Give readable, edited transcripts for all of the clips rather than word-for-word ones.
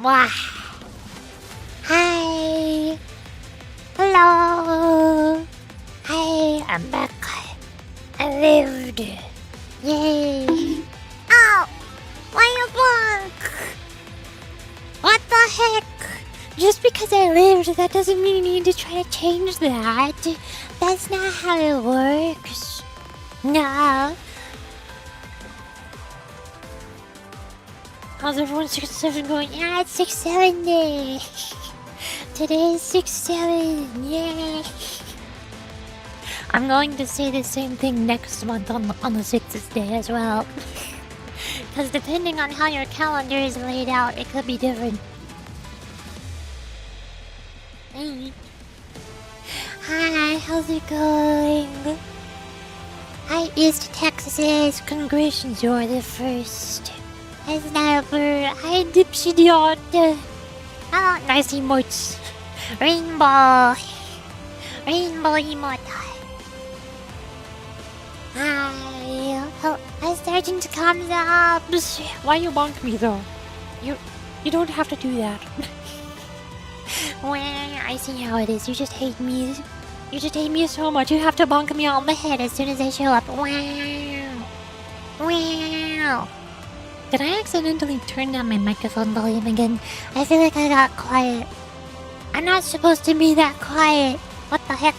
Wow. Hi. Hello. Hi, I'm back. I lived. Yay. Ow! Why you bonk? What the heck? Just because I lived, that doesn't mean you need to try to change that. That's not how it works. No. How's everyone 6-7 going? Yeah, it's 6-7 day. Today is 6-7. Yay. I'm going to say the same thing next month on the 6th day as well. Because depending on how your calendar is laid out, it could be different. Hey. Hi, how's it going? Hi, East Texas. Congratulations, you're the first. Hi, Sniper. Hi, Dipshidiot. Oh, nice emotes. Rainbow. Rainbow emote. Hi. Hi, Sergeant Comes Up. Why you bonk me though? You don't have to do that. Well, I see how it is. You just hate me. You just hate me so much. You have to bonk me on the head as soon as I show up. Wow. Wow. Did I accidentally turn down my microphone volume again? I feel like I got quiet. I'm not supposed to be that quiet. What the heck?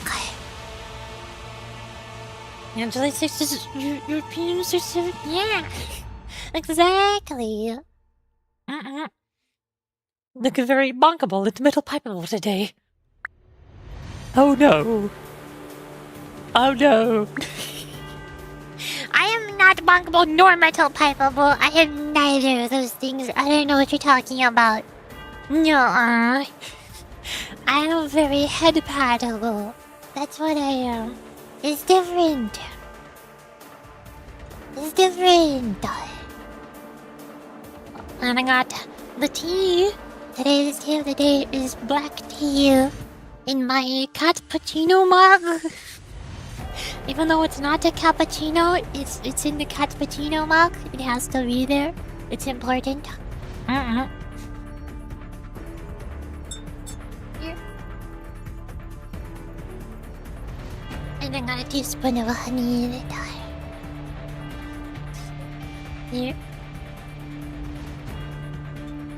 July 6th is European 6-7. Yeah. Exactly. Look very bonkable. It's metal pipeable today. Oh no. Oh no. I am not bonkable nor metal pipeable. I am neither of those things. I don't know what you're talking about. No, I am very head paddable. That's what I am. It's different. It's different. And I got the tea. Today's tea of the day is black tea in my cappuccino mug. Even though it's not a cappuccino, it's in the cappuccino mug. It has to be there. It's important. Here. And I got a teaspoon of honey in it. Here.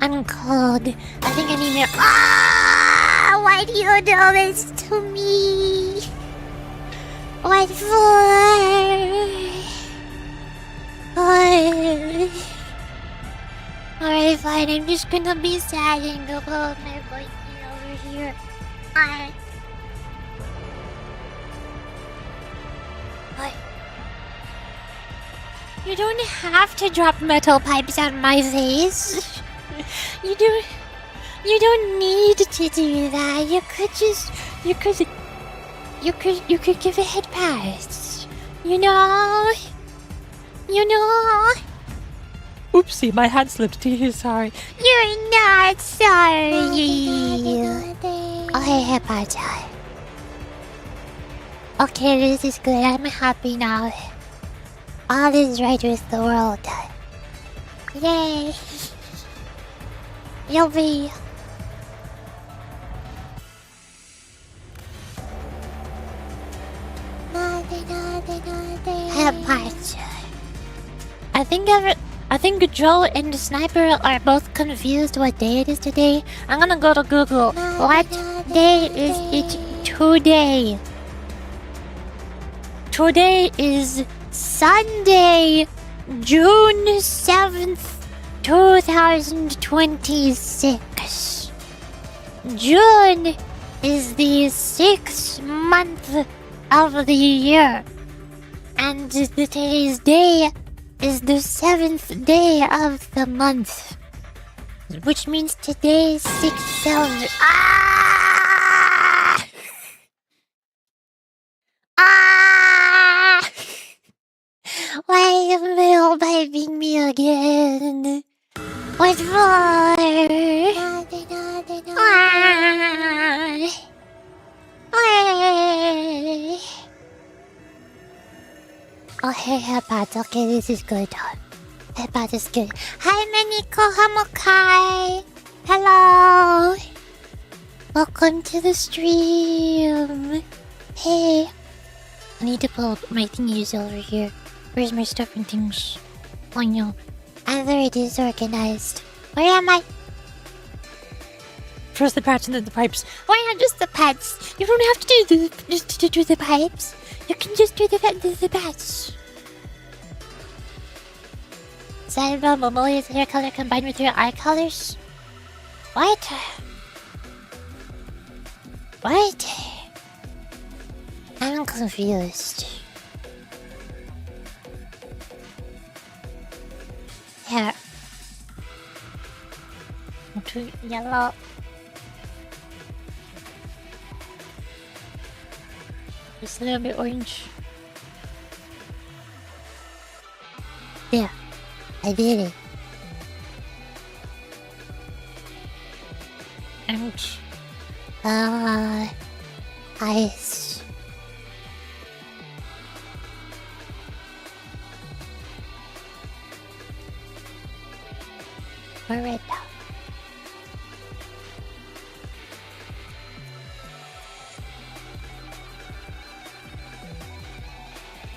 I'm cold. I think I need more. Ah! Why do you do this to me? What for? Alright, fine. I'm just gonna be sad and go hold my boyfriend over here. What? You don't have to drop metal pipes on my face. You don't need to do that. You could give a head pass. You know? Oopsie, my hand slipped. Sorry. You're not sorry. Okay, head pass. Okay, this is good. I'm happy now. All is right with the world. Yay. You'll be. Head pass. I think Joe and the Sniper are both confused what day it is today. I'm gonna go to Google. What day is it today? Today is Sunday, June 7th, 2026. June is the 6th month of the year. And today's day is the 7th day of the month. Which means today is 6-7. Ah! Ah! Why are you middle piping me again? What for? Oh, hey, headpads. Okay, this is good. Headpads is good. Hi, Maniko Hamokai. Hello! Welcome to the stream. Hey. I need to pull my thingies over here. Where's my stuff and things? Oh no. I'm very disorganized. Where am I? First the patch and then the pipes. Why not just the pets? You don't have to do the pipes. You can just do the pets. Is that about Momolia's hair color combined with your eye colors? What? I'm confused. Here. To yellow. Just a little bit orange. There. I did it. Ouch. Ice. We're red now.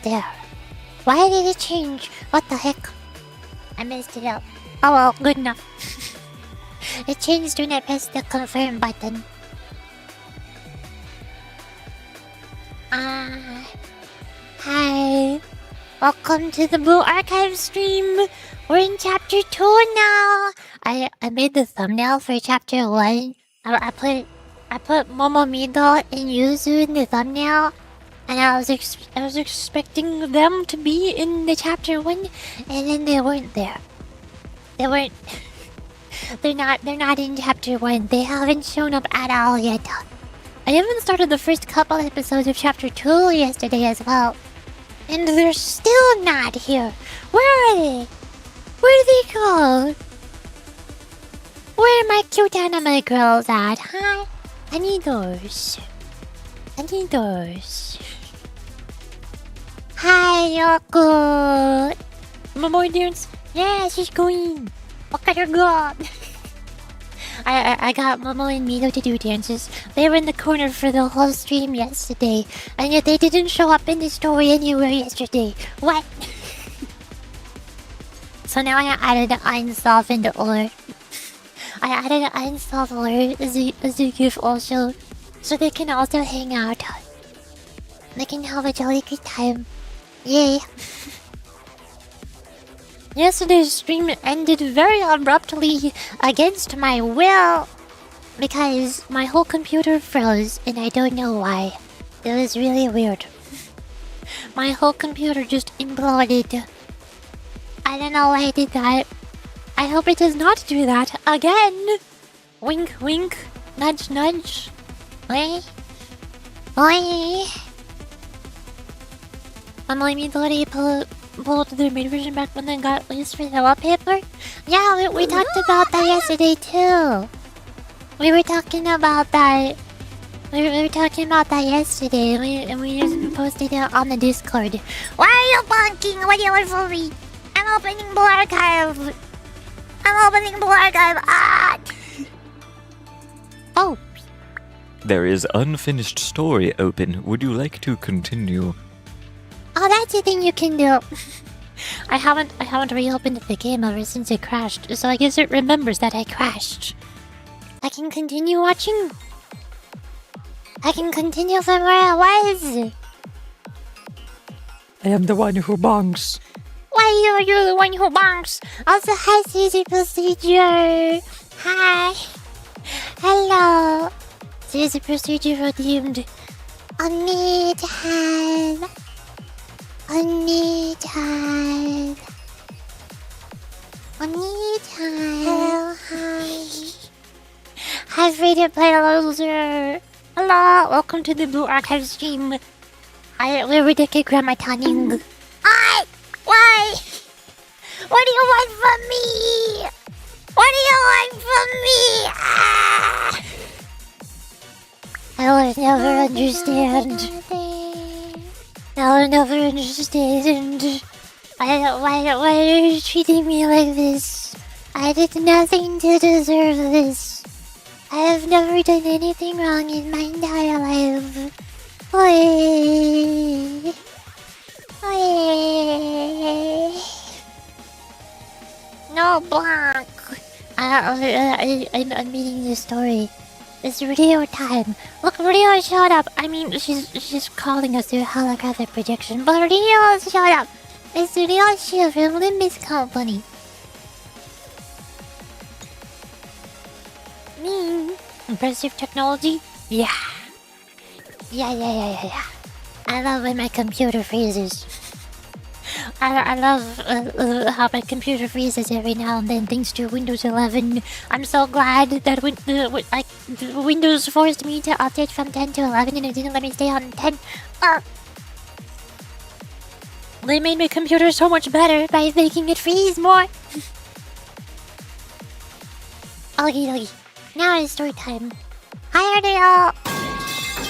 There. Why did it change? What the heck? I messed it up. Oh well, good enough. It changed when I pressed the confirm button. Hi. Welcome to the Blue Archive stream. We're in chapter 2 now. I made the thumbnail for chapter 1. I put Momomido and Yuzu in the thumbnail. And I was expecting them to be in the chapter 1, and then they weren't there. They weren't. They're not in chapter 1. They haven't shown up at all yet. I even started the first couple episodes of chapter 2 yesterday as well. And they're still not here. Where are they? Where did they go? Where are my cute anime girls at, huh? I need those. Hi, Yoko. Momoy dance? Yeah, she's going. Look at her go. I got Momo and Mito to do dances. They were in the corner for the whole stream yesterday, and yet they didn't show up in the story anywhere yesterday. What? So now I added an unsolved in the order. I added an unsolved order as a gift also, so they can also hang out. They can have a jolly good time. Yay. Yesterday's stream ended very abruptly against my will because my whole computer froze and I don't know why. It was really weird. My whole computer just imploded. I don't know why I did that. I hope it does not do that again. Wink wink, nudge nudge. Oi. Oi. Momo Midori pulled the main version back when they got used for the wallpaper? Yeah, we talked about that yesterday too. We were talking about that. We were talking about that yesterday. We just posted it on the Discord. Why are you bonking? What do you want from me? I'm opening Blue Archive. Ah! Oh. There is unfinished story open. Would you like to continue? Oh, that's a thing you can do. I haven't reopened the game ever since it crashed, so I guess it remembers that I crashed. I can continue watching. I can continue from where I was. I am the one who bonks. Why are you the one who bonks? Also, hi, Caesar Procedure. Hi. Hello. Caesar Procedure redeemed. Anytime. Hello, hi. Hi, free to play loser. Hello, welcome to the Blue Archive stream. We're Decagrammaton. Why? What do you want from me? I will never understand. I'll never understand. Why are you treating me like this? I did nothing to deserve this. I have never done anything wrong in my entire life. Oi. Oi. No, Blanc. I'm reading the story. It's Rio time. Look, Rio showed up. I mean, she's calling us through holographic projection, but Rio showed up. It's Rio Shield from Limbus Company. Impressive technology? Yeah. Yeah. I love when my computer freezes. I love how my computer freezes every now and then thanks to Windows 11. I'm so glad that Windows forced me to update from 10 to 11 and it didn't let me stay on 10. They made my computer so much better by making it freeze more. Okay. Now it's story time. Hi, Ardeo!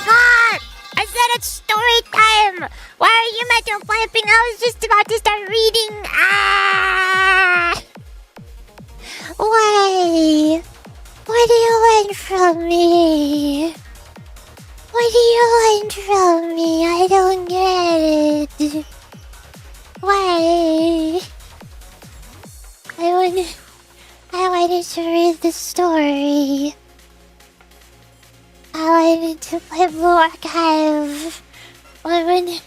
Ah! I said it's story time! Why are you mental flipping? I was just about to start reading. Ah! Why? What do you want from me? What do you want from me? I don't get it. Why? I wanted to read the story. I wanted to play Blue Archive. Why?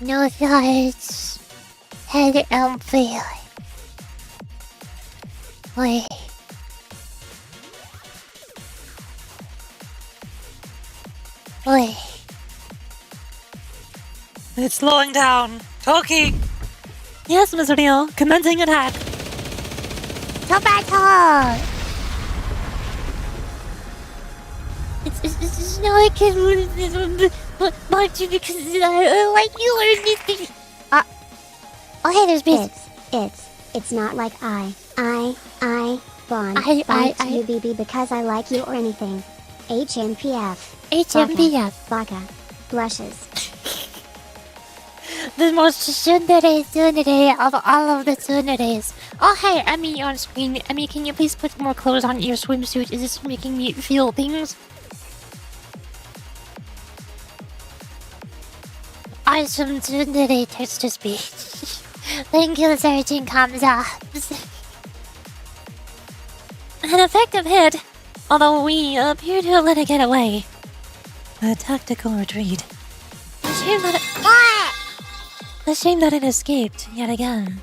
No thoughts. Head empty. Why? It's slowing down. Toki! Yes, Miss Rio. Commencing attack. Tomato! It's not like I want you because I like you or anything. Okay, there's me. It's not like I bond I- to you, BB, because I like you or anything. HMPF. HMPF. Baka. Blushes. The most tsundere of all of the tsunderes. Oh, hey, Emmy on screen. Emmy, can you please put more clothes on your swimsuit? Is this making me feel things? Awesome tsundere text to speech. Thank you, Sergeant Kamza. An effective hit, although we appear to have let it get away. A tactical retreat. A shame that it escaped yet again.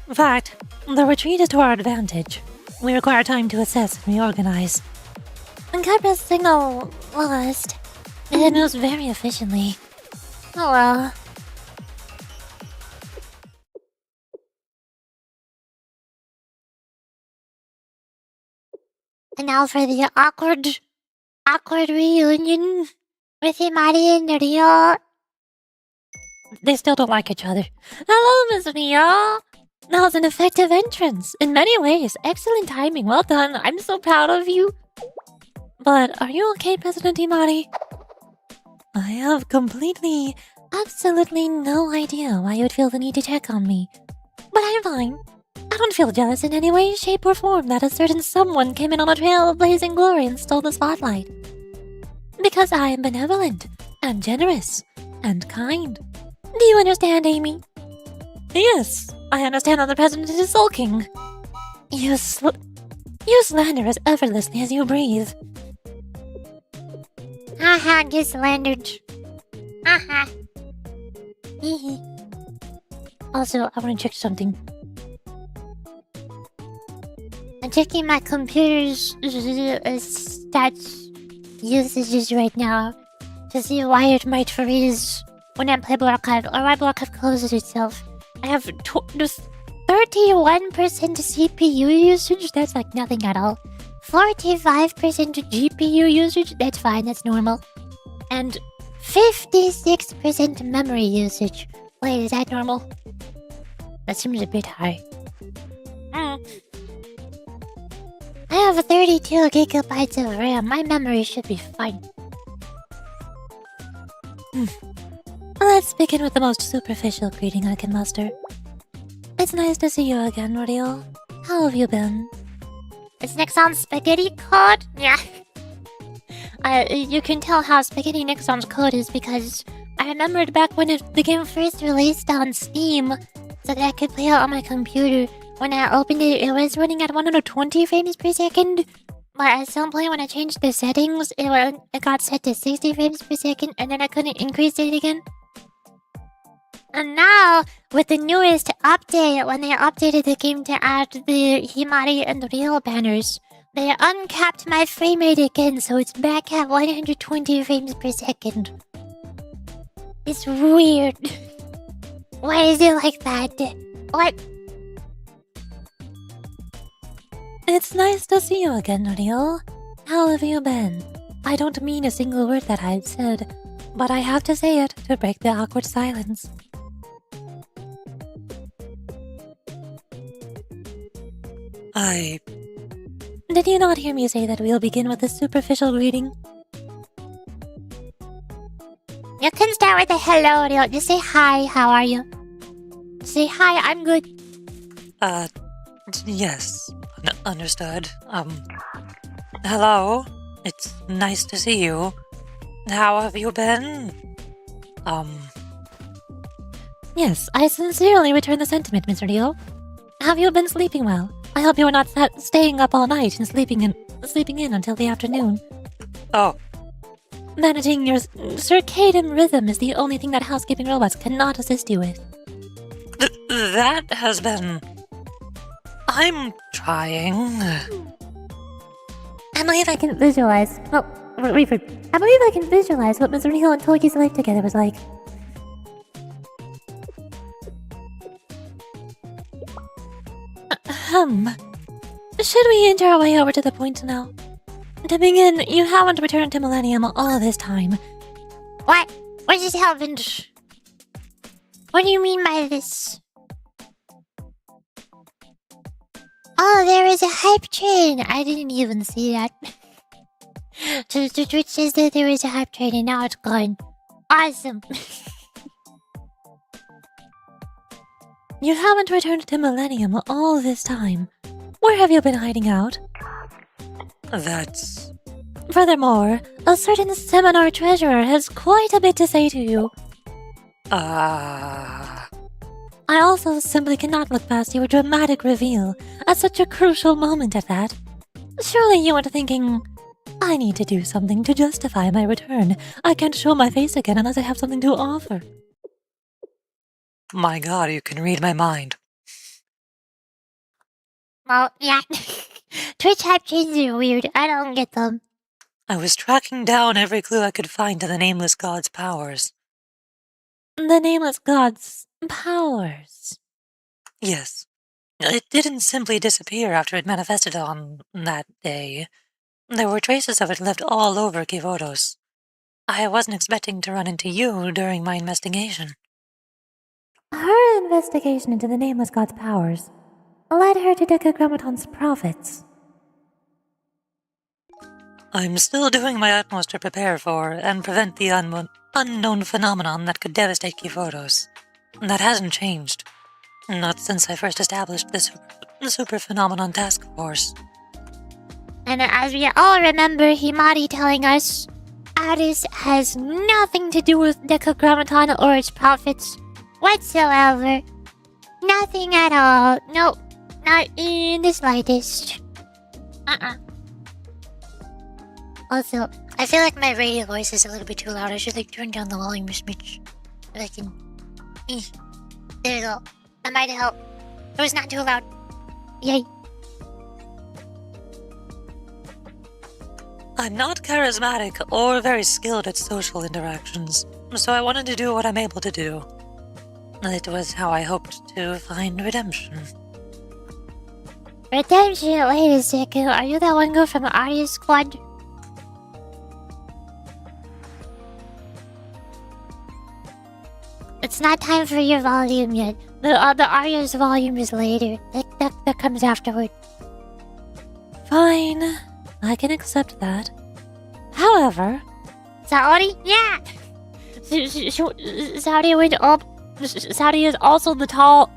In fact, the retreat is to our advantage. We require time to assess and reorganize. And Kybra's signal lost. It moves very efficiently. Oh well. And now for the awkward reunion with Himari and Rio. They still don't like each other. Hello, Miss Rio! That was an effective entrance. In many ways, excellent timing. Well done. I'm so proud of you. But are you okay, President Himari? I have absolutely no idea why you would feel the need to check on me. But I'm fine. I don't feel jealous in any way, shape, or form that a certain someone came in on a trail of blazing glory and stole the spotlight. Because I am benevolent, and generous, and kind. Do you understand, Amy? Yes, I understand that the president is sulking. You slander as effortlessly as you breathe. Haha, get slandered. Haha. Also, I want to check something. I'm checking my computer's stats usages right now to see why it might freeze when I play Blue Archive or why Blue Archive closes itself. I have 31% CPU usage, that's like nothing at all. 45% GPU usage, that's fine, that's normal. And 56% memory usage. Wait, is that normal? That seems a bit high. I have 32 gigabytes of RAM. My memory should be fine. Let's begin with the most superficial greeting I can muster. It's nice to see you again, Rio. How have you been? Is Nixon's spaghetti code? Yeah. You can tell how spaghetti Nixon's code is because I remembered back when the game first released on Steam so that I could play it on my computer. When I opened it, it was running at 120 frames per second. But at some point when I changed the settings, it got set to 60 frames per second and then I couldn't increase it again. And now, with the newest update, when they updated the game to add the Himari and the Real banners, they uncapped my frame rate again, so it's back at 120 frames per second. It's weird. Why is it like that? What? It's nice to see you again, Rio. How have you been? I don't mean a single word that I've said, but I have to say it to break the awkward silence. Did you not hear me say that we'll begin with a superficial greeting? You can start with a hello, Rio. Just say hi, how are you? Say hi, I'm good. Yes. Understood. Hello. It's nice to see you. How have you been? Yes, I sincerely return the sentiment, Mr. Rio. Have you been sleeping well? I hope you are not staying up all night and sleeping in until the afternoon. Oh. Managing your circadian rhythm is the only thing that housekeeping robots cannot assist you with. That has been... I'm trying. I believe I can visualize... Oh, Reaper. I believe I can visualize what Mr. Hill and Toki's life together was like. Should we inch our way over to the point now? To begin, you haven't returned to Millennium all this time. What? What just happened? What do you mean by this? Oh, there is a hype train! I didn't even see that. So Twitch says that there is a hype train and now it's gone. Awesome. You haven't returned to Millennium all this time. Where have you been hiding out? That's... Furthermore, a certain seminar treasurer has quite a bit to say to you. I also simply cannot look past your dramatic reveal at such a crucial moment at that. Surely you weren't thinking, I need to do something to justify my return. I can't show my face again unless I have something to offer. My god, you can read my mind. Well, yeah. Twitch hype trains are weird. I don't get them. I was tracking down every clue I could find to the Nameless God's powers. The Nameless God's powers? Yes. It didn't simply disappear after it manifested on that day. There were traces of it left all over Kivodos. I wasn't expecting to run into you during my investigation. Her investigation into the Nameless God's powers led her to Decagrammaton's profits. I'm still doing my utmost to prepare for and prevent the unknown phenomenon that could devastate Kivodos. That hasn't changed. Not since I first established the Super Phenomenon Task Force. And as we all remember Himari telling us, Addis has nothing to do with Decagrammaton or its profits whatsoever. Nothing at all. Nope. Not in the slightest. Also, I feel like my radio voice is a little bit too loud. I should turn down the volume a smidge. If I can... There we go. That might help. It was not too loud. Yay. I'm not charismatic or very skilled at social interactions, so I wanted to do what I'm able to do. It was how I hoped to find redemption. Redemption? Wait a second. Are you that one girl from the Arya Squad? It's not time for your volume yet. The Arya's volume is later. That comes afterward. Fine, I can accept that. However, Saudi? Yeah! Saudi went up. Saudi is also the tall,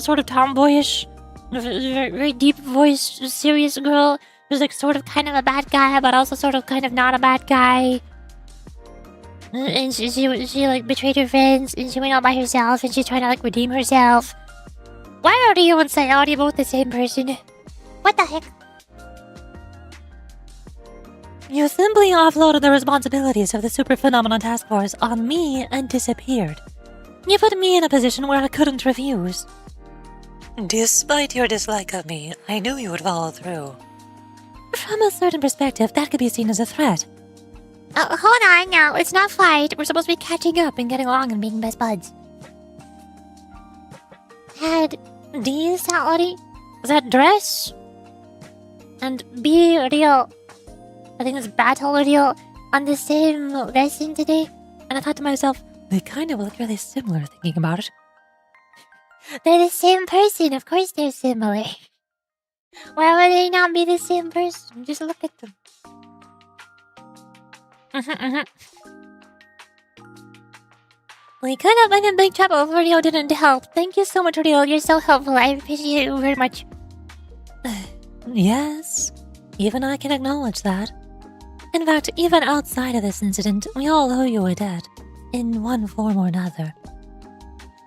sort of tomboyish, very deep voice, serious girl who's like sort of kind of a bad guy, but also sort of kind of not a bad guy. And she like betrayed her friends, and she went out by herself, and she's trying to like redeem herself. Why are you and Saudi both the same person? What the heck? You simply offloaded the responsibilities of the Super Phenomenon Task Force on me and disappeared. You put me in a position where I couldn't refuse. Despite your dislike of me, I knew you would follow through. From a certain perspective, that could be seen as a threat. Hold on now, it's not fight. We're supposed to be catching up and getting along and being best buds. Had D Saudi that dress and B real, I think it's battle real, on the same lesson today? And I thought to myself, they kind of look really similar thinking about it. They're the same person, of course they're similar. Why would they not be the same person? Just look at them. We could have been in big trouble if Rio didn't help. Thank you so much, Rio. You're so helpful. I appreciate you very much. Yes, even I can acknowledge that. In fact, even outside of this incident, we all owe you a debt, in one form or another.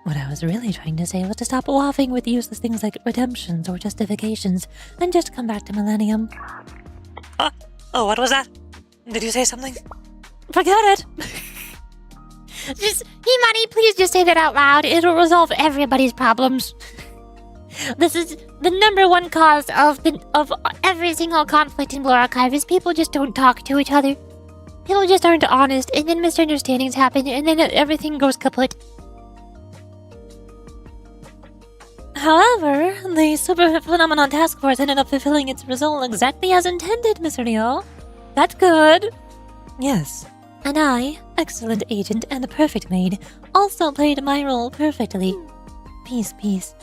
What I was really trying to say was to stop waffling with useless things like redemptions or justifications, and just come back to Millennium. Oh, what was that? Did you say something? Forget it! Just, Himani, please just say that out loud. It'll resolve everybody's problems. This is the number one cause of every single conflict in Blue Archive is people just don't talk to each other. People just aren't honest, and then misunderstandings happen, and then everything goes kaput. However, the Super Phenomenon Task Force ended up fulfilling its role exactly as intended, Miss Rio. That's good. Yes, and I, excellent agent and a perfect maid, also played my role perfectly. Peace, peace.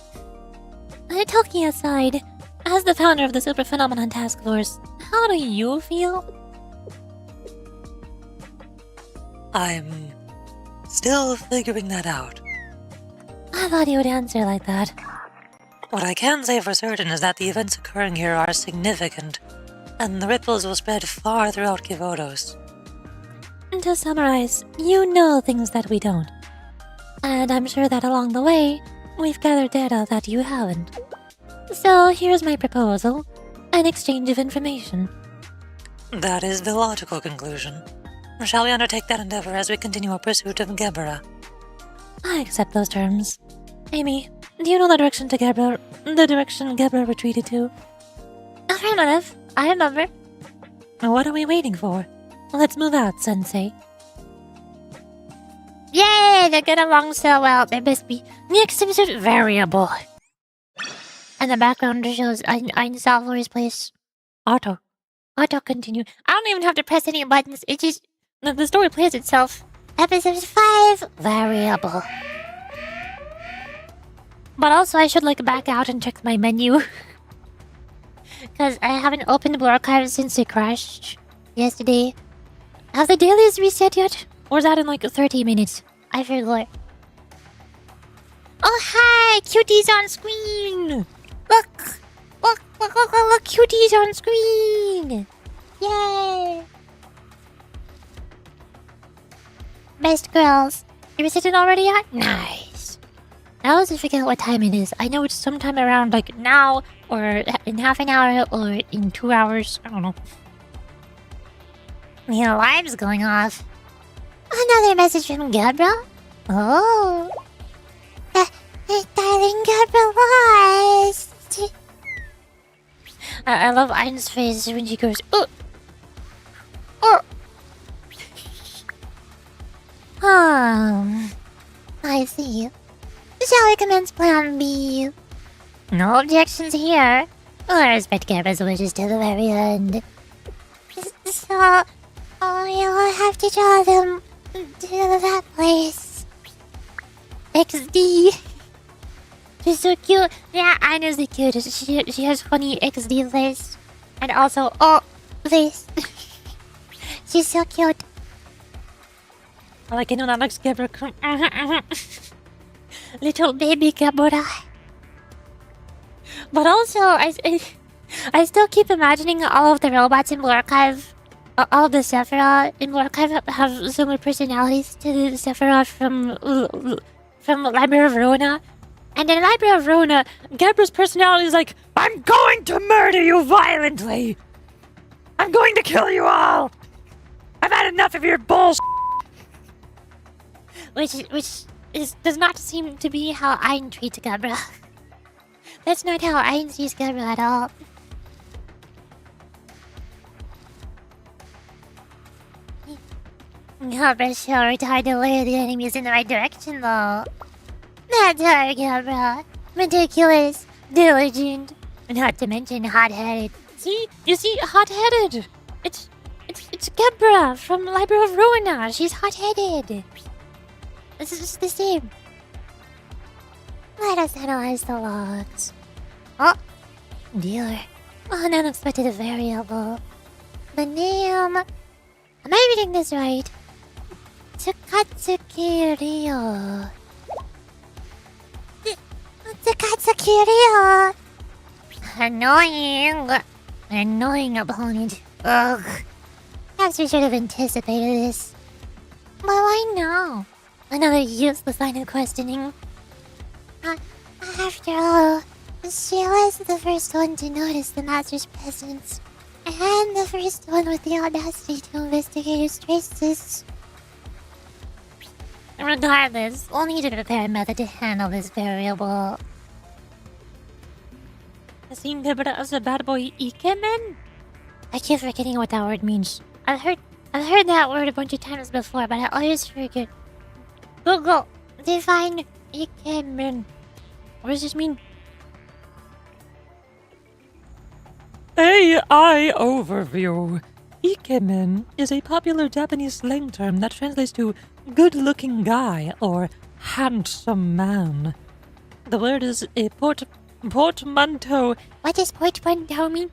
Talking aside, as the founder of the Super Phenomenon Task Force, how do you feel? I'm still figuring that out. I thought you would answer like that. What I can say for certain is that the events occurring here are significant, and the ripples will spread far throughout Kivodos. To summarize, you know things that we don't. And I'm sure that along the way, we've gathered data that you haven't. So here's my proposal, an exchange of information. That is the logical conclusion. Shall we undertake that endeavor as we continue our pursuit of Gebera? I accept those terms. Amy, do you know the direction Gebra retreated to? Affirmative. I remember. What are we waiting for? Let's move out, Sensei. Yay! They get along so well. They must be the exhibited variable. And the background shows Ein Salvador's place. Auto Continue. I don't even have to press any buttons. It just the story plays itself. Episode 5 variable. But also, I should like back out and check my menu. Because I haven't opened Blue Archive since it crashed yesterday. Have the dailies reset yet? Or is that in like 30 minutes? I forgot. Oh, hi! Cutie's on screen! Look! Look, Cutie's on screen! Yay! Best girls. You resetted already yet? Nice. I always forget what time it is. I know it's sometime around like now, or in half an hour, or in 2 hours. I don't know. The alarm's going off. Another message from Gabriel? Oh. Darling Gabriel lost. I love Ein's face when she goes, oh. Oh. I see. Shall we commence plan B? No objections here. We'll respect Gabriel's wishes to the very end. So, you'll have to draw them to that place. XD. She's so cute. Yeah, Ina's the cutest. She has funny XD face. And also, oh, this. She's so cute. I like it when that looks Gabra. Little baby Gabora. But also, I still keep imagining all of the robots in Blue Archive, all of the Sephiroth in Blue Archive have similar personalities to the Sephiroth from Library of Ruina. And in Library of Ruina, Gabra's personality is like, I'm going to murder you violently! I'm going to kill you all! I've had enough of your bullshit! Which does not seem to be how Ein treats Gabra. That's not how Ein sees Gabra at all. Gabra's sure tried to lure the enemies in the right direction, though. That's her, Gabra. Meticulous, diligent, not to mention hot-headed. See? You see? Hot-headed! It's Gabra from Library of Ruina. She's hot-headed. This is the same. Let us analyze the logs. Oh, dealer. An unexpected variable. The name... Am I reading this right? Takatsuki Ryo. Takatsuki Ryo. Annoying opponent. Ugh. Perhaps we should have anticipated this. But why now? Another useless line of questioning. After all, she was the first one to notice the master's presence. And the first one with the audacity to investigate his traces. Regardless, we'll need to prepare a method to handle this variable. Seeing Gabra as a bad boy Ikemen? I keep forgetting what that word means. I've heard that word a bunch of times before, but I always forget. Google, define Ikemen. What does this mean? AI overview. Ikemen is a popular Japanese slang term that translates to good-looking guy or handsome man. The word is a portmanteau. What does portmanteau mean?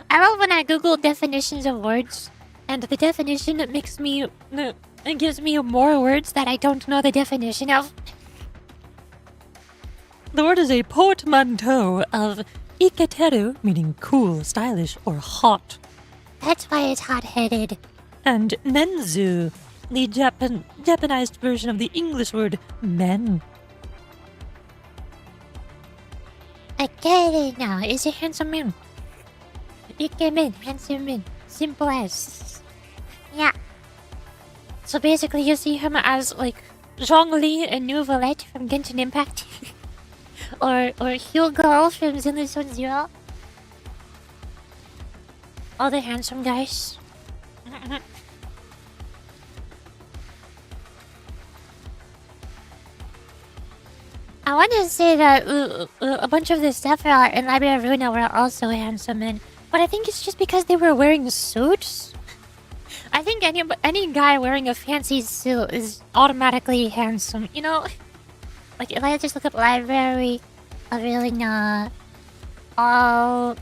I love when I Google definitions of words, and the definition makes me... It gives me more words that I don't know the definition of. The word is a portmanteau of iketeru, meaning cool, stylish, or hot. That's why it's hot-headed. And menzu, the Japanized version of the English word men. I get it now. It's a handsome man. Ikemen, handsome man. Simple as. Yeah. So basically you see him as like Zhongli and New VolEX from Genshin Impact. or Hugo from Zenless Zero. All the handsome guys. I want to say that a bunch of the Sephiroth in Library of Ruina were also handsome men, but I think it's just because they were wearing suits. I think any guy wearing a fancy suit is automatically handsome, you know? Like, if I just look up Library of Ruina, all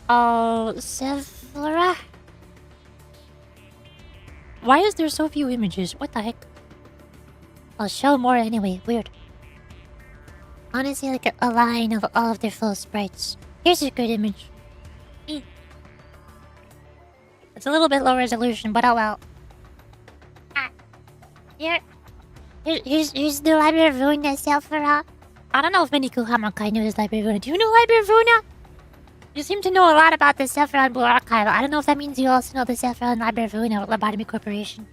Sephiroth? Why is there so few images? What the heck? I'll show more anyway, weird. Honestly, like a line of all of their full sprites. Here's a good image. It's a little bit low resolution, but oh well. Here's the Library of Ruina Sephiroth. I don't know if many Kuhamakai know this Library of Ruina. Do you know Library of Ruina? You seem to know a lot about the Sephiroth Blue Archive. I don't know if that means you also know the Sephiroth Library of Ruina with Lobotomy Corporation.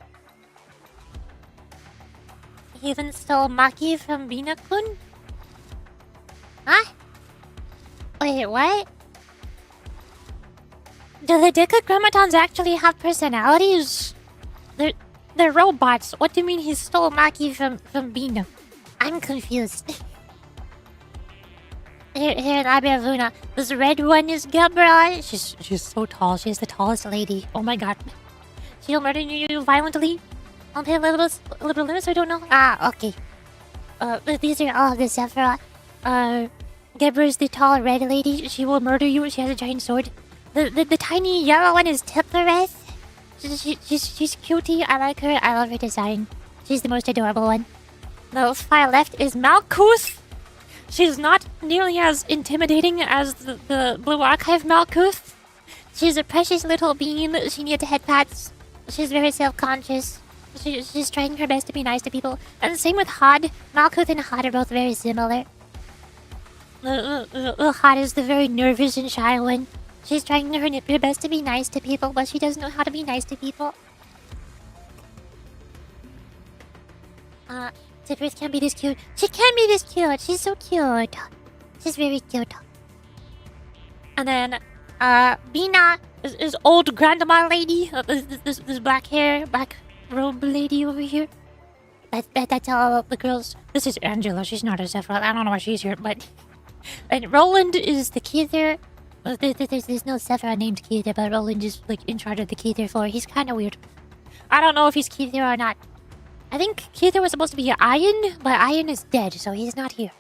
He even stole Maki from Bina-kun? Huh? Wait, what? Do the Decagrammatons actually have personalities? They're robots. What do you mean he stole Maki from Bina? I'm confused. Here, Library of Ruina. This red one is Gabra. She's so tall. She's the tallest lady. Oh my god. She'll murder you violently. I'll pay a little limits, I don't know. Ah, okay. These are all of the Sephiroth. Gebra is the tall red lady. She will murder you. She has a giant sword. The tiny yellow one is Tiplereth. She's cutie. I like her. I love her design. She's the most adorable one. The far left is Malkuth. She's not nearly as intimidating as the Blue Archive Malkuth. She's a precious little bean. She needs head pats. She's very self-conscious. She's trying her best to be nice to people. And same with Hod. Malkuth and Hod are both very similar. Hod is the very nervous and shy one. She's trying her best to be nice to people, but she doesn't know how to be nice to people. Tippereth can't be this cute. She can be this cute. She's so cute. She's very cute. And then, Bina is old grandma lady. This black hair, black robe lady over here. That's all the girls. This is Angela. She's not a Sephiroth. I don't know why she's here, but... And Roland is the Keither. There's no Sephiroth named Keither, but Roland is, like, in charge of the Keither floor. He's kind of weird. I don't know if he's Keither or not. I think Keither was supposed to be Ian, but Ian is dead, so he's not here.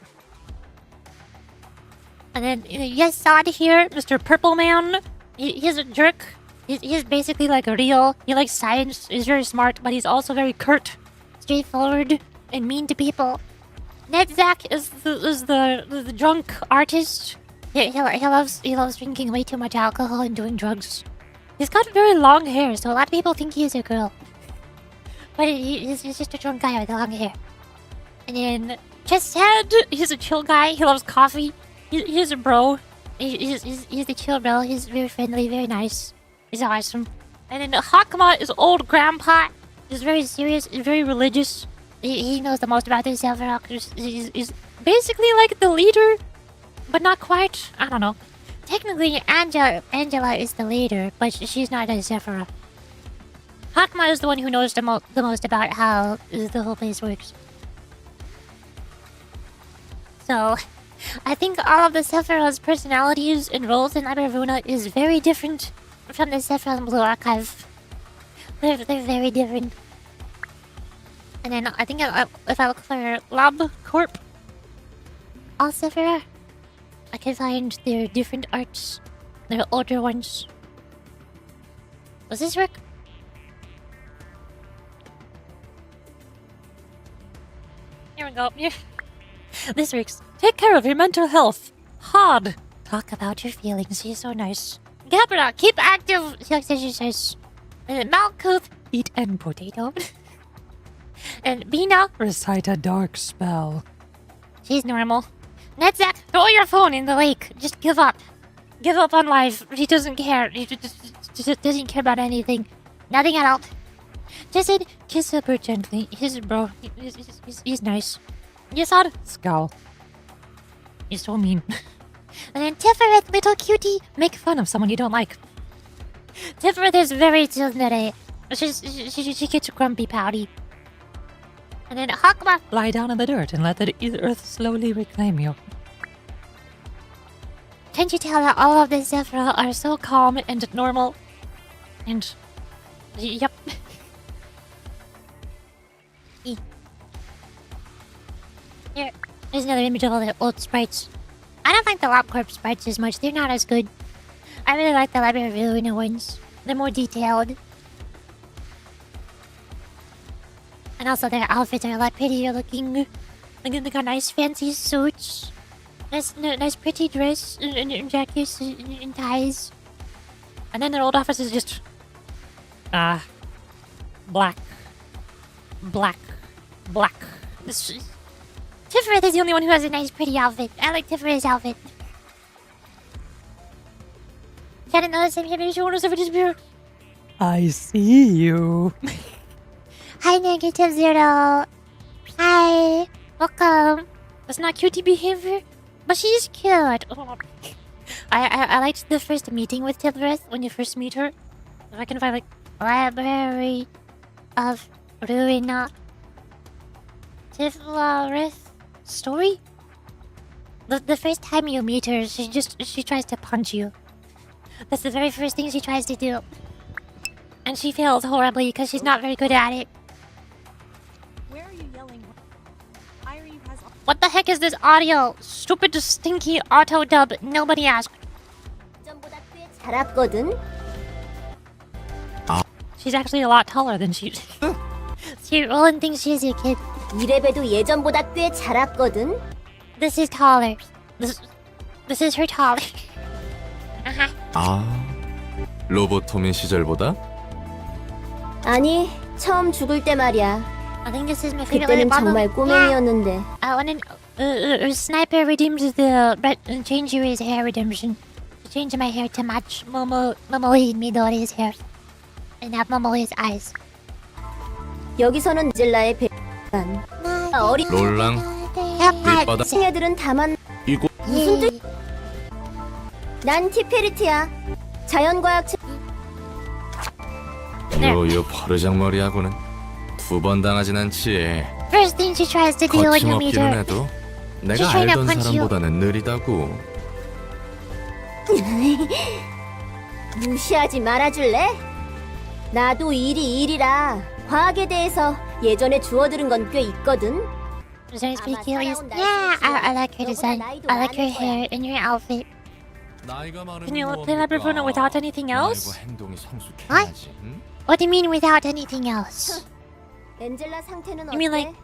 And then, yes, Sod here, Mr. Purple Man. He's a jerk. He's basically like a real. He likes science, he's very smart, but he's also very curt, straightforward, and mean to people. Nedzak is the drunk artist. He loves drinking way too much alcohol and doing drugs. He's got very long hair, so a lot of people think he's a girl. But he's just a drunk guy with long hair. And then Chesed, he's a chill guy. He loves coffee. He's a bro. He's the chill bro. He's very friendly, very nice. He's awesome. And then Hakma is old grandpa. He's very serious, he's very religious. He knows the most about the Sephiroth. He's basically like the leader, but not quite. I don't know. Technically, Angela is the leader, but she's not a Sephiroth. Hakma is the one who knows the most about how the whole place works. So, I think all of the Sephiroth's personalities and roles in Abervuna is very different from the Sephiroth Blue Archive. They're very different. And then I think if I look for Lob Corp, all Sephiroth, I can find their different arts, their older ones. Does this work? Here we go. This works. Take care of your mental health. Hod. Talk about your feelings. He's so nice. Gabra, keep active. She likes exercise. And Malkuth, eat and potato. And Bina, recite a dark spell. She's normal. Nedzak, throw your phone in the lake. Just give up. Give up on life. He doesn't care. He just doesn't care about anything. Nothing at all. Just said, kiss her gently. He's a bro. He's nice. Yesad, scowl. He's so mean. And then Tiferet, little cutie, make fun of someone you don't like. Tiferet is very tsundere. She gets grumpy pouty. And then Hakma, lie down in the dirt and let the earth slowly reclaim you. Can't you tell that all of the Sephiroth are so calm and normal? And... yep. Here, there's another image of all the old sprites. I don't like the LobCorp sprites as much. They're not as good. I really like the Library of Ruina ones. They're more detailed. And also their outfits are a lot prettier looking. Like, they got nice fancy suits. Nice pretty dress and jackets and ties. And then their old office is just... black. Tiferet is the only one who has a nice pretty outfit. I like Tiferet's outfit. Can't notice him here, maybe she won't notice if it is pure. I see you. Hi, Negative Zero. Hi. Welcome. That's not cutie behavior, but she's cute. Oh. I liked the first meeting with Tiferet when you first meet her. If I can find, like, Library of Ruina. Tiferet story? The first time you meet her, she tries to punch you. That's the very first thing she tries to do. And she fails horribly because she's not very good at it. Where are you yelling? Irie has... What the heck is this audio? Stupid, stinky auto dub. Nobody asked. 예전보다 꽤 자랐거든. She's actually a lot taller than she. She Roland thinks she's a kid. 이래봬도 예전보다 꽤 자랐거든. This is taller. This is her taller. 아, 로보토민 시절보다? 아니, 처음 죽을 때 말이야. I think this is my favorite 그때는 정말 꼬맹이였는데. I want Sniper redeemed the change his hair redemption. Change my hair to match Midori's hair. And have Momo's eyes. 여기서는 젤라의 어린 롤랑 밑바닥 생애들은 다만 이거 무슨 뜻? 난 티페리트야. 자연과학 요요 버르장머리하고는 두 번 당하진 않지. First thing she tries to do when you meet 거침없기는 her. 해도 내가 She's trying to 알던 punch you. 사람보다는 느리다고. 무시하지 말아줄래? 나도 일이라 과학에 대해서 예전에 주워들은 건 꽤 있거든. Design speaking is I like her design. I like her hair and your outfit. Can you play Labyrinth without anything else? What? What do you mean without anything else? 엔젤라 상태는 You mean like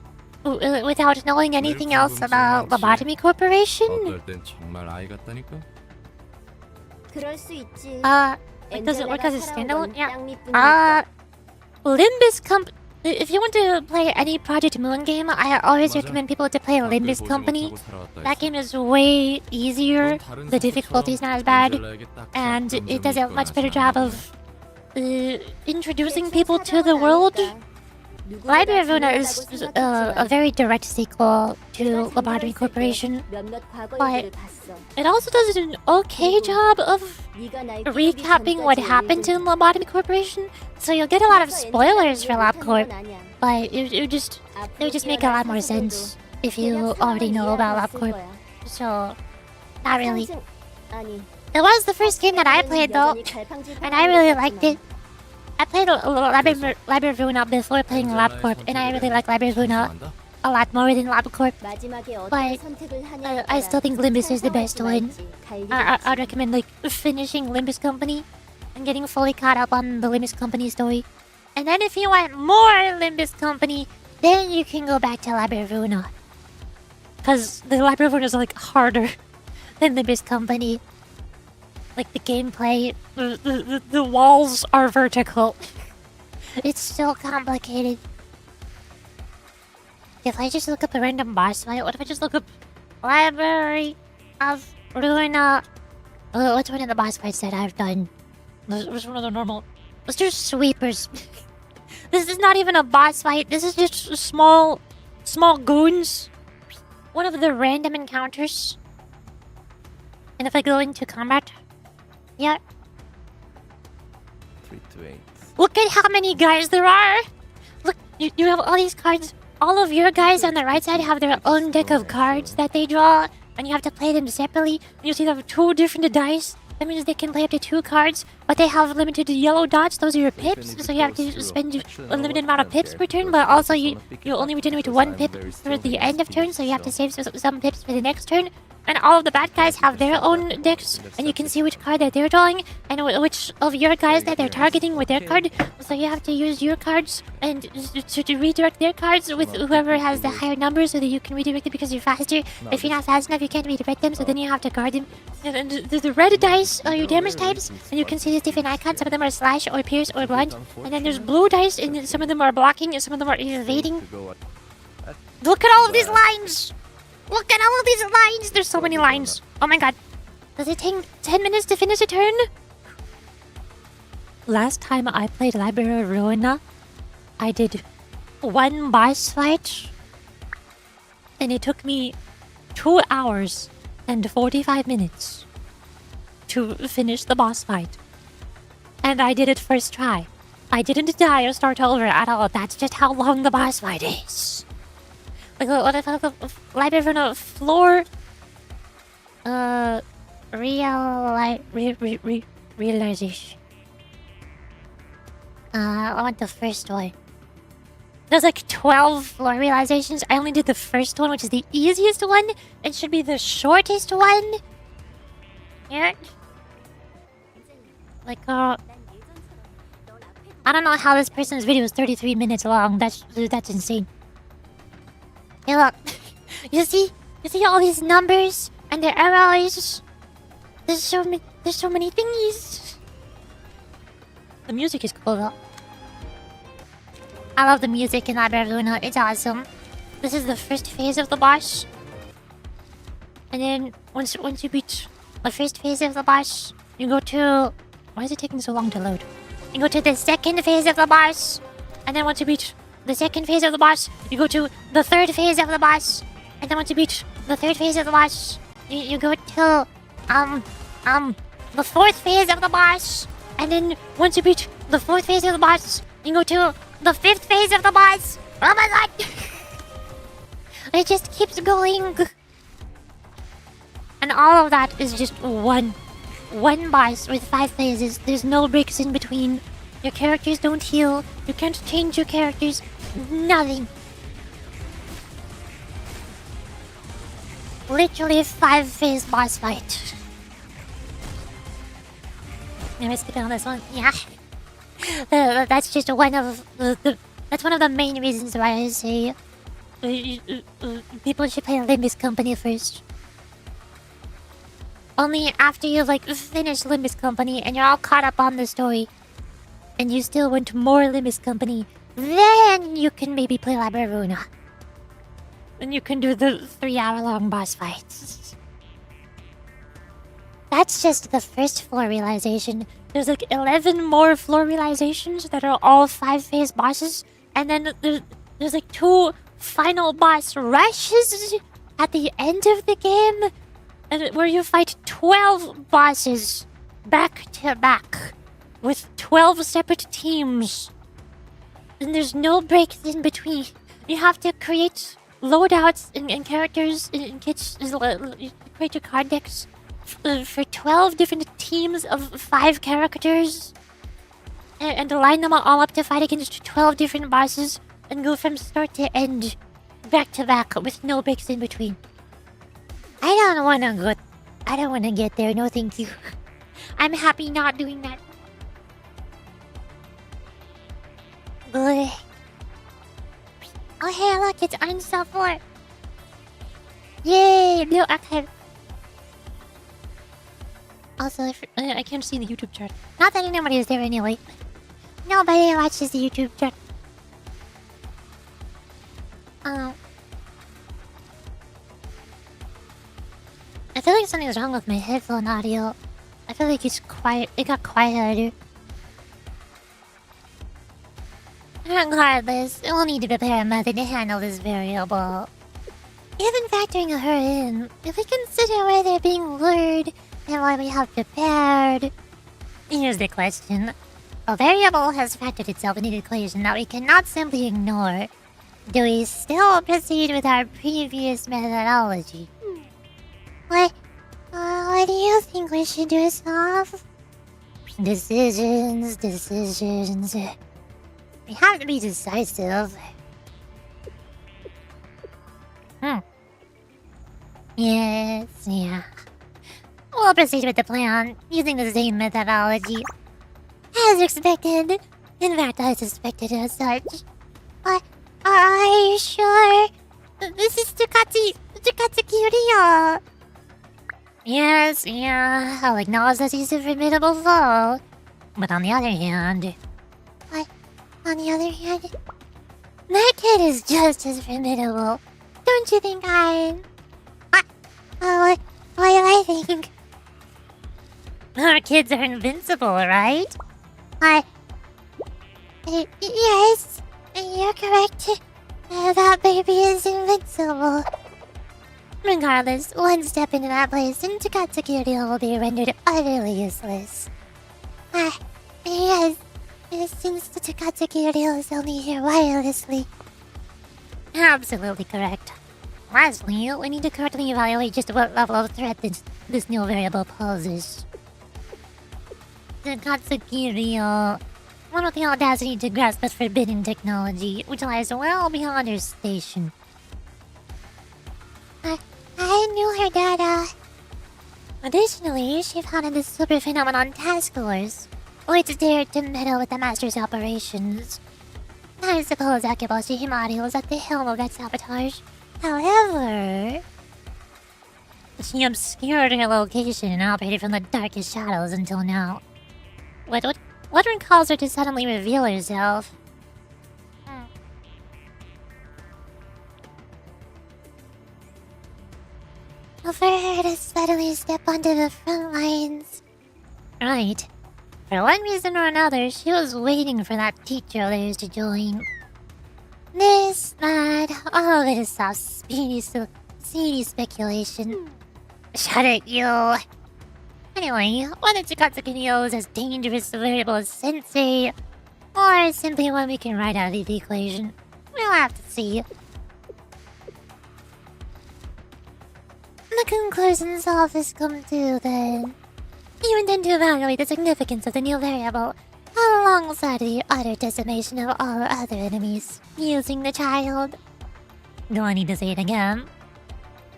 Without knowing anything else about Lobotomy Corporation? 어떨 땐 정말 아이 같다니까. 그럴 수 있지. Like, does it work as a standalone? Yeah. Uh, Limbus Comp. If you want to play any Project Moon game, I always recommend people to play Limbus Company. That game is way easier. The difficulty is not as bad, and it does a much better job of introducing people to the world. Library of Luna is a very direct sequel to Lobotomy Corporation, but it also does an okay job of recapping what happened in Lobotomy Corporation. So you'll get a lot of spoilers for LabCorp, but it would just make a lot more sense if you already know about LabCorp. So, not really. It was the first game that I played though, and I really liked it. I played Library of Luna before playing LabCorp, and I really like Library of Luna a lot more than LabCorp. But I still think Limbus is the best one. I'd recommend like finishing Limbus Company and getting fully caught up on the Limbus Company story. And then if you want more Limbus Company, then you can go back to Library of Luna. Cause the Library of Luna is like harder than Limbus Company. Like the gameplay, the walls are vertical. It's so complicated. If I just look up a random boss fight, what if I just look up Library of Luna? What's one of the boss fights that I've done? What's one of the normal? Let's do sweepers. This is not even a boss fight. This is just small goons. One of the random encounters. And if I go into combat, yeah. 3 to 8. Look at how many guys there are. Look, you have all these cards. All of your guys on the right side have their own deck of cards that they draw, and you have to play them separately. And you see they have 2 different dice. That means they can play up to 2 cards, but they have limited yellow dots. Those are your pips, so you have to spend a limited amount of pips per turn. But also, you only regenerate 1 pip for the end of turn, so you have to save some pips for the next turn. And all of the bad guys have their own decks, and you can see which card that they're drawing and which of your guys that they're targeting with their card. So you have to use your cards and to redirect their cards with whoever has the higher number, so that you can redirect it because you're faster. If you're not fast enough, you can't redirect them, so then you have to guard them. And the red dice are your damage types, and you can see the different icons. Some of them are slash or pierce or blunt, and then there's blue dice, and some of them are blocking, and some of them are evading. Look at all of these lines. Look at all of these lines! There's so many lines. Oh my god. Does it take 10 minutes to finish a turn? Last time I played Library of Luna, I did 1 boss fight, and it took me 2 hours and 45 minutes to finish the boss fight. And I did it first try. I didn't die or start over at all. That's just how long the boss fight is. Like, what if I look up Library of Luna floor? Realization. I want the first one. There's like 12 floor realizations. I only did the first one, which is the easiest one. It should be the shortest one. Yeah. Like, I don't know how this person's video is 33 minutes long. That's insane. Hey, look. You see all these numbers and their arrows? There's so many thingies. The music is cool though. I love the music in Library of Luna. It's awesome. This is the first phase of the boss. And then once you beat the first phase of the boss, you go to... Why is it taking so long to load? You go to the second phase of the boss. And then once you beat the second phase of the boss, you go to the third phase of the boss. And then once you beat the third phase of the boss, you go to the fourth phase of the boss. And then once you beat the fourth phase of the boss, you go to the fifth phase of the boss. Oh my god! It just keeps going. And all of that is just one boss with 5 phases. There's no breaks in between. Your characters don't heal. You can't change your characters. Nothing. Literally a 5-phase boss fight. Let me skip on this one. Yeah. That's just one of that's one of the main reasons why I say people should play Limbus Company first. Only after you finish Limbus Company and you're all caught up on the story, and you still want more Limbus Company, then you can maybe play Library of Luna. And you can do the 3-hour-long boss fights. That's just the first floor realization. There's 11 more floor realizations that are all 5-phase bosses. And then there's 2 final boss rushes at the end of the game, and where you fight 12 bosses back to back with 12 separate teams. And there's no breaks in between. You have to create loadouts and characters and kits. You create your card decks for 12 different teams of 5 characters, and line them all up to fight against 12 different bosses and go from start to end, back to back, with no breaks in between. I don't want to get there, no thank you. I'm happy not doing that. Good. Oh hey, look, it's Uninstall 4. Yay, Blue Archive. Also, I can't see the YouTube chat. Not that anybody is there anyway. Nobody watches the YouTube chat. I feel like something's wrong with my headphone audio. I feel like it's quiet. It got quieter. Regardless, we'll need to prepare a method to handle this variable. Even factoring her in, if we consider where they're being lured and what we have prepared. Here's the question. A variable has factored itself into the equation that we cannot simply ignore. Do we still proceed with our previous methodology? What do you think we should do, Soph? Decisions. We have to be decisive. Yes, yeah. We'll proceed with the plan, using the same methodology. As expected. In fact, I suspected as such. Are you sure? This is Chukatsuki. Yes, yeah. I'll acknowledge that he's a formidable foe. But on the other hand... On the other hand... That kid is just as formidable. Don't you think, Ian? What do I think? Our kids are invincible, right? Yes, you're correct. That baby is invincible. Regardless, one step into that place and Chukatsuki will be rendered utterly useless. Yes, since the Chukatsuki is only here wirelessly. Absolutely correct. Lastly, we need to correctly evaluate just what level of threat this new variable poses. Chukatsuki One with the audacity to grasp this forbidden technology, which lies well beyond her station. I knew her data. Additionally, she founded the Super Phenomenon Task Force, which dared to meddle with the Master's operations. I suppose Akiboshi Himari was at the helm of that sabotage. However, she obscured her location and operated from the darkest shadows until now. What recalls her to suddenly reveal herself? For her to suddenly step onto the front lines. Right. For one reason or another, she was waiting for that teacher of theirs to join. This, that, all of it is soft, seedy speculation. Shut it, you! Anyway, whether Chikatsuki is as dangerous a variable as Sensei, or simply one we can write out of the equation, we'll have to see. The conclusions all this come to, then. You intend to evaluate the significance of the new variable alongside the utter decimation of all other enemies using the child. Do I need to say it again?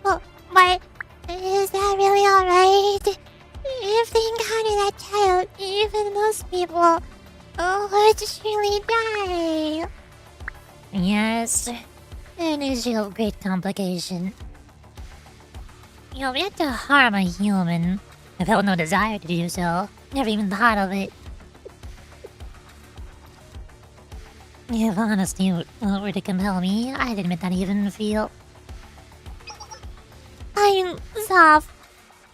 Well, but is that really alright? If they encounter that child, even most people would surely die. Yes, an issue of great complication. You've yet to harm a human. I felt no desire to do so. Never even thought of it. If honesty were to compel me, I'd admit not even feel. I'm soft.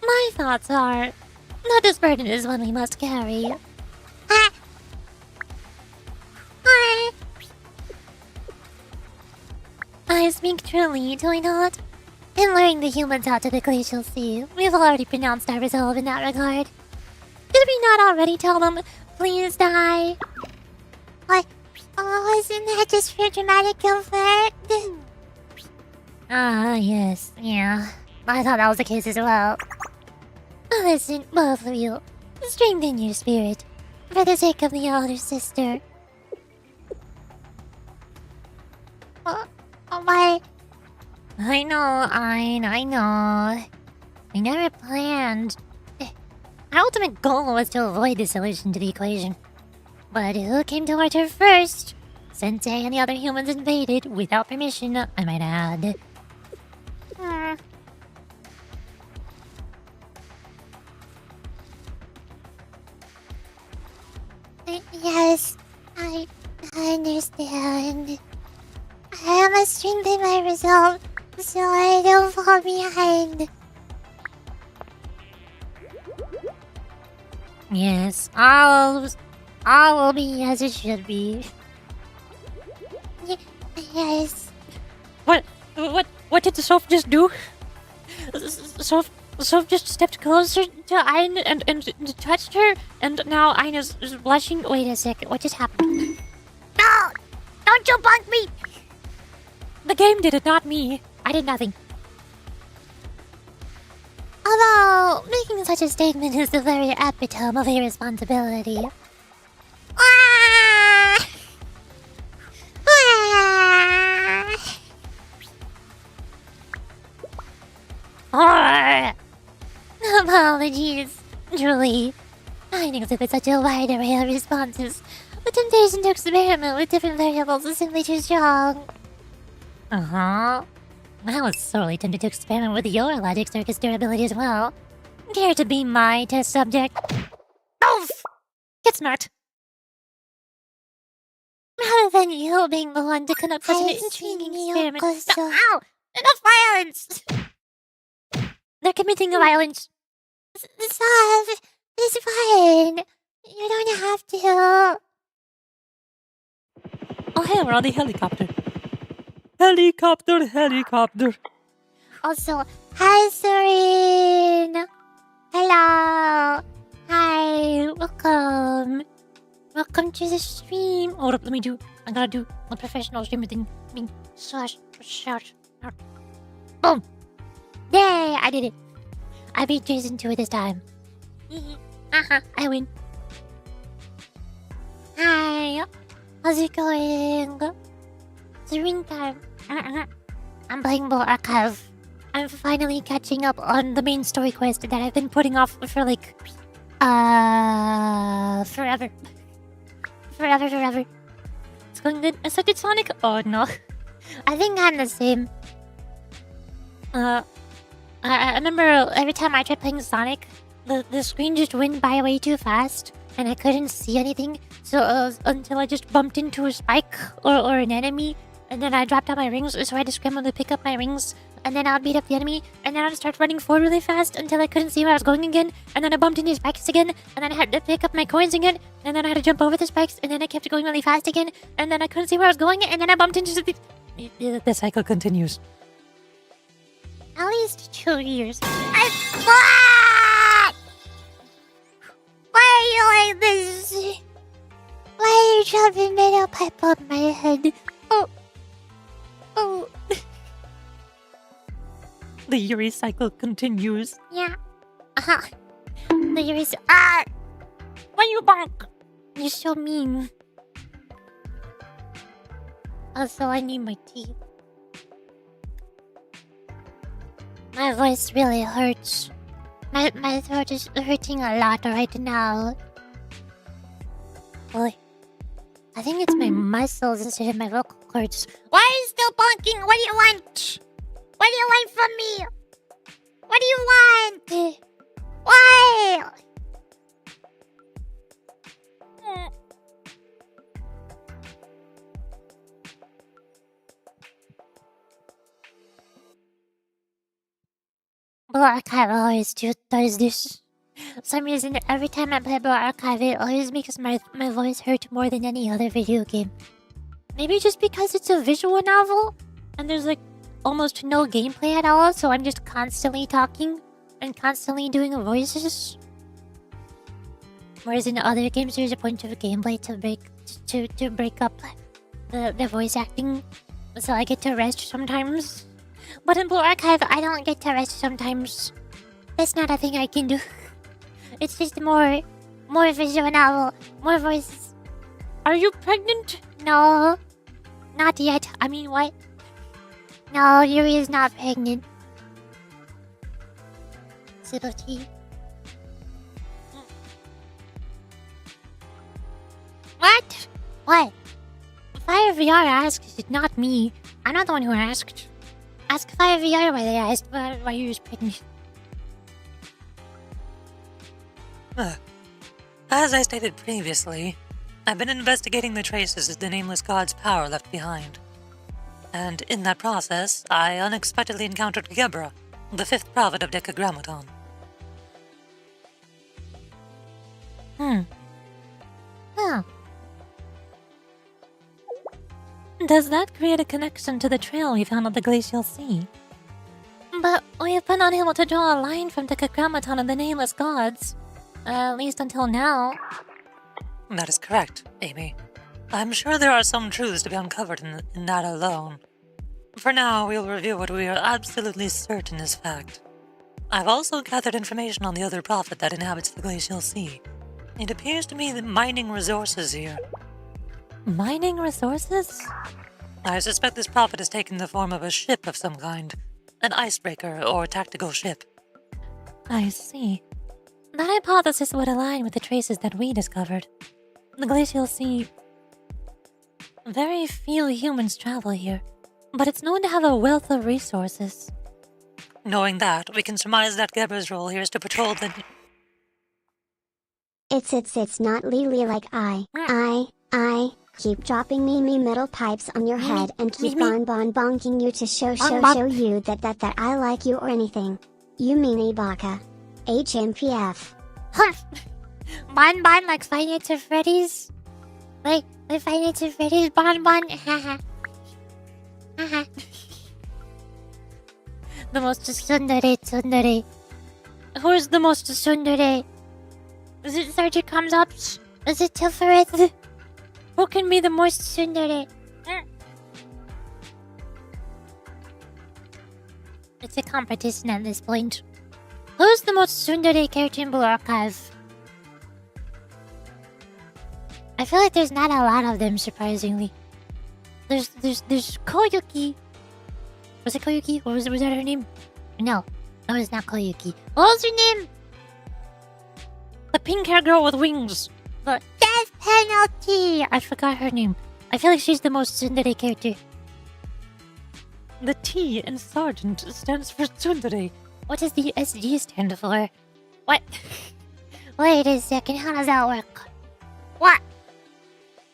My thoughts are that this burden is one we must carry. I speak truly, do I not? In luring the humans out to the glacial sea, we've already pronounced our resolve in that regard. Did we not already tell them, please die? What? Oh, isn't that just for dramatic effect? Yes, yeah. I thought that was the case as well. Listen, both of you. Strengthen your spirit. For the sake of the elder sister. Why? I know. I know. I never planned. Our ultimate goal was to avoid the solution to the equation. But who came towards her first? Sensei and the other humans invaded, without permission, I might add. Yes, I understand. I must strengthen my resolve so I don't fall behind. Yes, all will be as it should be. Yes. What did the Soph just do? Soph just stepped closer to Ayn and touched her, and now Ayn is blushing. Wait a second, what just happened? No! Don't you bunk me! The game did it, not me. I did nothing. Although, making such a statement is the very epitome of irresponsibility. Apologies, truly. I exhibit such a wide array of responses. The temptation to experiment with different variables is simply too strong. I was sorely tempted to experiment with your logic circuit's durability as well. Care to be my test subject? Oof! Get smart. Rather than you being the one to conduct such an intriguing experiment. Ow! Enough violence! They're committing a violence. Soft, it's fine. You don't have to. Oh hey, we're on the helicopter. Helicopter. Also, hi Serene. Hello. Hi, welcome. Welcome to the stream. Hold up, I gotta do a professional streamer thing. Shout. Boom. Yay, I did it. I beat Jason to it this time. I win. Hi. How's it going? Serene time. I'm playing Bull Archive. I'm finally catching up on the main story quest that I've been putting off for like, forever. Forever. It's going good. So did Sonic? Oh no. I think I'm the same. I remember every time I tried playing Sonic, the screen just went by way too fast, and I couldn't see anything. So until I just bumped into a spike or an enemy, and then I dropped out my rings, so I had to scramble to pick up my rings, and then I'd beat up the enemy, and then I'd start running forward really fast until I couldn't see where I was going again, and then I bumped into spikes again, and then I had to pick up my coins again, and then I had to jump over the spikes, and then I kept going really fast again, and then I couldn't see where I was going, and then I bumped into The cycle continues. at least 2 years. Why are you like this? Why are you shoving metal pipe on my head? Oh. The Yuri cycle continues. Yeah. The Yuri's. Why you bonk? You're so mean. Also, I need my teeth. My voice really hurts. My throat is hurting a lot right now. Boy, I think it's my muscles instead of my vocal cords. Why are you still bonking? What do you want? What do you want from me? What do you want? Why? Blue Archive always does this. For some reason, every time I play Blue Archive, it always makes my voice hurt more than any other video game. Maybe just because it's a visual novel, and there's like almost no gameplay at all, so I'm just constantly talking and constantly doing voices. Whereas in other games, there's a bunch of gameplay to break up the voice acting, so I get to rest sometimes. But in Blue Archive, I don't get to rest sometimes. That's not a thing I can do. It's just more visual novel, more voices. Are you pregnant? No, not yet. I mean, what? No, Yuri is not pregnant. Sip of tea. What? What? Fire VR asked, it's not me. I'm not the one who asked. Ask Fire VR why they asked why you was pregnant. As I stated previously, I've been investigating the traces of the Nameless God's power left behind. And in that process, I unexpectedly encountered Gebra, the fifth prophet of Decagrammaton. Huh. Does that create a connection to the trail we found at the Glacial Sea? But we have been unable to draw a line from Decagrammaton and the Nameless Gods. At least until now. That is correct, Amy. I'm sure there are some truths to be uncovered in that alone. For now, we'll review what we are absolutely certain is fact. I've also gathered information on the other prophet that inhabits the Glacial Sea. It appears to me that mining resources here. Mining resources? I suspect this prophet has taken the form of a ship of some kind. An icebreaker or tactical ship. I see. That hypothesis would align with the traces that we discovered. The Glacial Sea... Very few humans travel here, but it's known to have a wealth of resources. Knowing that, we can surmise that Gebra's role here is to patrol the... It's not Lily like I keep dropping me metal pipes on your head and keep on bonking you to show you that I like you or anything. You mean Ibaka. HMPF. Bon like Five Nights at Freddy's? Like Five Nights at Freddy's Bon. Haha. The most tsundere. Who's the most tsundere? Is it Sergeant Comsops? Is it Tilfereth? Who can be the most tsundere? It's a competition at this point. Who's the most tsundere character in Blue Archive? I feel like there's not a lot of them, surprisingly. There's Koyuki. Was it Koyuki? Or was that her name? No, it was not Koyuki. What was her name? The pink hair girl with wings. The death penalty! I forgot her name. I feel like she's the most tsundere character. The T in Sergeant stands for tsundere. What does the SG stand for? What? Wait a second, how does that work? What?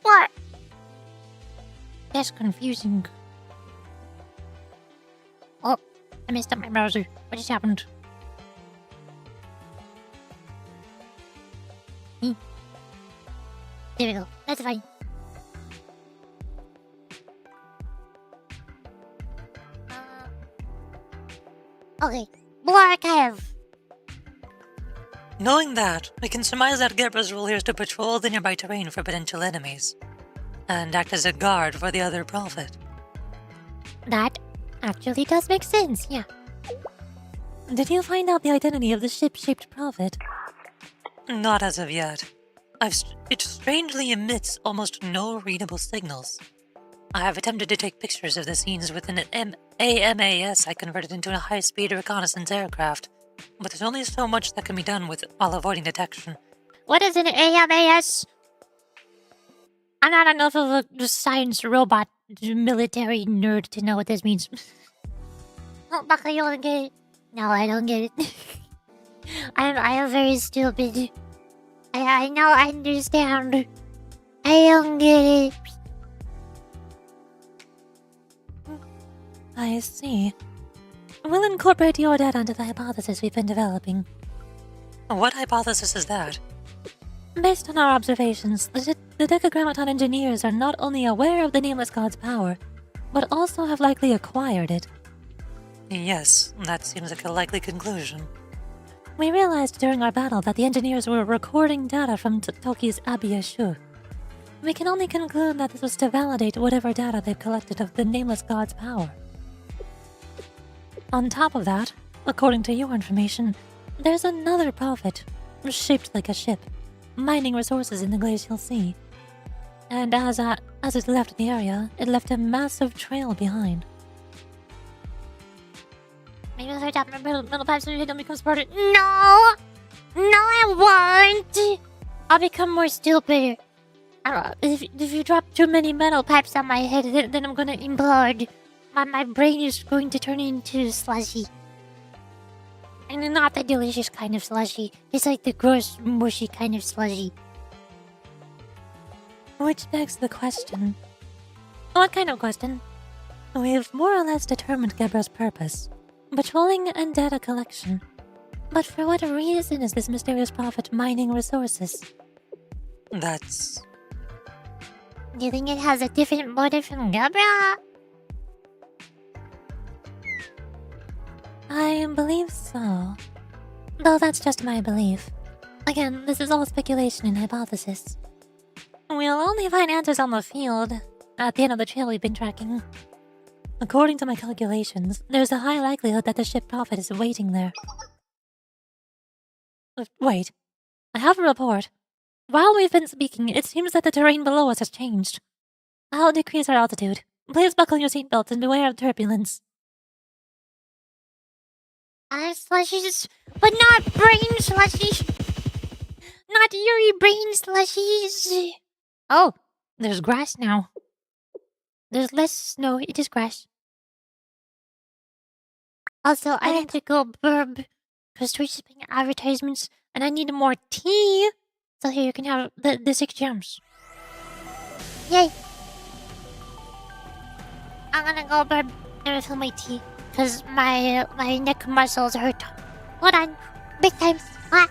What? That's confusing. Oh, I messed up my browser. What just happened? There we go. That's fine. Okay. Blue Archive. Knowing that, we can surmise that Gebra's role here is to patrol the nearby terrain for potential enemies, and act as a guard for the other prophet. That actually does make sense, yeah. Did you find out the identity of the ship-shaped prophet? Not as of yet. It strangely emits almost no readable signals. I have attempted to take pictures of the scenes with an AMAS I converted into a high-speed reconnaissance aircraft, but there's only so much that can be done while avoiding detection. What is an AMAS? I'm not enough of a science robot military nerd to know what this means. Oh, Baka, you don't get it? No, I don't get it. I am very stupid. I know, I understand. I don't get it. I see. We'll incorporate your data into the hypothesis we've been developing. What hypothesis is that? Based on our observations, the Decagrammaton engineers are not only aware of the Nameless God's power, but also have likely acquired it. Yes, that seems like a likely conclusion. We realized during our battle that the engineers were recording data from Toki's Abiyashu. We can only conclude that this was to validate whatever data they've collected of the Nameless God's power. On top of that, according to your information, there's another prophet, shaped like a ship, mining resources in the Glacial Sea. And as it left the area, it left a massive trail behind. Maybe I'll start tapping my middle pipes so you don't become smarter. No! No, I won't! I'll become more stupid. I don't know, if you drop too many metal pipes on my head, then I'm gonna implode. My brain is going to turn into slushy. And not the delicious kind of slushy. It's like the gross, mushy kind of slushy. Which begs the question. What kind of question? We've more or less determined Gebra's purpose. Patrolling and data collection. But for what reason is this mysterious prophet mining resources? That's... Do you think it has a different motive from Gebra? I believe so. Though that's just my belief. Again, this is all speculation and hypothesis. We'll only find answers on the field, at the end of the trail we've been tracking. According to my calculations, there's a high likelihood that the ship prophet is waiting there. Wait, I have a report. While we've been speaking, it seems that the terrain below us has changed. I'll decrease our altitude. Please buckle your seatbelts and beware of turbulence. Slushies, but not brain slushies. Not Yuri brain slushies. Oh, there's grass now. There's less snow, it is grass. Also, I need to go burp because Twitch is paying advertisements and I need more tea. So here you can have the 6 gems. Yay! I'm gonna go burp and refill my tea because my neck muscles hurt. Hold on, big time. Ah.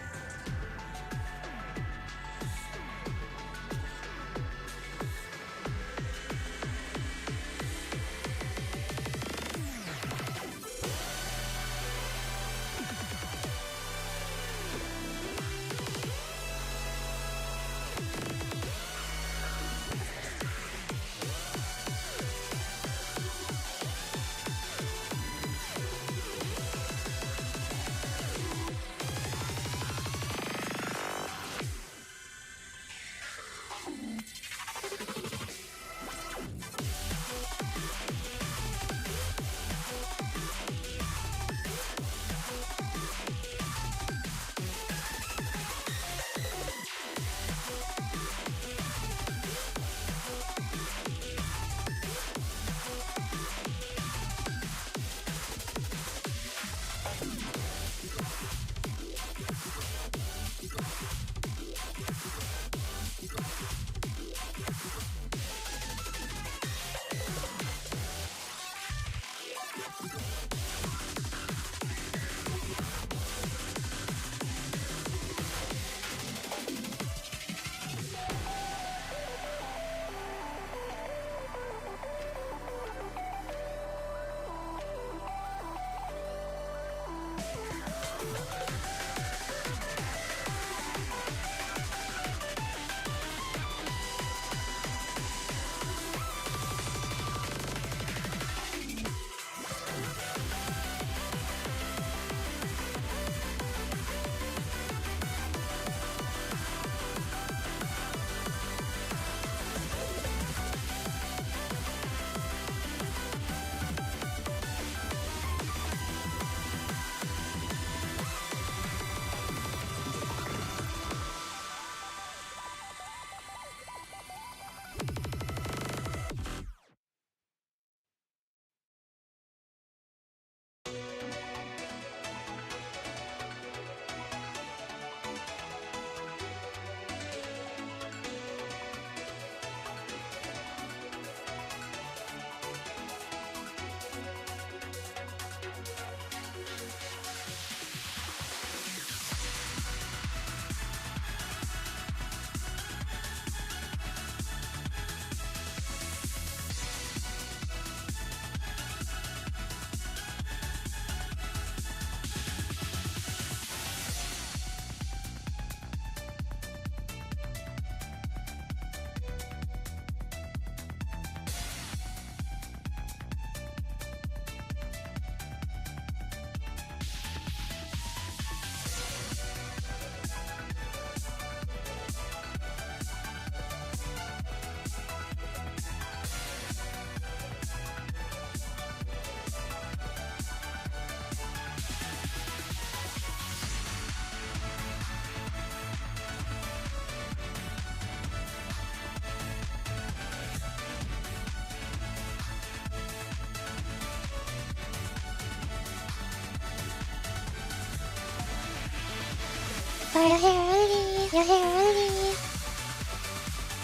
YurichiLily.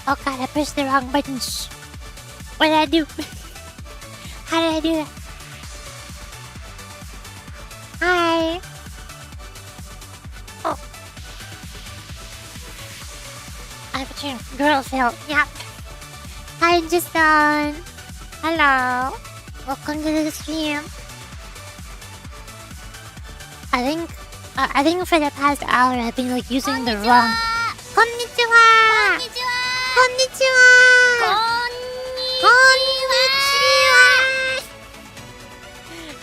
Oh god, I pressed the wrong buttons. What did I do? How did I do that? Hi. Oh. I put your girl felt. Yeah. Hi, Justin. Hello. Welcome to the stream. I think for the past hour I've been like using the wrong. Konnichiwa. Konnichiwa.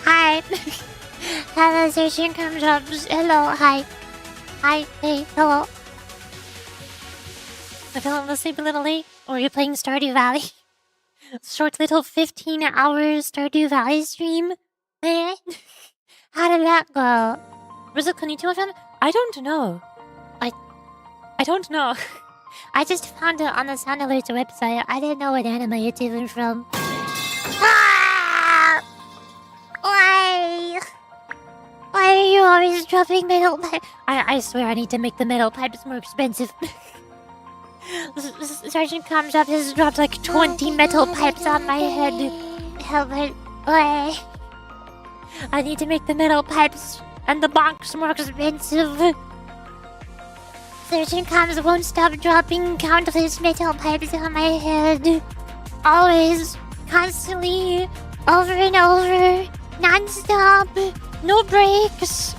Hi. Conversation comes up. Hello. Hi. Hi. Hey. Hello. I feel I'm asleep a little late. Or are you playing Stardew Valley? Short little 15-hour Stardew Valley stream. Eh? How did that go? Was it Konnichiwa fan? I don't know. I don't know. I just found it on the Sound Alerts website. I didn't know what anime it's even from. Ah! Why? Why are you always dropping metal pipe? I swear I need to make the metal pipes more expensive. Sergeant comes up, has dropped like 20 metal pipes on my head. Help it. Why? I need to make the metal pipes and the box more expensive. Sergeant comes won't stop dropping countless metal pipes on my head. Always, constantly, over and over, non-stop, no breaks.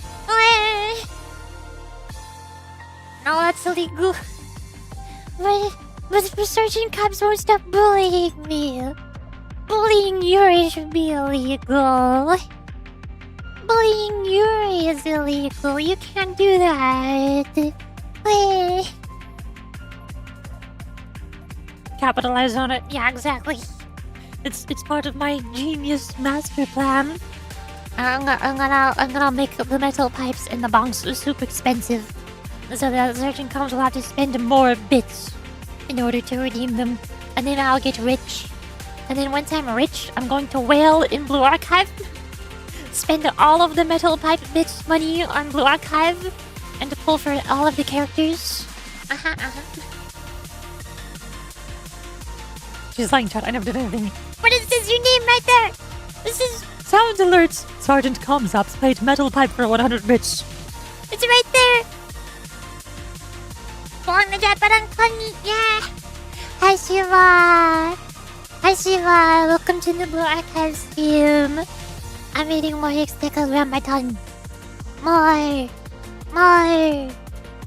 No, that's illegal. But Sergeant Cops won't stop bullying me. Bullying Yuri should be illegal. Bullying Yuri is illegal. You can't do that. Capitalize on it. Yeah, exactly. It's part of my genius master plan. I'm gonna make the metal pipes and the bongs super expensive, so the Sergeant Combs will have to spend more bits in order to redeem them, and then I'll get rich. And then once I'm rich, I'm going to whale in Blue Archive, spend all of the metal pipe bits money on Blue Archive, and pull for all of the characters. She's lying, chat. I never did anything. What is this? Your name right there. This is. Sound alerts. Sergeant Comsops played metal pipe for 100 bits. It's right there. Yeah. Hi Shiva. Hi Shiva. Welcome to the Blue Archive stream. I'm eating more Decagrammaton. More. I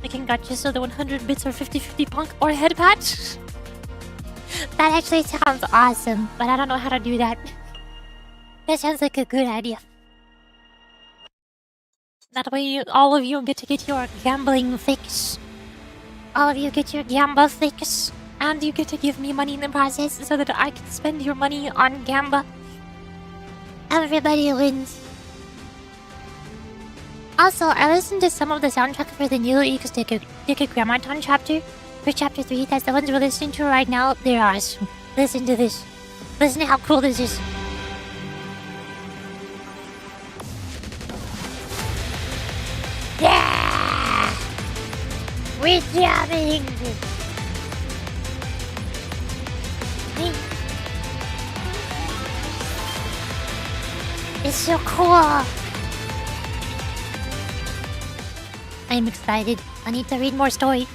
can gotcha so the 100 bits are 50-50 punk or head patch. That actually sounds awesome, but I don't know how to do that. That sounds like a good idea. That way all of you get to get your gambling fix. All of you get your Gamba fix. And you get to give me money in the process so that I can spend your money on Gamba. Everybody wins. Also, I listened to some of the soundtrack for the new Decagrammaton chapter. For chapter 3, that's the ones we're listening to right now. They're awesome. Listen to this. Listen to how cool this is. Yeah! We're jamming! It's so cool! I'm excited. I need to read more story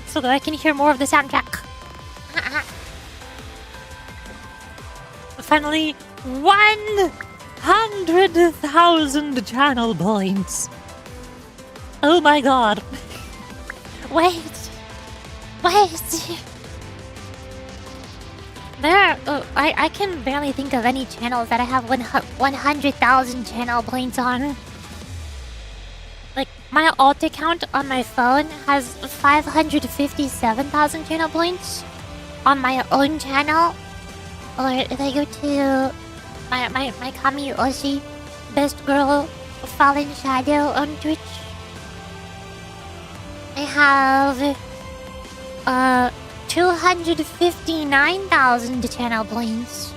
so that I can hear more of the soundtrack. Finally, 100,000 channel points. Oh my god. Wait. I can barely think of any channels that I have 100,000 channel points on. Like, my alt account on my phone has 557,000 channel points on my own channel. Or if I go to my Kami Oshi, Best Girl, Fallen Shadow on Twitch, I have 259,000 channel points.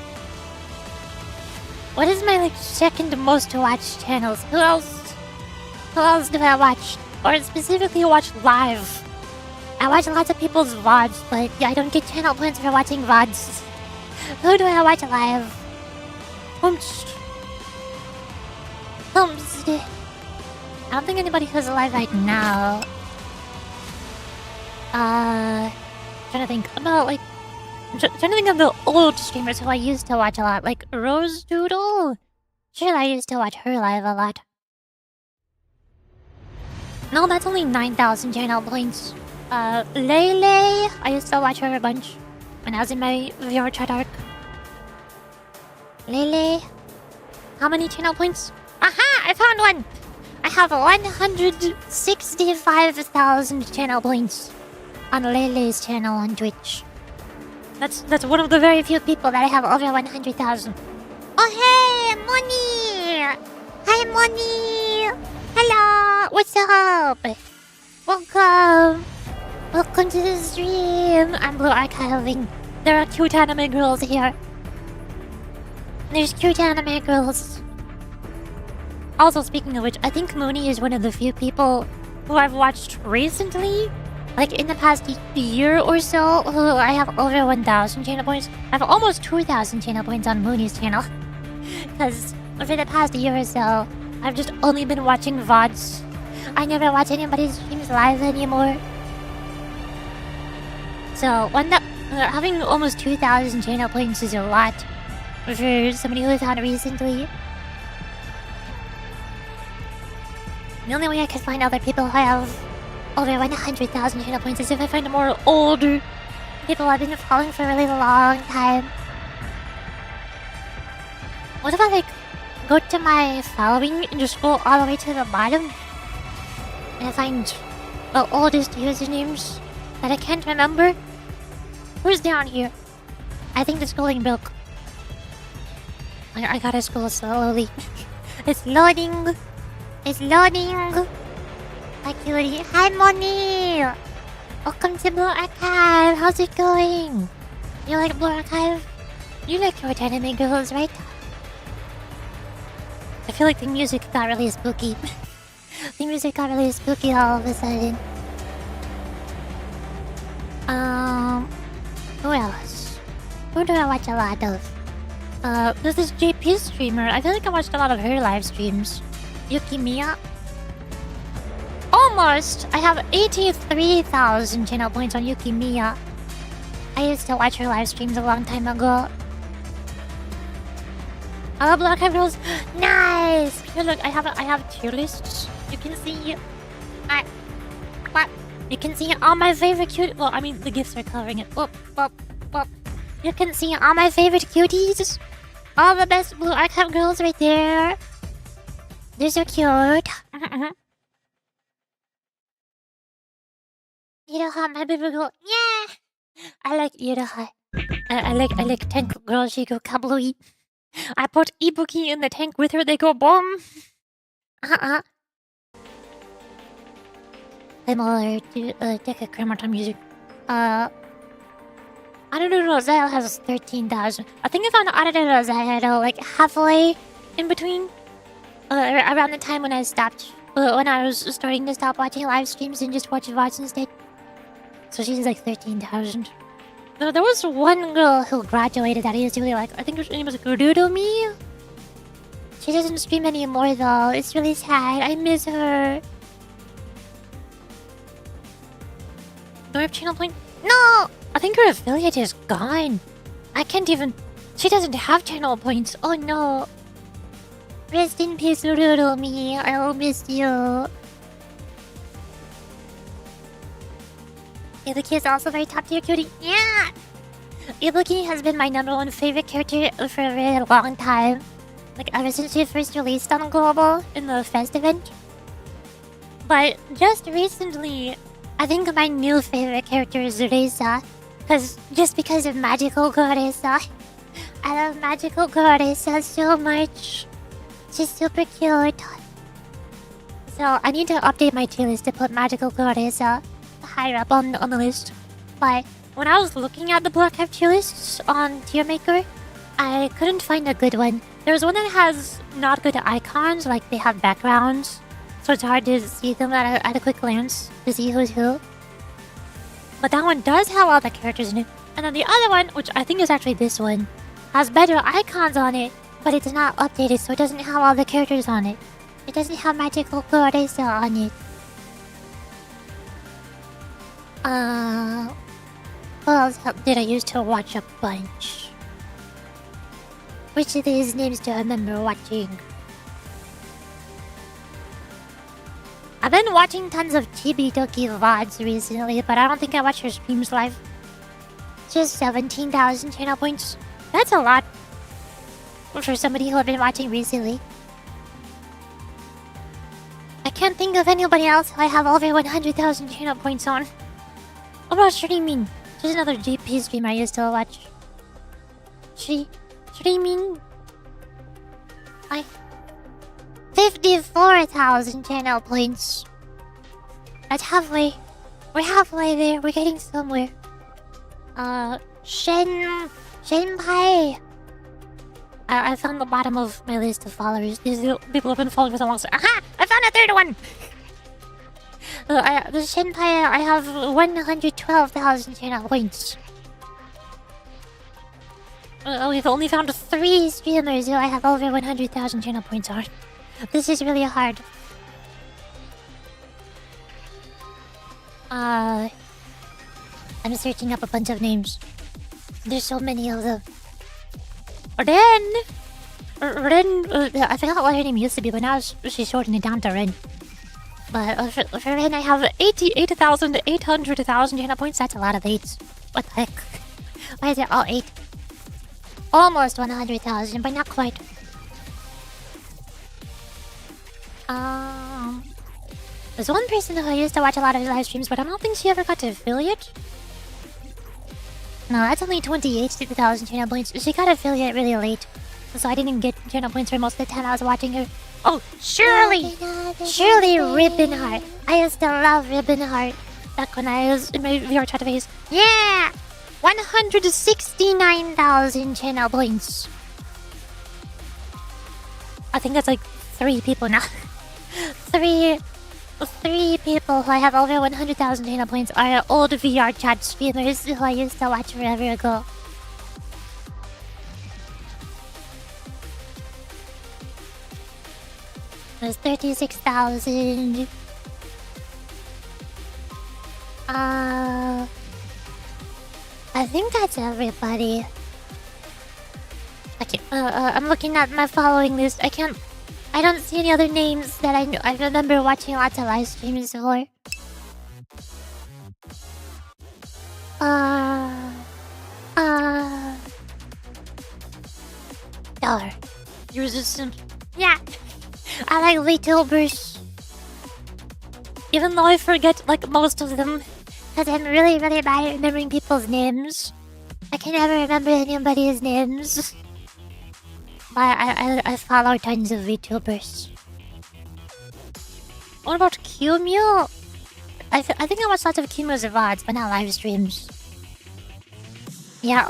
What is my second most watched channels? Who else do I watch? or specifically watch live. I watch lots of people's VODs, but I don't get channel points for watching VODs. Who do I watch live? Humst. I don't think anybody who's alive right now. Trying to think about like. Trying to think of the old streamers who I used to watch a lot, like Rose Doodle. Sure, I used to watch her live a lot. No, that's only 9,000 channel points. Lele, I used to watch her a bunch when I was in my VR chat arc. Lele, how many channel points? Aha! I found one! I have 165,000 channel points on Lele's channel on Twitch. That's one of the very few people that I have over 100,000. Oh hey, Moni! Hi Moni! Hello! What's up? Welcome! Welcome to the stream! I'm Blue Archiving. There are cute anime girls here. There's cute anime girls. Also, speaking of which, I think Mooney is one of the few people who I've watched recently. Like in the past year or so, I have over 1,000 channel points. I have almost 2,000 channel points on Mooney's channel. Because for the past year or so, I've just only been watching VODs. I never watch anybody's streams live anymore. So, having almost 2,000 channel points is a lot for somebody who's on recently. The only way I can find other people who have over 100,000 channel points is if I find more older people I've been following for a really long time. What if I like go to my following and just scroll all the way to the bottom and I find the oldest usernames that I can't remember? Who's down here? I think the scrolling broke. I gotta scroll slowly. It's loading. It's loading. Hi, cutie. Hi, Moni. Welcome to Blue Archive. How's it going? You like Blue Archive? You like your anime girls, right? I feel like the music got really spooky. The music got really spooky all of a sudden. Who else? Who do I watch a lot of? There's this JP streamer. I feel like I watched a lot of her live streams. Yukimiya. Almost! I have 83,000 channel points on Yukimiya. I used to watch her live streams a long time ago. I love Black Eyed Girls. Nice! Here, look, I have tier lists. You can see... You can see all my favorite cute... Well, I mean, the gifts are covering it. You can see all my favorite cuties. All the best Blue Archive girls right there. They're so cute. Iroha, my baby girl. Yeah! I like Iroha. I like tank girl. She go kablooey. I put Ibuki in the tank with her. They go boom. Similar to Decagrammaton music. I don't know. Roselle has 13,000. I think I found audited Roselle like halfway in between. Around the time when I stopped. When I was starting to stop watching live streams and just watch VODs instead. So she's like 13,000. There was one girl who graduated that I used to really like. I think her name was Gururumi. She doesn't stream anymore though. It's really sad. I miss her. Do I have channel point? No! I think her affiliate is gone. I can't even... She doesn't have channel points. Oh no. Rest in peace, Gururumi. I will miss you. Ibuki is also very top tier cutie. Yeah! Ibuki has been my #1 favorite character for a very long time. Like ever since she first released on Global in the Fest event. But just recently, I think my new favorite character is Reza. Just because of Magical Goreza. I love Magical Goreza so much. She's super cute. So I need to update my tier list to put Magical Goreza higher up on the list. But when I was looking at the Black Hive tier lists on Tier Maker, I couldn't find a good one. There's one that has not good icons, like they have backgrounds so it's hard to see them at a quick glance to see who's who. But that one does have all the characters in it. And then the other one, which I think is actually this one, has better icons on it, but it's not updated, so it doesn't have all the characters on it. It doesn't have magical Floresta on it. What else did I use to watch a bunch? Which of these names do I remember watching? I've been watching tons of Chibi Doki VODs recently, but I don't think I watched her streams live. Just 17,000 channel points. That's a lot for somebody who I've been watching recently. I can't think of anybody else who I have over 100,000 channel points on. What about streaming? There's another GP streamer I used to watch. Streaming. 54,000 channel points. That's halfway. We're halfway there. We're getting somewhere. Shenpai. I found the bottom of my list of followers. These are people who've been following for the longest. Aha! I found a third one! The Shenpai, I have 112,000 channel points. We've only found 3 streamers who I have over 100,000 channel points on. This is really hard. I'm searching up a bunch of names. There's so many of them. Ren, I forgot what her name used to be, but now she's shortening it down to Ren. But for Ren, I have 88,800,000 channel points. That's a lot of 8s. What the heck? Why is it all 8? Almost 100,000, but not quite. There's one person who I used to watch a lot of his live streams, but I don't think she ever got to affiliate. No, that's only 28,000 channel points. She got affiliate really late, so I didn't get channel points for most of the time I was watching her. Oh, Shirley Ribbonheart. I used to love Ribbonheart back when I was in my VR chat phase. Yeah, 169,000 channel points. I think that's like 3 people now. Three people who I have over 100,000 channel points are old VR chat streamers who I used to watch forever ago. There's 36,000. I think that's everybody. Okay, I'm looking at my following list. I don't see any other names that I remember watching lots of live streams for. Dollar. You're resistant. Yeah. I like VTubers. Even though I forget like most of them, because I'm really bad at remembering people's names. I can never remember anybody's names. But I follow tons of VTubers. What about Qmu? I think I watch lots of Qmu's VODs, but not live streams. Yeah,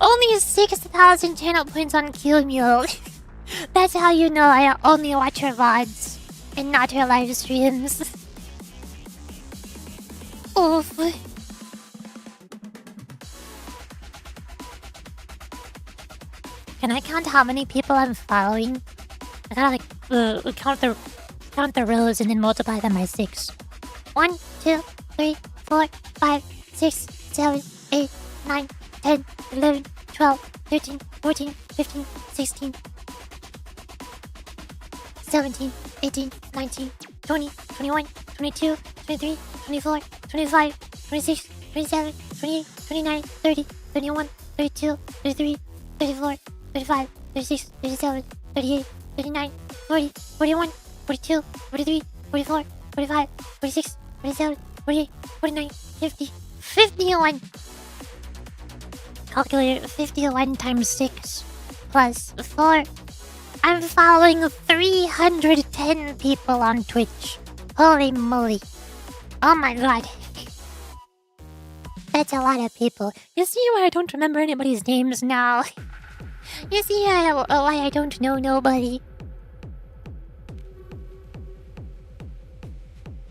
only 6,000 channel points on Qmu. That's how you know I only watch her VODs and not her live streams. Oof. Can I count how many people I'm following? I gotta like count the rows and then multiply them by 6. 1, 2, 3, 4, 5, 6, 7, 8, 9, 10, 11, 12, 13, 14, 15, 16, 17, 18, 19, 20, 21, 22, 23, 24, 25, 26, 27, 28, 29, 30, 31, 32, 33, 34, 35, 36, 37, 38, 39, 40, 41, 42, 43, 44, 45, 46, 47, 48, 49, 50, 51. Calculate 51 times 6 plus 4. I'm following 310 people on Twitch. Holy moly. Oh my god. That's a lot of people. You see why I don't remember anybody's names now? You see why I don't know nobody?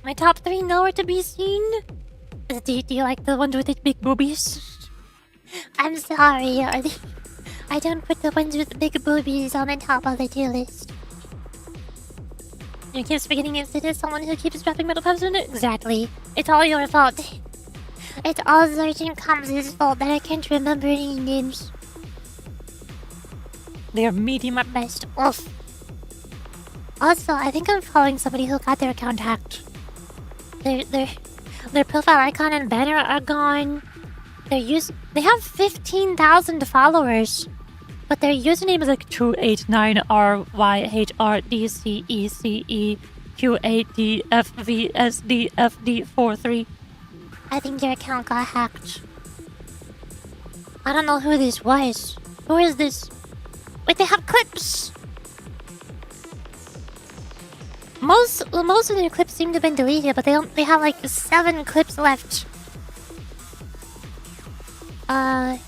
My top 3 nowhere to be seen. Do you like the ones with the big boobies? I'm sorry. I don't put the ones with big boobies on the top of the tier list. You keep forgetting it's someone who keeps dropping metal pipes in it? Exactly. It's all your fault. It's all Sergeant Combs' fault that I can't remember any names. They're medium at best. Oof. Also, I think I'm following somebody who got their account hacked. Their profile icon and banner are gone. They have 15,000 followers. But their username is like 289RYHRDCECEQADFVSDFD43. I think their account got hacked. I don't know who this was. Who is this? Wait, they have clips! Most of their clips seem to have been deleted, but they have like 7 clips left. I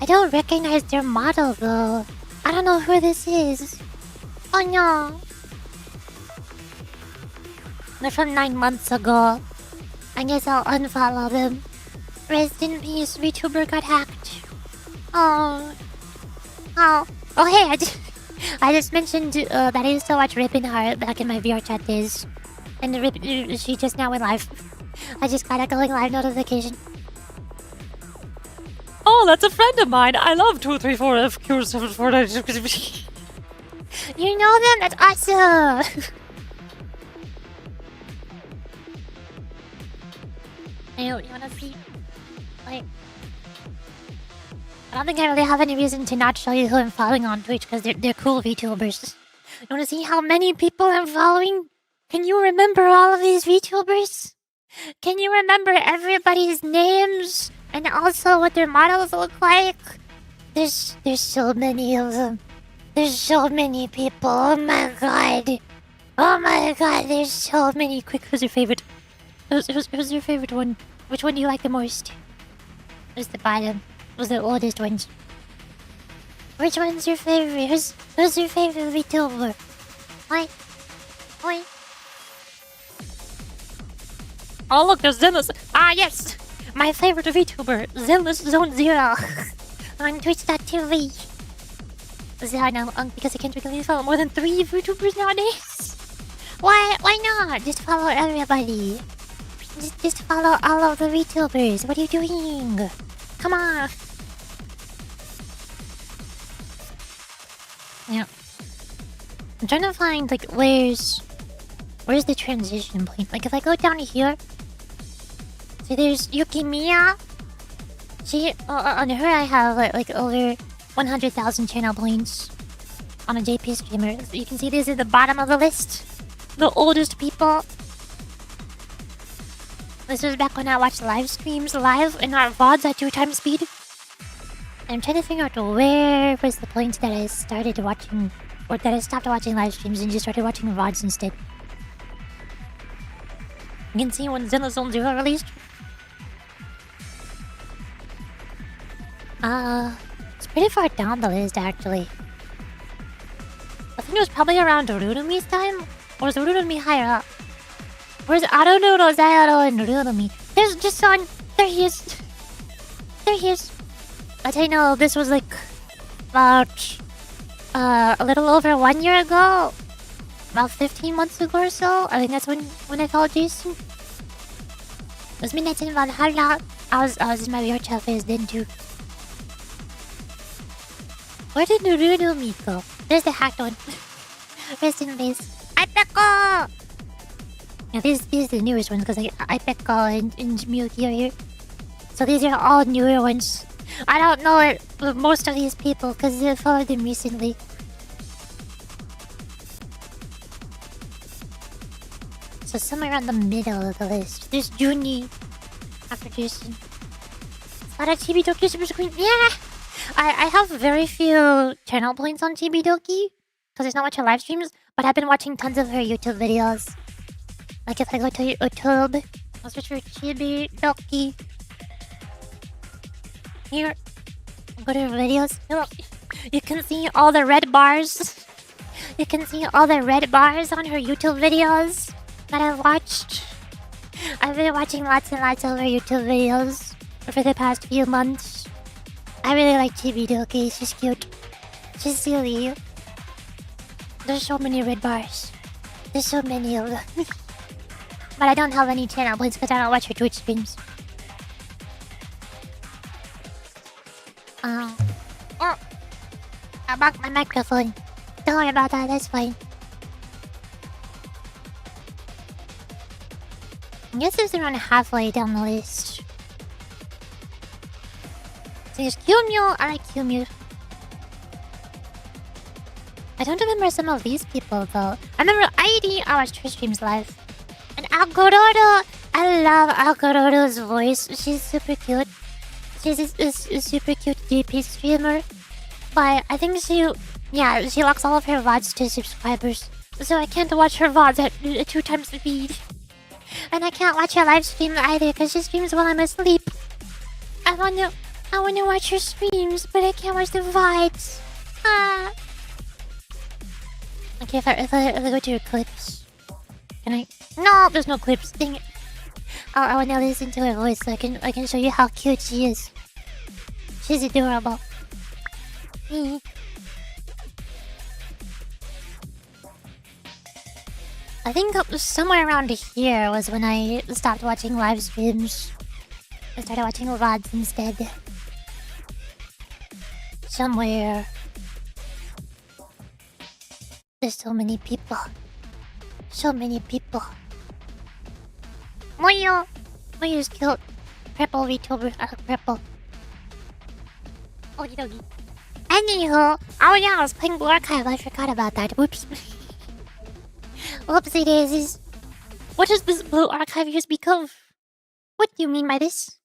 don't recognize their model though. I don't know who this is. Oh no. They're from 9 months ago. I guess I'll unfollow them. Rest in peace, VTuber got hacked. Oh, hey, I just mentioned that I used to watch Rippin' Heart back in my VR chat days. And she just now went live. I just got a going live notification. Oh, that's a friend of mine. I love 234FQ749. You know them? That's awesome! You wanna see? Like, I don't think I really have any reason to not show you who I'm following on Twitch because they're cool VTubers. You wanna see how many people I'm following? Can you remember all of these VTubers? Can you remember everybody's names? And also what their models look like? There's so many of them. There's so many people. Oh my god. Oh my god, there's so many. quick, who's your favorite? Who's your favorite one? Which one do you like the most? Who's the bottom? Who's the oldest ones? Which one's your favorite? Who's your favorite VTuber? Oi. Oh look, there's Zenless. Ah yes! My favorite VTuber, Zenless Zone Zero. On Twitch.tv. I know, because I can't really follow more than 3 VTubers nowadays. Why not? Just follow everybody. Just follow all of the VTubers. What are you doing? Come on. Yeah. I'm trying to find like where's the transition point? Like if I go down here, see there's Yukimiya. She on her I have like over 100,000 channel points on a JP streamer. So you can see this at the bottom of the list. The oldest people. This was back when I watched live streams live in our VODs at 2 times speed. I'm trying to figure out where was the point that I started watching, or that I stopped watching live streams and just started watching VODs instead. You can see when Zenless Zone Zero released. It's pretty far down the list actually. I think it was probably around Rurumi's time, or was Rurumi higher up? Where's Aronuro, Zayaro, and Rurumi? There's just on. There he is. There he is. But I know this was like about a little over 1 year ago. About 15 months ago or so. I think that's when I followed Jason. It was Midnight in Valhalla. I was in my VR chat phase then too. Where did Rurumi go? There's the hacked one. Rest in peace. Ipeko! Yeah, these are the newest ones because Ipeko and Miyuki are here. So these are all newer ones. I don't know most of these people because I followed them recently. So somewhere around the middle of the list. There's Juni after Jason. Para Chibidoki Super Screen. Yeah! I have very few channel points on Chibidoki because there's not much her live streams, but I've been watching tons of her YouTube videos. Like if I go to YouTube, I'll search for Chibidoki. Here, go to her videos. You can see all the red bars. You can see all the red bars on her YouTube videos. that I've watched. I've been watching lots and lots of her YouTube videos for the past few months. I really like Chibidoki. She's cute. She's silly. There's so many red bars. There's so many of them. But I don't have any channel points because I don't watch her Twitch streams. Oh, I broke my microphone. Don't worry about that, that's fine. I guess it's around halfway down the list. So there's Kyumyo. I like Kyumyo. I don't remember some of these people though. I remember ID. I watched her streams live. And Algorodo. I love Algorodo's voice. She's super cute. She's a super cute GP streamer. But I think she locks all of her VODs to subscribers. So I can't watch her VODs at 2 times the speed. And I can't watch her live stream either because she streams while I'm asleep. I wanna watch her streams, but I can't watch the VODs. Ah. Okay, if I go to her clips, can I? No, there's no clips. Dang it. I wanna listen to her voice so I can show you how cute she is. She's adorable. I think somewhere around here was when I stopped watching live streams. I started watching VODs instead. Somewhere. There's so many people. So many people. Moyo! Moyo's cute. Purple VTuber. I like purple. Okie dokie. Anywho, oh yeah, I was playing Blue Archive. I forgot about that. Whoops. Whoopsie daisies. What does this Blue Archive here speak of? What do you mean by this?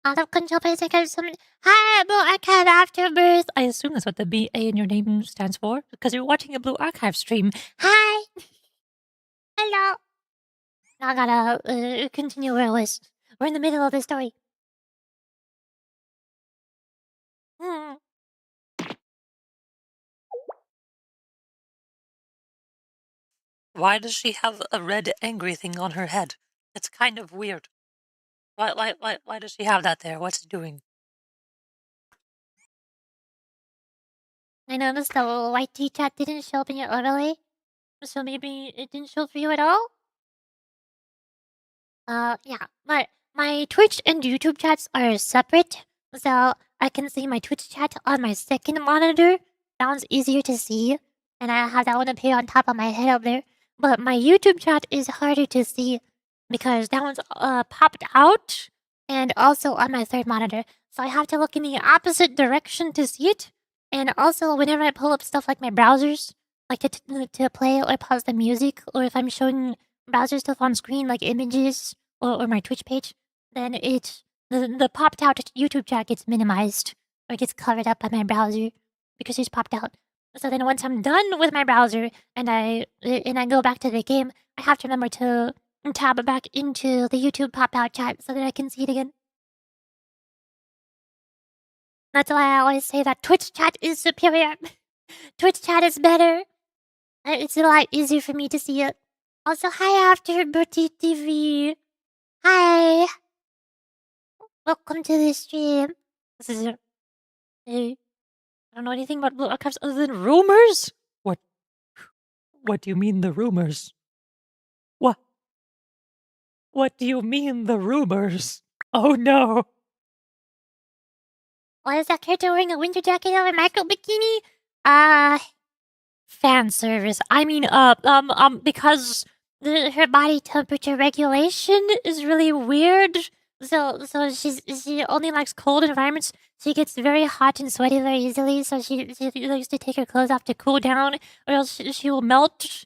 Out of control basic have some. Hi, Blue Archive Afterbirth. I assume that's what the BA in your name stands for, because you're watching a Blue Archive stream. Hi. Hello. Now I gotta continue where I was. We're in the middle of the story. Why does she have a red angry thing on her head? It's kind of weird. Why does she have that there? What's it doing? I noticed the little white T-chat didn't show up in your overlay. So maybe it didn't show for you at all? Yeah. But my Twitch and YouTube chats are separate. So I can see my Twitch chat on my second monitor. That one's easier to see. And I have that one appear on top of my head up there. But my YouTube chat is harder to see because that one's popped out and also on my third monitor. So I have to look in the opposite direction to see it. And also whenever I pull up stuff like my browsers, like to play or pause the music, or if I'm showing browser stuff on screen like images or my Twitch page, then the popped out YouTube chat gets minimized or gets covered up by my browser because it's popped out. So then once I'm done with my browser and I go back to the game, I have to remember to tab back into the YouTube pop-out chat so that I can see it again. That's why I always say that Twitch chat is superior. Twitch chat is better. It's a lot easier for me to see it. Also, hi Afterbirthday TV. Hi. Welcome to the stream. This is I don't know anything about Blue Archives other than rumors? What do you mean the rumors? What do you mean the rumors? Oh no. Why is that character wearing a winter jacket over a micro bikini? Fan service. I mean, because her body temperature regulation is really weird. So she only likes cold environments. She gets very hot and sweaty very easily. So she likes to take her clothes off to cool down, or else she will melt.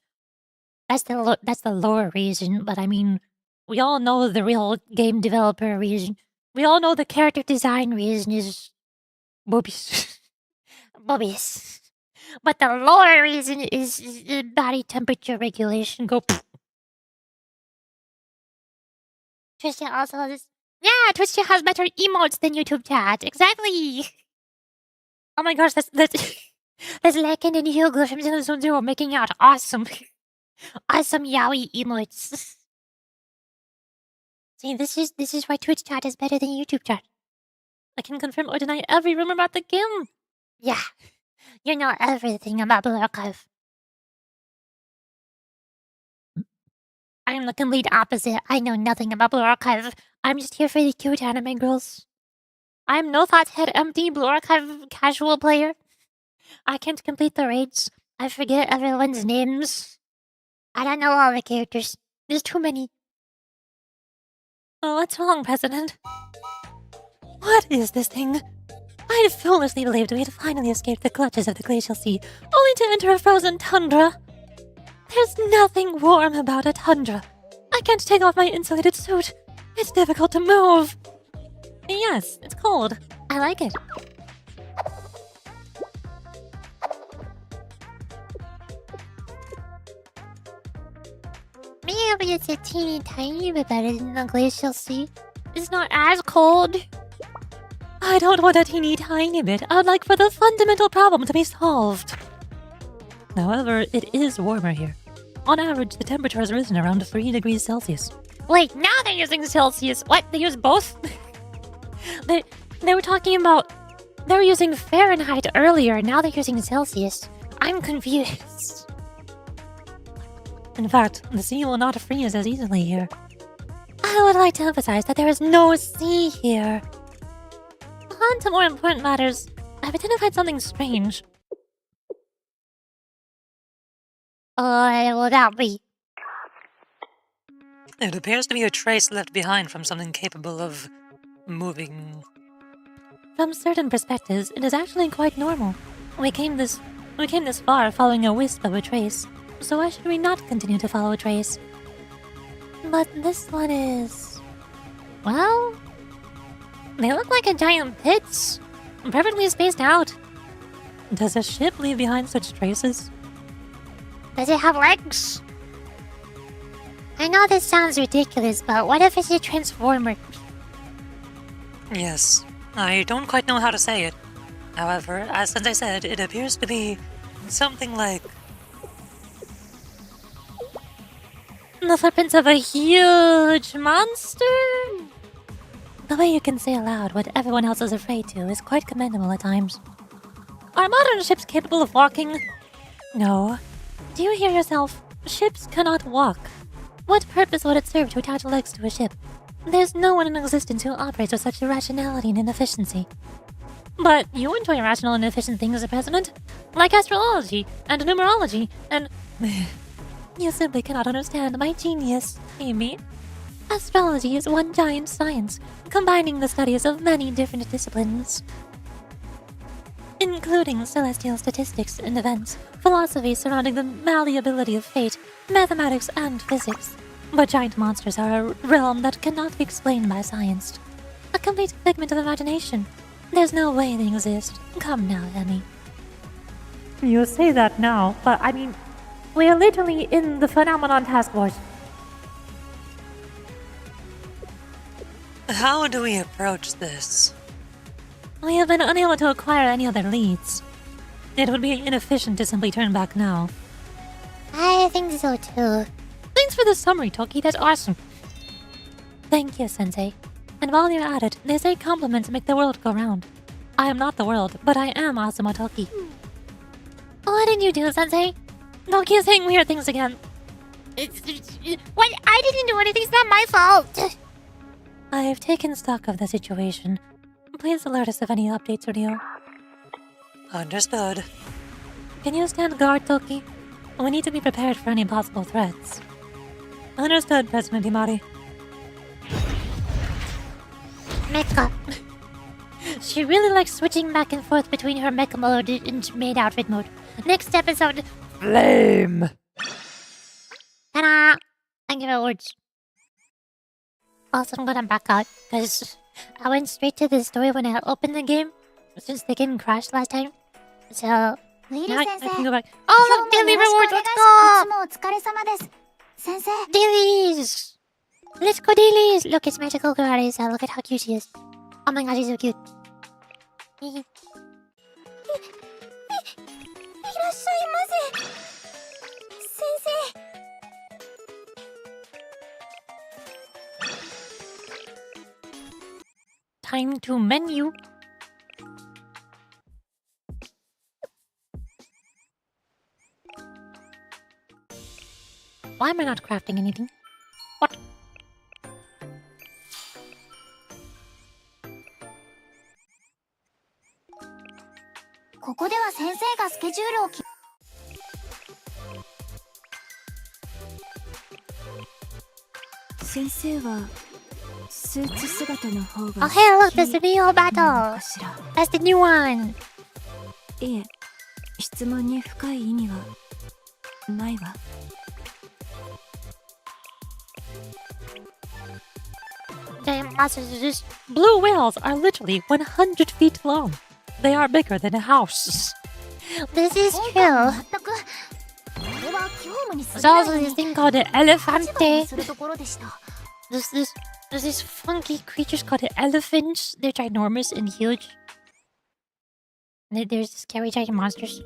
That's the lore reason. But I mean, we all know the real game developer reason. We all know the character design reason is boobies. Boobies. But the lore reason is body temperature regulation. Go. Twitch chat also has. Yeah, Twitch chat has better emotes than YouTube chat. Exactly. Oh my gosh, that's There's Lekin and hieroglyphs in the zone zero making out. Awesome. Awesome yaoi emotes. See, this is why Twitch chat is better than YouTube chat. I can confirm or deny every rumor about the game. Yeah. You know everything about Blue Archive. I'm the complete opposite. I know nothing about Blue Archive. I'm just here for the cute anime girls. I'm no thoughts head empty Blue Archive casual player. I can't complete the raids. I forget everyone's names. I don't know all the characters. There's too many. Oh, what's wrong, President? What is this thing? I had foolishly believed we had finally escaped the clutches of the glacial sea, only to enter a frozen tundra. There's nothing warm about a tundra. I can't take off my insulated suit. It's difficult to move. Yes, it's cold. I like it. Maybe it's a teeny tiny bit better than the glacial sea. It's not as cold. I don't want a teeny tiny bit. I would like for the fundamental problem to be solved. However, it is warmer here. On average, the temperature has risen around 3 degrees Celsius. Wait, now they're using Celsius. What? They use both? they were talking about... They were using Fahrenheit earlier. Now they're using Celsius. I'm confused. In fact, the sea will not freeze as easily here. I would like to emphasize that there is no sea here. On to more important matters. I've identified something strange. What will that be? It appears to be a trace left behind from something capable of moving. From certain perspectives, it is actually quite normal. We came this far following a wisp of a trace, so why should we not continue to follow a trace? But this one is... well... They look like a giant pits. perfectly spaced out. Does a ship leave behind such traces? Does it have legs? I know this sounds ridiculous, but what if it's a transformer? Yes, I don't quite know how to say it. However, as I said, it appears to be something like... the footprints of a huge monster? The way you can say aloud what everyone else is afraid to is quite commendable at times. Are modern ships capable of walking? No. Do you hear yourself? Ships cannot walk. What purpose would it serve to attach legs to a ship? There's no one in existence who operates with such irrationality and inefficiency. But you enjoy rational and efficient things, President, like astrology and numerology and... You simply cannot understand my genius, Amy. Astrology is one giant science, combining the studies of many different disciplines, including celestial statistics and events, philosophy surrounding the malleability of fate, mathematics, and physics. But giant monsters are a realm that cannot be explained by science. A complete figment of imagination. There's no way they exist. Come now, Emmy. You say that now, but I mean, we're literally in the Phenomenon Task Force. How do we approach this? We have been unable to acquire any other leads. It would be inefficient to simply turn back now. I think so too. Thanks for the summary, Toki. That's awesome. Thank you, Sensei. And while you're at it, they say compliments make the world go round. I am not the world, but I am Asuma Toki. What did you do, Sensei? Toki is saying weird things again. What? I didn't do anything. It's not my fault. I've taken stock of the situation. Please alert us of any updates, Rio. Understood. Can you stand guard, Toki? We need to be prepared for any possible threats. Understood, President Himari. Mecha. She really likes switching back and forth between her mecha mode and maid outfit mode. Next episode... Flame! Ta-da! I give it words. Also, I'm gonna back out, because I went straight to the story when I opened the game, since the game crashed last time. So, now I can go back. Oh, look, daily rewards, let's go! Dailies! Let's go dailies! Look, it's Magical Girl Arisa. Look at how cute she is. Oh my god, she's so cute. っしゃいませ。先生。Time to menu. Why am I not crafting anything? What? ここでは先生がスケジュールを先生はスーツ姿の方 Oh, が hey, look, there's a new battle. かしら。 That's the new one. いえ、質問に深い意味はないわ。Damn monsters. Blue whales are literally 100 feet long. They are bigger than a house. This is 今回は true. 全くこれは業務に過 There's ぎない also の this に thing called an 立場に elefante. するところでした。 There's these funky creatures called elephants. They're ginormous and huge. There's scary giant monsters.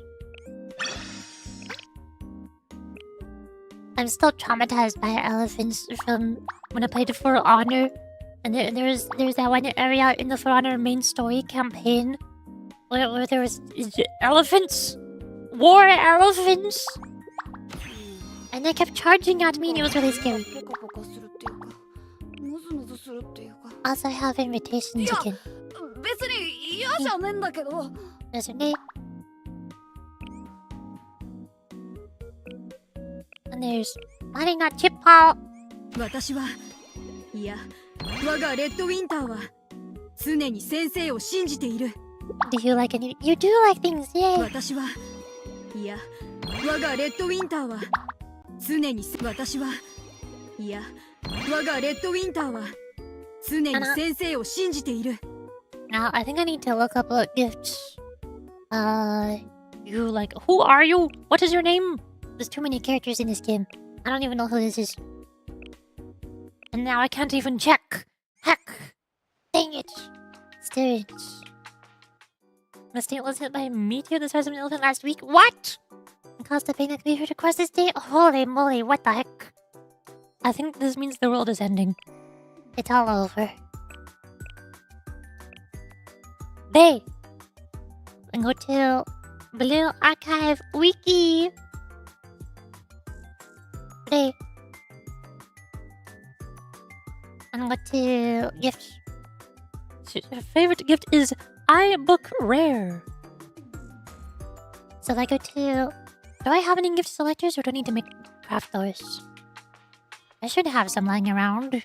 I'm still traumatized by elephants from when I played For Honor. And there's that one area in the For Honor main story campaign where there was Elephants? War elephants? and they kept charging at me and it was really scary. ポカポカするっていうか、ムズムズするっていうか。 Also, I have invitations again. 別に嫌じゃねえんだけど。 Isn't it? And there's money not chip out. 私はいや我がレッドウィンターは常に先生を信じている。 Do you like any? You do like things, yay! 私はいや我がレッドウィンターは常に私はいや我がレッドウィンターは常に先生を信じている。 Now, I think I need to look up gifts. You like, who are you? What is your name? There's too many characters in this game. I don't even know who this is. And now I can't even check. Heck. Dang it. Stupid. The state was hit by a meteor the size of an elephant last week. What? It caused the pain that could be heard across the state. Holy moly, what the heck? I think this means the world is ending. It's all over. They. And go to Blue Archive Wiki. Play. And go to gifts. Her favorite gift is iBook Rare. So I go to... Do I have any gift selectors or do I need to make craft those? I should have some lying around.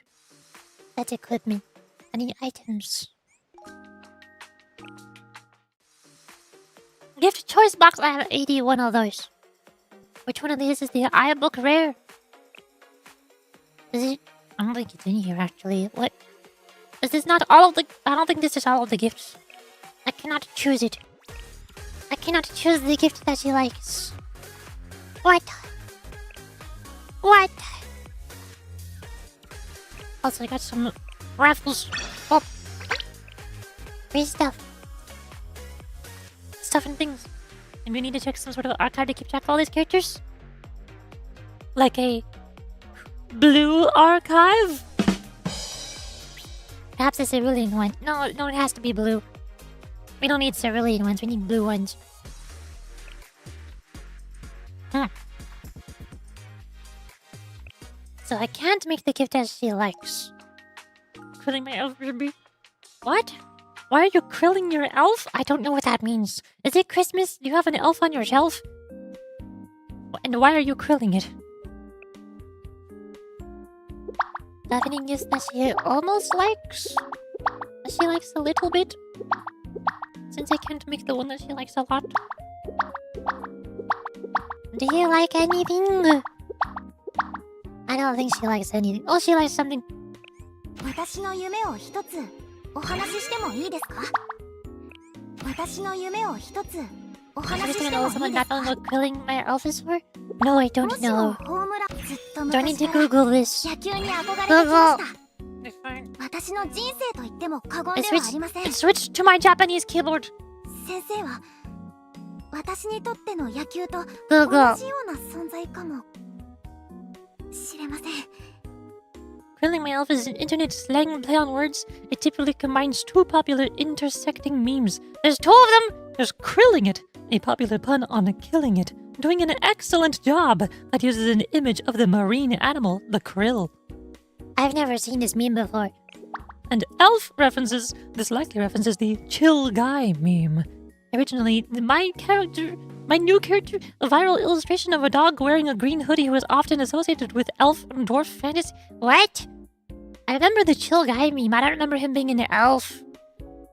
That's equipment. I need items. Gift choice box, I have 81 of those. Which one of these is the iBook Rare? Is it? I don't think it's in here actually. What? Is this not all of the... I don't think this is all of the gifts. I cannot choose it. I cannot choose the gift that she likes. What? What? Also, I got some raffles. Oh. Free stuff. Stuff and things. And we need to check some sort of archive to keep track of all these characters. Like a blue archive? Perhaps a cerulean one. No, it has to be blue. We don't need cerulean ones, we need blue ones. So I can't make the gift as she likes. Krilling my elf, Ruby. What? Why are you krilling your elf? I don't know what that means. Is it Christmas? Do you have an elf on your shelf? And why are you krilling it? Have any gifts that she almost likes? That she likes a little bit? Since I can't make the one that she likes a lot. Do you like anything? I don't think she likes anything. Oh, she likes something. 私の夢を一つお話ししてもいいですか？私の夢を一つお Is 話し this して gonna も know いい someone です that か？ knows what grilling my elf is for? No, I も don't しも know. ホームランずっと Do I need 昔 to から Google this? 野球に憧れてきました。 It's fine. 私の人生と言っても過言 I ではありません。 Switch to my Japanese keyboard. 先生は私にとっての野球と同 Google. じような存在かもしれません。 Krilling my elf is an internet slang play on words. It typically combines two popular intersecting memes. There's two of them! There's krilling it, a popular pun on killing it, doing an excellent job that uses an image of the marine animal, the krill. I've never seen this meme before. And elf references, this likely references the chill guy meme. Originally, my new character, a viral illustration of a dog wearing a green hoodie who is often associated with elf and dwarf fantasy. What? I remember the chill guy meme. I don't remember him being an elf.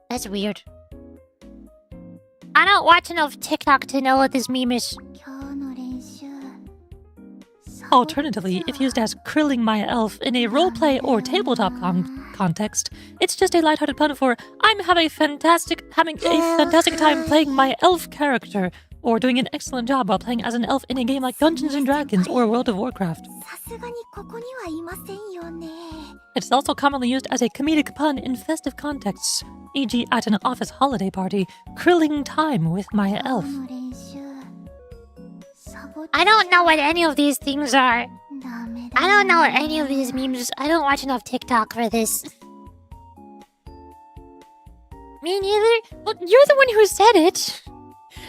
That's weird. I don't watch enough TikTok to know what this meme is. 今日の練習 Alternatively, if used as krilling my elf in a roleplay or tabletop context, it's just a lighthearted pun for I'm having a fantastic time playing my elf character, or doing an excellent job while playing as an elf in a game like Dungeons and Dragons or World of Warcraft. さすがにここにはいませんよね。 It's also commonly used as a comedic pun in festive contexts, e.g. at an office holiday party, krilling time with my elf. 今日の練習サボっ I don't know what any of these things are. ダメだ I don't know any of these memes. I don't watch enough TikTok for this. Me neither? Well, you're the one who said it.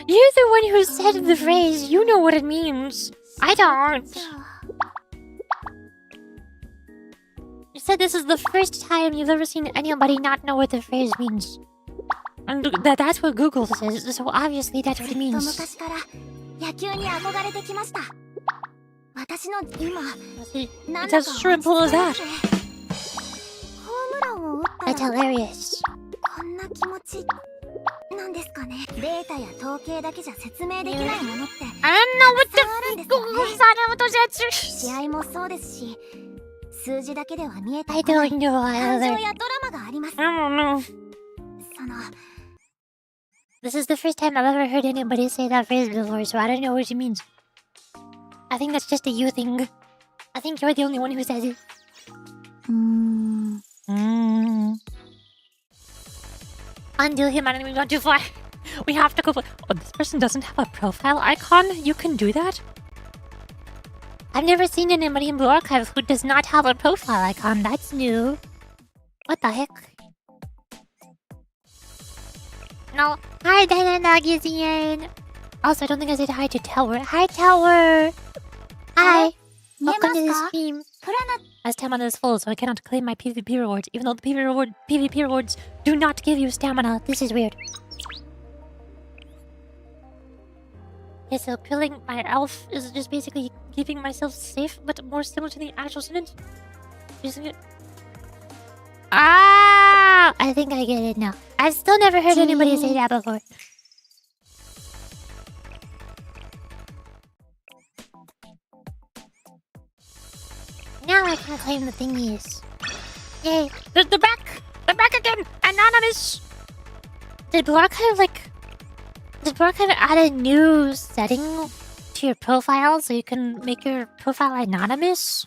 You're the one who said the phrase. You know what it means. I don't. じゃあ You said this is the first time you've ever seen anybody not know what the phrase means. And that's what Google says, so obviously that's what it ずっと means. 昔から野球に憧れてきました。私の今 See, なん it's だ as か simple as that. ホームランを打った That's ら hilarious. こんな気持ちなんですかね。データや統計だけじゃ説明できないものって I don't know what たくさんあるんですよね。 the 試合もそうですし、数字だけでは見えて I こない don't know 感情 either. やドラマがあります。 I don't know. その This is the first time I've ever heard anybody say that phrase before, so I don't know what she means. I think that's just a you thing. I think you're the only one who says it. Undo him, I don't even go too far. We have to go. Oh, this person doesn't have a profile icon? You can do that? I've never seen anybody in Blue Archive who does not have a profile icon. That's new. What the heck? No. Hi, Dananagizian. Also, I don't think I said hi to Tower. Hi, Tower. Hi. 見え Welcome ま to す the か？ stream. プラナ As stamina is full, so I cannot claim my PvP rewards, even though the PvP rewards do not give you stamina. This is weird. Okay, so killing my elf is just basically Keeping myself safe, but more similar to the actual sentence. Using it. Ah! I think I get it now. I've still never heard anybody say that before. Now I can claim the thingies. Yay. They're back! They're back again! Anonymous! Did Blue Archive, add a new setting to your profile so you can make your profile anonymous?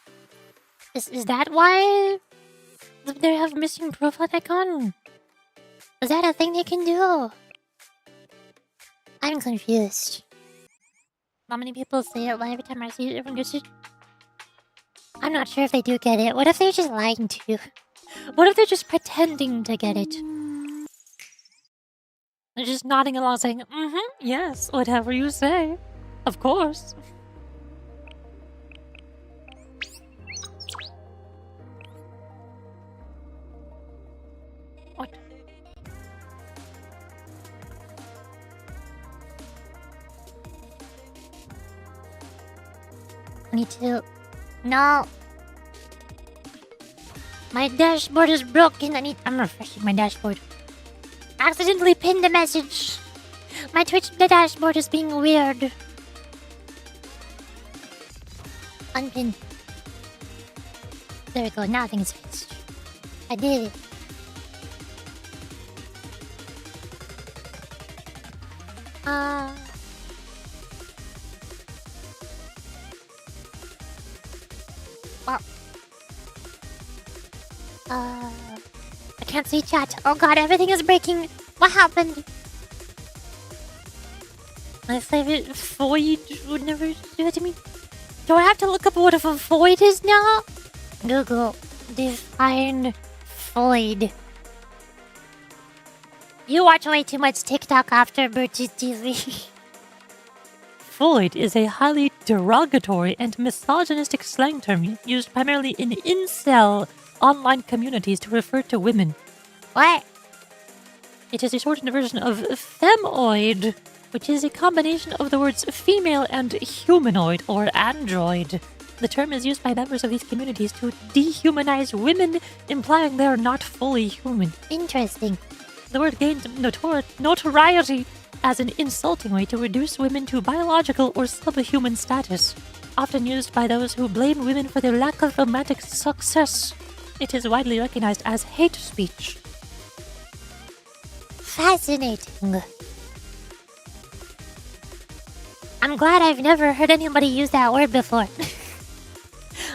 Is that why they have missing profile icon? Is that a thing they can do? I'm confused. Not many people say it, but every time I see it, everyone gets it. I'm not sure if they do get it. What if they're just lying to you? What if they're just pretending to get it? They're just nodding along saying, yes, whatever you say. Of course. What? Me too. No. My dashboard is broken. I'm refreshing my dashboard. Accidentally pinned the message. My Twitch dashboard is being weird. Unpin. There we go. Now I think it's fixed. I did it. I can't see chat. Oh god, everything is breaking. What happened? My favorite void would never do that to me. Do I have to look up what a void is now? Google. Define void. You watch way too much TikTok after Birch's TV. Void is a highly derogatory and misogynistic slang term used primarily in incel online communities to refer to women. What? It is a shortened version of femoid, which is a combination of the words female and humanoid or android. The term is used by members of these communities to dehumanize women, implying they are not fully human. Interesting. The word gained notoriety as an insulting way to reduce women to biological or subhuman status, often used by those who blame women for their lack of romantic success. It is widely recognized as hate speech. Fascinating. I'm glad I've never heard anybody use that word before.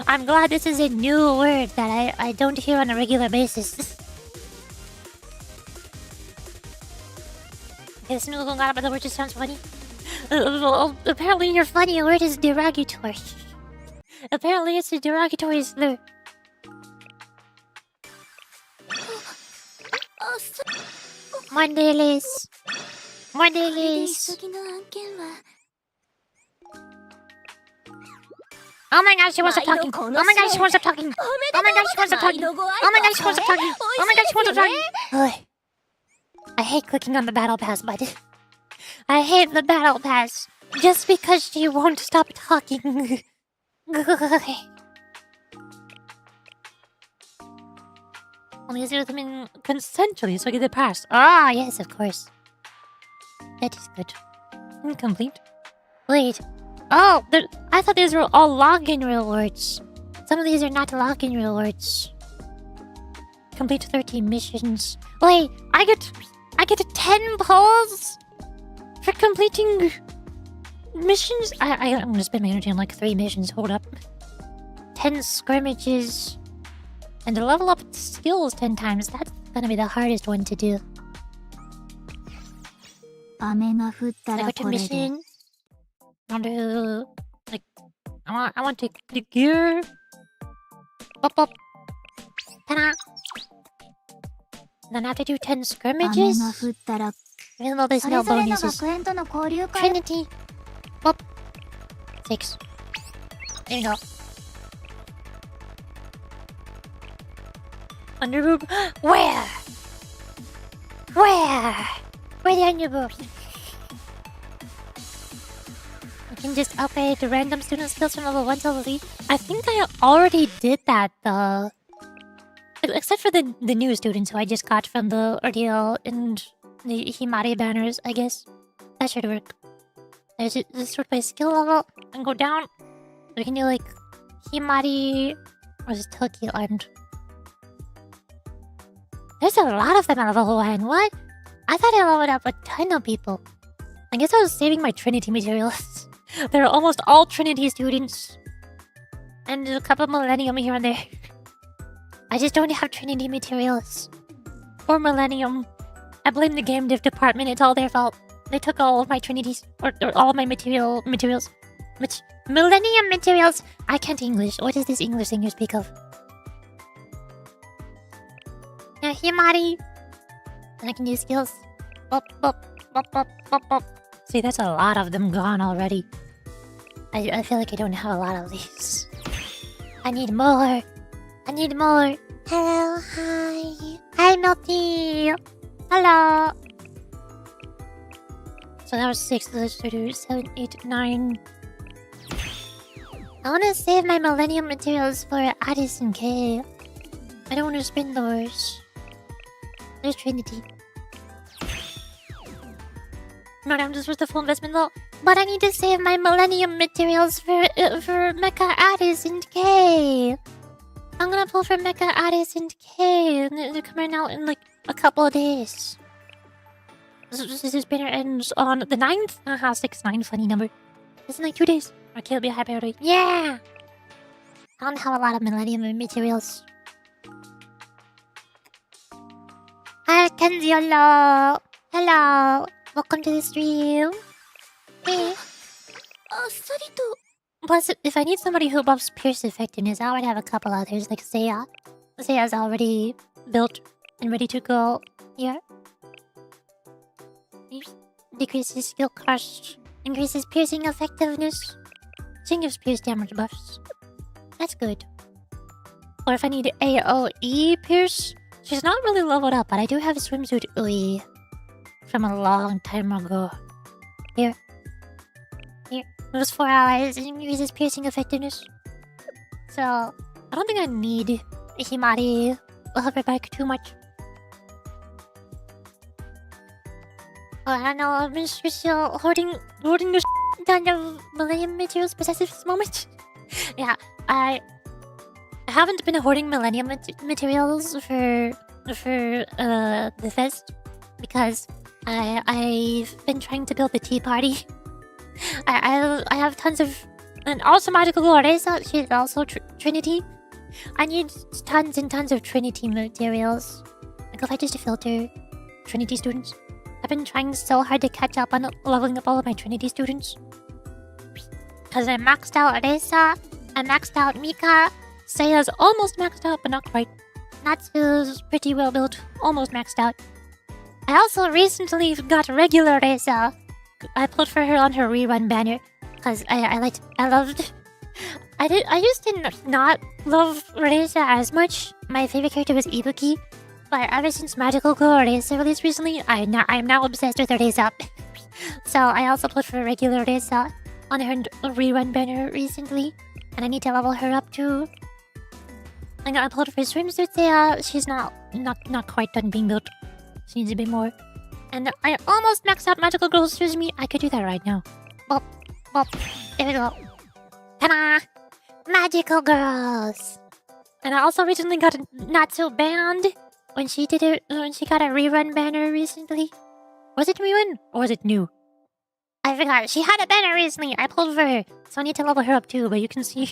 I'm glad this is a new word that I don't hear on a regular basis. Okay, this new one got up, but the word just sounds funny. Apparently your funny word is derogatory. Apparently it's a derogatory slur. Mondays. Mondays. Oh my gosh, she wants to stop talking. Oh my gosh, she wants to stop talking. Oh my gosh, she wants to stop talking. Oh my gosh, she wants to stop talking. Oh my gosh, she wants to stop talking. I hate clicking on the battle pass button. I hate the battle pass. Just because she won't stop talking. Only zero them in consensually, so I get it passed. Ah, yes, of course. That is good. Incomplete. Wait. Oh, I thought these were all login real words. Some of these are not login real words. Complete 13 missions. Wait, I get 10 polls for completing missions? I'm gonna spend my energy on like 3 missions. Hold up. 10 skirmishes. And to level up skills 10 times. That's gonna be the hardest one to do. I go to mission. I want to like I want to get the gear. Up. Ta-da. Then I have to do 10 skirmishes. Even though there's no bonuses. Trinity. Whoop. 6. There you go. Underboob. Where? Where the underboob? I can just upgrade the random student skills from level 1 to level 3. I think I already did that though. Except for the new students who I just got from the ordeal and the Himari banners, I guess. That should work. There's just sort by skill level and go down. We can do like Himari or just Toki armed. There's a lot of them at level 1. What? I thought I leveled up a ton of people. I guess I was saving my Trinity materials. They're almost all Trinity students. And a couple Millennium here and there. I just don't have Trinity materials. Or Millennium. I blame the game dev department, it's all their fault. They took all of my Trinities, or all of my materials. Millennium materials! I can't English. What is this English thing you speak of? Now, Himari. And I can do skills. Bop. See, that's a lot of them gone already. I feel like I don't have a lot of these. I need more. Hello, hi. Hi, Milty. Hello. So that was 6, let's do 7, 8, 9. I want to save my Millennium materials for Addison K. I don't want to spend those. There's Trinity. No, I'm just worth the full investment though. But I need to save my Millennium materials for Mecha Addison K. I'm gonna pull for Mecha Addison K. And they're coming out in like a couple of days. This banner ends on the 9th. 6-9, funny number. It's in like 2 days. Okay, it'll be a high priority. Yeah! I don't have a lot of Millennium materials. Hi, Kenzie, hello! Hello! Welcome to the stream. Plus, if I need somebody who buffs pierce effectiveness, I would have a couple others, like Seiya. Seiya's already built and ready to go here. Decreases skill crush, increases piercing effectiveness. She gives pierce damage buffs. That's good. Or if I need AoE pierce, she's not really leveled up, but I do have a swimsuit Ui from a long time ago. Here. It was 4 allies and increases piercing effectiveness. So, I don't think I need Himari hoverbike too much. Oh, I don't know, I'm just hoarding the kind of Millennium Materials possessive this moment. Yeah, I haven't been hoarding Millennium Materials for the fest because I've been trying to build the tea party. I have tons of, and also Magical Gloresa, she's also Trinity. I need tons and tons of Trinity materials. Like if I just filter Trinity students. I've been trying so hard to catch up on leveling up all of my Trinity students. Because I maxed out Resa, I maxed out Mika, Seiya's almost maxed out but not quite. Natsu's pretty well built, almost maxed out. I also recently got regular Resa. I pulled for her on her rerun banner because I used to not love Reza as much. My favorite character was Ibuki, but ever since Magical Girl Reza released recently, I'm now obsessed with Reza. So I also pulled for regular Reza on her rerun banner recently, and I need to level her up too. And I pulled for swimsuit Seiya. She's not quite done being built. She needs a bit more. And I almost maxed out Magical Girl Suzume. I could do that right now. Well, there we go. Ta-da! Magical Girls! And I also recently got a Natsu band when she got a rerun banner recently. Was it rerun or was it new? I forgot. She had a banner recently. I pulled for her, so I need to level her up too. But you can see,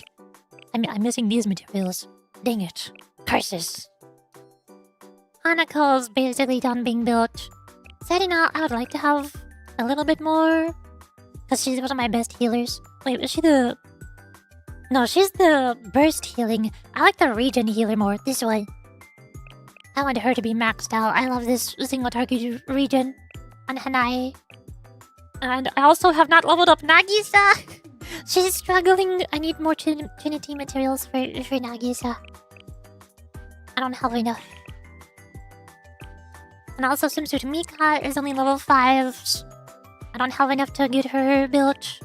I'm missing these materials. Dang it! Curses. Hanako's basically done being built. Serena, I would like to have a little bit more, because she's one of my best healers. Wait, is she the... No, she's the burst healing. I like the regen healer more, this one. I want her to be maxed out. I love this single target regen on Hanai. And I also have not leveled up Nagisa! She's struggling. I need more Trinity materials for Nagisa. I don't have enough. And also swimsuit Mika is only level 5. I don't have enough to get her built.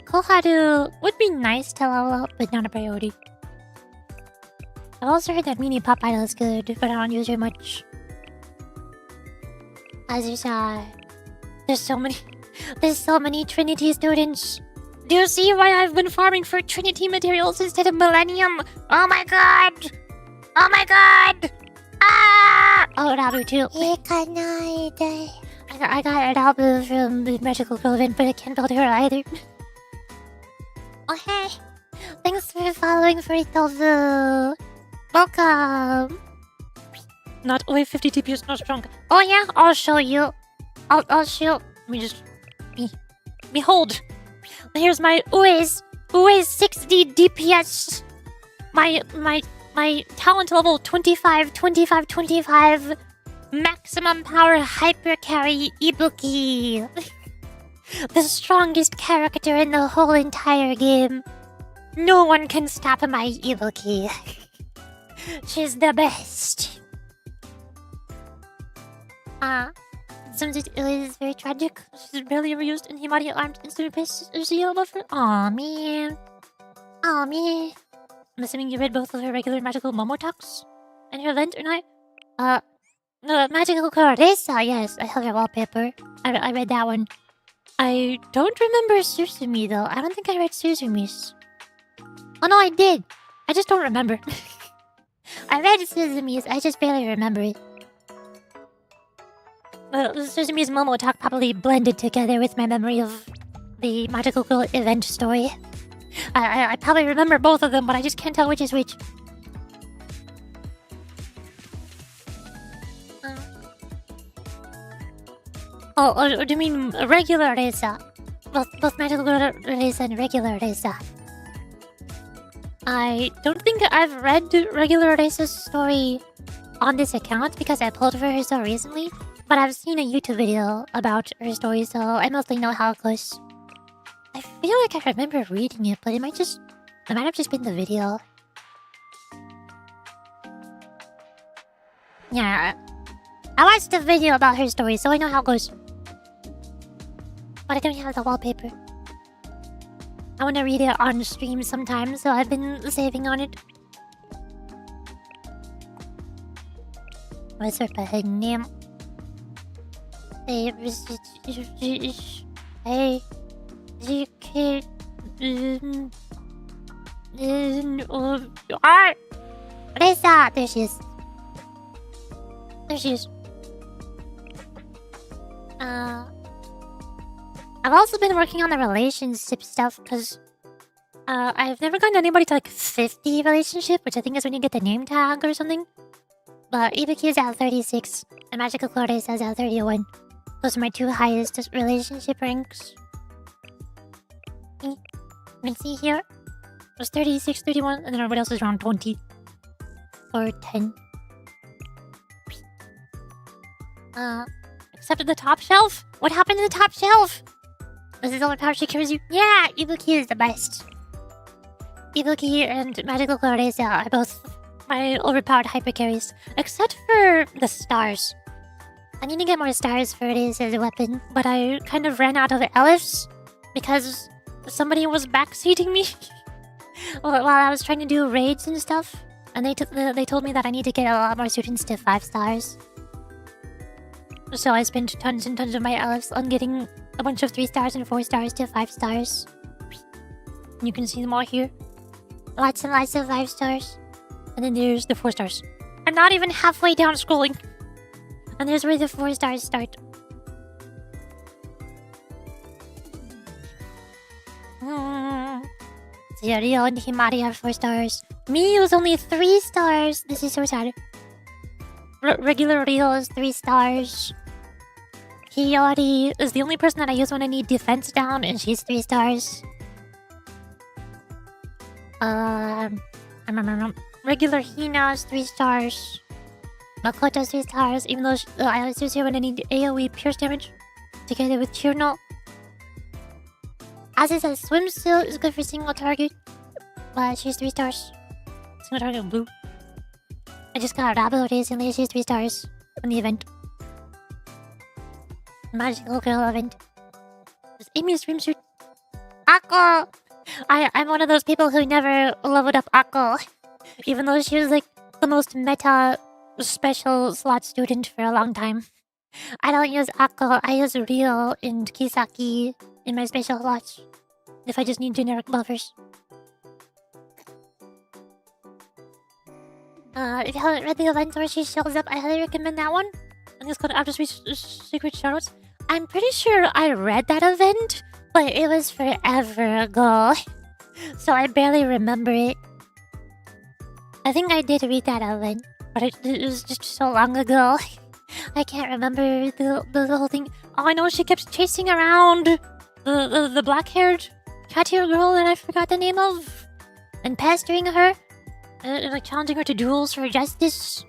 Koharu would be nice to level up, but not a priority. I've also heard that Mini Pop Idol is good, but I don't use her much. Azusa. There's so many Trinity students. Do you see why I've been farming for Trinity materials instead of Millennium? Oh my god! Oh my god! Ah! Oh, Rabu too. I got Rabu from the Magical Girl event, but I can't build her either. Oh hey! Thanks for following Fritovu. Welcome. Not only 50 TP is not strong. Oh yeah, I'll show you. I'll show. Let me just behold. Here's my Ue's 60 DPS. My talent level 25 maximum power hyper carry Ibuki. The strongest character in the whole entire game. No one can stop my Ibuki. She's the best. Sometimes it is very tragic. She's barely ever used in Himari armed instant pace ZL buffer. Aw man. Aw man. I'm assuming you read both of her regular magical Momotalks in her event or not? Magical Caressa, yes, I have her wallpaper. I read that one. I don't remember Susumi though. I don't think I read Suzumi's. Oh no, I did. I just don't remember. I read Suzumi's, I just barely remember it. Well, Suzumi's Momotalk probably blended together with my memory of the Magical Girl event story. I probably remember both of them, but I just can't tell which is which. Oh, do you mean regular Reza? Both magical race and regular race. I don't think I've read regular race's story on this account because I pulled for her so recently. But I've seen a YouTube video about her story, so I mostly know how it goes. I feel like I remember reading it, but it might have just been the video. Yeah, I watched a video about her story, so I know how it goes. But I don't have the wallpaper. I want to read it on stream sometime, so I've been saving on it. What's her name? Hey, Reza! There she is. There she is. I've also been working on the relationship stuff because I've never gotten anybody to like 50 relationship, which I think is when you get the name tag or something. But Ibuki is at 36 and Magical Clores is at 31. Those are my two highest relationship ranks. You can see here, it was 36, 31, and then everybody else is around 20 or 10. Except at the top shelf? What happened to the top shelf? This is all the power she carries you. Yeah, Ibuki is the best. Ibuki and Magical Clores are both my overpowered hyper carries, except for the stars. I need to get more stars for this as a weapon, but I kind of ran out of elves because somebody was backseating me while I was trying to do raids and stuff, and they told me that I need to get a lot more students to 5 stars. So I spent tons and tons of my elves on getting a bunch of 3 stars and 4 stars to 5 stars. You can see them all here. Lots and lots of 5 stars. And then there's the 4 stars. I'm not even halfway down scrolling. And there's where the 4 stars start. Rio and Himari have 4 stars. Me was only 3 stars. This is so sad. Regular Rio is 3 stars. Hiyori is the only person that I use when I need defense down, and she's 3 stars. Regular Hina is 3 stars. Makoto's 3 stars, even though I always use her when I need AoE pierce damage. Together with Chirno. Azusa's swimsuit is good for single target, but she's 3 stars. Single target blue. I just got Rabo recently, she's 3 stars in the event. Magical Girl event. There's Amy's swimsuit. Akko! I'm one of those people who never leveled up Akko. Even though she was like the most meta special slot student for a long time. I don't use Akko, I use Rio and Kisaki in my special slots. If I just need generic buffers. If you haven't read the event where she shows up, I highly recommend that one. And it's called After Secret Shadows. I'm pretty sure I read that event, but it was forever ago. So I barely remember it. I think I did read that event, but it was just so long ago. I can't remember the whole thing. Oh, I know she kept chasing around the black-haired cat-haired girl that I forgot the name of, and pestering her, like challenging her to duels for justice.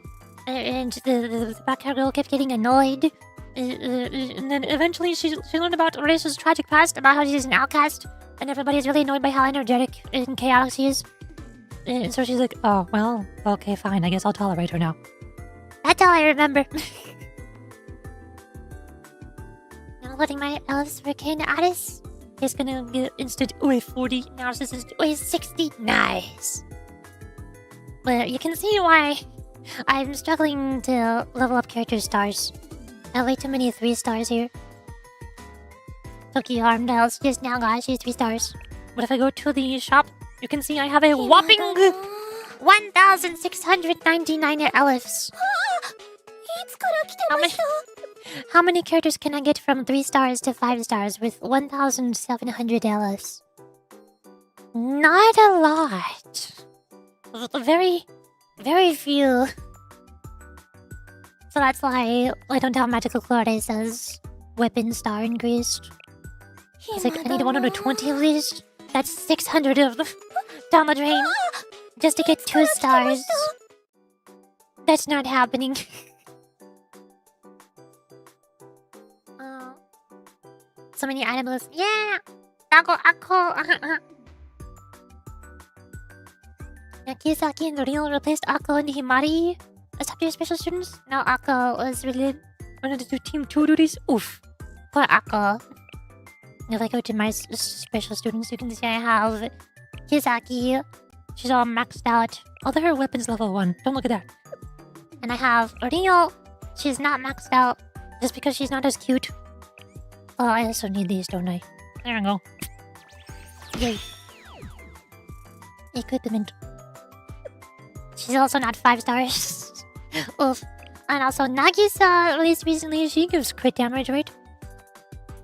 And the black-haired girl kept getting annoyed. And then eventually she learned about Eraser's tragic past, about how she's an outcast, and everybody's really annoyed by how energetic and chaotic she is. And so she's like, oh, well, okay, fine, I guess I'll tolerate her now. That's all I remember. I'm loading my elves for Kane Addis. He's gonna get instant OA 40, now this is OA 60. Nice. But you can see why I'm struggling to level up character stars. I have way too many 3 stars here. Toki Armed Elves just now got, she's 3 stars. But if I go to the shop, you can see I have a whopping 1,699 elves. How many characters can I get from 3 stars to 5 stars with 1,700 elves? Not a lot. Very, very few. So that's why I don't have Magical Clores as weapon star increased. I was like, I need 120 of these. That's 600 of them down the drain. Just to get 2 stars. That's not happening. So many animals. Yeah! Ako. Kiyosaki and Real replaced Akko and Himari as top tier special students. Now Akko was really wanted to do Team 2 duties. Oof. Poor Akko. If I go to my special students, you can see I have Kiyosaki. She's all maxed out. Although her weapon's level 1. Don't look at that. And I have Real. She's not maxed out. Just because she's not as cute. Oh, I also need these, don't I? There we go. Yay. Equipment. She's also not 5 stars. Oof. And also, Nagisa released recently. She gives crit damage, right?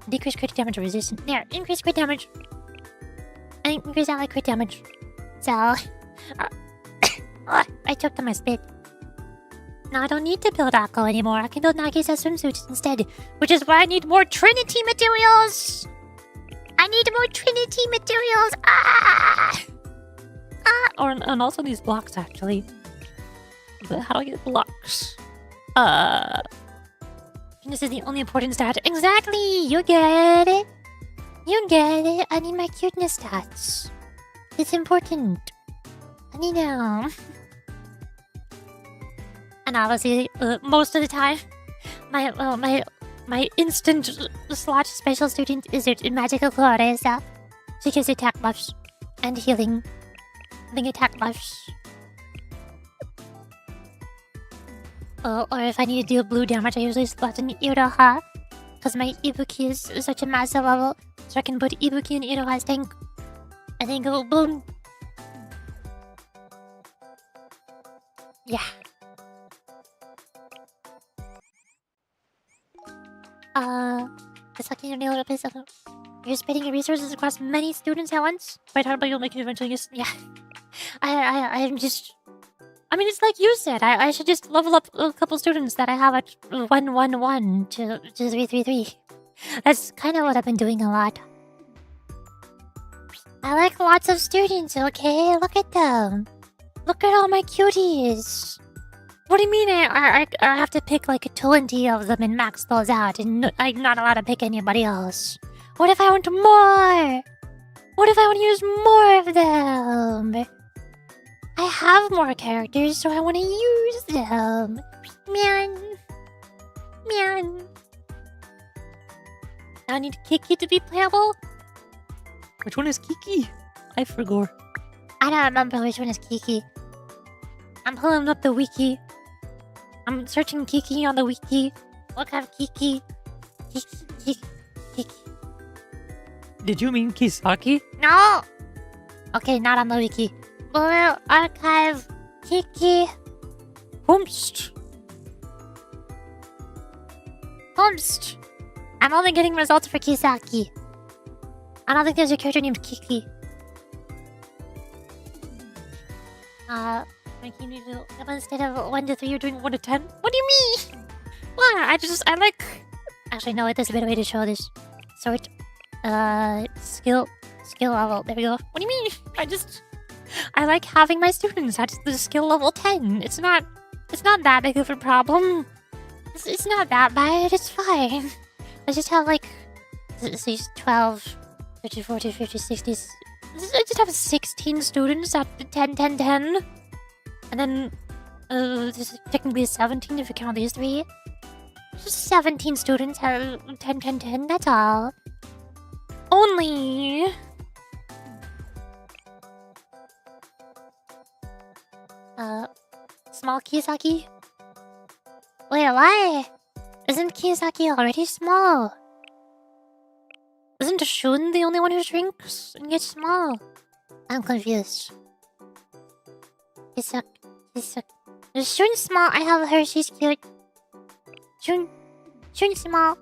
Decrease crit damage resistance. There, increase crit damage. And increase ally crit damage. So... I choked on my spit. Now I don't need to build Akko anymore. I can build Nagisa swimsuits instead. Which is why I need more Trinity materials! I need more Trinity materials! And also these blocks, actually. But how do I get blocks? This is the only important stat. Exactly! You get it! You get it! I need my cuteness stats. It's important. I need them. And obviously, most of the time, my instant slot special student is in Magical Floresa. She gives attack buffs and healing. Having attack buffs. Or if I need to deal blue damage, I usually slot in Iroha. Because my Ibuki is such a massive level. So I can put Ibuki in Iroha's tank. And then go boom. Yeah. It's like you're spreading your resources across many students at once. Wait, how about you'll make it eventually? Yeah. I'm just... I mean, it's like you said. I should just level up a couple students that I have at 111 to 333. That's kind of what I've been doing a lot. I like lots of students, okay? Look at them. Look at all my cuties. What do you mean I have to pick like 20 of them and max those out and I'm not allowed to pick anybody else? What if I want more? What if I want to use more of them? I have more characters, so I want to use them. Man. I need Kiki to be playable. Which one is Kiki? I forgot. I don't remember which one is Kiki. I'm pulling up the wiki. I'm searching Kiki on the wiki. Look at Kiki. Kiki. Did you mean Kisaki? No! Okay, not on the wiki. Blue Archive. Kiki. Humst. I'm only getting results for Kisaki. I don't think there's a character named Kiki. Instead of 1 to 3, you're doing 1 to 10? What do you mean? What? I like... Actually, no, there's a better way to show this. Sort. Skill level. There we go. What do you mean? I like having my students at the skill level 10. It's not that big of a problem. It's not that bad. It's fine. I just have like... These 12, 30, 40, 50, 60... I just have 16 students at 10, 10, 10. And then, this is technically 17 if you count these 3. Just 17 students have 10, 10, 10, that's all. Only... Small Kiyosaki? Wait, why? Isn't Kiyosaki already small? Isn't Shun the only one who shrinks and gets small? I'm confused. Kiyosaki. Is Shun small? I have her, she's cute. Shun small.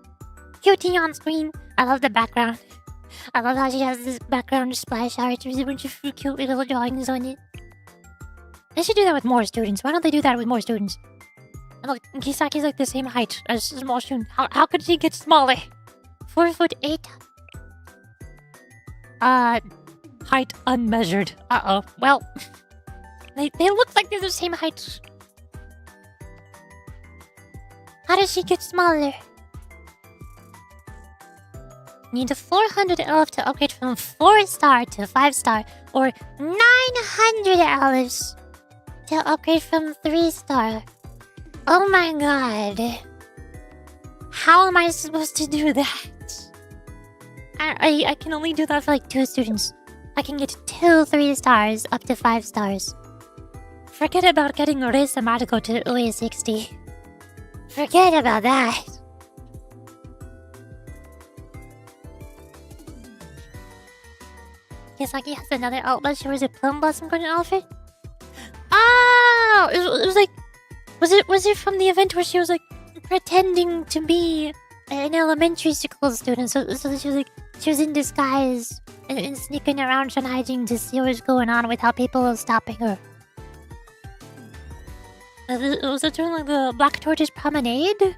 Cutie on screen. I love the background. I love how she has this background splash art with a bunch of cute little drawings on it. They should do that with more students. Why don't they do that with more students? And look, Kisaki's like the same height as small Shun. How could she get smaller? 4'8". Height unmeasured. Uh-oh. Well, they look like they're the same height. How does she get smaller? Need a 400 elf to upgrade from 4-star to 5-star, or 900 elves to upgrade from 3-star. Oh my god. How am I supposed to do that? I can only do that for like 2 students. I can get 2 3-stars up to 5 stars. Forget about getting Race Amatico to OA60. Forget about that. Kisaki has another outlet. She wears a plum blossom garden outfit. Oh! It was like... Was it from the event where she was like pretending to be an elementary school student? So she was like... She was in disguise and sneaking around trying hiding to see what was going on without people stopping her. Was it during like the Black Tortoise Promenade?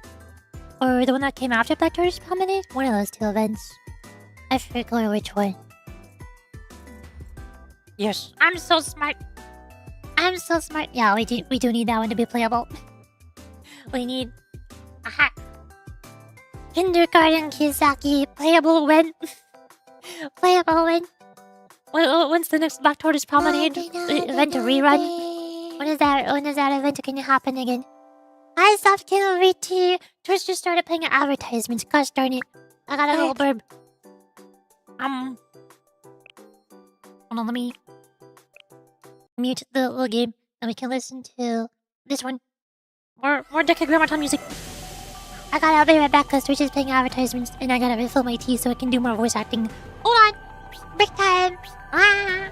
Or the one that came after Black Tortoise Promenade? One of those 2 events. I forget which one. Yes. I'm so smart. I'm so smart. Yeah, we do need that one to be playable. We need... Aha! Kindergarten Kisaki. Playable when? Playable when? When's the next Black Tortoise Promenade event to rerun? When is that event going to happen again? I stopped killing VT. Twitch just started playing advertisements. Gosh darn it. I got a little burb. Hold on, let me mute the little game and we can listen to this one. More Decagrammaton music. I gotta be right back because Twitch is playing advertisements and I gotta refill my tea so I can do more voice acting. Hold on. Break time. Ah.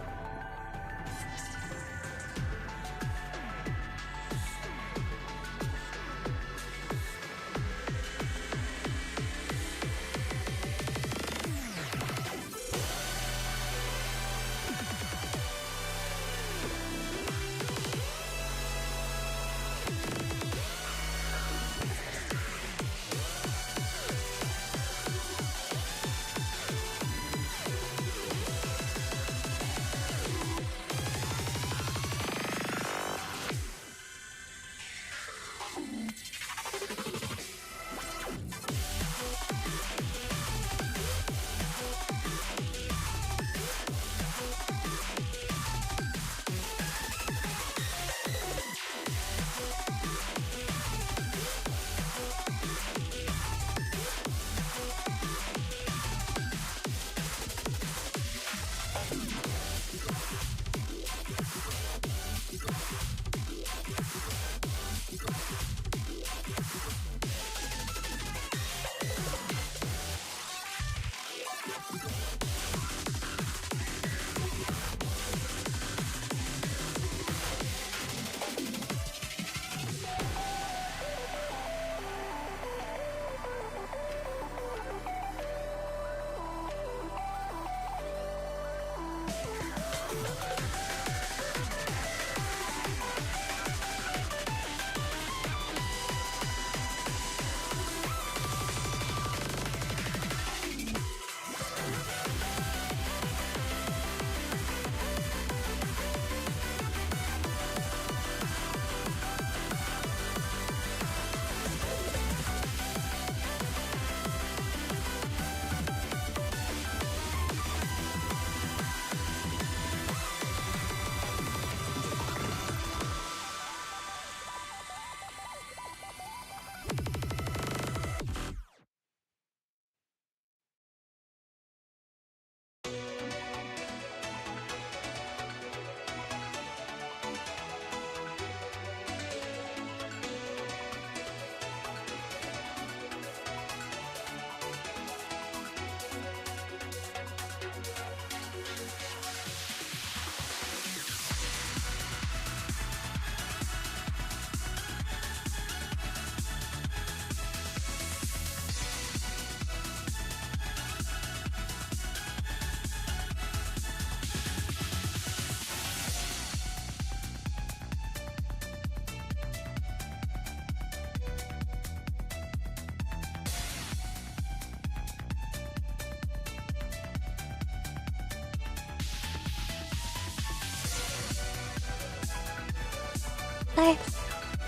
Where?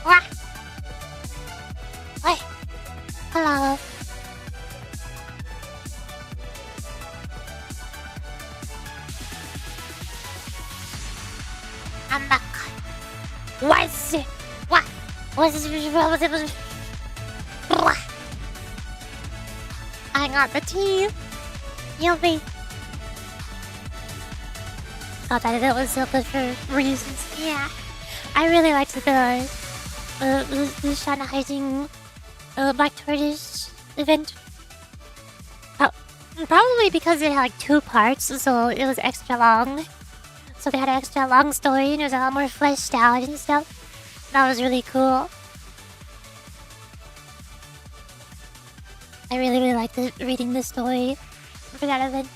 What? Wait. Hello. I'm back. What's it? What? What's it? I got the tea. You'll be. Thought that it was so good for reasons. Yeah. I really liked the Shanhaizing Black Tortoise event. Probably because it had like 2 parts, so it was extra long. So they had an extra long story and it was a lot more fleshed out and stuff. That was really cool. I really liked reading the story for that event.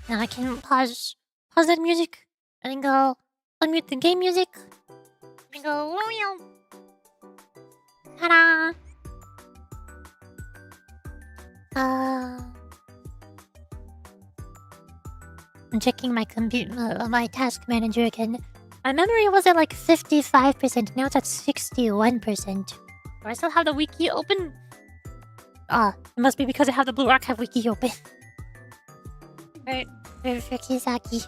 Now I can pause that music and then go unmute the game music and go ta-da! I'm checking my my task manager again. My memory was at like 55%. Now it's at 61%. Do I still have the wiki open? It must be because I have the Blue Archive wiki open. For Kisaki.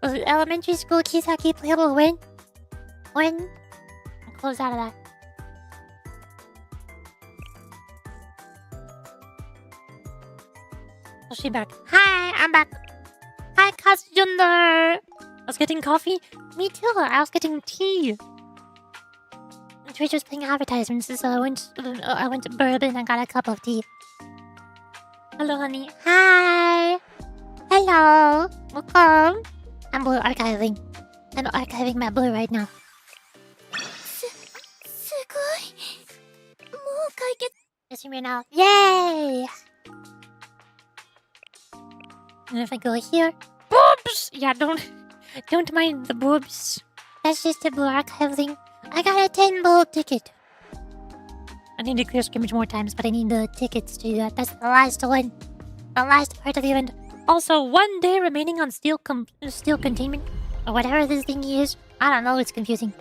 Was elementary school Kisaki playable when? When? I'll close out of that. Oh, she back. Hi, I'm back. Hi, Kasjunder. I was getting coffee. Me too. I was getting tea. Twitch was playing advertisements, so I went to Bourbon and got a cup of tea. Hello, honey. Hi. Hello. Welcome. I'm blue archiving. I'm archiving my blue right now. Yes, you may now. Yay! And if I go here, boobs. Yeah, don't mind the boobs. That's just a blue archiving. I got a 10 gold ticket. I need to clear scrimmage more times, but I need the tickets to do that. That's the last one. The last part of the event. Also, 1 day remaining on steel containment. Or whatever this thing is. I don't know, it's confusing.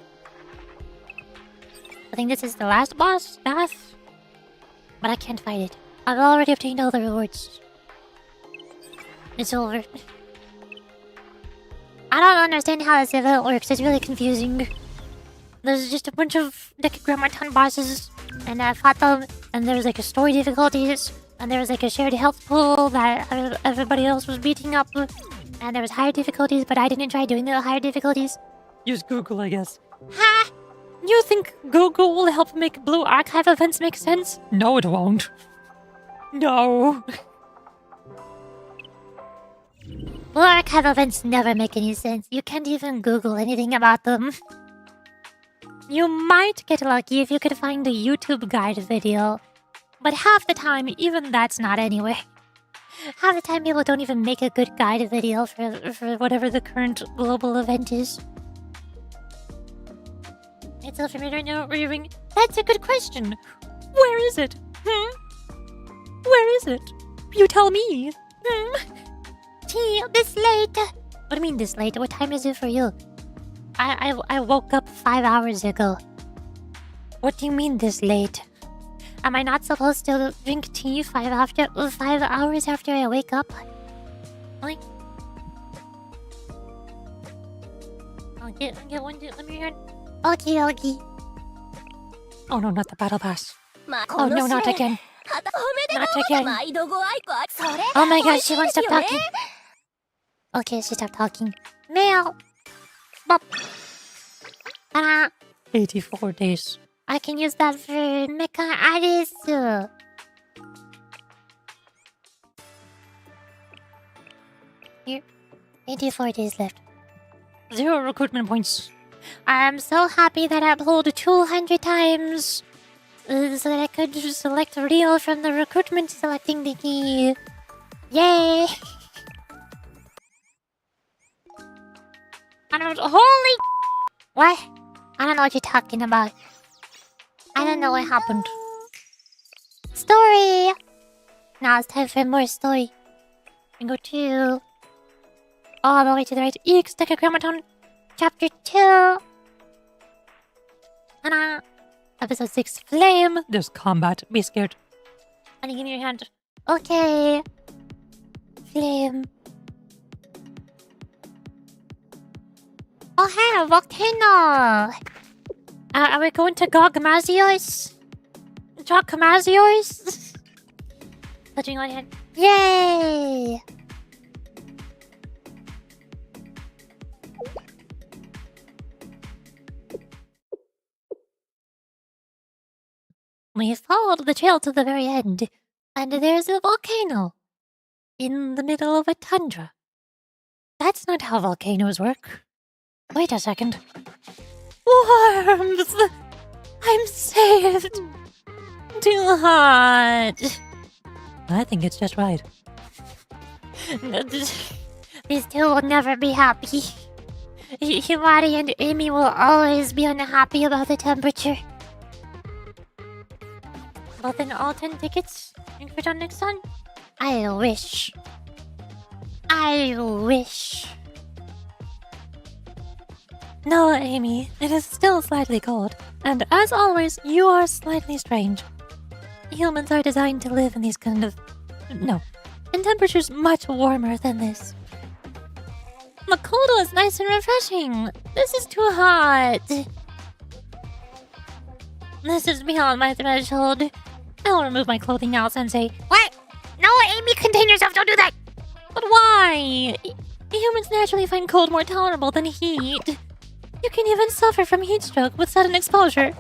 I think this is the last boss staff. But I can't fight it. I've already obtained all the rewards. It's over. I don't understand how this event works. It's really confusing. There's just a bunch of Decagrammaton bosses, and I fought them, and there was like a story difficulties, and there was like a shared health pool that everybody else was beating up, and there was higher difficulties, but I didn't try doing the higher difficulties. Use Google, I guess. Ha! You think Google will help make Blue Archive events make sense? No, it won't. No. Blue Archive events never make any sense. You can't even Google anything about them. You might get lucky if you could find a YouTube guide video. But half the time, even that's not anyway. Half the time people don't even make a good guide video for whatever the current global event is. It's all for me right now, ring. That's a good question. Where is it? Where is it? You tell me. Tea, this late. What do you mean this late? What time is it for you? I woke up 5 hours ago. What do you mean this late? Am I not supposed to drink tea 5 hours after I wake up? Like, I'll get one. Let me hear. Okay. Oh no, not the battle pass. Oh no, not again. Not again. Oh my gosh, she won't stop talking. Okay, she stopped talking. Mail. Bop. 84 days. I can use that for Mecha Arisu. Here. 84 days left. 0 recruitment points. I'm so happy that I pulled 200 times. So that I could select Rio from the recruitment selecting thingy. Yay! Holy... What? I don't know what you're talking about. I don't know what happened. Story! Now it's time for more story. We go to... all the way to the right. EX Decagrammaton, Chapter 2. Ta-da! Episode 6, Flame. There's combat. Be scared. Honey, give me your hand. Okay. Flame. Oh, hey, a volcano. Are we going to Gogmazios? Gogmazios? Touching on hand. Yay! We followed the trail to the very end, and there's a volcano in the middle of a tundra. That's not how volcanoes work. Wait a second. Worms! I'm saved! Too hot! I think it's just right. These two will never be happy. Himari and Amy will always be unhappy about the temperature. But then all 10 tickets for John next time? I wish. I wish. No, Amy, it is still slightly cold. And as always, you are slightly strange. Humans are designed to live in these kind of... No, in temperatures much warmer than this. Makoto is nice and refreshing. This is too hot. This is beyond my threshold. I'll remove my clothing now, Sensei. What? No, Amy, contain yourself. Don't do that. But why? Humans naturally find cold more tolerable than heat. You can even suffer from heat stroke with sudden exposure.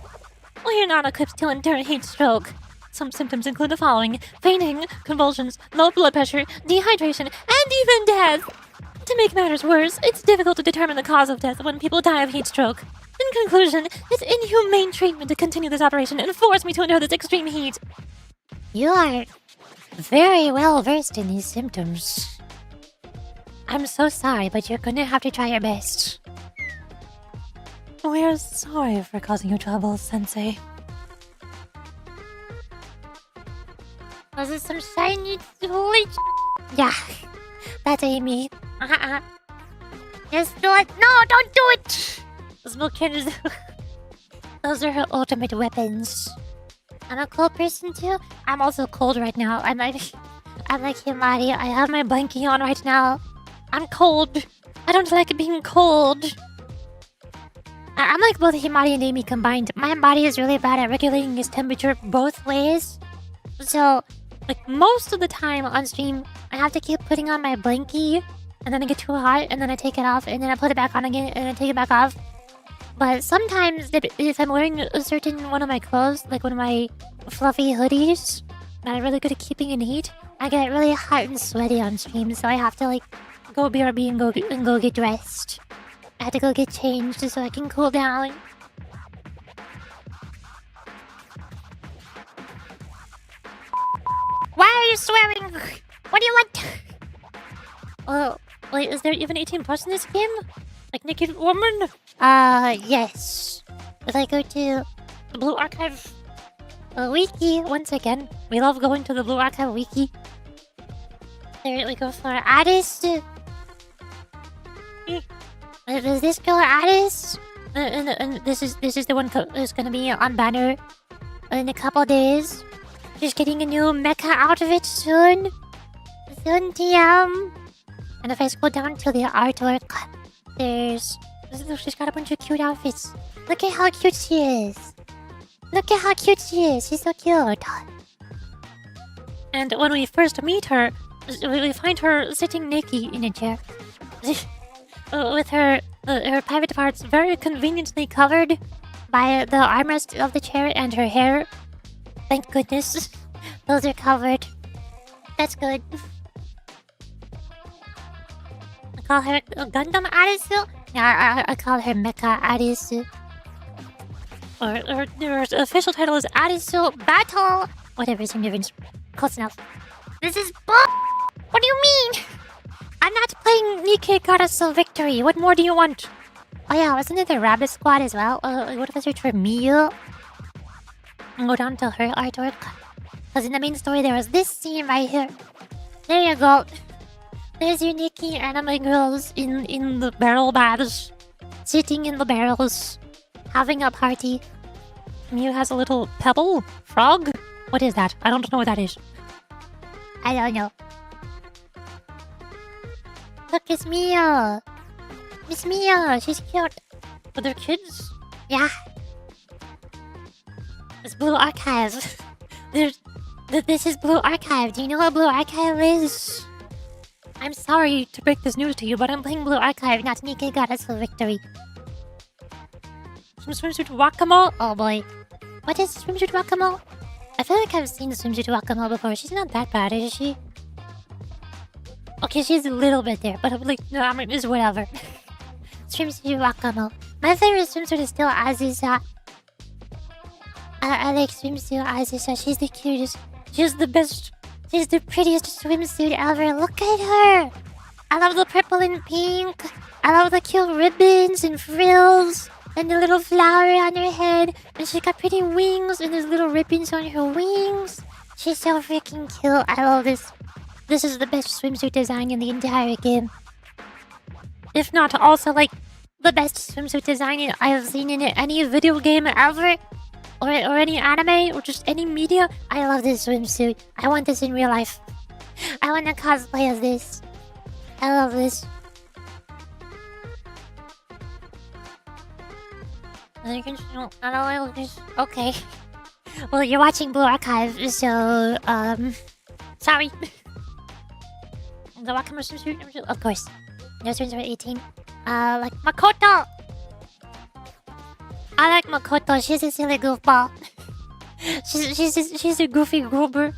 Well, you're not equipped to endure heat stroke. Some symptoms include the following: fainting, convulsions, low blood pressure, dehydration, and even death. To make matters worse, it's difficult to determine the cause of death when people die of heat stroke. In conclusion, it's inhumane treatment to continue this operation and force me to endure this extreme heat. You are very well versed in these symptoms. I'm so sorry, but you're gonna have to try your best. We're sorry for causing you trouble, Sensei. Was it some shiny holy? Yeah, that's Amy. Just do it. No, don't do it. Those milk cannons. Those are her ultimate weapons. I'm a cold person too. I'm also cold right now. I'm like Himari. I have my blankie on right now. I'm cold. I don't like being cold. I'm like both Himari and Amy combined. My body is really bad at regulating its temperature both ways. So, like most of the time on stream, I have to keep putting on my blankie, and then I get too hot, and then I take it off, and then I put it back on again, and I take it back off. But sometimes, if I'm wearing a certain one of my clothes, like one of my fluffy hoodies, that are really good at keeping in heat, I get really hot and sweaty on stream, so I have to like go BRB and go get dressed. I have to go get changed so I can cool down. Why are you swearing? What do you want? Oh, wait, is there even 18 plus in this game? Like naked woman? Yes. If I go to The Blue Archive Wiki, once again. We love going to the Blue Archive Wiki. there we go for artist. Is this girl artist? And this is the one that's gonna be on banner in a couple days. She's getting a new mecha outfit soon. Soon, TM. And if I scroll down to the artwork, she's got a bunch of cute outfits. Look at how cute she is. Look at how cute she is. She's so cute. And when we first meet her, we find her sitting naked in a chair. With her private parts very conveniently covered by the armrest of the chair and her hair. Thank goodness. Those are covered. That's good. I call her Gundam Arisu. Yeah, I call her Mecha Arisu. Or her official title is Arisu Battle. Whatever, same difference. Close enough. This is What do you mean? I'm not playing Nikkei Karasu Victory. What more do you want? Oh yeah, wasn't it the Rabbit Squad as well? What if I search for Miyu? And go down to her artwork. Because in the main story there was this scene right here. There you go. There's your Nikki anime girls in the barrel baths, sitting in the barrels, having a party. Mew has a little pebble frog. What is that? I don't know what that is. I don't know. Look, it's Mia. It's Mia. She's cute. But they're kids. Yeah. It's Blue Archive. This is Blue Archive. Do you know what Blue Archive is? I'm sorry to break this news to you, but I'm playing Blue Archive, not Nikki got us a victory. some swimsuit Wakamo. Oh boy. What is swimsuit Wakamo? I feel like I've seen swimsuit Wakamo before. She's not that bad, is she? Okay, she's a little bit there, but I'm like, no, I mean, it's whatever. Swimsuit Wakamo. My favorite swimsuit is still Azusa. I like swimsuit Azusa. She's the cutest. She's the best. She's the prettiest swimsuit ever. Look at her. I love the purple and pink. I love the cute ribbons and frills. And the little flower on her head. And she's got pretty wings and there's little ribbons on her wings. She's so freaking cute. I love this. This is the best swimsuit design in the entire game. If not, also like the best swimsuit design I've seen in any video game ever. Or any anime, or just any media. I love this swimsuit. I want this in real life. I want to cosplay as this. I love this. Okay. Well, you're watching Blue Archive, so, sorry. The Wakamo swimsuit? Of course. No swimsuit are 18. Like Makoto! I like Makoto. She's a silly goofball. she's a goofy goober.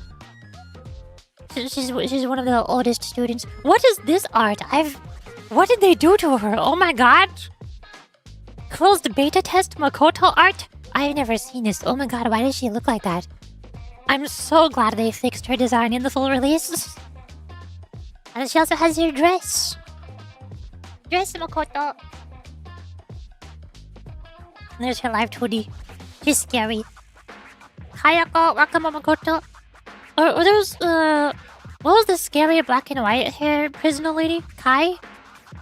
She's one of the oldest students. What is this art? What did they do to her? Oh my god! Closed beta test Makoto art? I've never seen this. Oh my god, why does she look like that? I'm so glad they fixed her design in the full release. And she also has her dress. Dress Makoto. There's her live 2D. She's scary. Kayako, Wakamo Makoto. Or those, what was the scary black and white hair prisoner lady? Kai?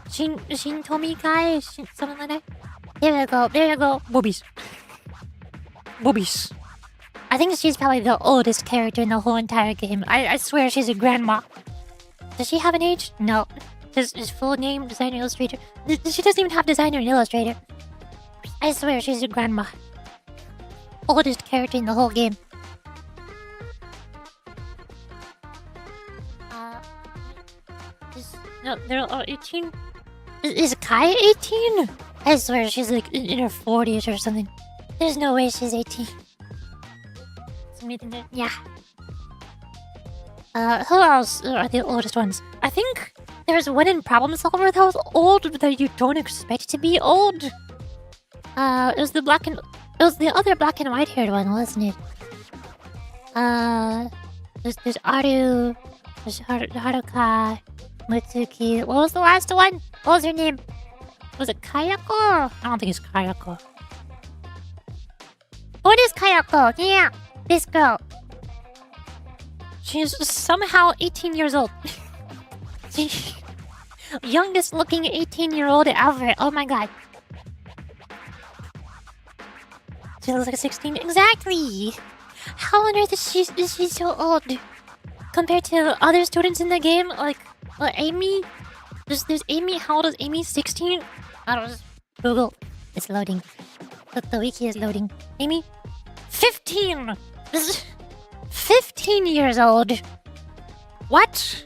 Shintomi Kai? Something like that? There you go, there you go. Boobies. Boobies. I think she's probably the oldest character in the whole entire game. I swear she's a grandma. Does she have an age? No. His full name, designer, illustrator. She doesn't even have designer and illustrator. I swear she's a grandma. Oldest character in the whole game. No, they're 18. Is Kai 18? I swear she's like in her 40s or something. There's no way she's 18. Yeah. Who else are the oldest ones? I think there's one in Problem Solver that was old that you don't expect to be old. It was the other black and white haired one, wasn't it? There's Aru, there's Haruka, Mutsuki. What was the last one? What was her name? Was it Kayako? I don't think it's Kayako. What is Kayako? Yeah, this girl. She's somehow 18 years old. Youngest looking 18-year-old ever. Oh my god. She looks like 16. Exactly. How on earth is she so old? Compared to other students in the game, like Amy. There's Amy. How old is Amy? 16? I don't know. Google. It's loading. Look, the wiki is loading. Amy? 15! This is 15 years old. What?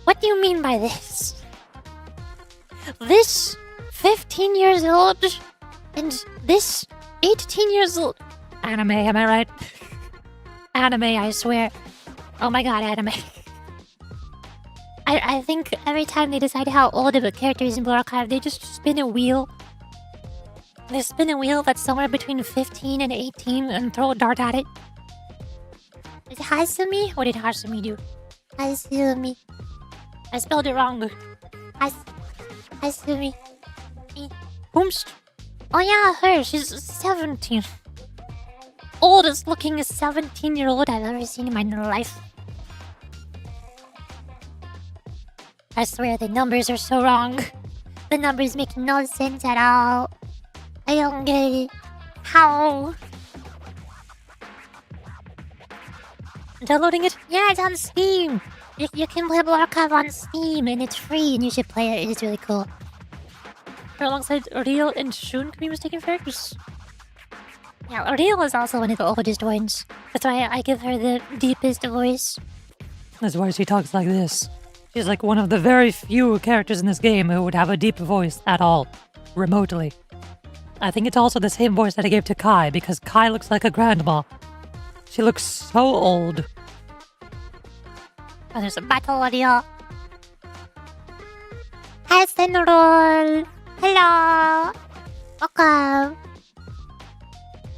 What do you mean by this? This 15 years old and this 18 years old. Anime, am I right? Anime, I swear. Oh my god, anime. I think every time they decide how old of a character is in Blue Archive, they just spin a wheel. They spin a wheel that's somewhere between 15 and 18 and throw a dart at it. Is it Hasumi? What did Hasumi do? Hasumi. I spelled it wrong. Hasumi. Boomst. Oh yeah, her. She's 17. Oldest looking 17-year-old I've ever seen in my life. I swear the numbers are so wrong. The numbers make no sense at all. I don't get it. How? Downloading it? Yeah, it's on Steam. You can play Archive on Steam, and it's free, and you should play it. It's really cool. Alongside Uriel and Shun can be mistaken for actors. Yeah, Uriel is also one of the oldest ones. That's why I give her the deepest voice. That's why she talks like this. She's like one of the very few characters in this game who would have a deep voice at all, remotely. I think it's also the same voice that I gave to Kai, because Kai looks like a grandma. She looks so old. Oh, there's a battle audio. Hi, Senrol. Hello. Welcome.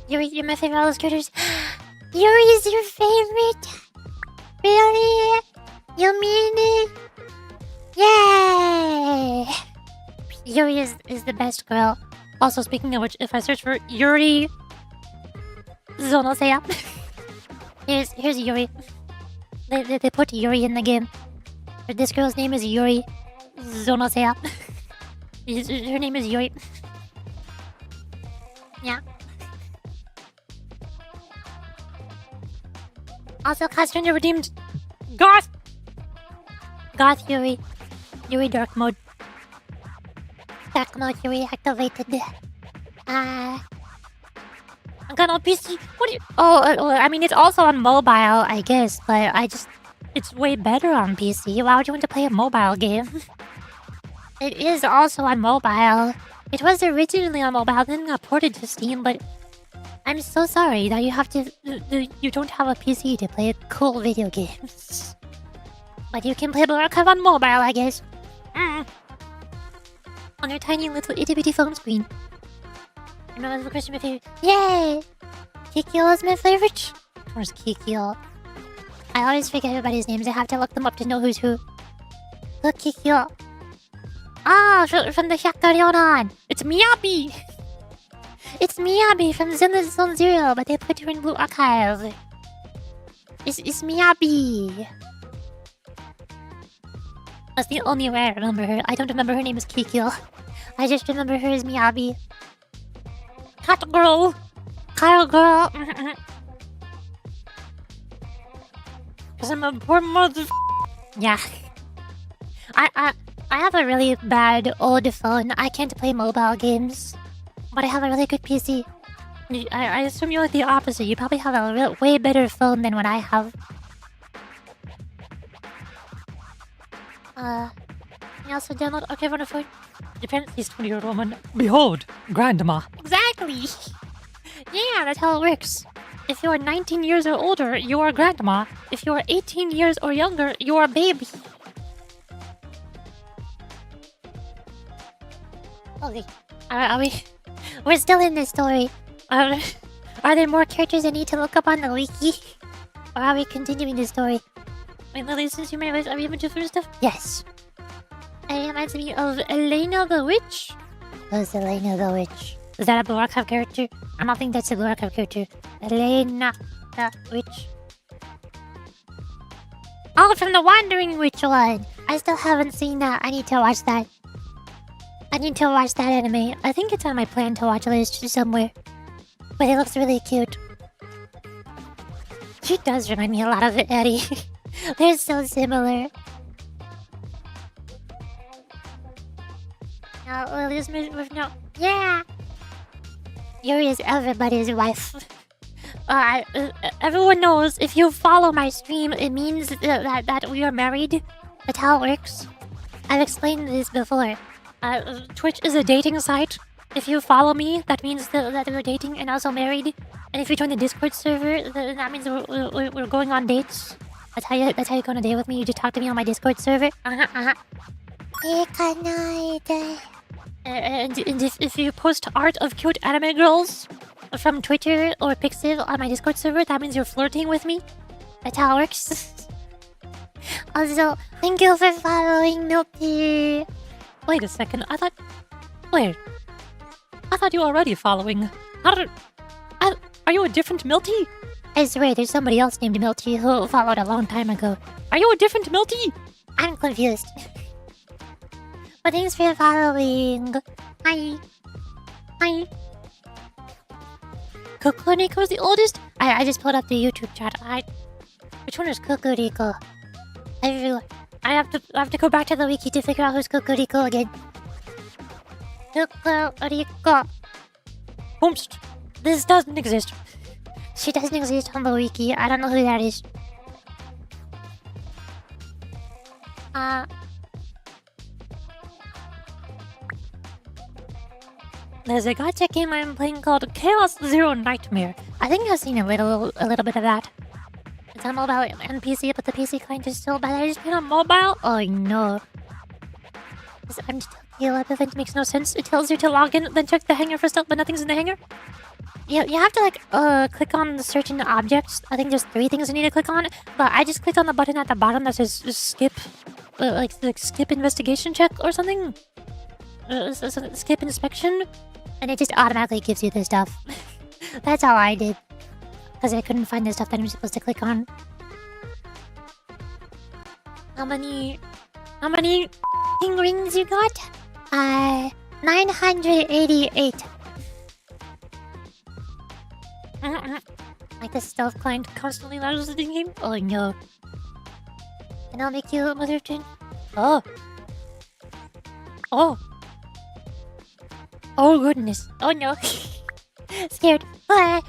You're my favorite illustrators. Yuri is your favorite? Really? You mean it? Yay! Yuri is the best girl. Also, speaking of which, if I search for Yuri Zonosea, here's Yuri. They put Yuri in the game. But this girl's name is Yuri Zonosea. Her name is Yuri. Yeah. Also, Castranger redeemed Goth Yuri. Yuri Dark Mode. Dark Mode Yuri activated. I got on PC. What do you? I mean, it's also on mobile, I guess, but it's way better on PC. Why would you want to play a mobile game? It is also on mobile. It was originally on mobile, then got ported to Steam, but I'm so sorry that you don't have a PC to play cool video games. But you can play Archive on mobile, I guess. On your tiny little itty-bitty phone screen. Remember the question, my favorite? Yay! Kikyo is my favorite. Where's Kikyo? I always forget everybody's names. I have to look them up to know who's who. Look, Kikyo. From the Shakaryonan. It's Miyabi! It's Miyabi from Zenless Zone Zero, but they put her in Blue Archive. It's Miyabi. That's the only way I remember her. I don't remember her name is Kikyo. I just remember her as Miyabi. Cat girl. Kyle girl. Cause I'm a poor mother. Yeah. I have a really bad old phone. I can't play mobile games. But I have a really good PC. I assume you're like the opposite. You probably have a way better phone than what I have. You also download Archive on a phone? Depends. This 20-year-old woman. Behold, grandma. Exactly! Yeah, that's how it works. If you are 19 years or older, you are grandma. If you are 18 years or younger, you are baby. Okay. Are we... We're still in this story. Are there more characters I need to look up on the wiki? Or are we continuing the story? Wait, Lily, since you made this, are we able to do stuff? Yes. It reminds me of Elena the Witch. Who's Elena the Witch? Is that a Blue Archive character? I don't think that's a Blue Archive character. Elena the Witch. Oh, from the Wandering Witch one. I still haven't seen that. I need to watch that. I need to watch that anime. I think it's on my plan to watch list somewhere. But it looks really cute. She does remind me a lot of Eddie. They're so similar. Now, Lily's with no. Yeah! Yuri is everybody's wife. Everyone knows if you follow my stream, it means that we are married. That's how it works. I've explained this before. Twitch is a dating site. If you follow me, that means that we're dating and also married. And if you join the Discord server, that means we're going on dates. That's how you go on a date with me. You just talk to me on my Discord server. And if you post art of cute anime girls from Twitter or Pixiv on my Discord server, that means you're flirting with me. That's how it works. Also, thank you for following Milky. Wait a second, I thought you were already following. Are you a different Milty? I swear there's somebody else named Milty who followed a long time ago. Are you a different Milty? I'm confused. But thanks for following. Hi. Hi. Kokoriko's the oldest? I just pulled up the YouTube chat. Which one is Kokoriko? I have to go back to the wiki to figure out who's Kokoriko again. Kokoriko. Oops. This doesn't exist. She doesn't exist on the wiki. I don't know who that is. There's a gacha game I'm playing called Chaos Zero Nightmare. I think I've seen a little bit of that. It's on mobile and PC, but the PC client is still bad. I just played on mobile. Oh no. This until event makes no sense. It tells you to log in, then check the hangar for stuff, but nothing's in the hangar. You have to like click on certain objects. I think there's 3 things you need to click on, but I just clicked on the button at the bottom that says skip, like skip investigation check or something. Skip inspection, and it just automatically gives you the stuff. That's all I did, because I couldn't find the stuff that I'm supposed to click on. How many king rings you got? 988. Like the stealth client constantly launches the game? Oh no. And I'll make you Mother Chin. Oh. Oh. Oh goodness. Oh no. Scared. I'm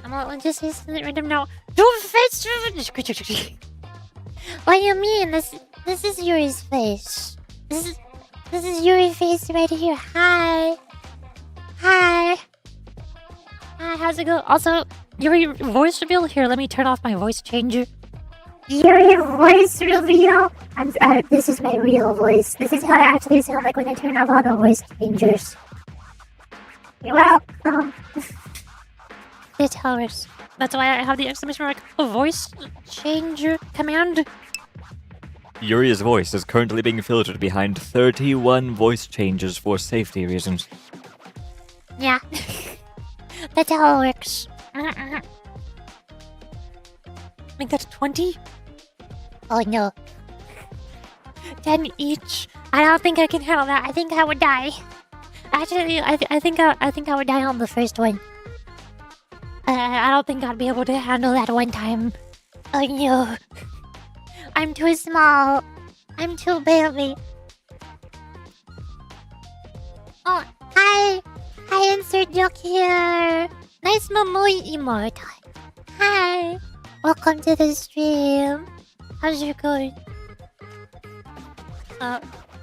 gonna just say something random now. Don't face. What do you mean? This is Yuri's face. This is Yuri's face right here. Hi. Hi. Hi, how's it go? Also, Yuri voice reveal? Here, let me turn off my voice changer. Yuri voice reveal? This is my real voice. This is how I actually sound like when I turn off all the voice changers. You're welcome. It's hilarious. That's why I have the exclamation mark voice changer command. Yuri's voice is currently being filtered behind 31 voice changes for safety reasons. Yeah. That's how it works. Make that 20? Oh no. 10 each? I don't think I can handle that. I think I would die. Actually, I think I would die on the first one. I don't think I'd be able to handle that one time. Oh no. I'm too small. I'm too baby. Oh, hi. Hi, insert joke here. Nice Mamoy emote. Hi. Welcome to the stream. How's your going?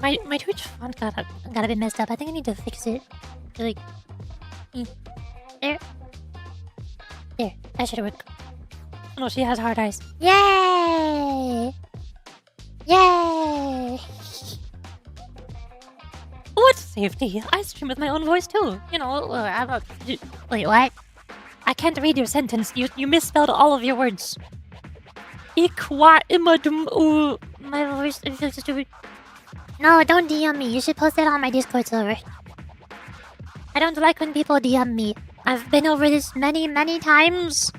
My Twitch font got a bit messed up. I think I need to fix it. Like, There. there, that should work. Oh no, she has hard eyes. Yay! Yay! What safety? I stream with my own voice too. You know, Wait, what? I can't read your sentence. You misspelled all of your words. Ikwa imadum u. My voice is so stupid. No, don't DM me. You should post it on my Discord server. I don't like when people DM me. I've been over this many times.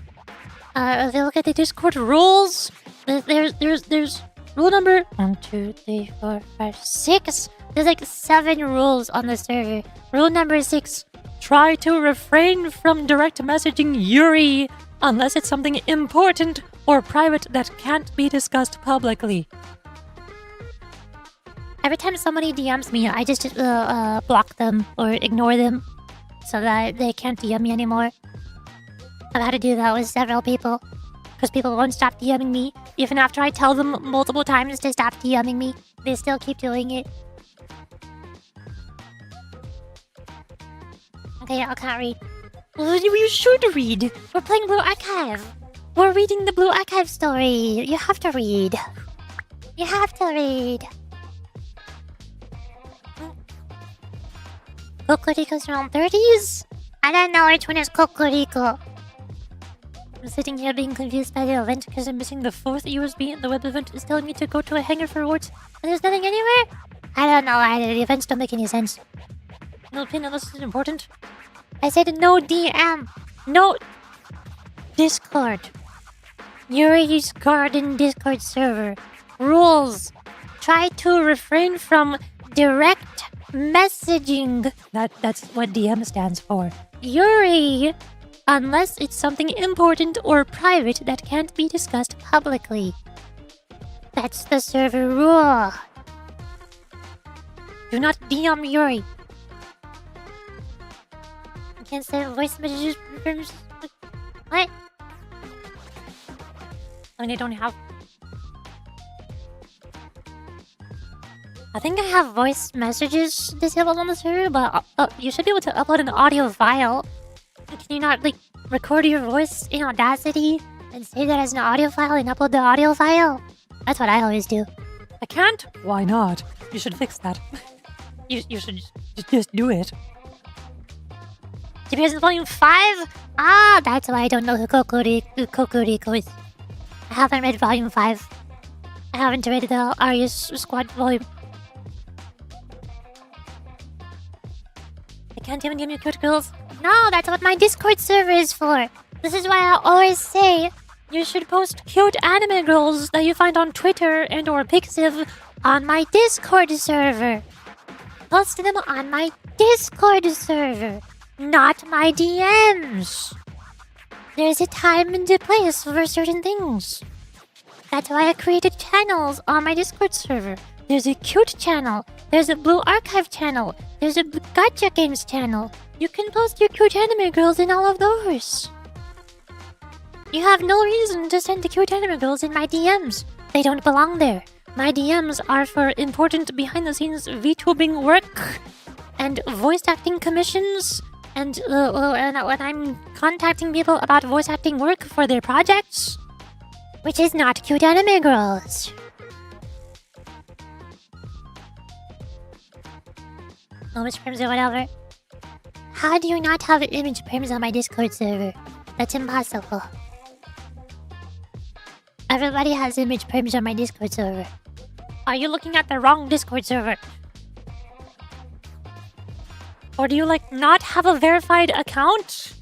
If you look at the Discord rules, there's rule number 1, 2, 3, 4, 5, 6. There's like 7 rules on the server. Rule number 6: try to refrain from direct messaging Yuri unless it's something important or private that can't be discussed publicly. Every time somebody DMs me, I just block them or ignore them so that they can't DM me anymore. I've had to do that with several people because people won't stop DMing me. Even after I tell them multiple times to stop DMing me, they still keep doing it. Okay, I can't read. Well, you should read. We're playing Blue Archive. We're reading the Blue Archive story. You have to read. You have to read. Kokoriko's around 30s? I don't know which one is Kokoriko. I'm sitting here being confused by the event because I'm missing the 4th USB and the web event is telling me to go to a hangar for rewards and there's nothing anywhere? I don't know either. The events don't make any sense. No pin unless it's important. I said no DM. No Discord. Yuri's Garden Discord server. Rules. try to refrain from direct messaging. That's what DM stands for. Yuri, unless it's something important or private that can't be discussed publicly. That's the server rule. Do not DM Yuri. You can't send voice messages from... What? I mean, I don't have... I think I have voice messages disabled on the server, but you should be able to upload an audio file. Can you not, like, record your voice in Audacity and save that as an audio file and upload the audio file? That's what I always do. I can't? Why not? You should fix that. you should just do it. DPS Volume 5? Ah, that's why I don't know who Kokoriko is. I haven't read Volume 5. I haven't read the Arius Squad volume. I can't even give you cute girls. No, that's what my Discord server is for. This is why I always say you should post cute anime girls that you find on Twitter and or Pixiv on my Discord server. Post them on my Discord server, not my DMs. There's a time and a place for certain things. That's why I created channels on my Discord server. There's a cute channel. There's a Blue Archive channel. There's a Gacha Games channel. You can post your cute anime girls in all of those. You have no reason to send the cute anime girls in my DMs. They don't belong there. My DMs are for important behind-the-scenes VTubing work and voice acting commissions. And when I'm contacting people about voice acting work for their projects, which is not cute anime girls. Image frames or whatever. How do you not have image frames on my Discord server? That's impossible. Everybody has image frames on my Discord server. Are you looking at the wrong Discord server? Or do you, like, not have a verified account?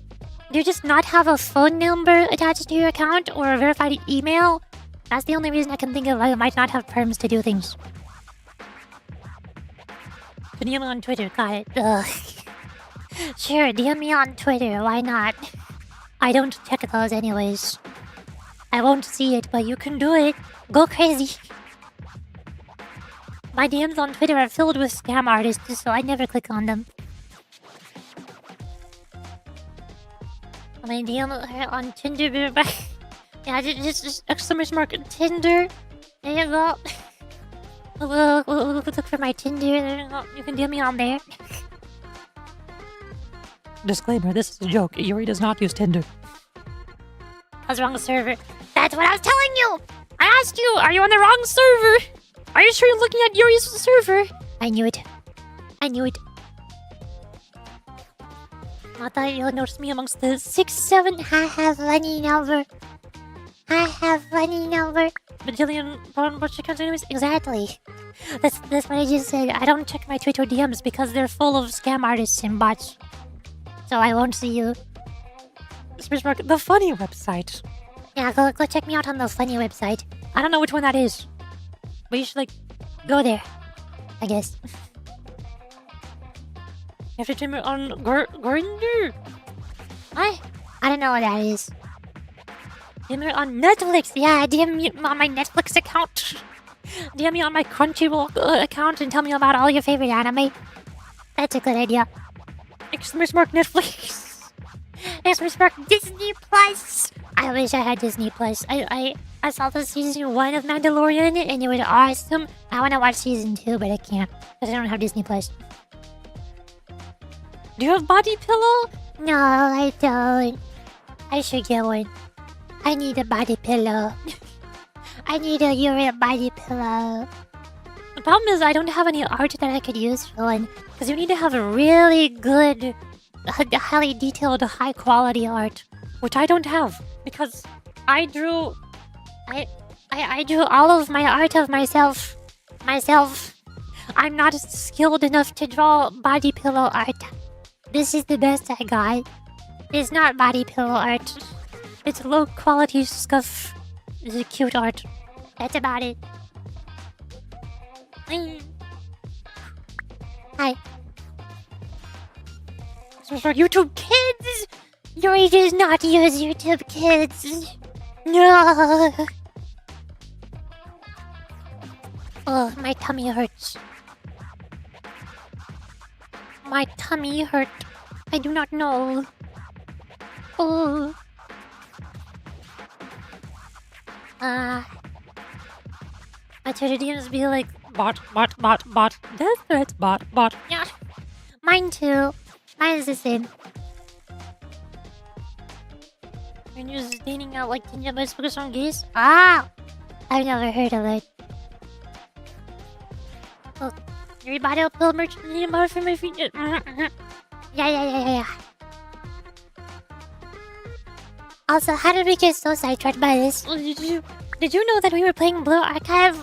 Do you just not have a phone number attached to your account or a verified email? That's the only reason I can think of why I might not have perms to do things. DM me on Twitter, got it. Ugh. Sure, DM me on Twitter, why not? I don't check those anyways. I won't see it, but you can do it. Go crazy. My DMs on Twitter are filled with scam artists, so I never click on them. My DM on Tinder, yeah, just exclamation mark Tinder. There you go. We'll look for my Tinder. You can DM me on there. Disclaimer, this is a joke. Yuri does not use Tinder. I was wrong server. That's what I was telling you! I asked you, are you on the wrong server? Are you sure you're looking at Yuri's server? I knew it. I knew it. I thought you'll notice me amongst the 6, 7. I have funny number. I have funny number. Bajillion watch accounts anyways? Exactly. That's what I just said. I don't check my Twitter DMs because they're full of scam artists and bots. So I won't see you. The funny website. Yeah, go check me out on the funny website. I don't know which one that is. But you should, like, go there. I guess. You have to stream it on Grindr. I don't know what that is. DM me on Netflix. Yeah, DM me on my Netflix account. DM me on my Crunchyroll account and tell me about all your favorite anime. That's a good idea. Exclamation mark Netflix. Exclamation mark Disney Plus. I wish I had Disney Plus. I saw the season 1 of Mandalorian and it was awesome. I want to watch season 2, but I can't because I don't have Disney Plus. Do you have body pillow? No, I don't. I should get one. I need a body pillow. I need a Yuri body pillow. The problem is I don't have any art that I could use for one. Because you need to have a really good, highly detailed, high quality art. Which I don't have. Because I drew... I drew all of my art of myself. I'm not skilled enough to draw body pillow art. This is the best I got. It's not body pillow art. It's low quality scuff. It's a cute art. That's about it. Hi. This is for YouTube Kids. Yuri does not use YouTube Kids. No. Oh, my tummy hurts. My tummy hurt. I do not know. Oh. My Twitter DMs be like, bot. Death threats, bot. Yeah. Mine too. Mine is the same. And you're standing out like Ninja Motherfuckers on gays? Ah! I've never heard of it. Oh, your body will pull merch for my feet. Yeah. Also, how did we get so sidetracked by this? Did you know that we were playing Blue Archive?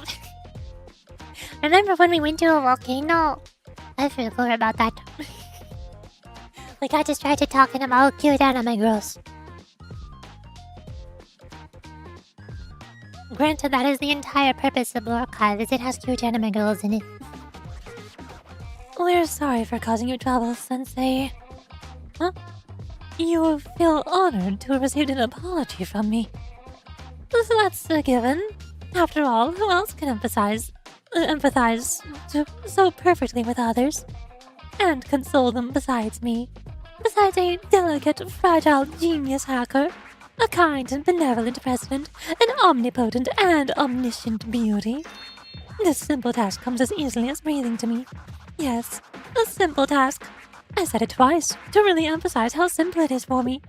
Remember when we went to a volcano? I forgot about that. We got distracted talking about cute anime girls. Granted, that is the entire purpose of Blue Archive, is it has cute anime girls in it. We're sorry for causing you trouble, Sensei. Huh? You feel honored to have received an apology from me. So that's a given. After all, who else can empathize so perfectly with others and console them besides me? Besides a delicate, fragile genius hacker, a kind and benevolent president, an omnipotent and omniscient beauty. This simple task comes as easily as breathing to me. Yes, a simple task. I said it twice to really emphasize how simple it is for me.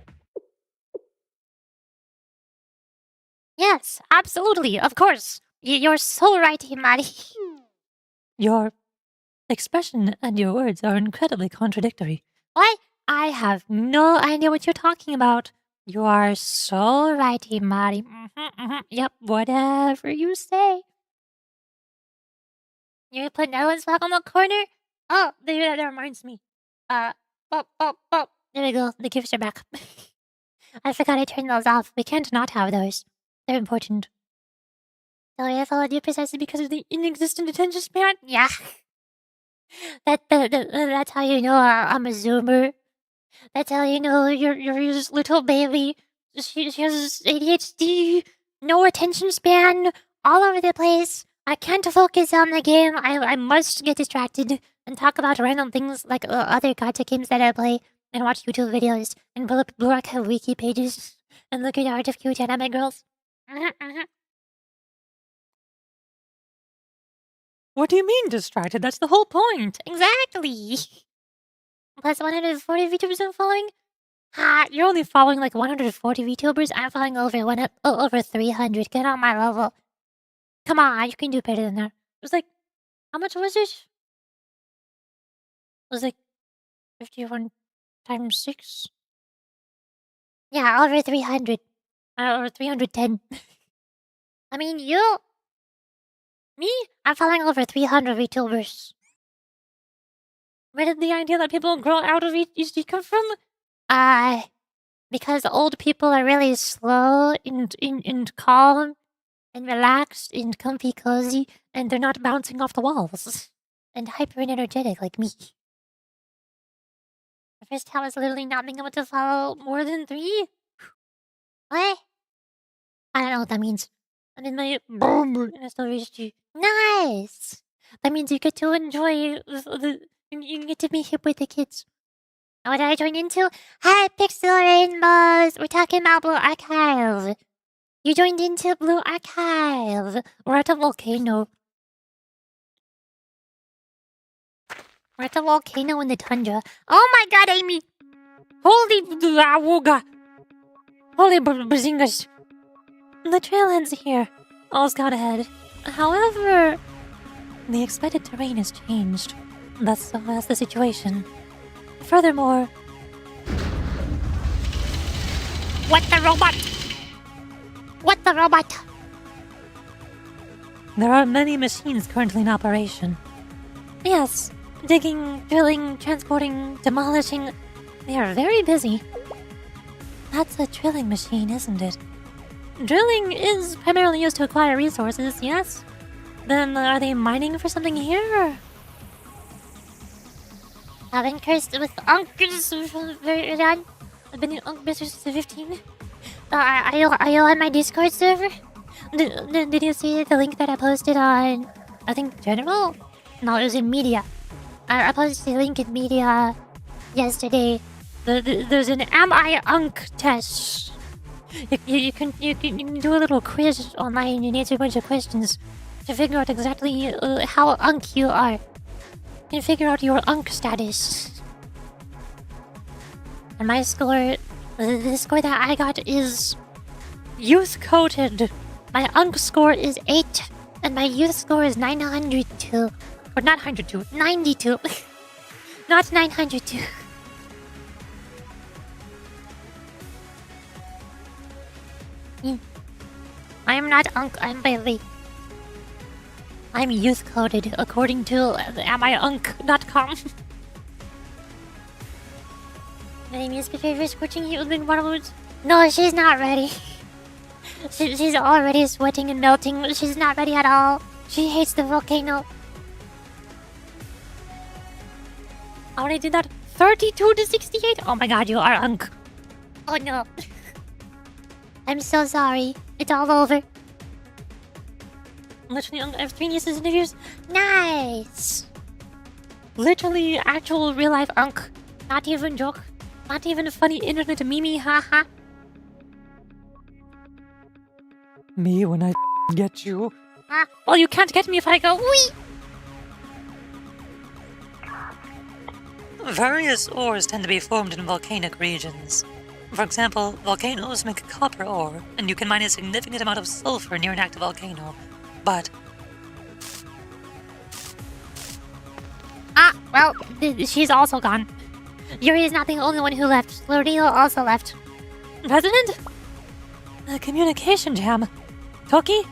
Yes, absolutely, of course. You're so right, Himari. Your expression and your words are incredibly contradictory. What? I have no idea what you're talking about. You are so right, Himari. Yep, whatever you say. You put Netherlands flag on the corner? Oh, that reminds me. There we go. The gifts are back. I forgot I turned those off. We can't not have those. They're important. Sorry, I followed you precisely because of the inexistent attention span. Yeah. That's how you know I'm a zoomer. That's how you know you're this little baby. She has ADHD, no attention span, all over the place. I can't focus on the game. I must get distracted and talk about random things like other gacha games that I play and watch YouTube videos and pull up Blue Archive wiki pages and look at art of cute anime girls. What do you mean distracted? That's the whole point. Exactly. Plus 140 VTubers I'm following. You're only following like 140 VTubers. I'm following over 300. Get on my level. Come on, you can do better than that. It was like, how much was it? It was like 51 times 6. Yeah, over 300. Or 310. I mean, me? I'm following over 300 VTubers. Where did the idea that people grow out of HD come from? Because old people are really slow and calm and relaxed and comfy cozy, and they're not bouncing off the walls and hyper energetic like me. The first time was literally not being able to follow more than 3. What? I don't know what that means. I'm in my and I still reached you. Nice. That means you get to enjoy you get to be hip with the kids. And what did I join into? Hi, Pixel Rainbows. We're talking about Blue Archive. You joined into Blue Archive. We're at a volcano. We're at a volcano in the tundra. Oh my god, Amy! Holy awooga! Holy bazingas! The trail ends here. All scout ahead. However, the expected terrain has changed. That's the situation. Furthermore... What the robot? What the robot? There are many machines currently in operation. Yes, digging, drilling, transporting, demolishing. They are very busy. That's a drilling machine, isn't it? Drilling is primarily used to acquire resources, yes? Then are they mining for something here? Or? I've been cursed with uncles very done. I've been in Unk Business since 15. Are you on my Discord server? Did you see the link that I posted on, I think, General? No, it was in Media. I posted a link in Media yesterday. There's an Am I Unk test. You can do a little quiz online and answer a bunch of questions to figure out exactly how Unk you are. And figure out your Unk status. And my score, the score that I got is Youth Coded. My Unk score is 8, and my Youth score is 902. Or not 102, 92. Not 902. I am not Unk, I'm Bailey. I'm Youth Coded, according to amiunk.com. My name is Pepe scorching you with waterwords. No, she's not ready. She's already sweating and melting. She's not ready at all. She hates the volcano. I already did that. 32 to 68. Oh my god, you are Unk. Oh no. I'm so sorry. It's all over. Literally, I have 3 nieces and nephews. Nice. Literally, actual real life Unk. Not even joke. Not even a funny internet meme, haha. Me when I get you. Well, you can't get me if I go wee. Various ores tend to be formed in volcanic regions. For example, volcanoes make copper ore, and you can mine a significant amount of sulfur near an active volcano. But well, she's also gone. Yuri is not the only one who left. Lorio also left. President? A communication jam. Toki?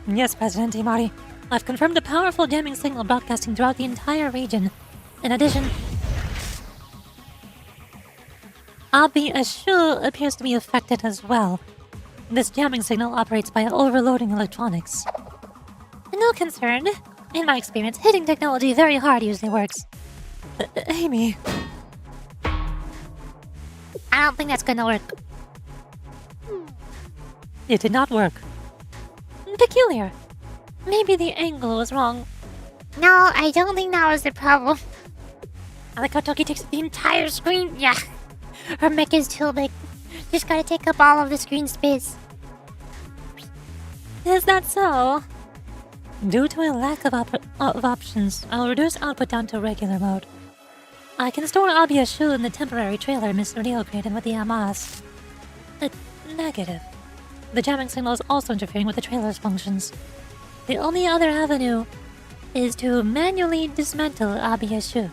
Yes, President Imari. I've confirmed a powerful jamming signal broadcasting throughout the entire region. In addition, Abi Ashu appears to be affected as well. This jamming signal operates by overloading electronics. No concern. In my experience, hitting technology very hard usually works. Amy. I don't think that's gonna work. It did not work. Peculiar. Maybe the angle was wrong. No, I don't think that was the problem. I like how Toki takes the entire screen. Yeah. Her mech is too big. She's gotta take up all of the screen space. Is that so? Due to a lack of options, I'll reduce output down to regular mode. I can store Abiashu in the temporary trailer Miss Rio created with the Amas. Negative. The jamming signal is also interfering with the trailer's functions. The only other avenue is to manually dismantle Abiashu.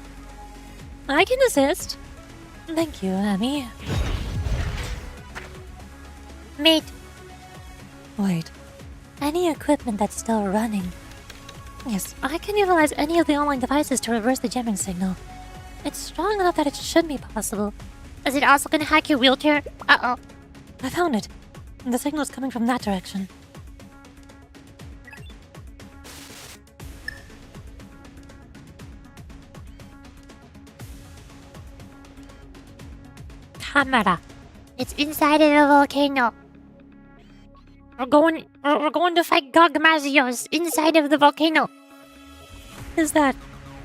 I can assist. Thank you, Amy. Mate. Wait. Any equipment that's still running. Yes, I can utilize any of the online devices to reverse the jamming signal. It's strong enough that it should be possible. Is it also gonna hack your wheelchair? Uh-oh. I found it. The signal's coming from that direction. Camera. It's inside of the volcano. We're going to fight Gogmazios inside of the volcano. Is that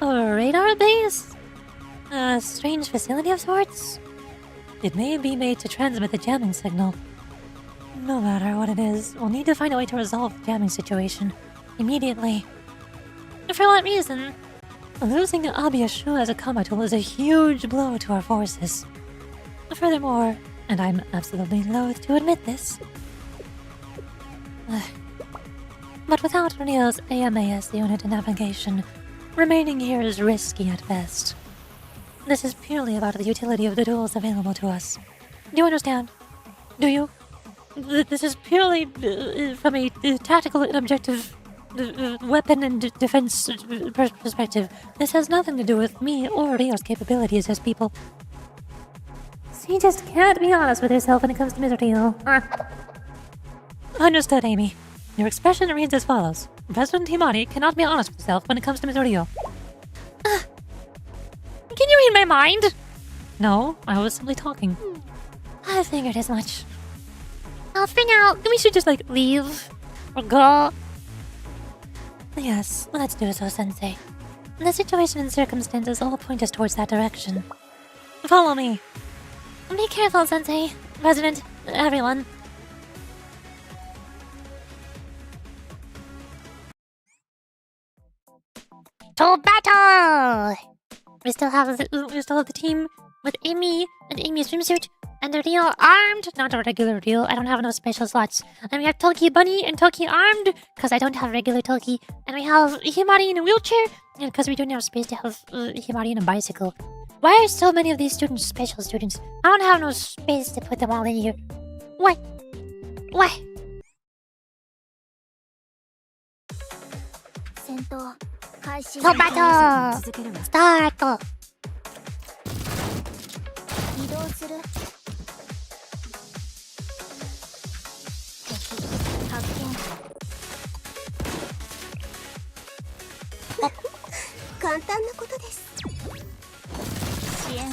a radar base? A strange facility of sorts? It may be made to transmit the jamming signal. No matter what it is, we'll need to find a way to resolve the jamming situation immediately. For what reason? Losing Abiashu as a combat tool is a huge blow to our forces. Furthermore, and I'm absolutely loath to admit this, but without Rio's AMAS unit and navigation, remaining here is risky at best. This is purely about the utility of the tools available to us. Do you understand? Do you? This is purely from a tactical and objective weapon and defense perspective. This has nothing to do with me or Rio's capabilities as people. She just can't be honest with herself when it comes to Miss Rio. Understood, Amy. Your expression reads as follows. President Himari cannot be honest with himself when it comes to Midoriya. Can you read my mind? No, I was simply talking. I figured as much. Oh, for now, We should just, like, leave. Or go. Yes, let's do so, Sensei. The situation and circumstances all point us towards that direction. Follow me. be careful, Sensei. President, everyone. To battle! We still have the team with Amy and Amy's swimsuit and the Rio armed. Not a regular Rio. I don't have no special slots. And we have Toki Bunny and Toki armed because I don't have regular Toki. And we have Himari in a wheelchair and because we don't have space to have Himari in a bicycle. Why are so many of these students special students? I don't have no space to put them all in here. Why? Why? 戦闘開始 To battle! 続けるわ Start! 移動する敵発見簡単なことです支援あ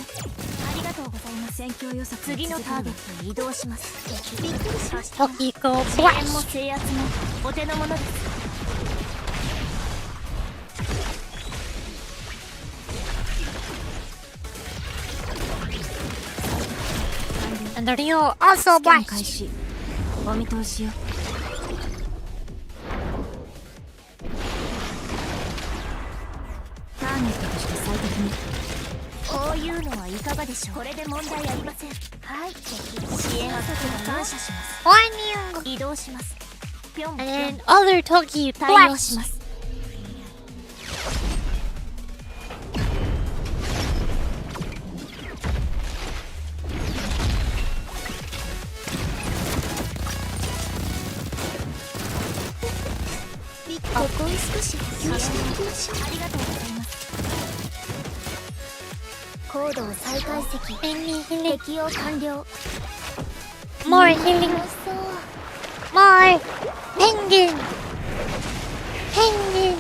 りがとうございます戦況予測次のターゲットに移動しますびっくりしました Toki go 支援も flash! 制圧もお手の物です And the Rio also スキャン flash! 開始お見通しよターゲットとして最適にこういうのはいかがでしょうこれで問題ありませんはい支援感謝します Warning! 移動しますぴょんぴょ And ん then other Toki 対応し flash! ますここに少し補給しておきましょうありがとうございますコードを再解析 Healing, healing. 適用完了 More healing! 楽しそう More! Hanging! Hanging!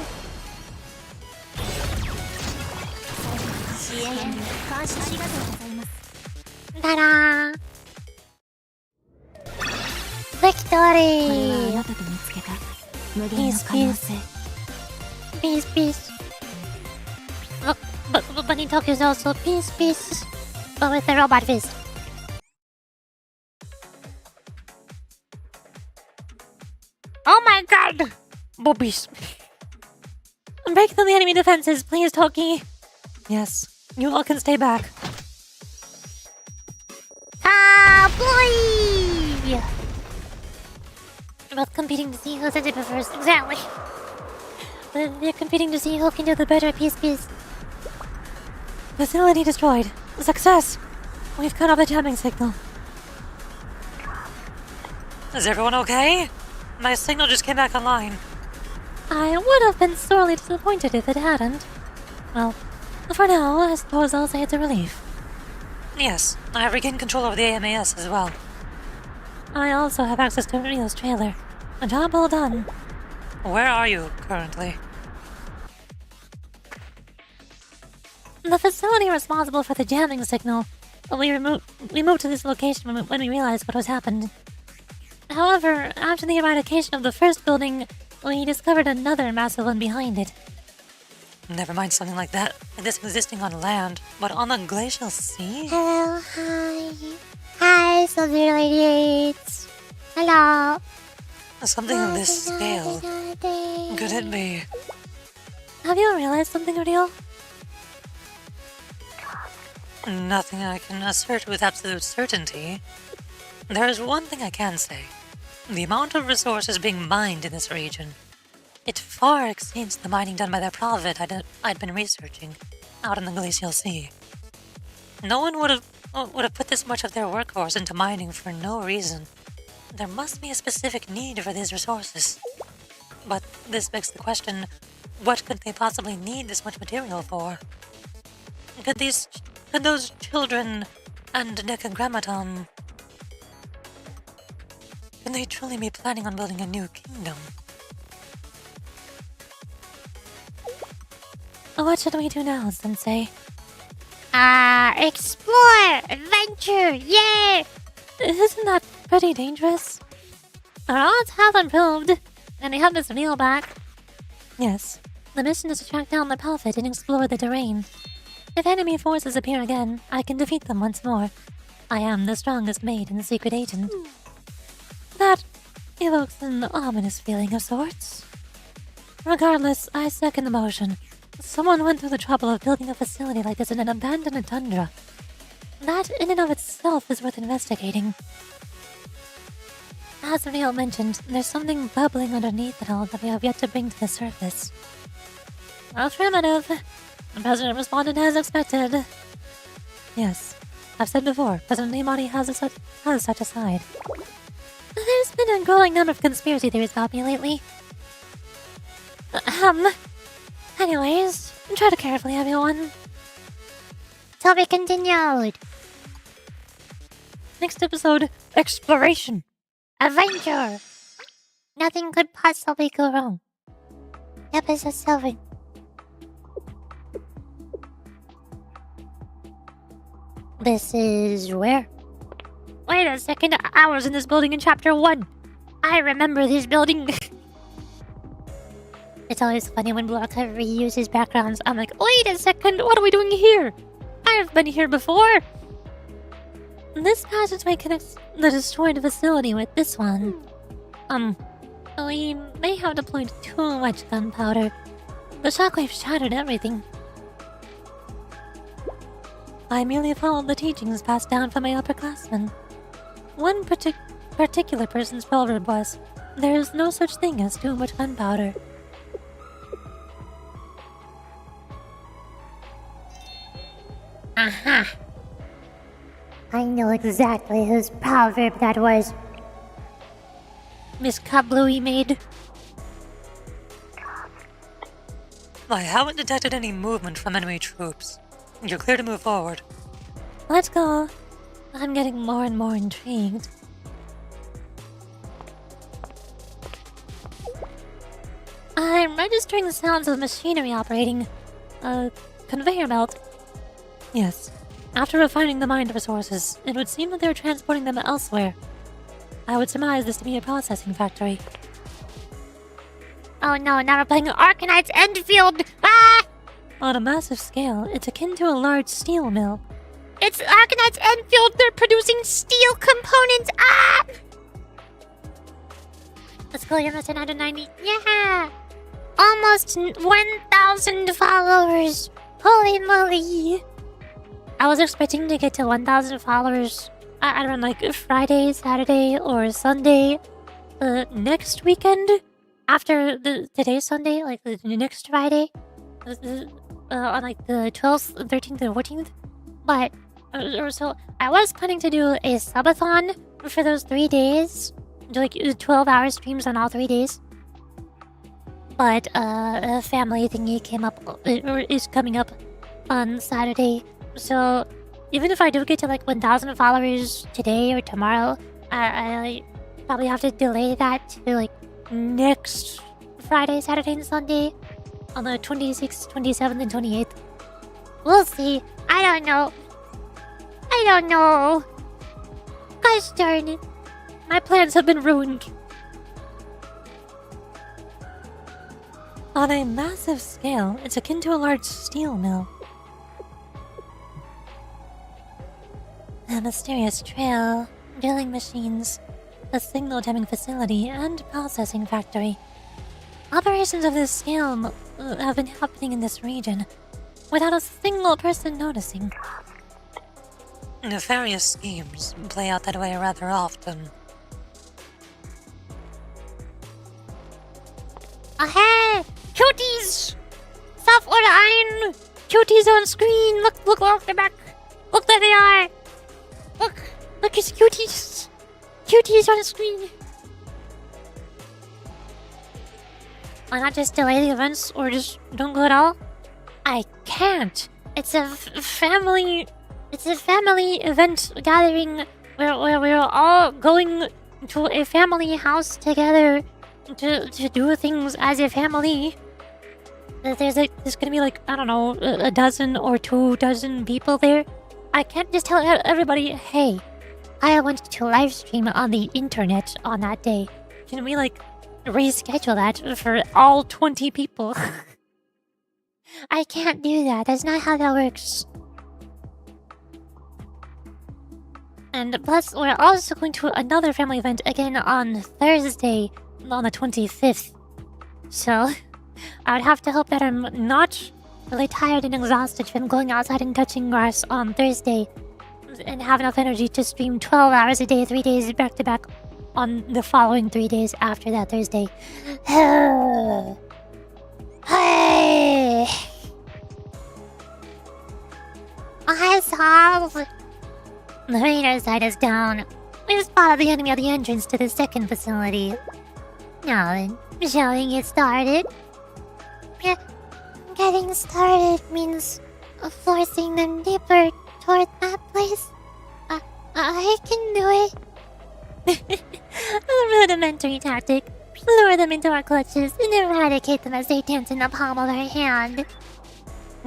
支援感謝ありがとうございます Ta-da! これはあ Victory! なたと見つけた無限の可能性 Peace, peace. Look, but Bunny Talk is also peace, peace. But with a robot fist. Oh my god! Bobbies. Break through the enemy defenses, please, Toki. Yes, you all can stay back. Ah, boy! We're both competing to see who says it first. Exactly. They're competing to see who can do the better peace piece. Facility destroyed. Success! We've cut off the jamming signal. Is everyone okay? My signal just came back online. I would have been sorely disappointed if it hadn't. Well, for now, I suppose I'll say it's a relief. Yes, I have regained control over the AMAS as well. I also have access to Rio's trailer. A job well done. Where are you currently? The facility responsible for the jamming signal. We moved to this location when we realized what was happened. However, after the eradication of the first building, we discovered another massive one behind it. Never mind something like that, like this existing on land, but on the glacial sea? Hello, hi. Hi, Silver Ladies. Hello. Something of this scale. Could it be? Have you realized something, Rio? Nothing I can assert with absolute certainty. There is one thing I can say. The amount of resources being mined in this region. It far exceeds the mining done by the prophet I'd been researching out in the glacial sea. No one would have put this much of their workforce into mining for no reason. There must be a specific need for these resources. But this begs the question, what could they possibly need this much material for? Could those children and Decagrammaton... Can they truly be planning on building a new kingdom? What should we do now, Sensei? Explore! Adventure! Yay! Isn't that pretty dangerous? Our odds have improved, and we have this wheel back. Yes. The mission is to track down the prophet and explore the terrain. If enemy forces appear again, I can defeat them once more. I am the strongest maid and secret agent. That evokes an ominous feeling of sorts. Regardless, I second the motion. Someone went through the trouble of building a facility like this in an abandoned tundra. That, in and of itself, is worth investigating. As Rio mentioned, there's something bubbling underneath it all that we have yet to bring to the surface. Affirmative. The president responded as expected. Yes. I've said before, President Imani has such a side. There's been a growing number of conspiracy theories about me lately. Anyways, tread carefully, everyone. To be continued. Next episode, exploration. Adventure! Nothing could possibly go wrong. Episode 7. This is where? Wait a second, I was in this building in chapter 1. I remember this building. It's always funny when Blocker reuses backgrounds. I'm like, Wait a second, what are we doing here? I've been here before. This passageway connects the destroyed facility with this one. We may have deployed too much gunpowder. The shockwave shattered everything. I merely followed the teachings passed down from my upperclassmen. One particular person's proverb was, "There is no such thing as too much gunpowder." aha! I know exactly whose proverb that was. Miss Kablooey maid. I haven't detected any movement from enemy troops. You're clear to move forward. Let's go. I'm getting more and more intrigued. I'm registering the sounds of machinery operating. A conveyor belt. Yes. After refining the mined resources, it would seem that they're transporting them elsewhere. I would surmise this to be a processing factory. Oh no, now we're playing Arcanite's Endfield! Ah! On a massive scale, it's akin to a large steel mill. It's Arcanite's Enfield! They're producing steel components! Ah! Let's go, you're 990. Yeah! Almost 1,000 followers! Holy moly! I was expecting to get to 1,000 followers, I don't know, like Friday, Saturday, or Sunday. Next weekend? After today's Sunday, like the next Friday? On like the 12th, 13th, and 14th? But, so, I was planning to do a subathon for those 3 days. Do like 12-hour streams on all 3 days. But, a family thingy came up, or is coming up on Saturday. So, even if I do get to like 1,000 followers today or tomorrow, I probably have to delay that to like next Friday, Saturday, and Sunday on the 26th, 27th, and 28th. We'll see. I don't know. I don't know. Gosh darn it. My plans have been ruined. On a massive scale, it's akin to a large steel mill. A mysterious trail, drilling machines, a signal jamming facility, and processing factory. Operations of this scale have been happening in this region, without a single person noticing. Nefarious schemes play out that way rather often. Hey! Cuties! Software iron! Cuties on screen! Look, they're back! Look, there they are! Look, it's cuties! Cuties on screen! Why not just delay the events or just don't go at all? I can't! It's a family event gathering where we're all going to a family house together to do things as a family. There's gonna be like, I don't know, a dozen or 2 dozen people there. I can't just tell everybody, hey, I want to live stream on the internet on that day. Can we like reschedule that for all 20 people? I can't do that. That's not how that works. And plus, we're also going to another family event again on Thursday, on the 25th. So, I would have to hope that I'm not really tired and exhausted from going outside and touching grass on Thursday, and have enough energy to stream 12 hours a day, 3 days back to back on the following 3 days after that Thursday. Hey! I solved. The radar sight is down. We've spotted the enemy at the entrance to the second facility. Now then, shall we get started? Getting started means forcing them deeper toward that place. I can do it. A rudimentary tactic. Lure them into our clutches and eradicate them as they dance in the palm of our hand.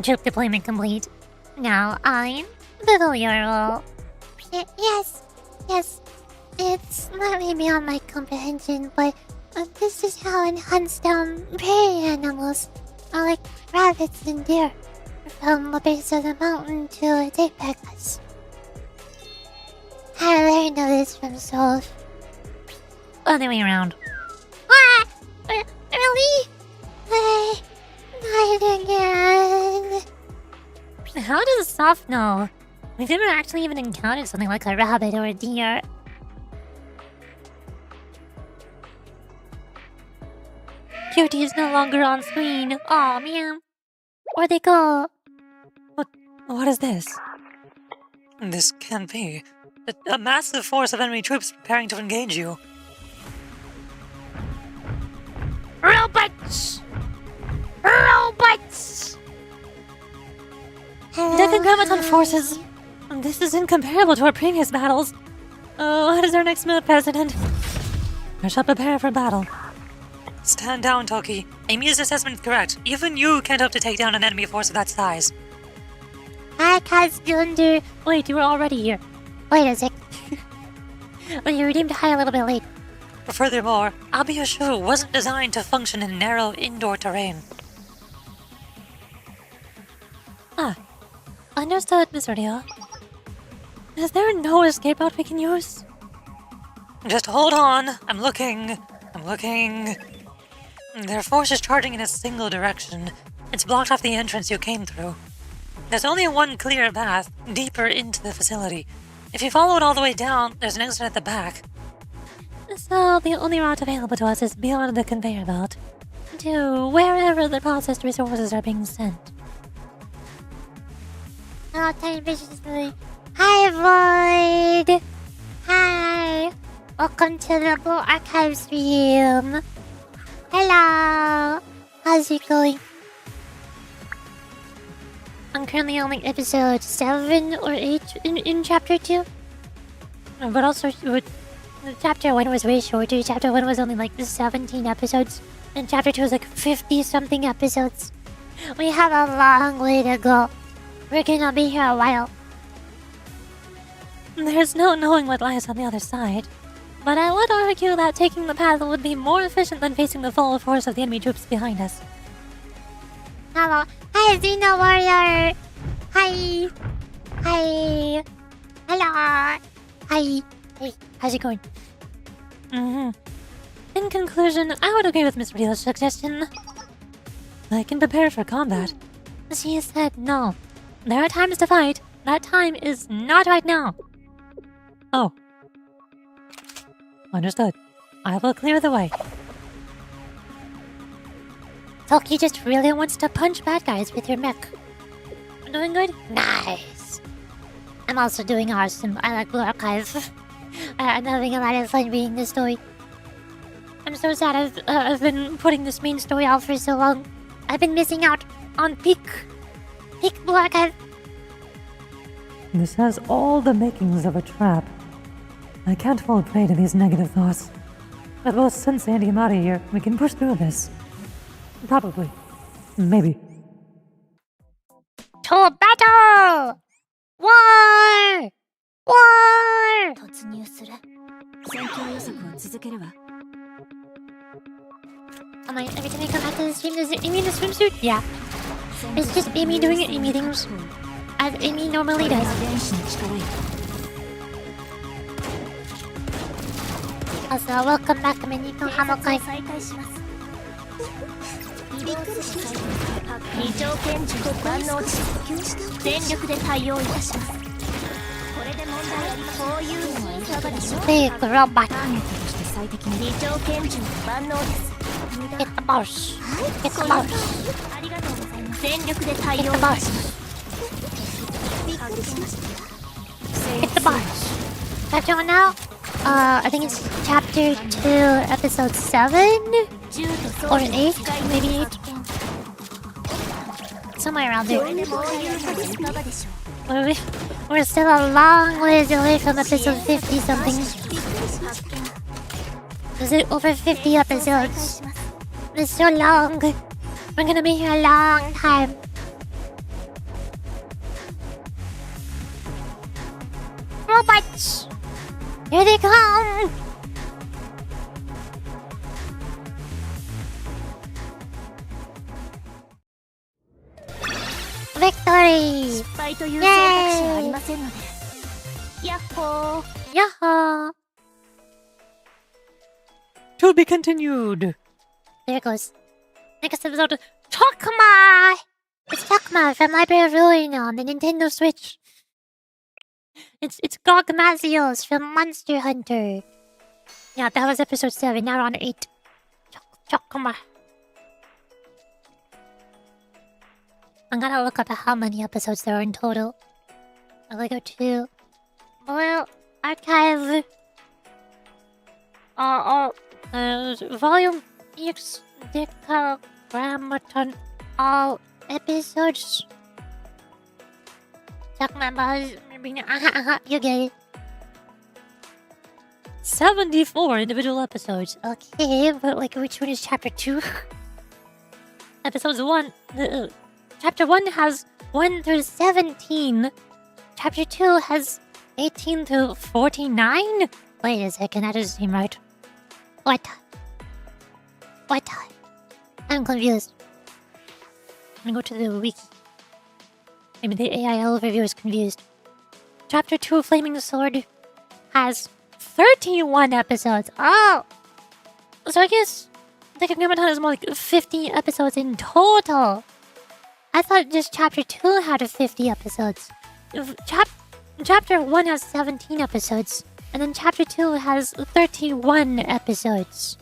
Troop deployment complete. Now I'm fulfill your role. Yes. It's slightly beyond my comprehension, but this is how it hunts down prey animals, like rabbits and deer, from the base of the mountain to its apex. I learned of this from Solve. Other way around. Ah! Really? Not again. How does Soft know? We've never actually even encountered something like a rabbit or a deer. Cutie is no longer on screen. Aw, man. Where'd they go? What is this? This can't be. A massive force of enemy troops preparing to engage you. Robots! Robots! Decagrammaton forces. This is incomparable to our previous battles. What is our next move, President? I shall prepare for battle. Stand down, Toki. Amy's assessment is correct. Even you can't hope to take down an enemy force of that size. I can't wonder. Wait, you were already here. Wait a sec. Well, you redeemed high a little bit late. Furthermore, Abiyoshu wasn't designed to function in narrow indoor terrain. Understood, Miss Rio. Is there no escape route we can use? Just hold on. I'm looking. Their force is charging in a single direction. It's blocked off the entrance you came through. There's only one clear path, deeper into the facility. If you follow it all the way down, there's an exit at the back. So the only route available to us is beyond the conveyor belt, to wherever the processed resources are being sent. Hello, Tiny Viciously. Hi, Void! Hi! Welcome to the Blue Archive stream. Hello! How's it going? I'm currently on like episode 7 or 8 in chapter 2. But also, chapter 1 was way shorter. Chapter 1 was only like 17 episodes. And chapter 2 was like 50-something episodes. We have a long way to go. We're gonna be here a while. There's no knowing what lies on the other side. But I would argue that taking the path would be more efficient than facing the full force of the enemy troops behind us. Hello. Hi, Xeno Warrior! Hi! Hi! Hello! Hi! Hey, how's it going? In conclusion, I would agree with Miss Rio's suggestion. I can prepare for combat. She said no. There are times to fight. That time is not right now. Oh. Understood. I will clear the way. Toki just really wants to punch bad guys with your mech. Doing good? Nice! I'm also doing awesome. I like Blue Archive. I'm having a lot of fun reading this story. I'm so sad I've been putting this main story out for so long. I've been missing out on peak Blue Archive. This has all the makings of a trap. I can't fall prey to these negative thoughts. But both Sensei and Yamada here, we can push through this. Probably. Maybe. To battle! War! War! 突入する戦闘予測を続けるわ Am I every time I come back to the stream, does Amy in the swimsuit? Yeah. It's just Amy doing Amy things as Amy normally does. 電子の力よ Also, welcome back to Miniko Hamokai. 再開しますびっくりしました二条拳銃万能値全力で対応いたしますこれで問題ありませんこういうのはいかがでしょう Big robot. ターゲットとして最適な二条拳銃万能です Get the boss. Get the boss. ありがとうございます全力で対応 Get い the たし boss. ますびっくりしました Get the boss. Chapter 1 now? I think it's chapter 2, episode 7? 銃と Or 装 an 備 8? Maybe 8? Somewhere around こ there. れで問題ありませんいかがでしょう We're still a long ways away from episode 50 something. びっくりしました Is it over 50 episodes? It's so long. We're gonna be here a long time. Robots! Here they come! Victory! 失敗という選択肢はありませんのでヤッホー Yahoo! To be continued. There it goes. Next episode, Chokma! It's Chokma from Library of Ruin on the Nintendo Switch. It's Gogmazios from Monster Hunter. Yeah, that was episode 7, now we're on 8. Chokma. I'm gonna look up how many episodes there are in total. I'll go to... Well, archive... volume X Decagrammaton all episodes. Suck my balls. You get it. 74 individual episodes. Okay, but like which one is chapter 2? Episodes 1. Chapter 1 has 1 through 17. Chapter 2 has 18 to 49? Wait a second, that doesn't seem right. What? I'm confused. I'm gonna go to the wiki. Maybe the AI overview is confused. Chapter 2 Flaming Sword has 31 episodes. Oh! So I guess Decagrammaton is more like 50 episodes in total. I thought just chapter 2 had 50 episodes. Chapter 1 has 17 episodes. And then chapter 2 has 31 episodes.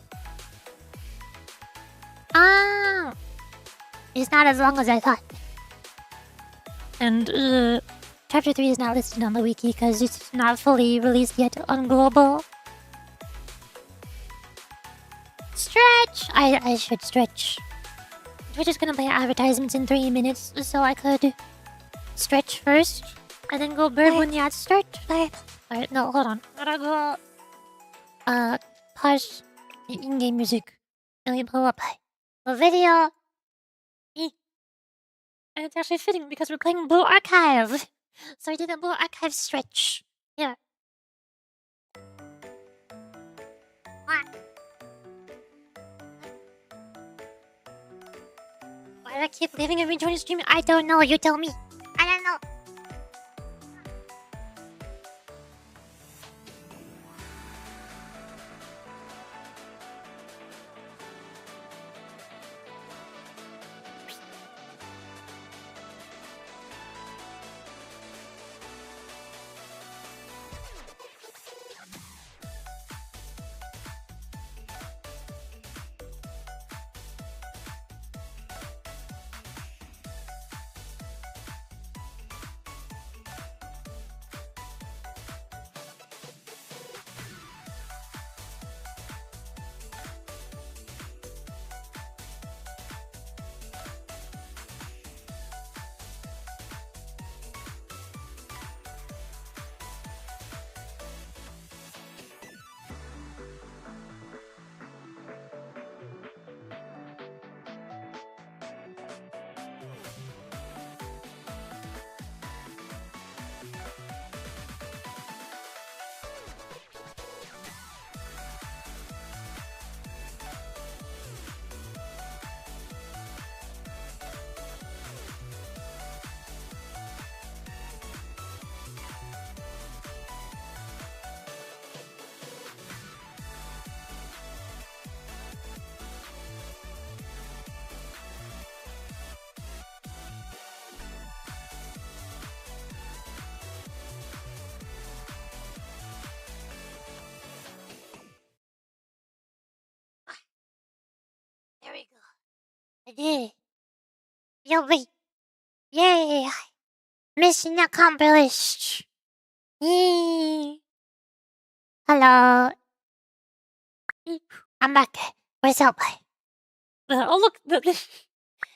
Ah! It's not as long as I thought. And chapter 3 is not listed on the wiki because it's not fully released yet on global. Stretch! I should stretch. We're just gonna play advertisements in 3 minutes, so I could stretch first and then go bird when the ads start. Alright, no, hold on. Gotta go pause the in-game music. And we pull up a video. And it's actually fitting because we're playing Blue Archive. So I did a Blue Archive stretch. Yeah. Why do I keep leaving and rejoining stream? I don't know. You tell me. I don't know. did. Yay! Yay! Mission accomplished. Yay! Hello. I'm back. What's up? Oh, look.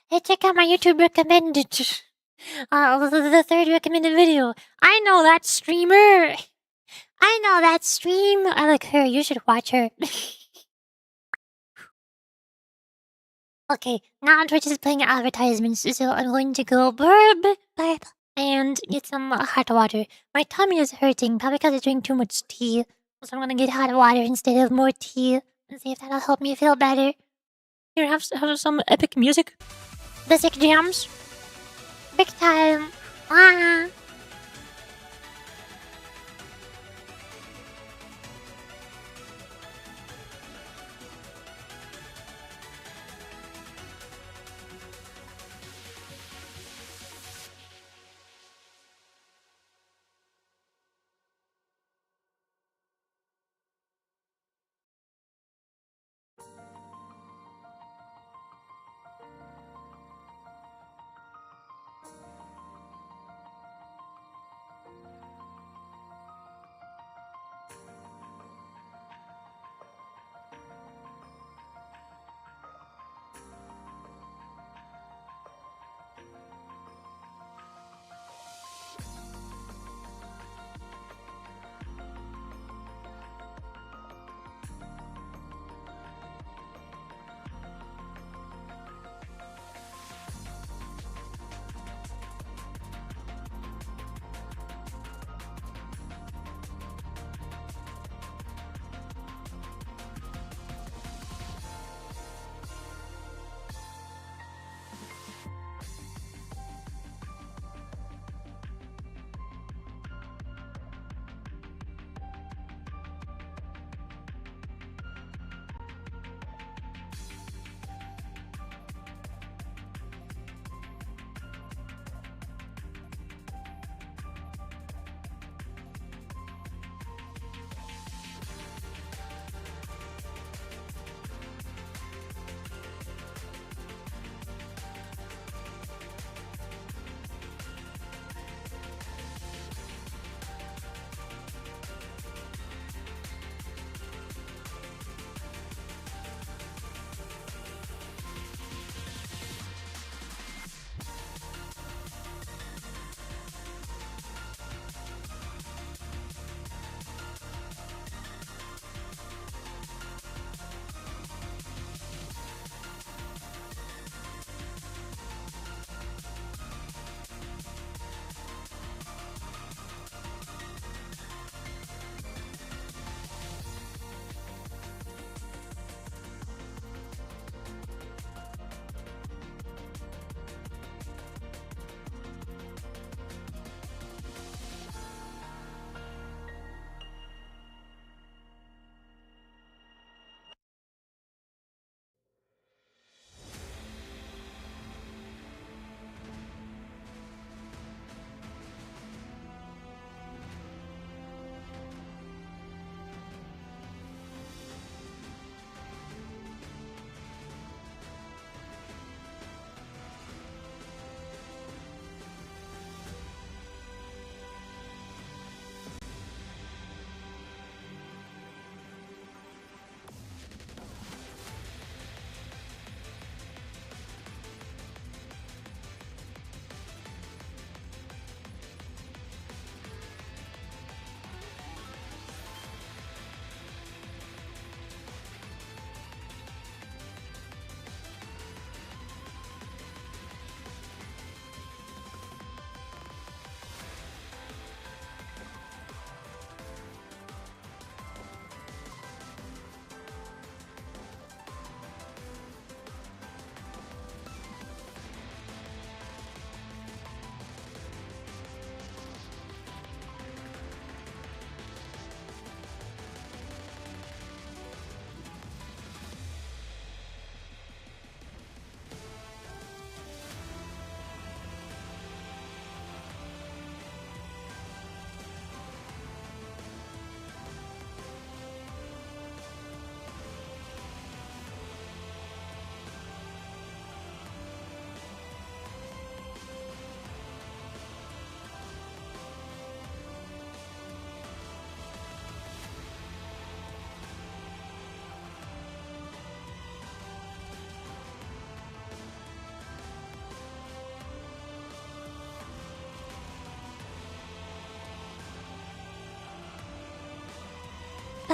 Hey, check out my YouTube recommended. The third recommended video. I know that streamer. I know that stream. I like her. You should watch her. Okay, now Twitch is playing advertisements, so I'm going to go burp and get some hot water. My tummy is hurting, probably because I drank too much tea. So I'm gonna get hot water instead of more tea and see if that'll help me feel better. Here, have some epic music. The sick jams. Big time. Ah.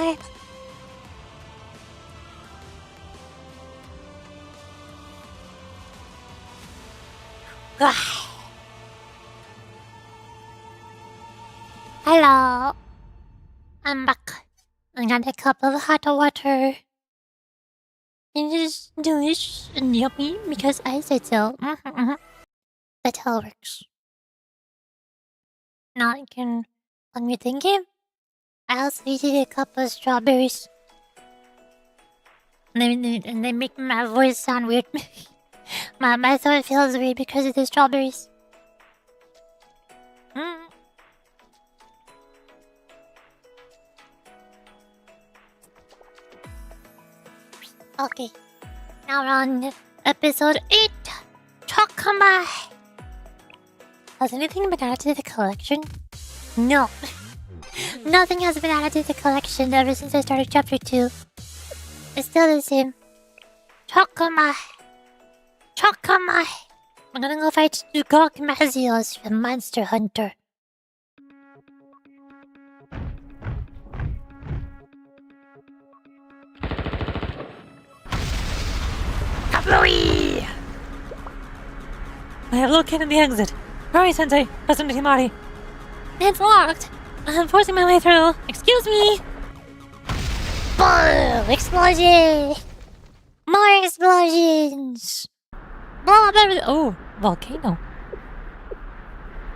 time. Hello. I'm back. I got a cup of hot water. It is delicious and yummy because I said so. That's how it works. Now I can me thinking. I also eated a cup of strawberries. And they make my voice sound weird. my throat feels weird because of the strawberries. Okay. Now we're on episode 8. Chokama. Has anything been added to the collection? No. Nothing has been added to the collection ever since I started chapter 2. It's still the same. Chokama. Chokama. I'm gonna go fight Decagrammaton from Monster Hunter. Kablooey! I have located the exit. Hurry, Sensei. Listen to Himari. It's locked. I'm forcing my way through. Excuse me. Boom! Explosion! More explosions! Blow up everything. Oh, volcano.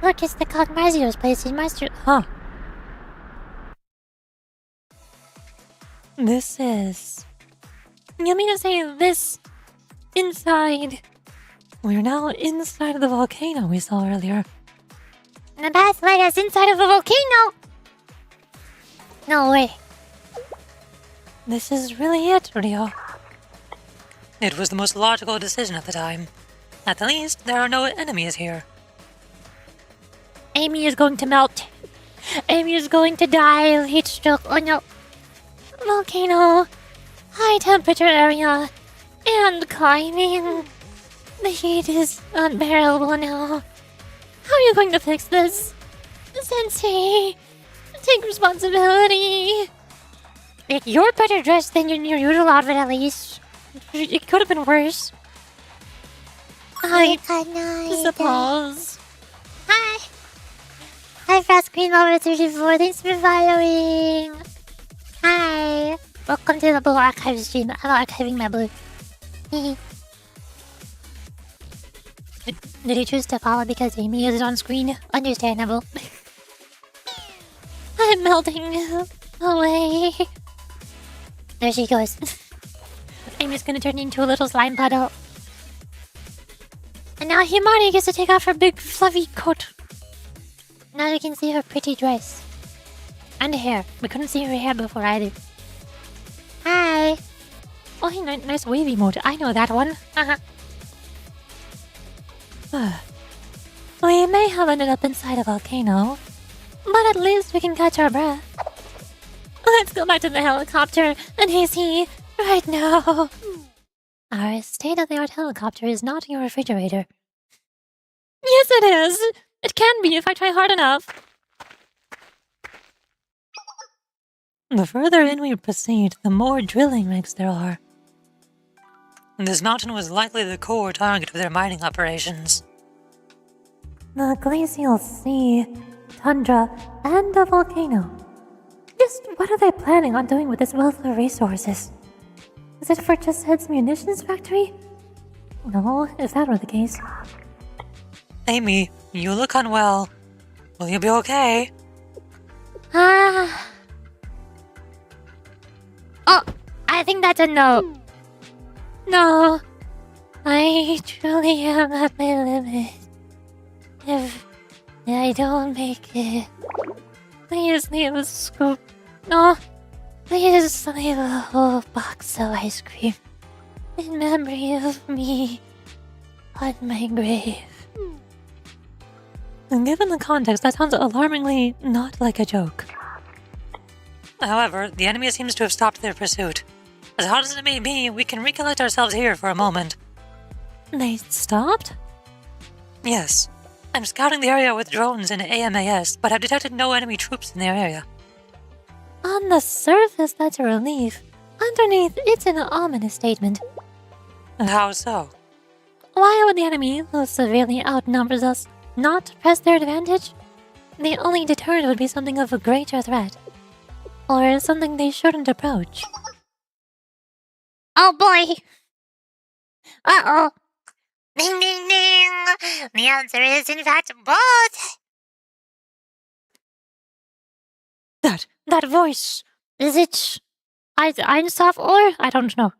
Look, it's the Decagrammaton's place in Monster. Huh. This is... You mean to say this... inside... We're now inside of the volcano we saw earlier. The path led us inside of a volcano! No way. This is really it, Rio. It was the most logical decision at the time. At the least, there are no enemies here. Amy is going to melt. Amy is going to die of heat stroke. Oh no. Volcano. High temperature area. And climbing. The heat is unbearable now. How are you going to fix this? Sensei, take responsibility. You're better dressed than your usual outfit, at least. It could have been worse. I Hi. suppose. Hi. Hi, Fast Queen over 34. Thanks for following. Hi. Welcome to the Blue Archive stream. I'm archiving my blue. Did you choose to follow because Amy is on screen? Understandable. I'm melting away. There she goes. Amy's gonna turn into a little slime puddle. And now Himari gets to take off her big fluffy coat. Now you can see her pretty dress. And hair. We couldn't see her hair before either. Hi. Oh, hey, nice wavy mode. I know that one. We may have ended up inside a volcano, but at least we can catch our breath. Let's go back to the helicopter and AC right now. Our state-of-the-art helicopter is not in your refrigerator. Yes, it is. It can be if I try hard enough. The further in we proceed, the more drilling rigs there are. This mountain was likely the core target of their mining operations. The glacial sea, tundra, and a volcano. Just what are they planning on doing with this wealth of resources? Is it for just Head's munitions factory? No, if that were the case. Amy, you look unwell. Will you be okay? Oh, I think that's a no. No, I truly am at my limit. If I don't make it, please leave a scoop. No, please leave a whole box of ice cream in memory of me on my grave. And given the context, that sounds alarmingly not like a joke. However, the enemy seems to have stopped their pursuit. As hard as it may be, we can recollect ourselves here for a moment. They stopped? Yes. I'm scouting the area with drones and AMAS, but have detected no enemy troops in the area. On the surface, that's a relief. Underneath, it's an ominous statement. How so? Why would the enemy, who severely outnumbers us, not press their advantage? The only deterrent would be something of a greater threat. Or something they shouldn't approach. Oh boy! Uh-oh. Ding ding ding! The answer is, in fact, both! That voice! Is it... Ein Saf or? I don't know.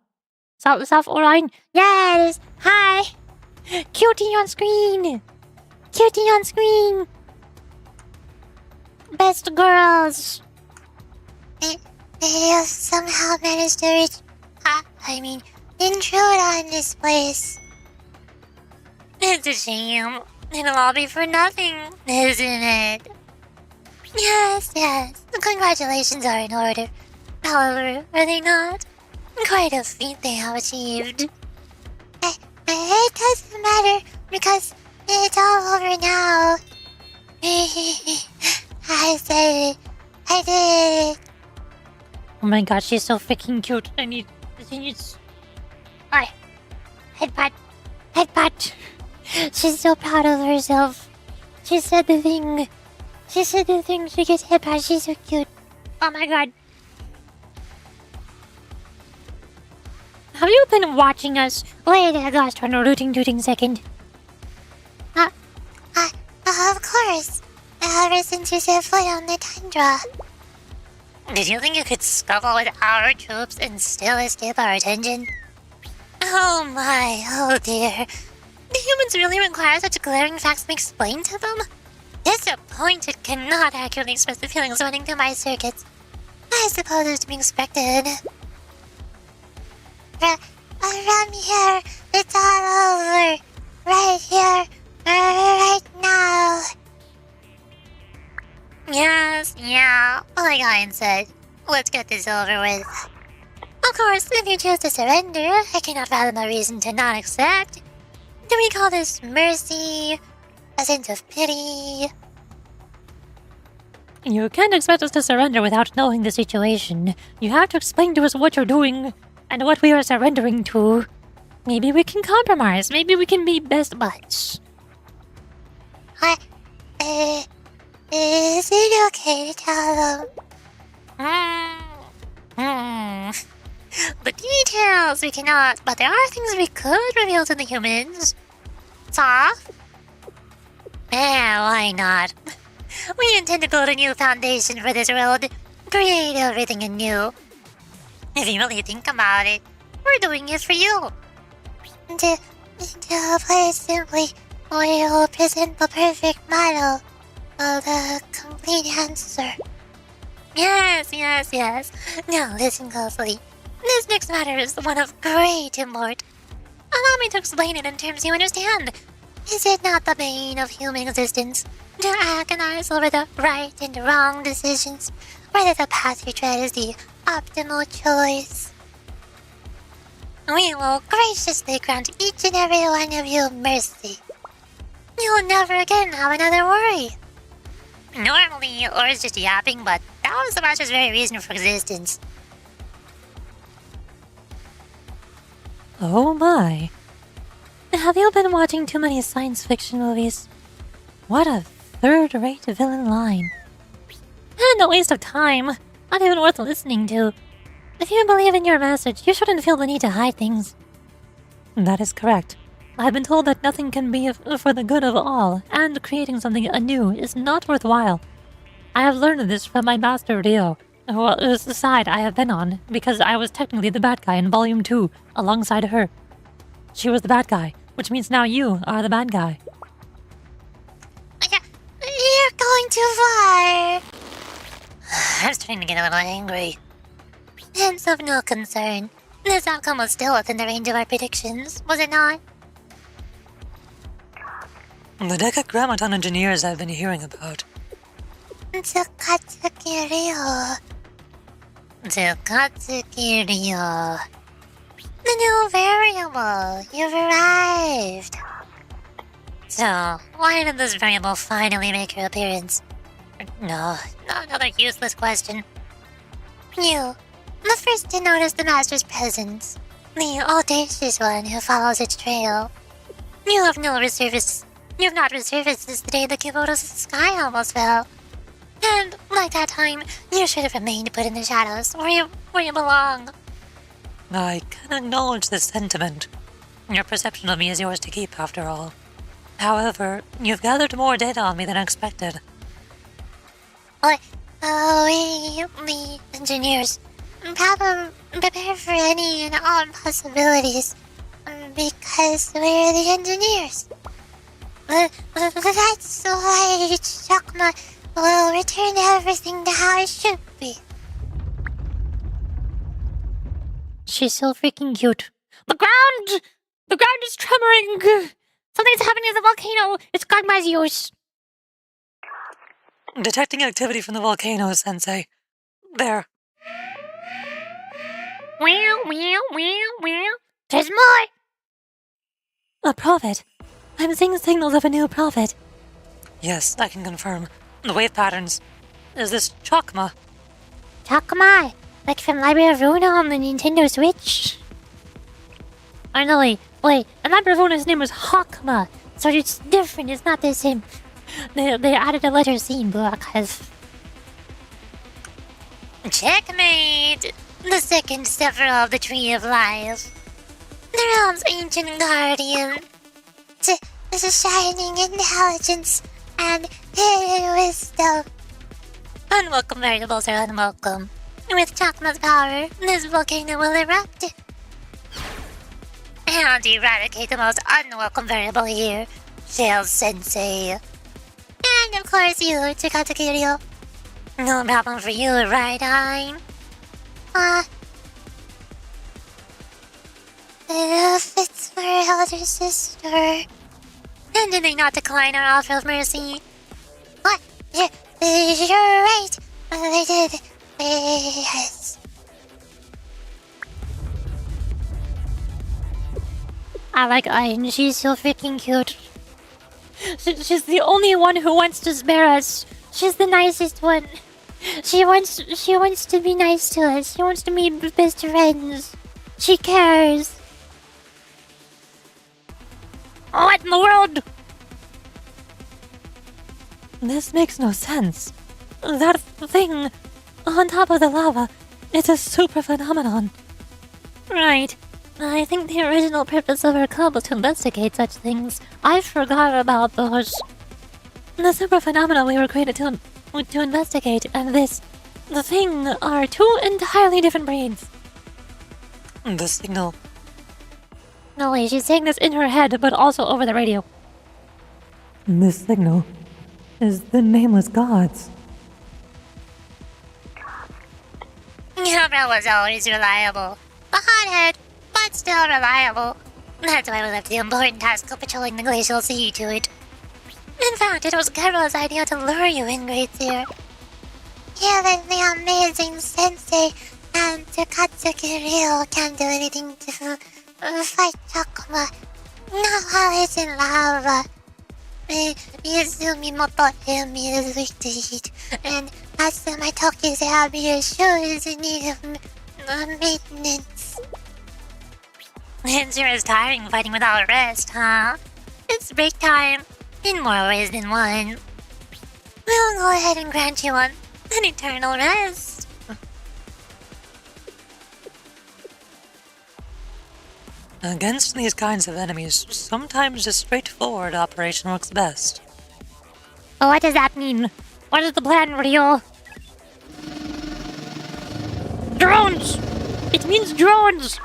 Saf or Ein? Yeah, it is. Hi! Cutie on screen! Cutie on screen! Best girls! They have somehow managed to reach... intrude on this place. It's a shame. It'll all be for nothing, isn't it? Yes. Congratulations are in order. However, are they not? Quite a feat they have achieved. It doesn't matter, because it's all over now. I said it. I did it. Oh my god, she's so freaking cute. She needs... Headbutt. She's so proud of herself. She said the thing. She gets hit by. She's so cute. Oh my god. Have you been watching us? Wait a gosh, for a rooting second. Of course. Ever since you set foot on the tundra. Did you think you could scuffle with our troops and still escape our attention? Oh my, oh dear. Do humans really require such glaring facts to be explained to them? Disappointed cannot accurately express the feelings running through my circuits. I suppose it's to be expected. Around here, it's all over. Right here, right now. Yes, yeah, like Ian said. Let's get this over with. Of course, if you choose to surrender, I cannot fathom a reason to not accept. Do we call this mercy? A sense of pity? You can't expect us to surrender without knowing the situation. You have to explain to us what you're doing and what we are surrendering to. Maybe we can compromise. Maybe we can be best buds. Is it okay to tell them? The details we cannot, but there are things we could reveal to the humans. Soft? Why not? We intend to build a new foundation for this world. Create everything anew. If you really think about it, we're doing it for you. To put it simply, we will present the perfect model of the complete answer. Yes. Now listen closely. This next matter is one of great import. Allow me to explain it in terms you understand. Is it not the bane of human existence to agonize over the right and wrong decisions, whether the path you tread is the optimal choice? We will graciously grant each and every one of you mercy. You'll never again have another worry. Normally, yours just yapping, but that was the master's very reason for existence. Oh my. Have you been watching too many science fiction movies? What a third-rate villain line. And a waste of time. Not even worth listening to. If you believe in your message, you shouldn't feel the need to hide things. That is correct. I've been told that nothing can be for the good of all, and creating something anew is not worthwhile. I have learned this from my master Rio, whose side I have been on, because I was technically the bad guy in Volume 2, alongside her. She was the bad guy, which means now you are the bad guy. You're going too far. I'm starting to get a little angry. Hence of no concern. This outcome was still within the range of our predictions, was it not? The Decagrammaton engineers I've been hearing about. Tsukatsuki Ryo. The new variable. You've arrived. So, why did this variable finally make her appearance? No, not another useless question. You, the first to notice the Master's presence. The audacious one who follows its trail. You have not resurfaced since the day the Kiboto's sky almost fell. And, like that time, you should have remained put in the shadows, where you belong. I can acknowledge this sentiment. Your perception of me is yours to keep, after all. However, you've gathered more data on me than expected. We, the engineers, prepare for any and all possibilities, because we're the engineers. That's why Chakma will return everything to how it should be. She's so freaking cute. The ground is tremoring! Something's happening in the volcano! It's Gagmazios! Detecting activity from the volcano, Sensei. There. Wow. There's more! A prophet. I'm seeing signals of a new prophet. Yes, I can confirm. The wave patterns. Is this Chakma? Chakma, like from Library of Runa on the Nintendo Switch. I know, wait, and that Bravona's name was Hakma, so it's different, it's not the same. They added a letter C in because... Checkmate! The second stepper of the Tree of Life. The realm's ancient guardian. It's a shining intelligence and hidden wisdom. Unwelcome variables are unwelcome. With Chakma's power, this volcano will erupt. And eradicate the most unwelcome variable here, Shell Sensei. And of course you, Chikata. No problem for you, right, Hein? If it's for elder sister. And did they not decline our offer of mercy? What? You're right. They did. Yes. I like Ayn, she's so freaking cute. She's the only one who wants to spare us. She's the nicest one. She wants to be nice to us. She wants to be best friends. She cares. What in the world? This makes no sense. That thing on top of the lava, it's a super phenomenon. Right. I think the original purpose of our club was to investigate such things. I forgot about those. The super phenomena we were created to investigate, and the thing, are two entirely different breeds. The signal. No way, she's saying this in her head, but also over the radio. This signal is the nameless gods. Yabra was always reliable. A hothead, but still reliable. That's why we left the important task of patrolling the glacial sea to it. In fact, it was Carol's idea to lure you in, Great Seer. Even the amazing Sensei and Takatsuki Ryo can't do anything to fight Chakma. Not while it's in lava. Izumi Moto Emi is weak to heat, and Asuma Toki's Abiya sure is in need of maintenance. It sure is tiring fighting without rest, huh? It's break time, in more ways than one. We'll go ahead and grant you an eternal rest. Against these kinds of enemies, sometimes a straightforward operation works best. What does that mean? What is the plan, Ryo? Drones! It means drones!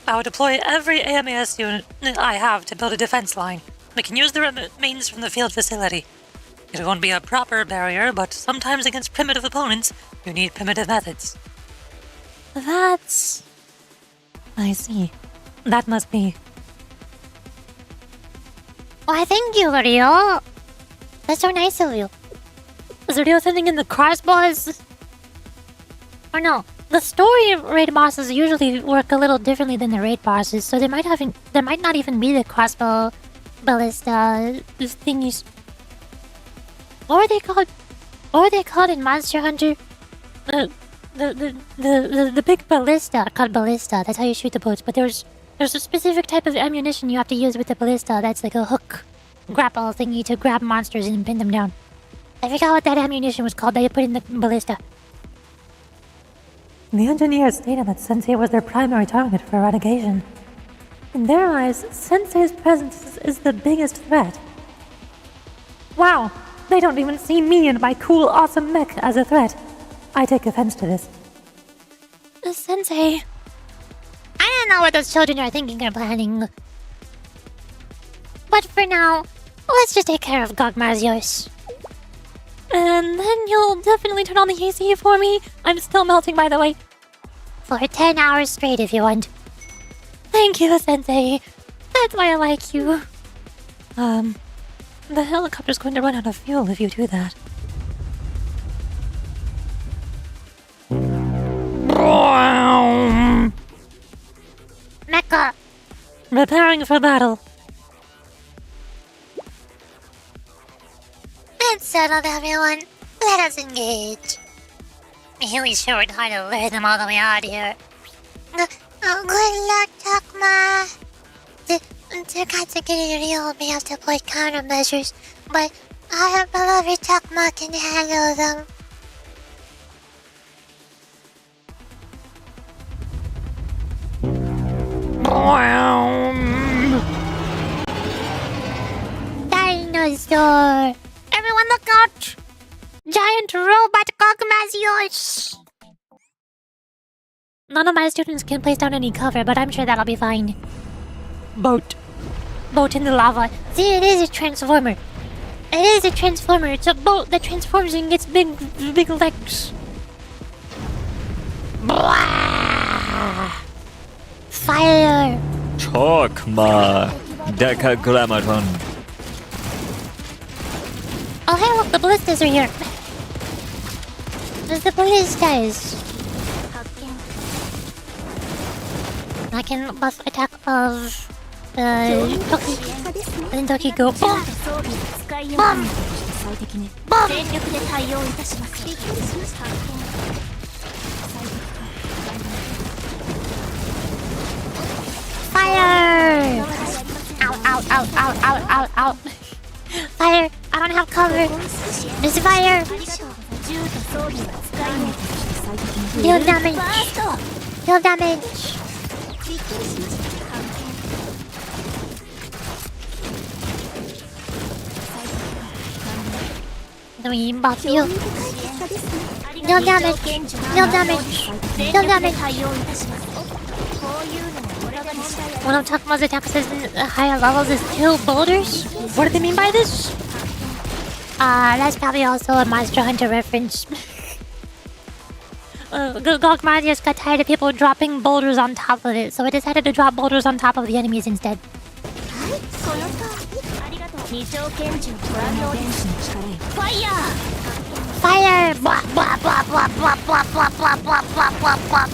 I will deploy every AMAS unit I have to build a defense line. We can use the remains from the field facility. It won't be a proper barrier, but sometimes against primitive opponents, you need primitive methods. That's... I see. That must be... Why, thank you, Ryo. That's so nice of you. Is Ryo sending in the crossbows? Or no, the story raid bosses usually work a little differently than the raid bosses, so there might not even be the crossbow ballista thingies. What are they called? What are they called in Monster Hunter? the big ballista called ballista. That's how you shoot the boats. But there's a specific type of ammunition you have to use with the ballista. That's like a hook grapple thingy to grab monsters and pin them down. I forgot what that ammunition was called that you put in the ballista. The engineers stated that Sensei was their primary target for eradication. In their eyes, Sensei's presence is the biggest threat. Wow, they don't even see me and my cool, awesome mech as a threat. I take offense to this. Sensei, I don't know what those children are thinking or planning. But for now, let's just take care of Gogmazios. And then you'll definitely turn on the AC for me. I'm still melting, by the way. For 10 hours straight if you want. Thank you, Sensei. That's why I like you. The helicopter's going to run out of fuel if you do that. Mecha! Preparing for battle. Let's settle, everyone. Let us engage. We sure would try to lure them all the way out here. Good luck, Takma. The category will be able to deploy countermeasures, but our beloved Takma can handle them. Dinosaur! Everyone look out! Giant robot Gogmazios! None of my students can place down any cover, but I'm sure that'll be fine. Boat. Boat in the lava. See, it is a transformer. It is a transformer. It's a boat that transforms and gets big legs. Blah! Fire! Chokma. Decagrammaton. Oh, hey, look, the ballistas are here. There's the ballistas. I can buff attack of Toki. And then Toki go boom! Boom! Boom! Fire! Ow, ow, ow, ow, ow, ow, ow. Fire! I don't have cover. There's fire! Deal damage! Deal damage! Let me buff you. Deal damage! Deal damage! Deal damage! One of Takma's attacks is higher levels is 2 boulders? What do they mean by this? That's probably also a Monster Hunter reference. Gogmazios got tired of people dropping boulders on top of it, so it decided to drop boulders on top of the enemies instead. Fire! Blah, blah, blah, blah, blah, blah, blah, blah, blah, blah, blah, blah.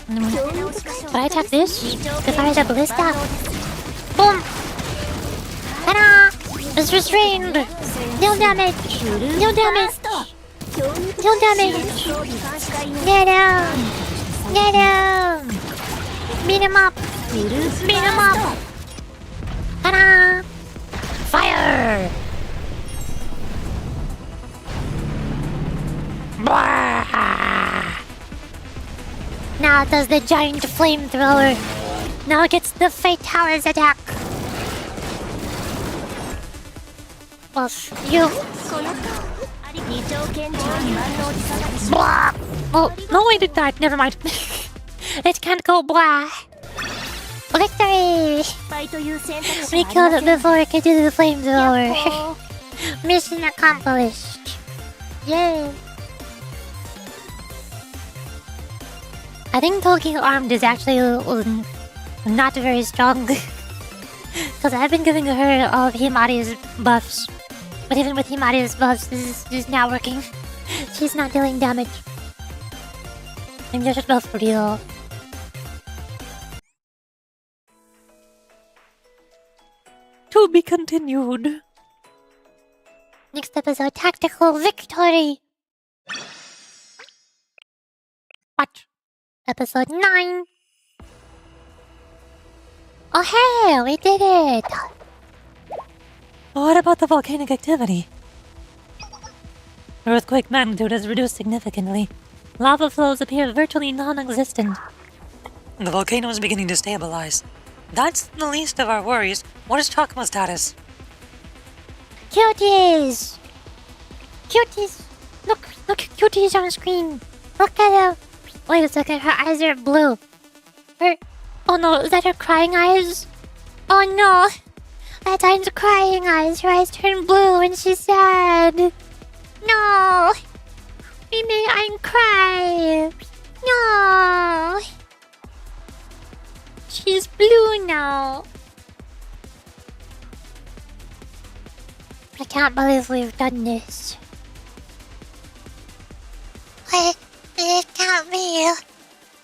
Can I attack this? The fire the ballista. Boom! Ta-da! It's restrained! Deal damage! Deal damage! Deal damage! Get down! Get down! Beat him up! Beat him up! Ta-da! Fire! Blah! Now it does the giant flamethrower. Now it gets the Fatalis attack. Buff you. Blah! Oh, no, I did that. Never mind. It can't go blah. Victory! We killed it before it could do the flamethrower. Mission accomplished. Yay! I think Toki armed is actually not very strong. Because I've been giving her all of Himari's buffs. But even with Himari's buffs, this is not working. She's not dealing damage. I'm just buff for real. To be continued. Next episode, Tactical Victory. Watch. Episode 9. Oh hey, we did it! What about the volcanic activity? Earthquake magnitude has reduced significantly. Lava flows appear virtually non-existent. The volcano is beginning to stabilize. That's the least of our worries. What is Chakma's status? Cuties! Cuties! Look, Cuties on screen. Look at her. Wait a second, her eyes are blue. Oh no, is that her crying eyes? Oh no! That's Ein's crying eyes. Her eyes turn blue and she's sad. No! We made Ein cry. No! She's blue now. I can't believe we've done this. It can't be.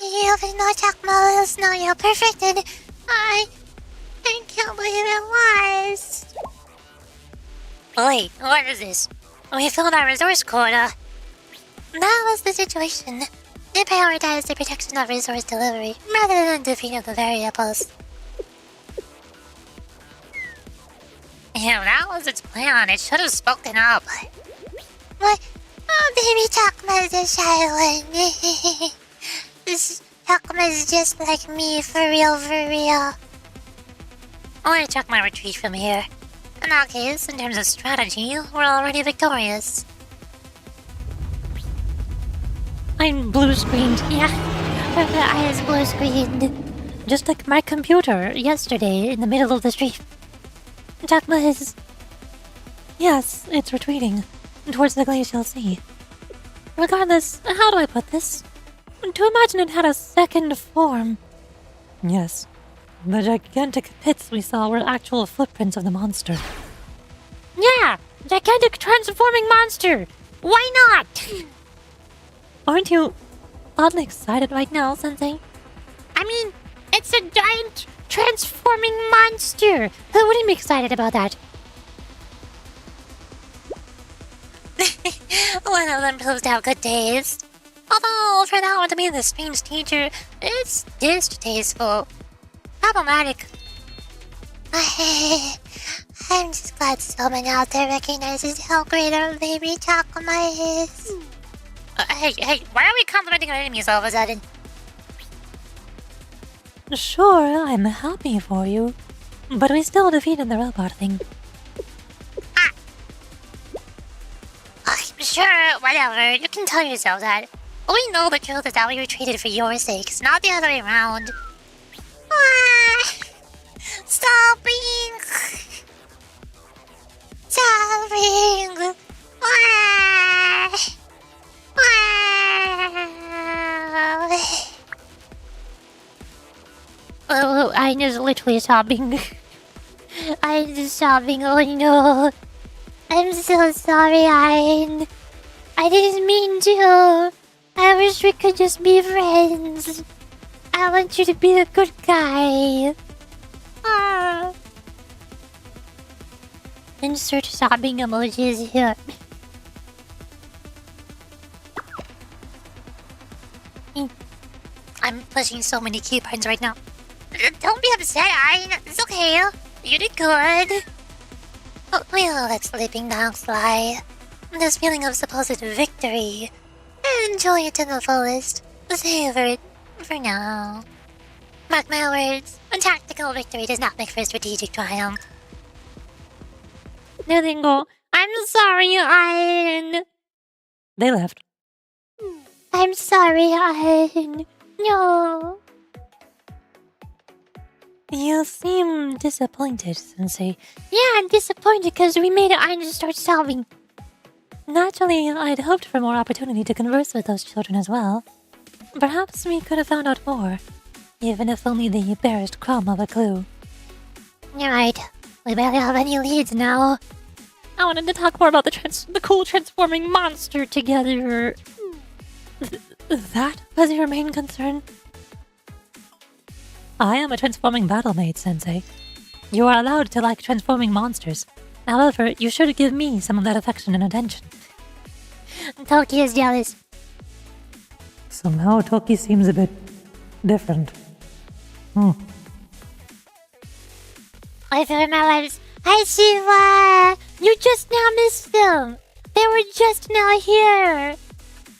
Even though Chakma is not yet perfected, I can't believe it was. Wait, what is this? We filled our resource quota. That was the situation. They prioritized the protection of resource delivery rather than defeating the variables. Yeah, that was its plan. It should have spoken up. What? Oh, baby Chakma is a shy one. This Chakma is just like me, for real, for real. I want to check my retreat from here. In that case, in terms of strategy, we're already victorious. I'm blue screened. Yeah, her eyes blue screened. Just like my computer yesterday in the middle of the street. Chakma is... Yes, it's retreating towards the glacial sea. Regardless, how do I put this? To imagine it had a second form. Yes, the gigantic pits we saw were actual footprints of the monster. Yeah, gigantic transforming monster. Why not? Aren't you oddly excited right now, Sensei? I mean, it's a giant transforming monster. Who wouldn't be excited about that? One of them proves to have good taste. Although, for that one to be the strange teacher, it's distasteful. Problematic. I'm just glad someone out there recognizes how great our baby Chakma is. Hey, why are we complimenting our enemies all of a sudden? Sure, I'm happy for you. But we still defeated the robot thing. Sure, whatever. You can tell yourself that. We know the truth is that we retreated for your sakes, not the other way around. Stop being... Oh, I'm just literally sobbing. I'm just sobbing, oh no. I'm so sorry, Ein. I didn't mean to. I wish we could just be friends. I want you to be the good guy. Insert sobbing emojis here. I'm pushing so many keypines right now. Don't be upset, Ein. It's okay. You did good. Oh, we'll let sleeping dogs lie. This feeling of supposed victory. Enjoy it to the fullest. Savor it for now. Mark my words, a tactical victory does not make for a strategic triumph. There they go. I'm sorry, Ein. They left. I'm sorry, Ein. No. You seem disappointed, Sensei. Yeah, I'm disappointed because we made Ein just start sobbing. Naturally, I'd hoped for more opportunity to converse with those children as well. Perhaps we could have found out more, even if only the barest crumb of a clue. You're right. We barely have any leads now. I wanted to talk more about the cool transforming monster together. That was your main concern? I am a transforming battlemate, Sensei. You are allowed to like transforming monsters, However, you should give me some of that affection and attention. Toki is jealous. Somehow Toki seems a bit different. I feel my lips. Hi, Shiva! You just now missed them. They were just now here.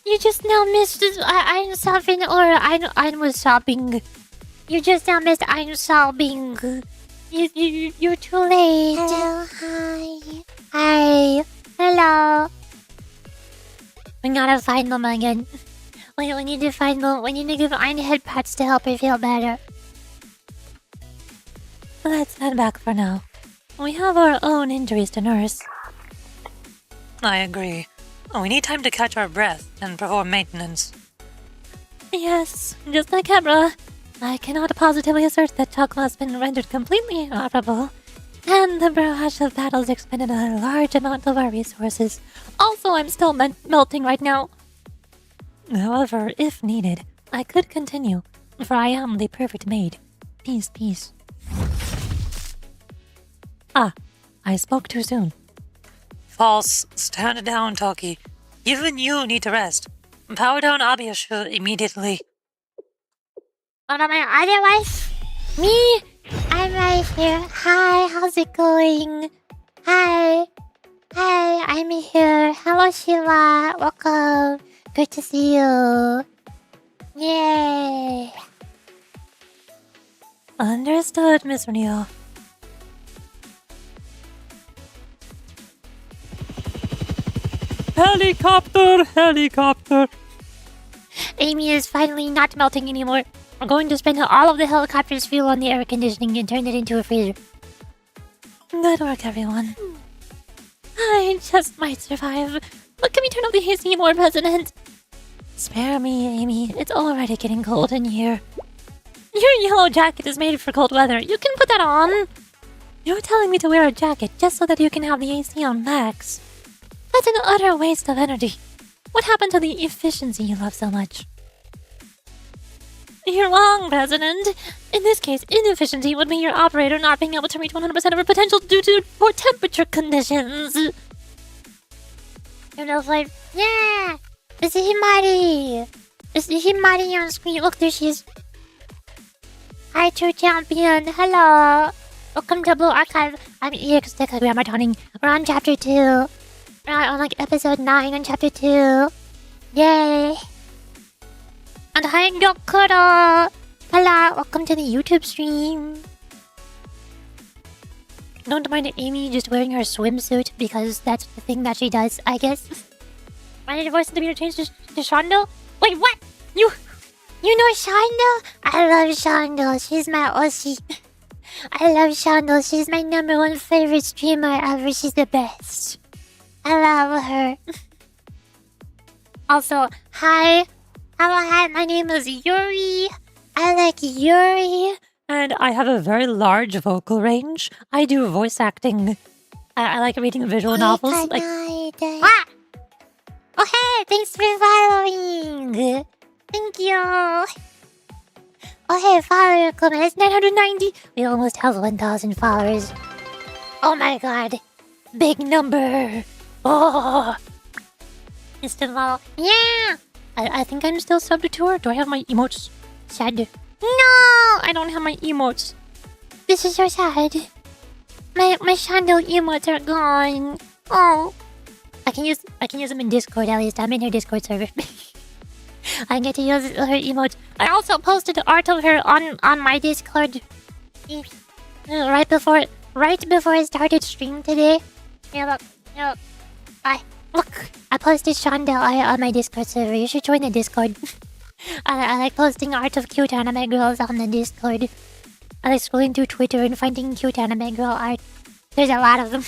You just now missed I'm shopping or I was shopping. You just now missed I'm shopping. You're too late. Hello, hi. Hi. Hello. We gotta find them again. We need to find them. We need to give Ein head pats to help her feel better. Let's head back for now. We have our own injuries to nurse. I agree. We need time to catch our breath and perform maintenance. Yes, just like Hebra. I cannot positively assert that Chakla has been rendered completely inoperable, and the barrage of battles expended a large amount of our resources. Also, I'm still melting right now. However, if needed, I could continue, for I am the perfect maid. Peace, peace. Ah, I spoke too soon. False. Stand down, Toki. Even you need to rest. Power down Abiashu immediately. What about my other wife? Me? I'm right here. Hi, how's it going? Hi. Hi, I'm here. Hello, Shiva. Welcome. Good to see you. Yay. Understood, Miss Rio. Helicopter! Helicopter! Amy is finally not melting anymore. We're going to spend all of the helicopter's fuel on the air conditioning and turn it into a freezer. Good work, everyone. I just might survive. But can we turn up the AC more, President? Spare me, Amy. It's already getting cold in here. Your yellow jacket is made for cold weather. You can put that on. You're telling me to wear a jacket just so that you can have the AC on max. That's an utter waste of energy. What happened to the efficiency you love so much? You're wrong, President. In this case, inefficiency would mean your operator not being able to reach 100% of her potential due to poor temperature conditions. You know, like, yeah! This is Himari! This is Himari on screen. Look, there she is. Hi, true champion. Hello. Welcome to Blue Archive. I'm EX Decagrammaton. We're on chapter 2. We're on like episode 9 on chapter 2. Yay! And hi, Gyokuro! Hello, welcome to the YouTube stream. Don't mind Amy just wearing her swimsuit because that's the thing that she does, I guess. I need to voice the meter change to Shondo? Wait, what? You know Shondo? I love Shondo. She's my Aussie. I love Shondo. She's my #1 favorite streamer ever. She's the best. I love her. Also, hi. Hello, hi. My name is Yuri. I like Yuri. And I have a very large vocal range. I do voice acting. I like reading visual novels. Like, ah! Oh, hey, thanks for following. Thank you. Oh, hey, follower club has 990. We almost have 1,000 followers. Oh my god. Big number. Oh. Instant follow. Yeah. I think I'm still subbed to her. Do I have my emotes? Sad. No, I don't have my emotes. This is so sad. My Shondo emotes are gone. Oh. I can use them in Discord at least. I'm in her Discord server. I get to use her emotes. I also posted art of her on my Discord. Right before I started stream today. Yeah, look. Look, I posted Shondo on my Discord server. You should join the Discord. I like posting art of cute anime girls on the Discord. I like scrolling through Twitter and finding cute anime girl art. There's a lot of them.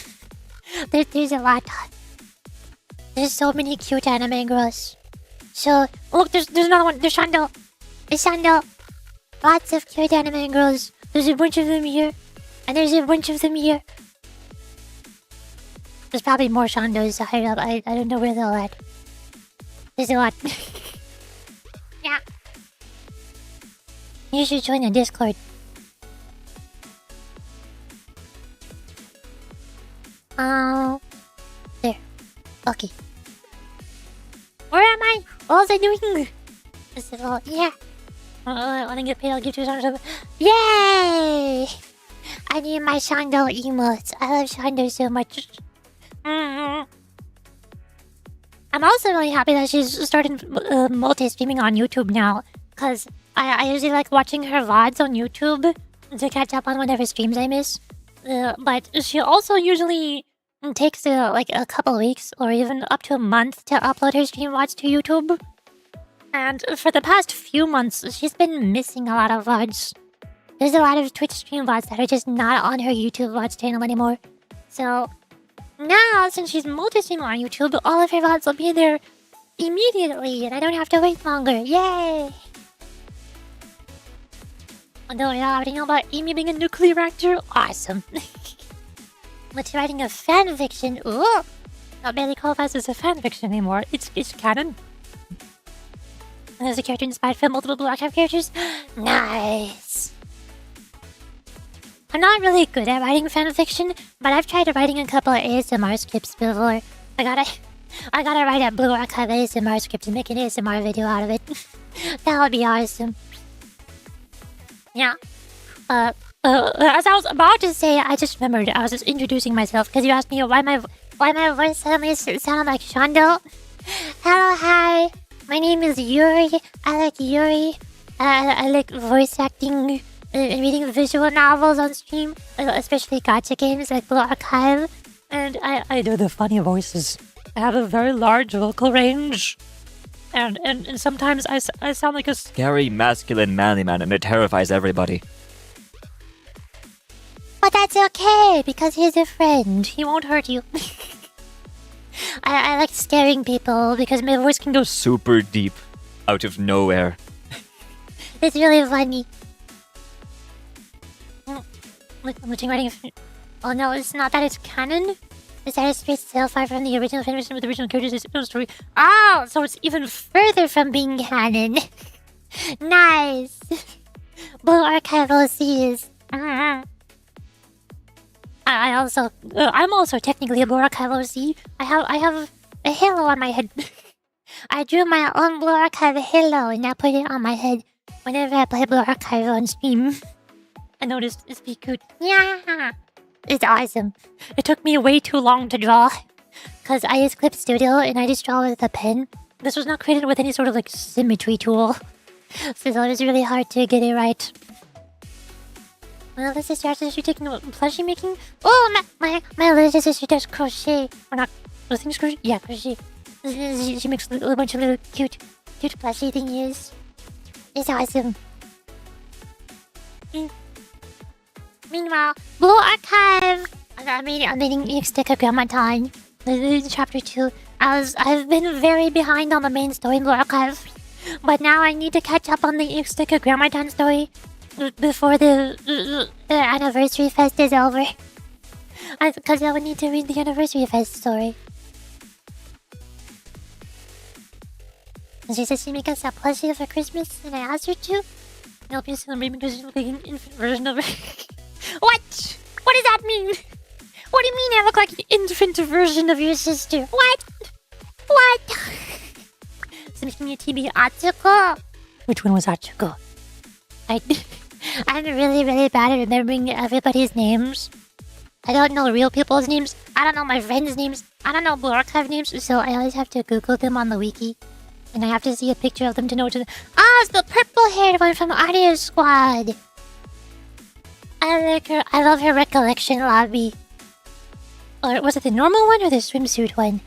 There's a lot. There's so many cute anime girls. So, look, there's another one. There's Shondo. It's Shondo. Lots of cute anime girls. There's a bunch of them here. And there's a bunch of them here. There's probably more Shondos higher up. I don't know where they're at. There's a lot. Yeah. You should join the Discord. There. Okay. Where am I? What was I doing? This is all. Yeah. When I get paid, I'll give you some. Yay! I need my Shando emotes. I love Shando so much. I'm also really happy that she's started multi-streaming on YouTube now. Because I usually like watching her VODs on YouTube to catch up on whatever streams I miss. But she also usually takes like a couple weeks or even up to a month to upload her stream VODs to YouTube. And for the past few months, she's been missing a lot of VODs. There's a lot of Twitch stream VODs that are just not on her YouTube VODs channel anymore. So now, since she's multi-streaming on YouTube, all of her VODs will be there immediately, and I don't have to wait longer. Yay! Although I already know about Amy being a nuclear reactor. Awesome. But she's writing a fanfiction. Ooh! Not barely qualifies as a fanfiction anymore. It's canon. And there's a character inspired from multiple Blue Archive characters. Nice! I'm not really good at writing fanfiction, but I've tried writing a couple of ASMR scripts before. I gotta write a Blue Archive ASMR script and make an ASMR video out of it. That would be awesome. Yeah. As I was about to say, I just remembered I was just introducing myself because you asked me why my voice suddenly sounded like Shando. Hello, hi. My name is Yuri. I like Yuri. I like voice acting and reading visual novels on stream, especially gacha games like Blue Archive. And I do the funny voices. I have a very large vocal range. And sometimes I sound like a... Scary, masculine, manly man, and it terrifies everybody. But that's okay, because he's a friend. He won't hurt you. I like scaring people because my voice can go... Super deep, out of nowhere. It's really funny. Writing. Oh no, it's not that it's canon. It's that it's straight so far from the original fanfiction with the original characters. It's no story. Oh, so it's even further from being canon. Nice. Blue Archive OCs. I'm also technically a Blue Archive OC. I have a halo on my head. I drew my own Blue Archive halo and I put it on my head whenever I play Blue Archive on stream. I noticed it's be cute. Yeah. It's awesome. It took me way too long to draw. Because I use Clip Studio and I just draw with a pen. This was not created with any sort of like symmetry tool. So it was really hard to get it right. My little sister actually taking plushie making. Oh, my little sister does crochet. Or not. Those things crochet? Yeah, crochet. She makes a bunch of little cute plushie thingies. It's awesome. Meanwhile, Blue Archive. I'm reading Decagrammaton. Chapter 2. I've been very behind on the main story in Blue Archive, but now I need to catch up on the Decagrammaton story before the anniversary fest is over. Because I would need to read the anniversary fest story. And she said she'd make us a plushie for Christmas, and I asked her to. I'll be celebrating because she's like an infant version of it. What? What does that mean? What do you mean I look like an infant version of your sister? What? So making me a TB Atsuko. Which one was Atsuko? I'm really, really bad at remembering everybody's names. I don't know real people's names. I don't know my friends' names. I don't know Blue Archive names, so I always have to Google them on the wiki. And I have to see a picture of them to know what to... Ah, it's the purple-haired one from Audio Squad! I like her. I love her recollection lobby. Or was it the normal one or the swimsuit one?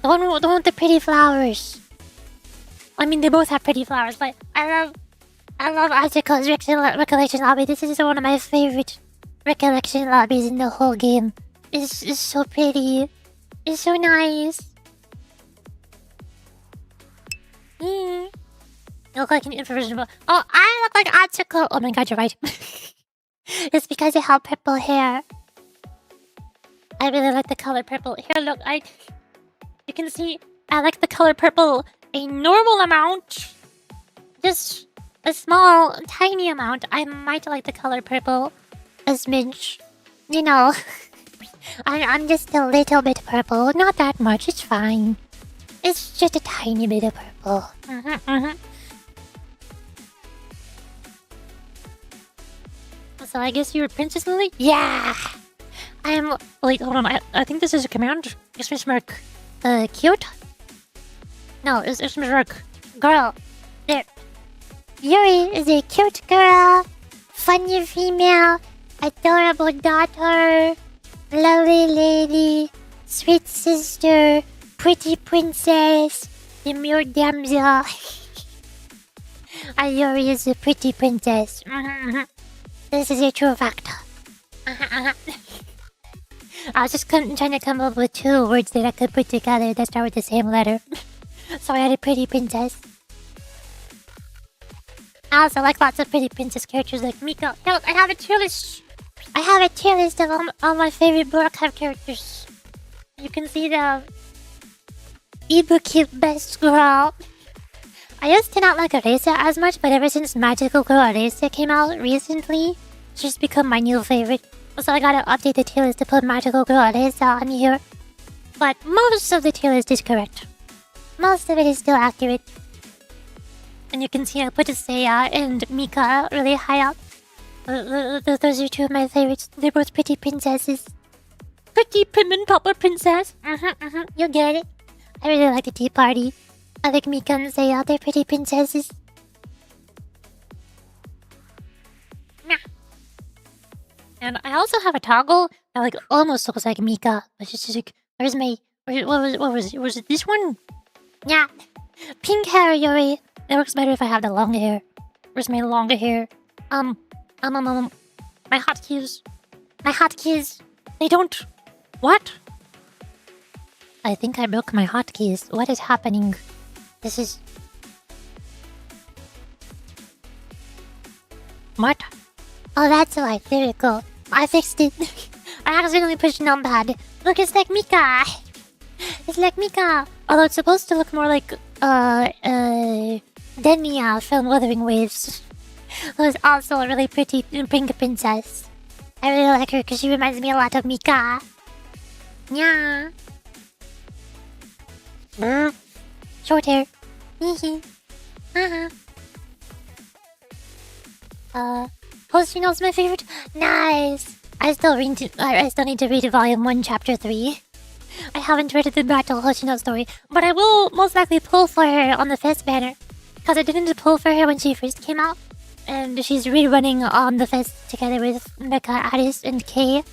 The one with the pretty flowers. I mean, they both have pretty flowers, but I love Atsuko's recollection lobby. This is one of my favorite recollection lobbies in the whole game. It's so pretty. It's so nice. You look like an infraversion of... Oh, I look like Atsuko. Oh my god, you're right. It's because I have purple hair. I really like the color purple. Here, look, you can see I like the color purple a normal amount. Just a small, tiny amount. I might like the color purple a smidge. You know. I'm just a little bit purple. Not that much. It's fine. It's just a tiny bit of purple. So I guess you're Princess Lily? Yeah. I'm Wait, hold on. I think this is a command. It's Miss Merc. cute. No, it's Miss Merc. Girl. There. Yuri is a cute girl. Funny female. Adorable daughter. Lovely lady. Sweet sister. Pretty princess. Demure damsel. Yuri is a pretty princess. This is a true fact. I was just trying to come up with 2 words that I could put together that start with the same letter. So I had a pretty princess. I also like lots of pretty princess characters like Mika. Look, I have a tier list. I have a tier list of all my favorite Boracab characters. You can see the Ibuki best girl. I used to not like Arisa as much, but ever since Magical Girl Arisa came out recently, she's become my new favorite. So I gotta update the tier list to put Magical Girl Arisa on here. But most of the tier list is correct. Most of it is still accurate. And you can see I put Seiya and Mika really high up. Those are 2 of my favorites. They're both pretty princesses. Pretty prim and proper princess. You get it. I really like the tea party. I like Mika and Seiya. They're pretty princesses. And I also have a toggle that like almost looks like Mika. It's just like, where's my... What was it? Was it this one? Yeah. Pink hair, Yuri. It looks better if I have the long hair. Where's my longer hair? My hotkeys. My hotkeys. They don't... What? I think I broke my hotkeys. What is happening? This is... What? Oh, that's why. There you go. I fixed it. I accidentally pushed numpad. Look, it's like Mika. It's like Mika. Although it's supposed to look more like, Denia from Wuthering Waves. Who's also a really pretty pink princess. I really like her because she reminds me a lot of Mika. Yeah. Short hair. Hoshino's my favorite. Nice. I still need to read Volume 1, Chapter 3. I haven't read the Battle Hoshino story, but I will most likely pull for her on the Fest banner. Because I didn't pull for her when she first came out. And she's rerunning on the Fest together with Mecha, Aris, and Kay.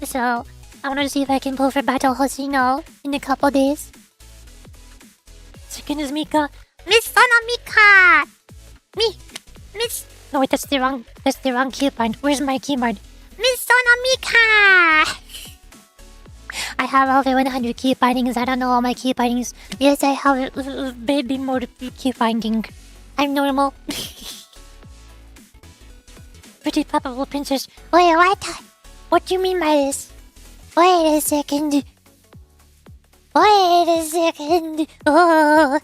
So, I want to see if I can pull for Battle Hoshino in a couple days. Second is Mika. Miss Sana Mika! Miss... No wait, that's the wrong keybind. Where's my keybind? Miss Sana Mika! I have over 100 key bindings. I don't know all my key bindings. Yes, I have baby mode key binding. I'm normal. Pretty poppable princess. Wait, what? What do you mean by this? Wait a second. Oh.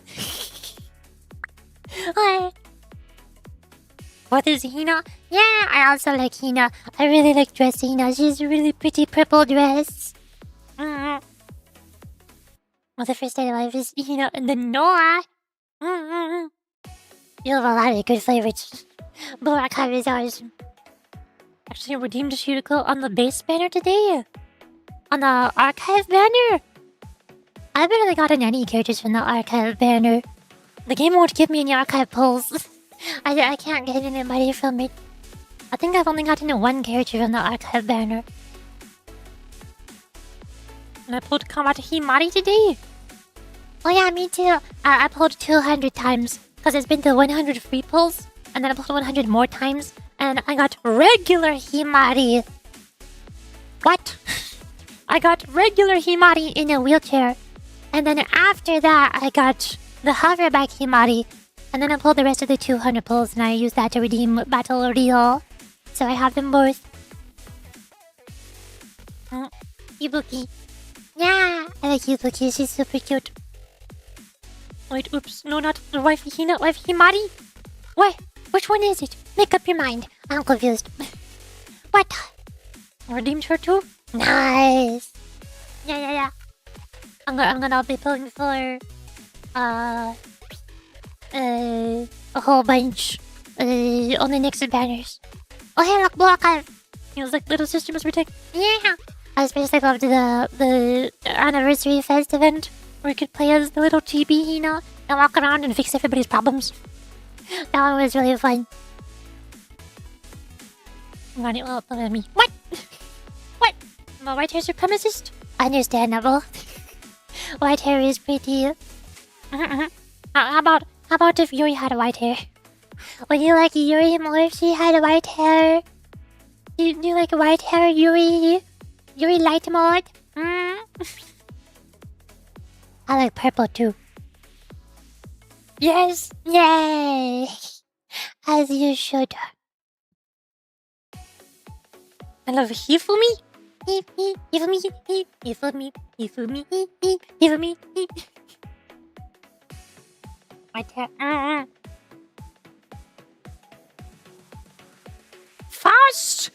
What is Hina? Yeah, I also like Hina. I really like dress Hina. She's a really pretty purple dress. Well, the first I love is Hina and then Noah. You have a lot of good favorites. Boracab is ours. Actually, I redeemed Shiriko on the base banner today. On the archive banner. I barely gotten any characters from the archive banner. The game won't give me any archive pulls. I can't get anybody from it. I think I've only gotten 1 character from the archive banner. And I pulled Kamata Himari today. Oh yeah, me too. I pulled 200 times. Because it's been to 100 free pulls. And then I pulled 100 more times. And I got regular Himari. What? I got regular Himari in a wheelchair. And then after that, I got the hoverback Himari. And then I pulled the rest of the 200 pulls. And I used that to redeem Battle Real. So I have them both. Ibuki. Yeah, I like Ibuki. She's super cute. Wait, oops. No, not the wife Hina. Wife Himari. What? Which one is it? Make up your mind. I'm confused. What? I redeemed her too? Nice. Yeah. I'm gonna be pulling for a whole bunch on the next banners. Oh hey, look, Block Hive. It was like Little Sister Must Protect. Yeah. I especially loved the anniversary fest event where you could play as the little chibi, you know, and walk around and fix everybody's problems. That one was really fun. Ronnie, well, look at me. What? What? I'm a white hair supremacist. Understandable. White hair is pretty. How about if Yuri had white hair? Would you like Yuri more if she had white hair? Do you like white hair, Yuri? Yuri light mode? I like purple too. Yes. Yay! As you should. I love Hifumi. Hifumi. White hair. Faust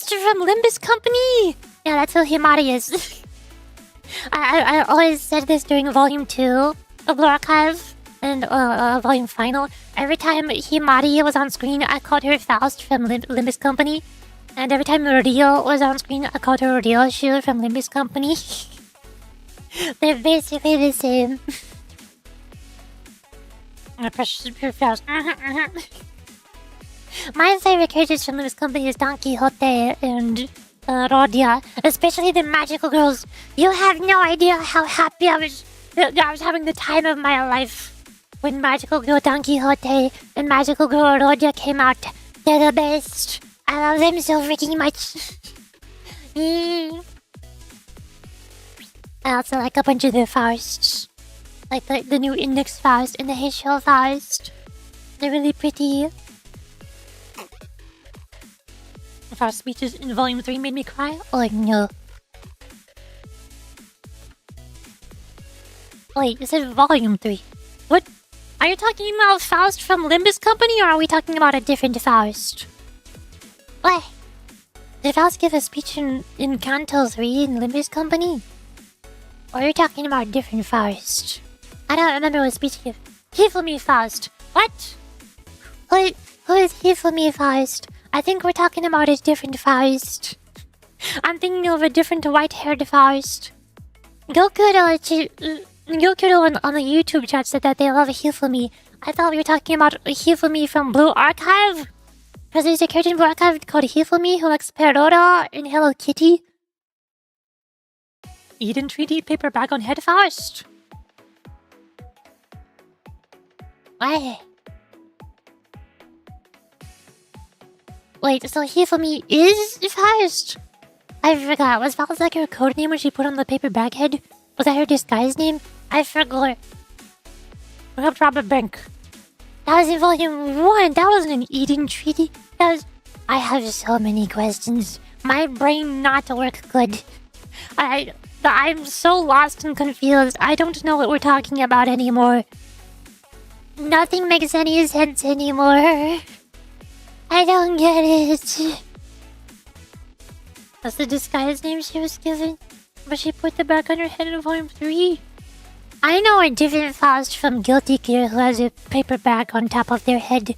from Limbus Company. Yeah, that's who Himari is. I always said this during Volume 2 of Lore Archive and Volume Final. Every time Himari was on screen, I called her Faust from Limbus Company. And every time Rodeo was on screen, I called her Rodeo Shoe from Limbus Company. They're basically the same. My precious pure Faust. My favorite characters from Limbus Company is Don Quixote and Rodia, especially the magical girls. You have no idea how happy I was having the time of my life when Magical Girl Don Quixote and Magical Girl Rodia came out. They're the best. I love them so freaking much. I also like a bunch of their Fausts. Like the new Index Faust and the Heschel Faust. They're really pretty. Faust speeches in Volume 3 made me cry. Oh no. Wait, it said Volume 3. What? Are you talking about Faust from Limbus Company, or are we talking about a different Faust? What? Did Faust give a speech in Canto 3 in Limbus Company? Or are you talking about a different Faust? I don't remember what speech he gave. Hifumi Faust. What? Who is Hifumi Faust? I think we're talking about a different Faust. I'm thinking of a different white-haired Faust. Gokuro on the YouTube chat said that they love Hifumi. I thought we were talking about Hifumi from Blue Archive. Because there's a character in Blue Archive called Hifumi who likes Perora and Hello Kitty. Eden 3D paperback on Head Faust. Why? Wait, so Hifumi is Faust? I forgot. Was Faust like her code name when she put on the paper bag head? Was that her disguise name? I forgot. We helped rob a bank. That was in Volume 1. That wasn't an Eden Treaty. That was... I have so many questions. My brain not to work good. I'm so lost and confused. I don't know what we're talking about anymore. Nothing makes any sense anymore. I don't get it. That's the disguise name she was given. But she put the back on her head in Volume 3. I know a different Faust from Guilty Gear who has a paper bag on top of their head.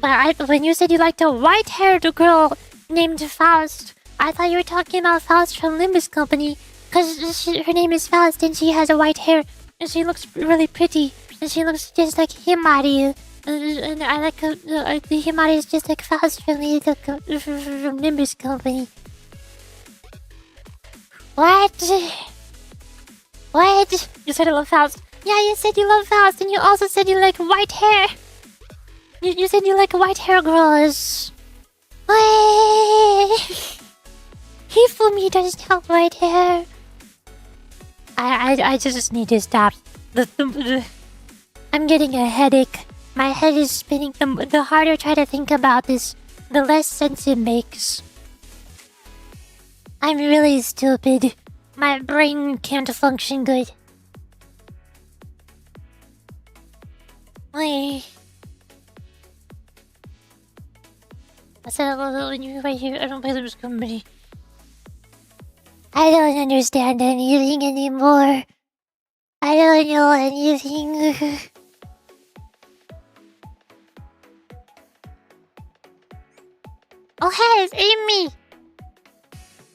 But when you said you liked a white-haired girl named Faust, I thought you were talking about Faust from Limbus Company. Because her name is Faust and she has a white hair. And she looks really pretty. And she looks just like Himari. And I like the Himari is just like Faust from Limbus Company. What? What? You said I love Faust. Yeah, you said you love Faust, and you also said you like white hair. You said you like white hair girls. Hifumi doesn't have white hair. I just need to stop. I'm getting a headache. My head is spinning. The harder I try to think about this, the less sense it makes. I'm really stupid. My brain can't function good. I said when you right here, I don't play Limbus Company. I don't understand anything anymore. I don't know anything. Oh, hey, it's Amy.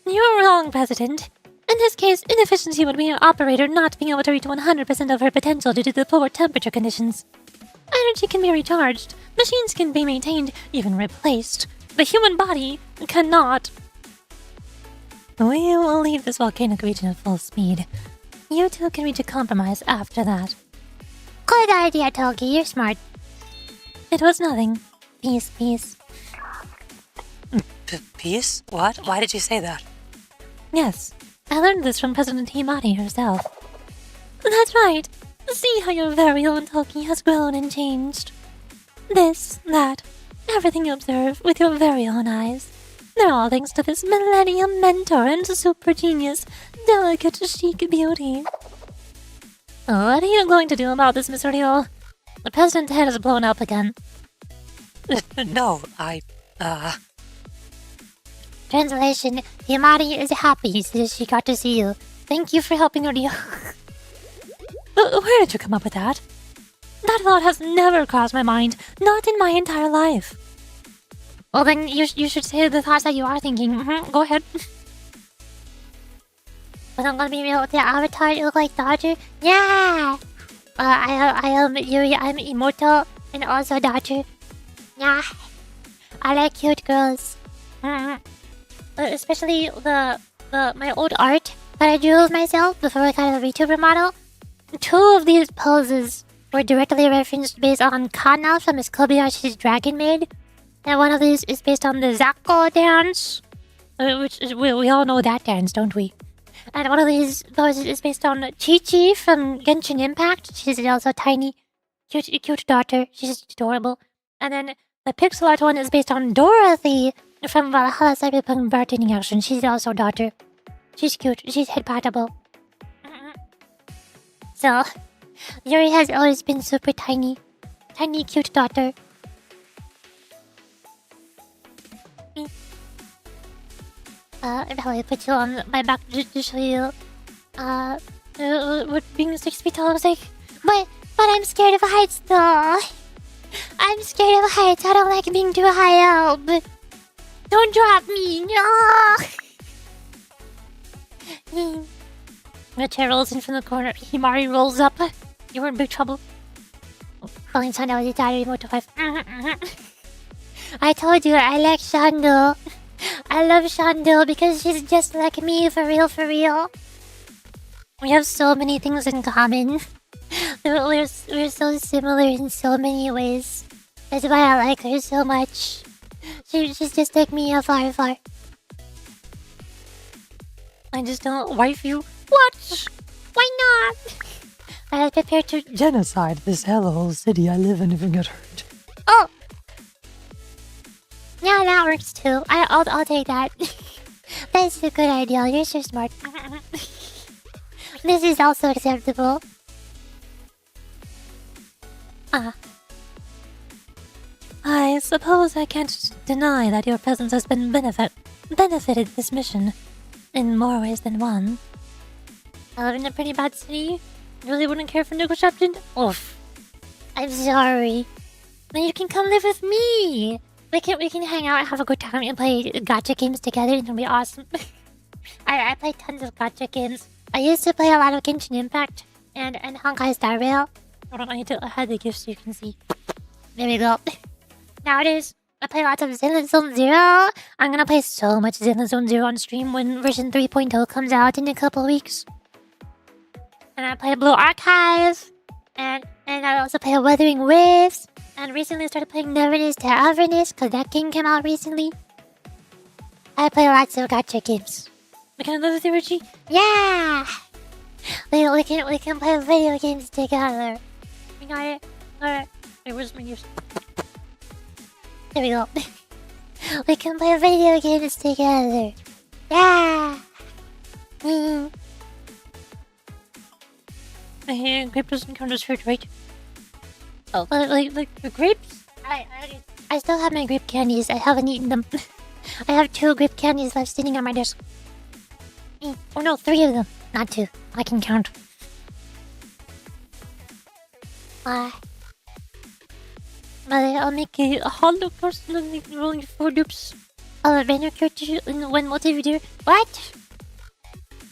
You're wrong, President. In this case, inefficiency would be an operator not being able to reach 100% of her potential due to the poor temperature conditions. Energy can be recharged, machines can be maintained, even replaced. The human body cannot. We will leave this volcanic region at full speed. You two can reach a compromise after that. Good idea, Togi. You're smart. It was nothing. Peace, peace. Peace? What? Why did you say that? Yes, I learned this from President Himari herself. That's right. See how your very own Toki has grown and changed. This, that, everything you observe with your very own eyes. They're all thanks to this millennium mentor and super genius, delicate, chic beauty. What are you going to do about this, Miss Rio? The president's head is blown up again. No, Translation: Himari is happy since she got to see you. Thank you for helping Rio. Where did you come up with that? That thought has never crossed my mind, not in my entire life. Well, then you should say the thoughts that you are thinking. Go ahead. But I'm gonna be real with the avatar. You look like Dodger. Yeah. I am Yuri. I'm immortal and also Dodger. Yeah. I like cute girls. Especially my old art that I drew of myself before I got a VTuber model. 2 of these poses were directly referenced based on Kana from his Kobayashi's Dragon Maid. And one of these is based on the Zakko dance. Which is, we all know that dance, don't we? And one of these poses is based on Ch2 from Genshin Impact. She's also tiny, cute daughter. She's adorable. And then the pixel art one is based on Dorothy from Valhalla Cyberpunk Bartending Action. She's also daughter. She's cute. She's head-patable. So, Yuri has always been super tiny. Tiny, cute daughter. If I put you on my back to show you, what being 6 feet tall was like. But I'm scared of heights though. I'm scared of heights. I don't like being too high up. Don't drop me, no! The chair rolls in from the corner. Himari rolls up. You were in big trouble. Falling Sun, I was a daddy remote to 5. I told you, I like Shando. I love Shando because she's just like me, for real, for real. We have so many things in common. We're so similar in so many ways. That's why I like her so much. She's just like me, far, far. I just don't wife you. What? Why not? I was prepared to Genocide this hellhole city I live in if you get hurt. Oh! Yeah, that works too. I'll take that. That's a good idea. You're so smart. This is also acceptable. I suppose I can't deny that your presence has been benefited this mission in more ways than one. I live in a pretty bad city. Really wouldn't care for no corruption. Oof. I'm sorry. Then you can come live with me. We can hang out and have a good time and play gacha games together. It'll be awesome. I play tons of gacha games. I used to play a lot of Genshin Impact and Honkai Star Rail. Hold on, I need to hide the gifts so you can see. There we go. Nowadays, I play lots of Zenless Zone Zero. I'm gonna play so much Zenless Zone Zero on stream when version 3.0 comes out in a couple weeks. And I play Blue Archive. And I also play Wuthering Waves. And recently started playing Neverness to Avernus because that game came out recently. I play lots of gacha games. We can live with you, Richie? Yeah! We can play video games together. You got it? Alright. Hey, where's my gifts? There we go. We can play video games together. Yeah! Hey, grape doesn't count as fruit, right? Oh. Like the grapes? I still have my grape candies. I haven't eaten them. I have 2 grape candies left sitting on my desk. Oh no, 3 of them, not 2. I can count. I'll make a Holocaust rolling 4 loops of a banner character in one multi-video. What?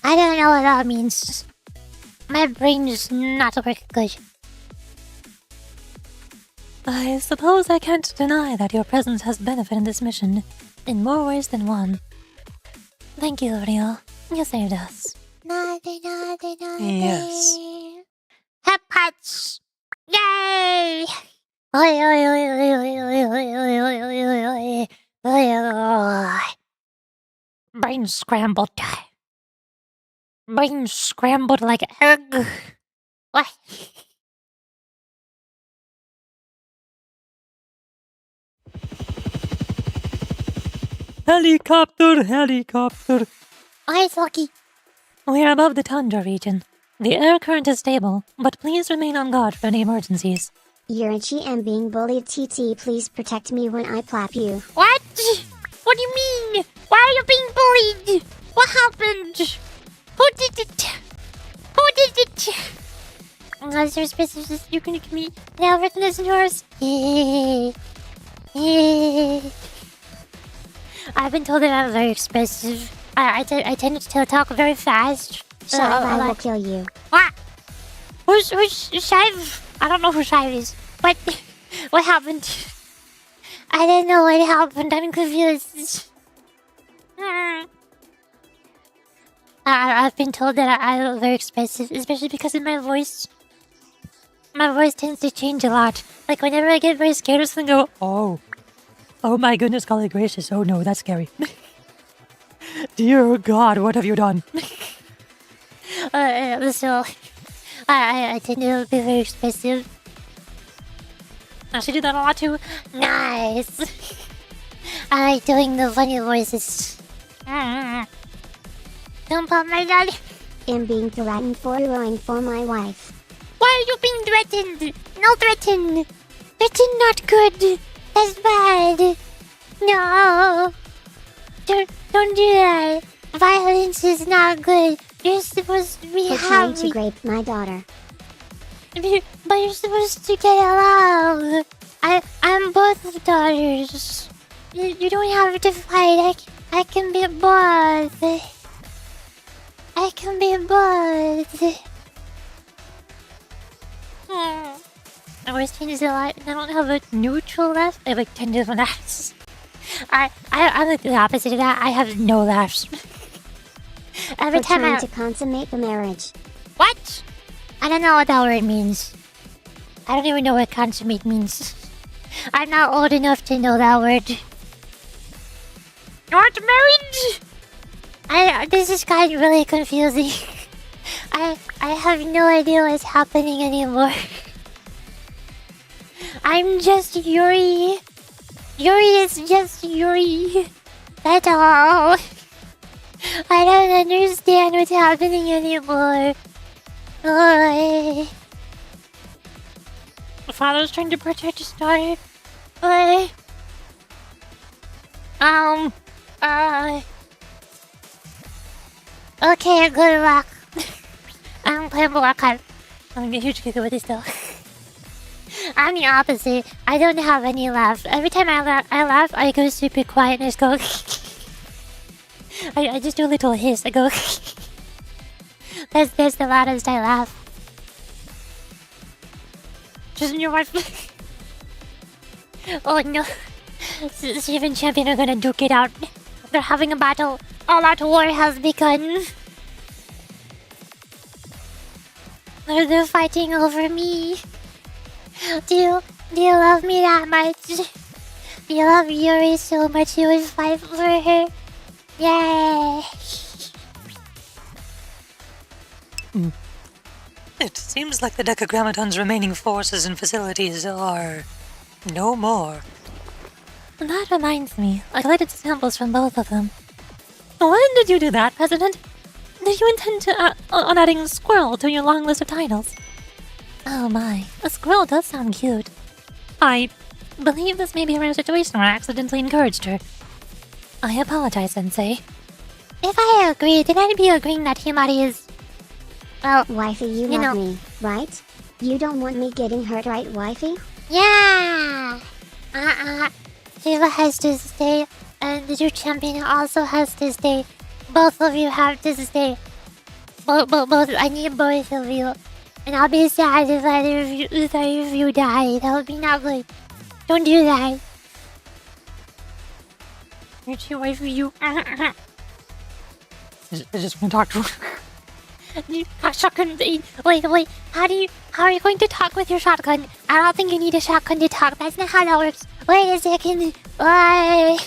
I don't know what that means. My brain is not working good. I suppose I can't deny that your presence has benefited this mission in more ways than one. Thank you, L'Oreal. You saved us. Nothing. Yes. Hep pets! Yay! Oi, oi, oi, oi, oi, oi, oi, oi, oi, oi, oi, oi. Brain scrambled. Brain scrambled like egg. What? Helicopter! Hi, Lucky. We're above the tundra region. The air current is stable, but please remain on guard for any emergencies. Yurichi, am being bullied. TT, please protect me when I plap you. What? What do you mean? Why are you being bullied? What happened? Who did it? Unless you're specific, you can give me the everything is yours. I've been told that I'm very expressive. I tend to talk very fast. Shive, I will kill you. What? Who's Shive? I don't know who Shive is. What happened? I don't know what happened. I'm confused. I've been told that I'm very expressive, especially because of my voice. My voice tends to change a lot. Like whenever I get very scared or something, go, Oh my goodness, golly gracious. Oh no, that's scary. Dear God, what have you done? So I tend to be very expressive. I should do that a lot too. Nice. I like doing the funny voices. Don't pop my daddy. Am being threatened for rowing for my wife. Why are you being threatened? No threaten. Threaten not good. That's bad. No. Don't do that. Violence is not good. You're supposed to be For trying to happy. rape my daughter. But you're supposed to get along. I'm both daughters. You don't have to fight. I can be both. I can be both. I always change a lot, and I don't have a neutral laugh. I have like 10 different laughs. I'm like the opposite of that. I have no laughs. Every For time trying to consummate the marriage. What? I don't know what that word means. I don't even know what consummate means. I'm not old enough to know that word. Not married? This is kind of really confusing. I have no idea what's happening anymore. I'm just Yuri. Yuri is just Yuri. That's all. I don't understand what's happening anymore. The father's trying to protect his daughter. Okay, good luck. I'm playing Warcraft. I'm gonna get a huge kick with this though. I'm the opposite. I don't have any laugh. Every time I laugh, I go super quiet and I just go. I just do a little hiss. I go. That's the loudest I laugh. Just in your wife. Oh no. Steven Champion are gonna duke it out. They're having a battle. All-out war has begun. They're fighting over me. Do you love me that much? Do you love Yuri so much you would fight for her? Yay! It seems like the Decagrammaton's remaining forces and facilities are no more. That reminds me. I collected samples from both of them. When did you do that, President? Did you intend to on adding squirrel to your long list of titles? Oh my, a squirrel does sound cute. I believe this may be a rare situation where I accidentally encouraged her. I apologize, Sensei. if I agree, then I'd be agreeing that Himari is... Well, Wifey, you You love know- me, right? You don't want me getting hurt, right, wifey? yeah! Shiva has to stay, and the new champion also has to stay. Both of you have to stay. Both, I need both of you. And I'll be sad if either of you die. That would be not good. Don't do that. You're too away for you. I just want to talk to her. Shotgun. Wait. How are you going to talk with your shotgun? I don't think you need a shotgun to talk. That's not how that works. Wait a second. Why?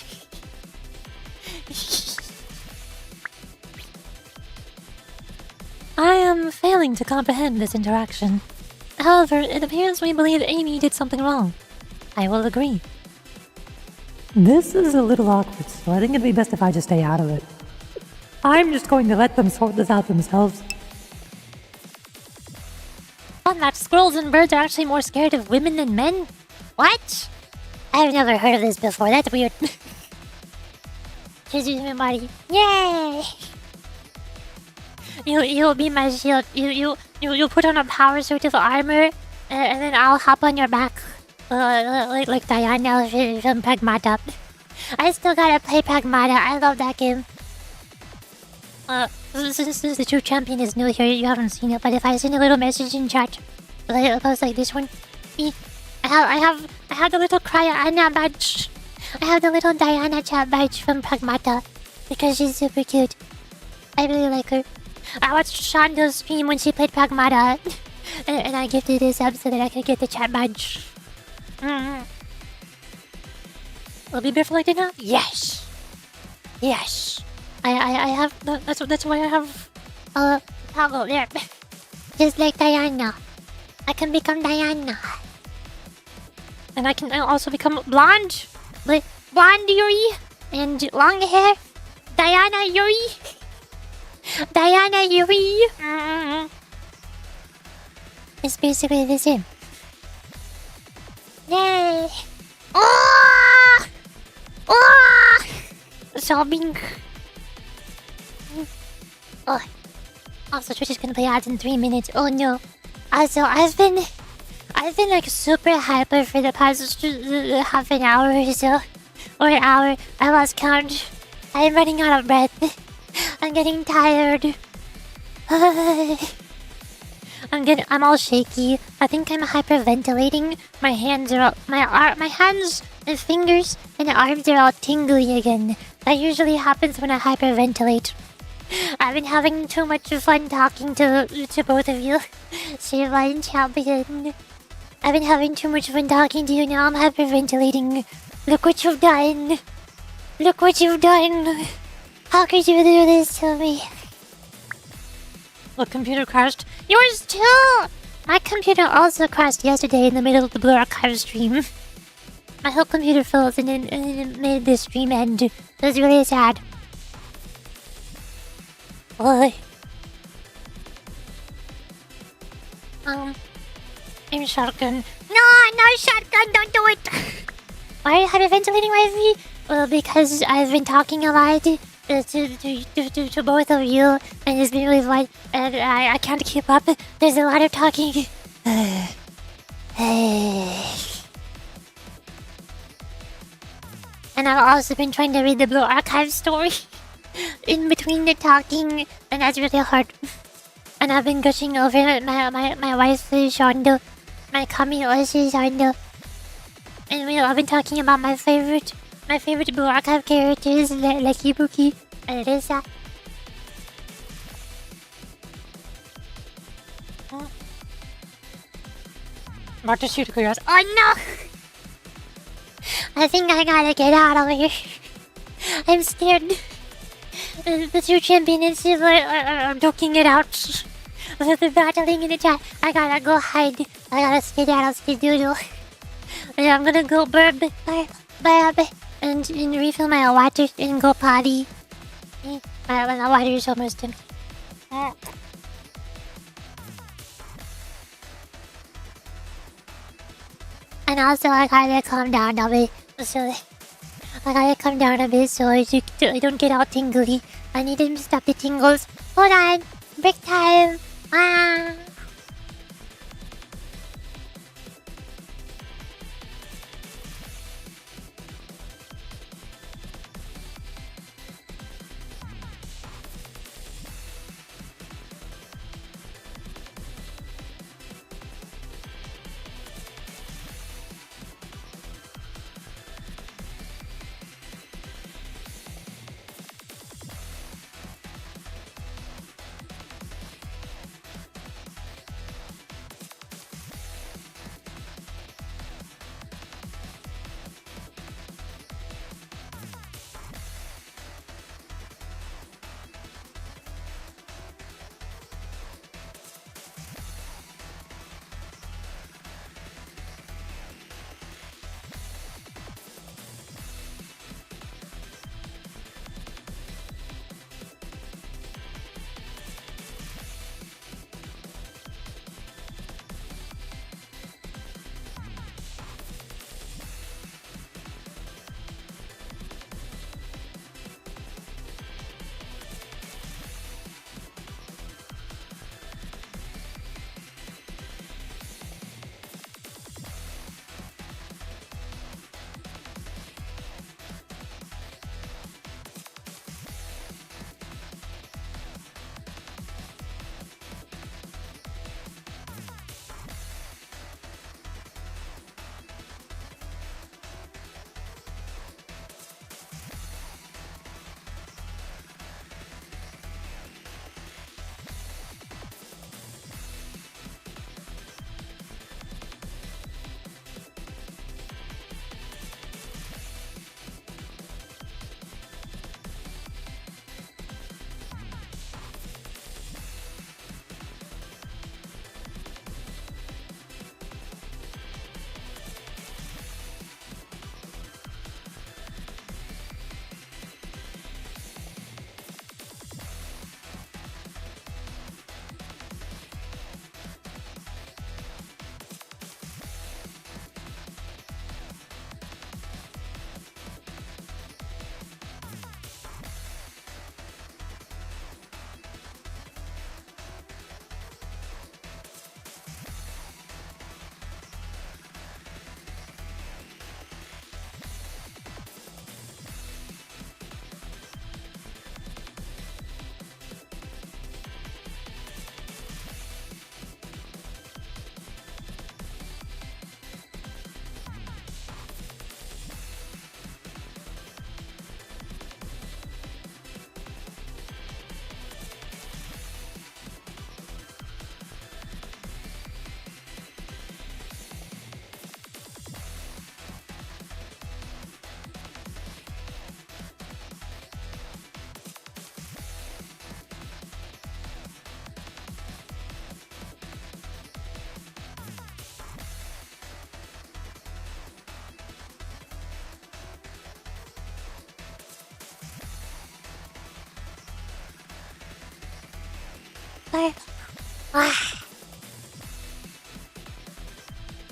I am failing to comprehend this interaction. However, it appears we believe Amy did something wrong. I will agree. This is a little awkward, so I think it'd be best if I just stay out of it. I'm just going to let them sort this out themselves. Fun that squirrels and birds are actually more scared of women than men? What? I've never heard of this before. That's weird. Just use my body. Yay! You'll be my shield. You put on a power suit of armor, and then I'll hop on your back, like Diana from Pragmata. I still gotta play Pragmata. I love that game. Since the true champion is new here, you haven't seen it. But if I send a little message in chat, like post like this one, I have the little Cryana badge. I have the little Diana chat badge from Pragmata because she's super cute. I really like her. I watched Shonda's stream when she played Pragmata, and I gifted this up so that I could get the chat badge. Will be barefoot like dinner? Yes. I have. That's why I have. Toggle there. Just like Diana. I can become Diana. And I can also become blonde. Like blonde Yuri and long hair. Diana Yuri. Diana Yuri. It's basically the same. Yay! Oh! Sobbing. Oh. Also, Twitch is gonna play ads in 3 minutes. Oh no. Also, I've been like super hyper for the past half an hour or so. Or an hour. I lost count. I'm running out of breath. I'm getting tired. I'm all shaky. I think I'm hyperventilating. My hands and fingers and arms are all tingly again. That usually happens when I hyperventilate. I've been having too much fun talking to both of you. Shiva and Champion. I've been having too much fun talking to you. Now I'm hyperventilating. Look what you've done. Look what you've done. How could you do this to me? Look, computer crashed. Yours too! My computer also crashed yesterday in the middle of the Blue Archive stream. My whole computer froze and it made the stream end. It was really sad. Boy. Aim shotgun. No, shotgun, don't do it! Why are you hyperventilating, Wifey? Well, because I've been talking a lot to both of you, and it's been really fun, and I can't keep up. There's a lot of talking. And I've also been trying to read the Blue Archive story in between the talking, and that's really hard. And I've been gushing over my wife, Shonda, my kami Shonda. And I've been talking about my favorite Blue Archive characters like Ibuki and Risa. About to shoot a curiosity. Oh no! I think I gotta get out of here. I'm scared. The two champions are duking it out. They're battling in the chat. I gotta go hide. I gotta skedaddle. And I'm gonna go burp and refill my water and go potty. My water is almost empty. And also I gotta calm down a bit. So I don't get all tingly. I I need him to stop the tingles. Hold on. Break time. Ah.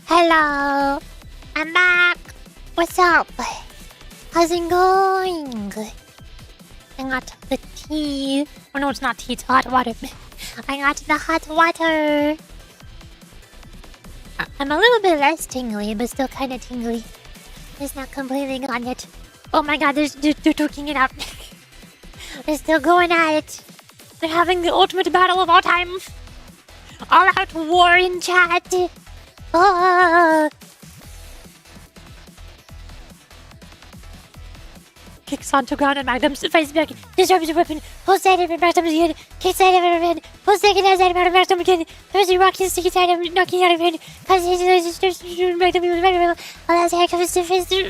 Hello, I'm back. What's up? How's it going? I got the tea. Oh no, it's not tea, it's hot water. I got the hot water. I'm a little bit less tingly, but still kind of tingly. It's not completely gone yet. Oh my god, they're talking it out. They're still going at it. They're having the ultimate battle of all time. All out war in chat. Kicks onto ground and Magnum fights back. Disrupts your weapon. Pulls side of Magnum again. Kicks side of hand. Pulls second as side of Magnum again. Throws the rocky sticky side of knocking out of hand. Causes his Magnum. Allows the handcuffs to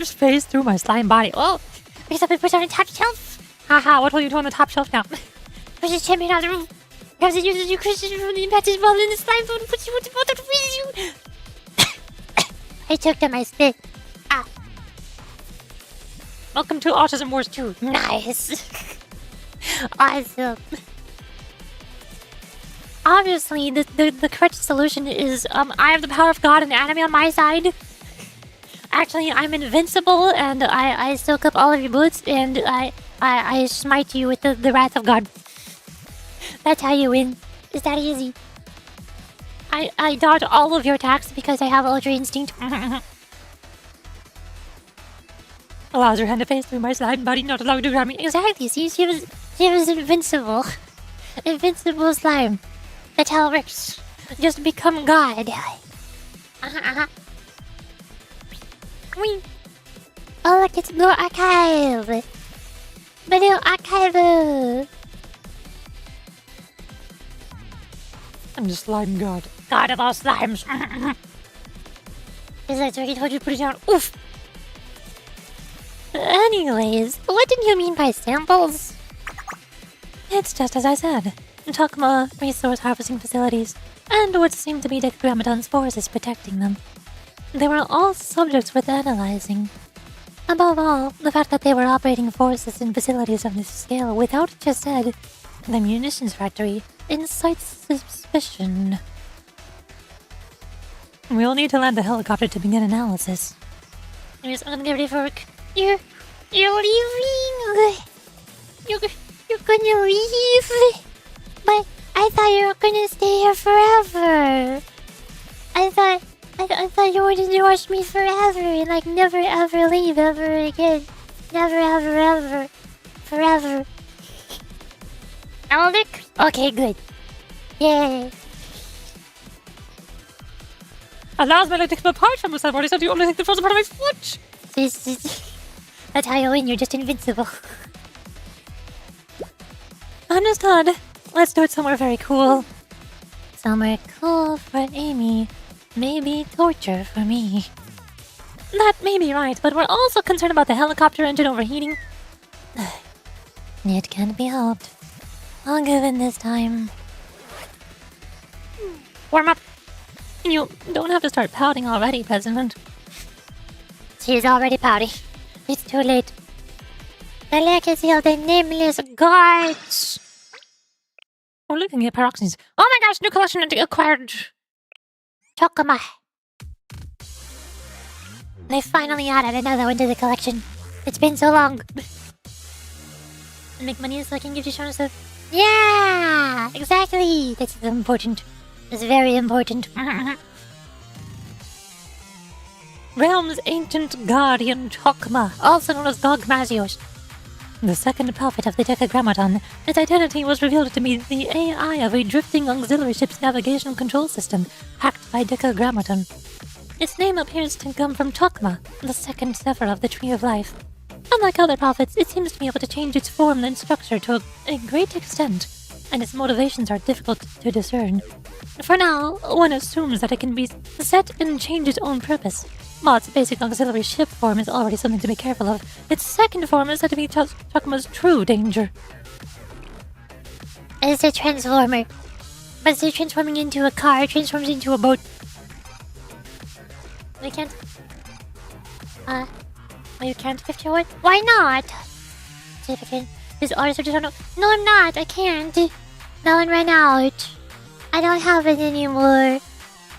phase through my slime body. Oh! Picks up and puts on the top shelf. Haha, what will you do on the top shelf now? Pushes champion out of the room. Grabs and uses your Christian from the impact his ball in the slime phone and puts you with the water to freeze you. I choked on my spit. Ah. Welcome to Autism Wars 2. Nice. Awesome. Obviously, the correct solution is I have the power of God and anime on my side. Actually, I'm invincible and I soak up all of your bullets and I smite you with the wrath of God. That's how you win. It's that easy. I dodge all of your attacks because I have Ultra Instinct. Allows her hand to phase through my slime body, not allowed to grab me. Exactly. See, she was invincible. Invincible slime. That's how it works. Just become God. Whee. Oh look, it's Blue Archive. Blue Archive. I'm the slime god. God of all slimes. Is that what you told you to put it down? Oof. Anyways, what did you mean by samples? It's just as I said. Chakma resource harvesting facilities, and what seemed to be Decagrammaton's forces protecting them. They were all subjects worth analyzing. Above all, the fact that they were operating forces in facilities of this scale without it just said, the munitions factory, incites suspicion. We'll need to land the helicopter to begin analysis. Yes, I'm gonna get ready for work. You're leaving. You're gonna leave. But I thought you were gonna stay here forever. I thought you wanted to watch me forever and like never ever leave ever again. Never ever forever. Alec? Okay, good. Yay. Allows me to take them apart from myself. I've already said you only take the frozen part of my foot. That's how you win. You're just invincible. Understood. Let's do it somewhere very cool. Somewhere cool for Amy. Maybe torture for me. That may be right, but we're also concerned about the helicopter engine overheating. It can't be helped. I'll give in this time. Warm up. You don't have to start pouting already, President. She's already pouty. It's too late. The legacy of the nameless gods. We're looking at paroxysms. Oh my gosh, new collection acquired. Chokama. They finally added another one to the collection. It's been so long. Make money so I can give you Shona stuff. Yeah, exactly. That's important. It's very important. Realm's ancient guardian Chokma, also known as Gogmazios. The second prophet of the Decagrammaton, its identity was revealed to be the AI of a drifting auxiliary ship's navigation control system, hacked by Decagrammaton. Its name appears to come from Chokma, the second sever of the Tree of Life. Unlike other prophets, it seems to be able to change its form and structure to a great extent, and its motivations are difficult to discern. For now, one assumes that it can be set and change its own purpose. While its basic auxiliary ship form is already something to be careful of, its second form is said to be Chokma's true danger. It's a transformer. But instead of transforming into a car, it transforms into a boat. I can't... you can't gift your one? Why not? See if I can... This orders are just... No, I'm not. I can't. That one ran out. I don't have it anymore.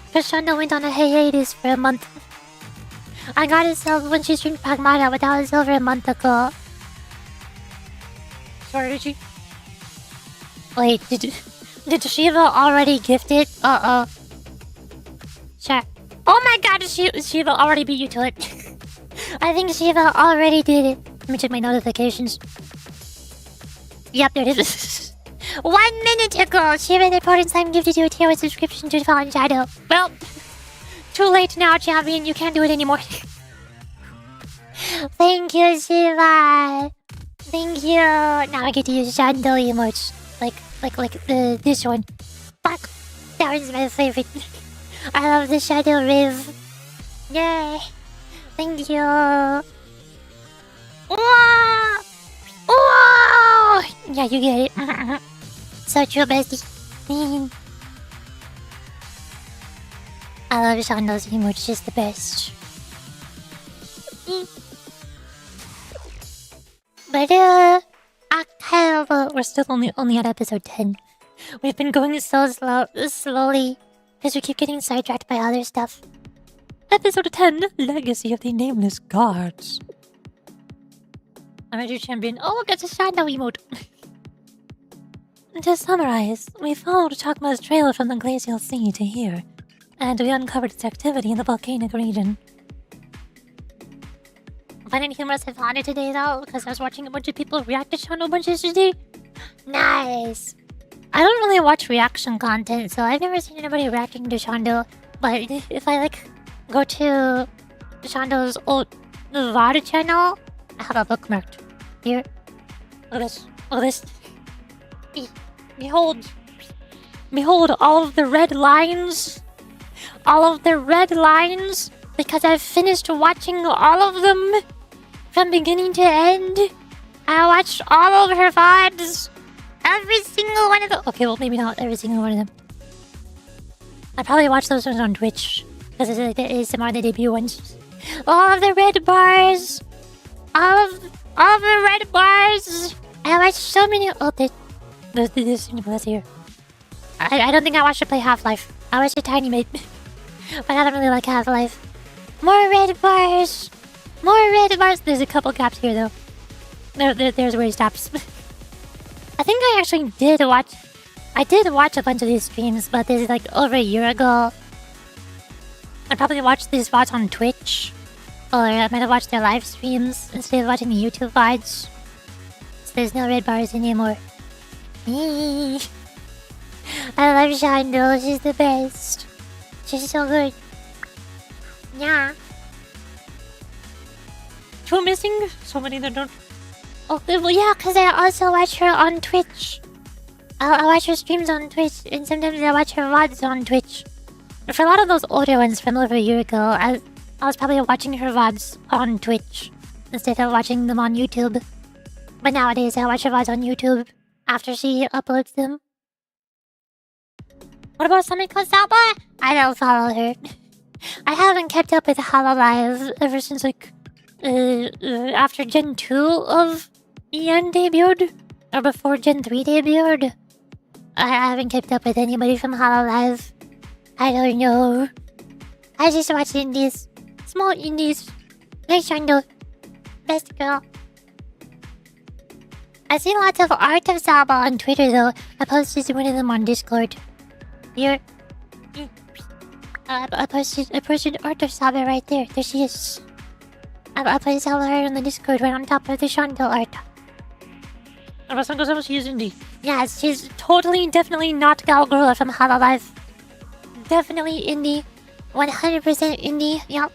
Because Shonda went on a hiatus for a month. I got it sold when she streamed Pagmata, but that was over a month ago. Sorry, did she? Wait, did Shiva already gift it? Sure. Oh my god, Shiva already beat you to it. I think Shiva already did it. Let me check my notifications. Yep, there it is. 1 minute ago, Shiva the Potent Slime gifted you a tier with subscription to Fallen Shadow. Well, too late now, champion. You can't do it anymore. Thank you, Shiva. Thank you. Now I get to use Shadow emotes. Like this one. Fuck. That one's my favorite. I love the Shadow Riv. Yay. Thank you. Whoa! Whoa! Yeah, you get it. So true, bestie. I love Shando's emotes, she's the best. But we're still only at episode 10. We've been going so slowly, because we keep getting sidetracked by other stuff. Episode 10, Legacy of the Nameless Gods. I'm a new champion. Oh, look, it's a shadow emote. To summarize, we followed Chakma's trail from the glacial sea to here, and we uncovered its activity in the volcanic region. Finding humorous and funny today though, because I was watching a bunch of people react to Shondo bunches today. Nice. I don't really watch reaction content, so I've never seen anybody reacting to Shondo. But if I go to Shondo's old VOD channel, I have a bookmarked here. Look at this. Look at this. Behold all of the red lines. All of the red lines, because I've finished watching all of them from beginning to end. I watched all of her VODs. Every single one of them. Okay, well, maybe not every single one of them. I probably watched those ones on Twitch, because it's some of the debut ones. All of the red bars. All of the red bars. I watched so many. Oh, this that's here. I don't think I watched her play Half-Life. I watched a tiny bit. But I don't really like Half-Life. More red bars. More red bars. There's a couple gaps here, though. There's where he stops. I think I actually did watch... I did watch a bunch of these streams, but this is like over a year ago. I probably watched these VODs on Twitch. Or I might have watched their live streams instead of watching the YouTube VODs. So there's no red bars anymore. I love Shondo. She's the best. She's so good. Yeah. Two missing? So many that don't... Oh, well, yeah, because I also watch her on Twitch. I watch her streams on Twitch, and sometimes I watch her VODs on Twitch. For a lot of those older ones from over a year ago, I was probably watching her VODs on Twitch instead of watching them on YouTube. But nowadays, I watch her VODs on YouTube after she uploads them. What about Samiko Saba? I don't follow her. I haven't kept up with Hololive ever since, after Gen 2 of EN debuted. Or before Gen 3 debuted. I haven't kept up with anybody from Hololive. I don't know. I just watch indies. Small indies. Like Shondo. Best girl. I see lots of art of Saba on Twitter though. I posted one of them on Discord. Here. I posted art of Saba right there. There she is. I posted Saba art on the Discord right on top of the Shondo art. She is indie. Yes, she's totally, definitely not Galgirl from Hololive. Definitely indie. 100% indie. Yep.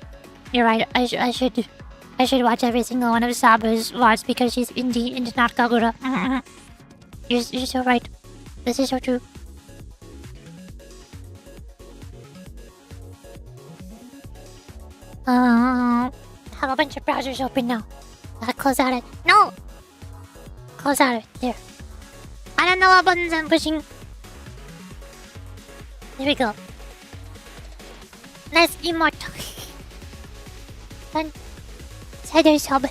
You're right. I should watch every single one of Saba's VODs because she's indie and not Galgura. You're so right. This is so true. I have a bunch of browsers open now. Close out it. No! Close out it. There. I don't know what buttons I'm pushing. There we go. Nice emote. Done. Cider sub.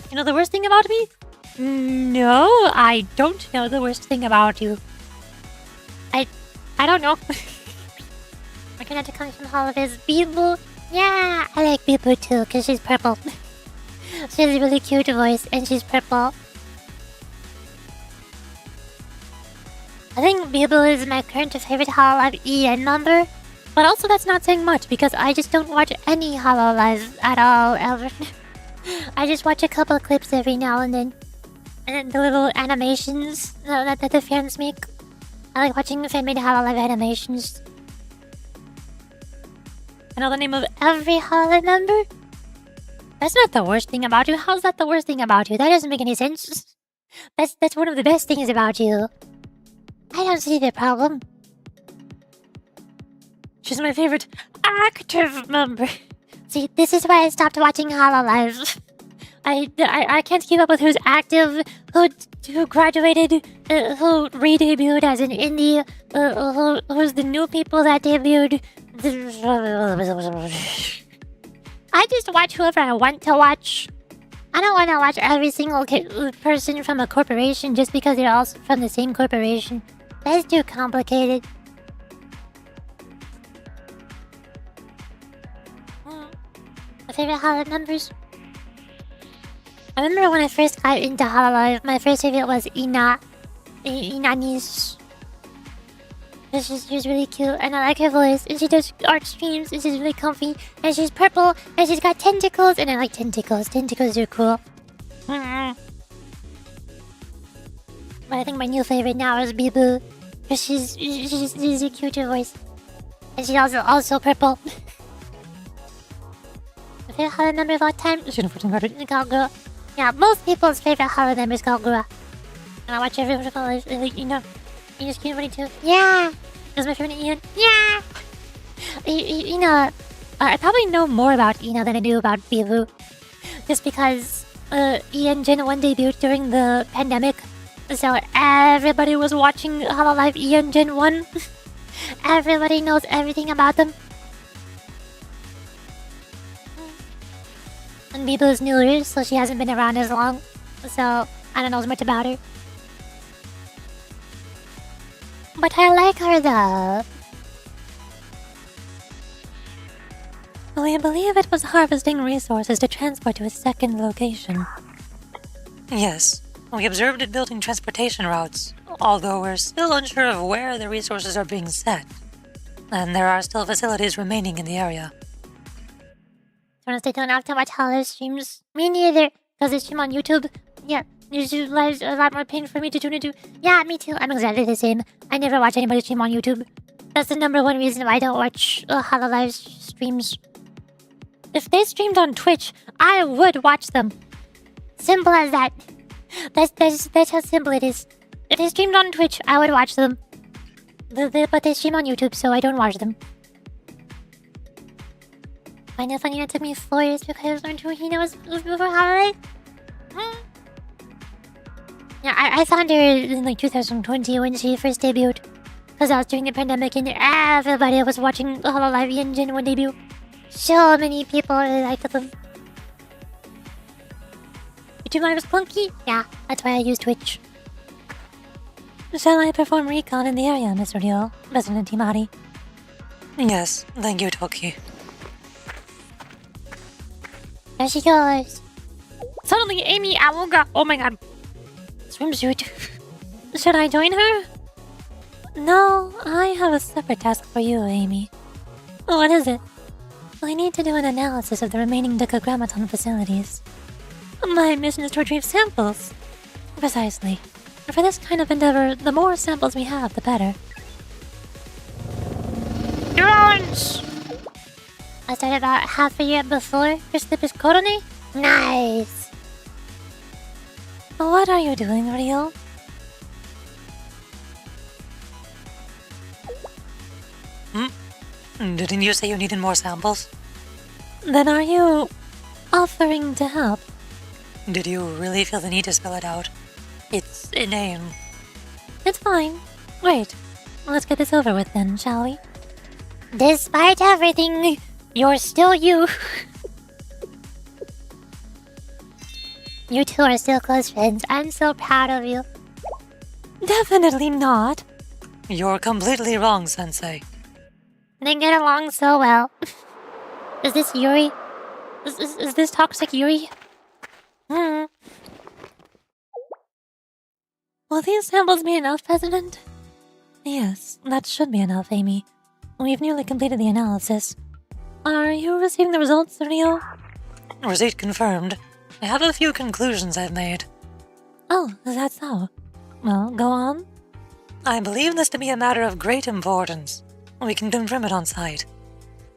You know the worst thing about me? No, I don't know the worst thing about you. I don't know. We're gonna have to come from all of his Beeble. Yeah, I like Beeble too, because she's purple. She has a really cute voice, and she's purple. I think Beeble is my current favorite Hololive EN member. But also that's not saying much, because I just don't watch any Hololive at all, ever. I just watch a couple of clips every now and then. And then the little animations that the fans make. I like watching fan-made Hololive animations. I know the name of every Hololive member. That's not the worst thing about you. How's that the worst thing about you? That doesn't make any sense. That's one of the best things about you. I don't see the problem. She's my favorite active member. See, this is why I stopped watching Hololive. I can't keep up with who's active, who graduated, who re-debuted as an indie, who's the new people that debuted. I just watch whoever I want to watch. I don't want to watch every single person from a corporation just because they're all from the same corporation. That's too complicated. My favorite Hololive members? I remember when I first got into Hololive, my first favorite was Inanis. She's really cute, and I like her voice, and she does art streams, and she's really comfy, and she's purple, and she's got tentacles, and I like tentacles. Tentacles are cool. But I think my new favorite now is Bibu, because she's a cuter voice, and she's also purple. My favorite Hololive member of all time is Galgura. Yeah, most people's favorite Hololive member is Galgura. And I watch everyone's Hololive, like, you know. Ian's cute funny too. Yeah! Is my favorite Ian? Yeah! You know, I probably know more about Ina than I do about Bibu. Just because Ian Gen 1 debuted during the pandemic. So everybody was watching Hololive Ian Gen 1. Everybody knows everything about them. And Bibu is newer, so she hasn't been around as long. So I don't know as much about her. But I like her though. We believe it was harvesting resources to transport to a second location. Yes, we observed it building transportation routes, although we're still unsure of where the resources are being set. And there are still facilities remaining in the area. Sometimes I don't have to watch Hololive streams. Me neither, because they stream on YouTube. Yeah, it's a lot more pain for me to tune into. Yeah, me too. I'm exactly the same. I never watch anybody stream on YouTube. That's the #1 reason why I don't watch Hololive streams. If they streamed on Twitch, I would watch them. Simple as that. That's how simple it is. If they streamed on Twitch, I would watch them. But they stream on YouTube, so I don't watch them. Find it funny it took me 4 years because I learned who Hina was before Hololive. Yeah, I found her in like 2020 when she first debuted. Because I was during the pandemic and everybody was watching Hololive Ian Gen 1 debut. So many people really liked them. YouTube Live was clunky? Yeah, that's why I use Twitch. Shall I perform recon in the area, Mr. Ryo, President Timari? Yes, thank you, Toki. There she goes. Suddenly, Amy Awuga. Oh my god. Swimsuit. Should I join her? No, I have a separate task for you, Amy. What is it? I need to do an analysis of the remaining Decagrammaton facilities. My mission is to retrieve samples. Precisely. For this kind of endeavor, the more samples we have, the better. Drones! I started about half a year before Christopher's Corone. Nice! What are you doing, Ryo? Didn't you say you needed more samples? Then are you offering to help? Did you really feel the need to spell it out? It's inane. It's fine. Great. Let's get this over with then, shall we? Despite everything, you're still you. You two are still close friends. I'm so proud of you. Definitely not. You're completely wrong, Sensei. They get along so well. Is this Yuri? Is this toxic Yuri? Will these samples be enough, President? Yes, that should be enough, Amy. We've nearly completed the analysis. Are you receiving the results, Ryo? Receipt confirmed. I have a few conclusions I've made. Oh, is that so? Well, go on. I believe this to be a matter of great importance. We can confirm it on site.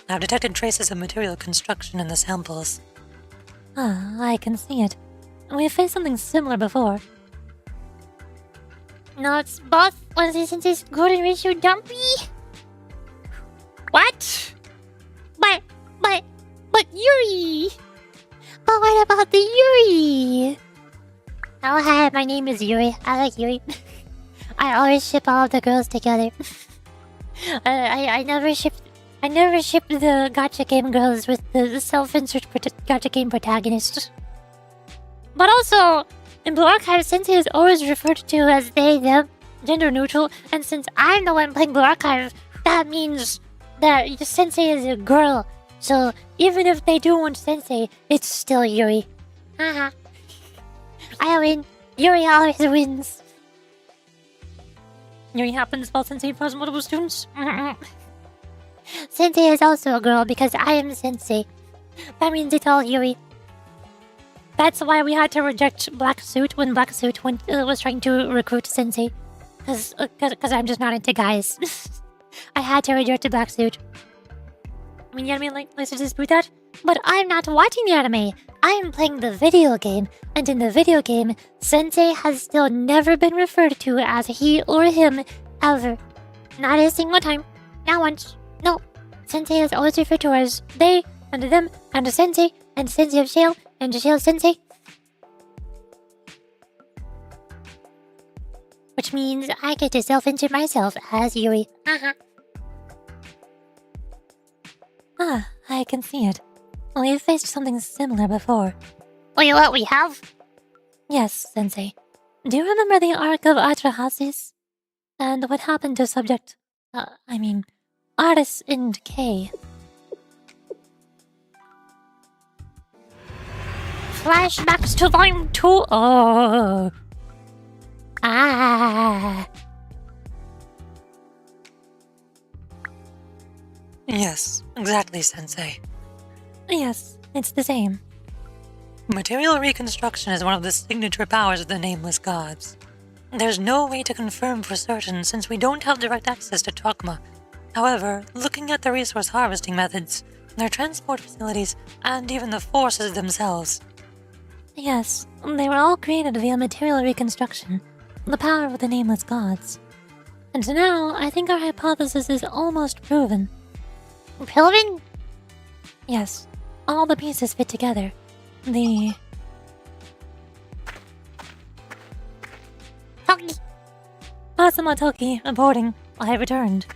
I've detected traces of material construction in the samples. Ah, I can see it. We've faced something similar before. No, it's both. Was this since this golden ratio dumpy? What? But Yuri! But what about the Yuri? Oh hi, my name is Yuri. I like Yuri. I always ship all of the girls together. I never shipped the gacha game girls with the self-insert gacha game protagonist. But also, in Blue Archive, Sensei is always referred to as they, them, gender neutral, and since I'm the one playing Blue Archive, that means that Sensei is a girl. So even if they do want Sensei, it's still Yuri. Haha. I win. Yuri always wins. Yuri happens while Sensei draws multiple students. Sensei is also a girl because I am Sensei. That means it's all Yuri. That's why we had to reject Black Suit when Black Suit was trying to recruit Sensei. Cause I'm just not into guys. I had to reject a Black Suit. I mean, the anime likes to dispute that. But I'm not watching the anime. I am playing the video game, and in the video game, Sensei has still never been referred to as he or him ever. Not a single time. Not once. No. Sensei is always referred to as they, and them, and Sensei of Shale, and Shale Sensei. Which means I get to self-insert myself as Yuri. Ah, I can see it. We've faced something similar before. Wait, what, we have? Yes, Sensei. Do you remember the arc of Atrahasis? And what happened to subject... Artis in Decay? Flashbacks to Volume 2. Oh. Ah. Yes, exactly, Sensei. Yes, it's the same. Material reconstruction is one of the signature powers of the Nameless Gods. There's no way to confirm for certain since we don't have direct access to Chokma. However, looking at the resource harvesting methods, their transport facilities, and even the forces themselves. Yes, they were all created via material reconstruction, the power of the Nameless Gods. And now, I think our hypothesis is almost proven. Proven? Yes, all the pieces fit together. The... Toki. Asuma Toki, reporting. I have returned.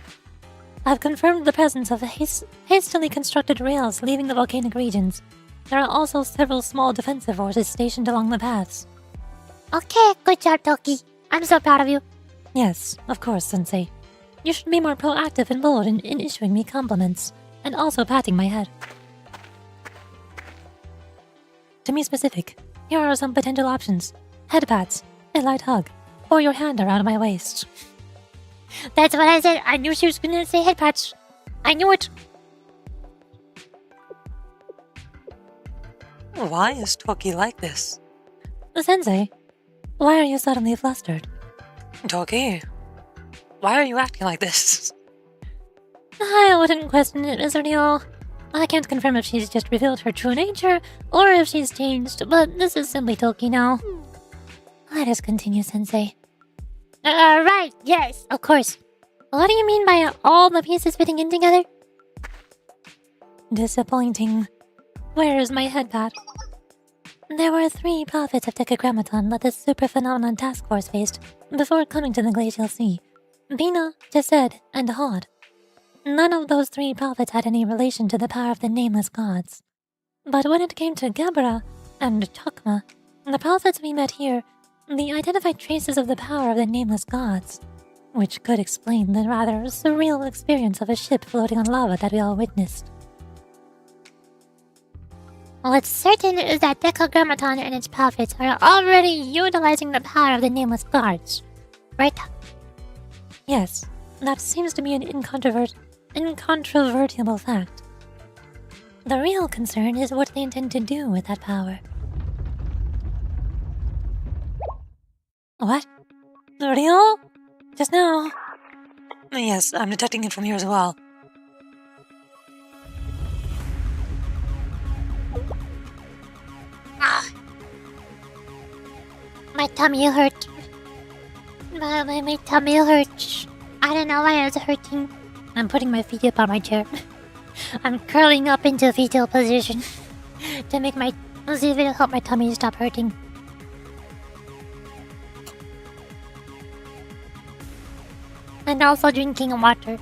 I've confirmed the presence of hastily constructed rails leaving the volcanic regions. There are also several small defensive forces stationed along the paths. Okay, good job, Toki. I'm so proud of you. Yes, of course, Sensei. You should be more proactive and bold in issuing me compliments, and also patting my head. To be specific, here are some potential options. Head pats, a light hug, or your hand around my waist. That's what I said. I knew she was gonna say head pats. I knew it. Why is Toki like this? Sensei, why are you suddenly flustered? Toki, why are you acting like this? I wouldn't question it, Mr. Neil. I can't confirm if she's just revealed her true nature, or if she's changed, but this is simply Toki now. Let us continue, Sensei. Right, yes, of course. What do you mean by all the pieces fitting in together? Disappointing. Where is my head pat? There were 3 prophets of Decagrammaton that the Super Phenomenon Task Force faced before coming to the Glacial Sea. Bina, Chesed, and Hod. None of those 3 prophets had any relation to the power of the Nameless Gods. But when it came to Gebra and Chokma, the prophets we met here, they identified traces of the power of the Nameless Gods, which could explain the rather surreal experience of a ship floating on lava that we all witnessed. What's certain is that Decagrammaton and its prophets are already utilizing the power of the Nameless Gods, right? Yes, that seems to be an incontrovertible fact. The real concern is what they intend to do with that power. What? Real? Just now? Yes, I'm detecting it from here as well. My tummy hurt. My tummy hurts. I don't know why it's hurting. I'm putting my feet up on my chair. I'm curling up into fetal position to make my... Let's see if it'll help my tummy stop hurting. And also drinking water.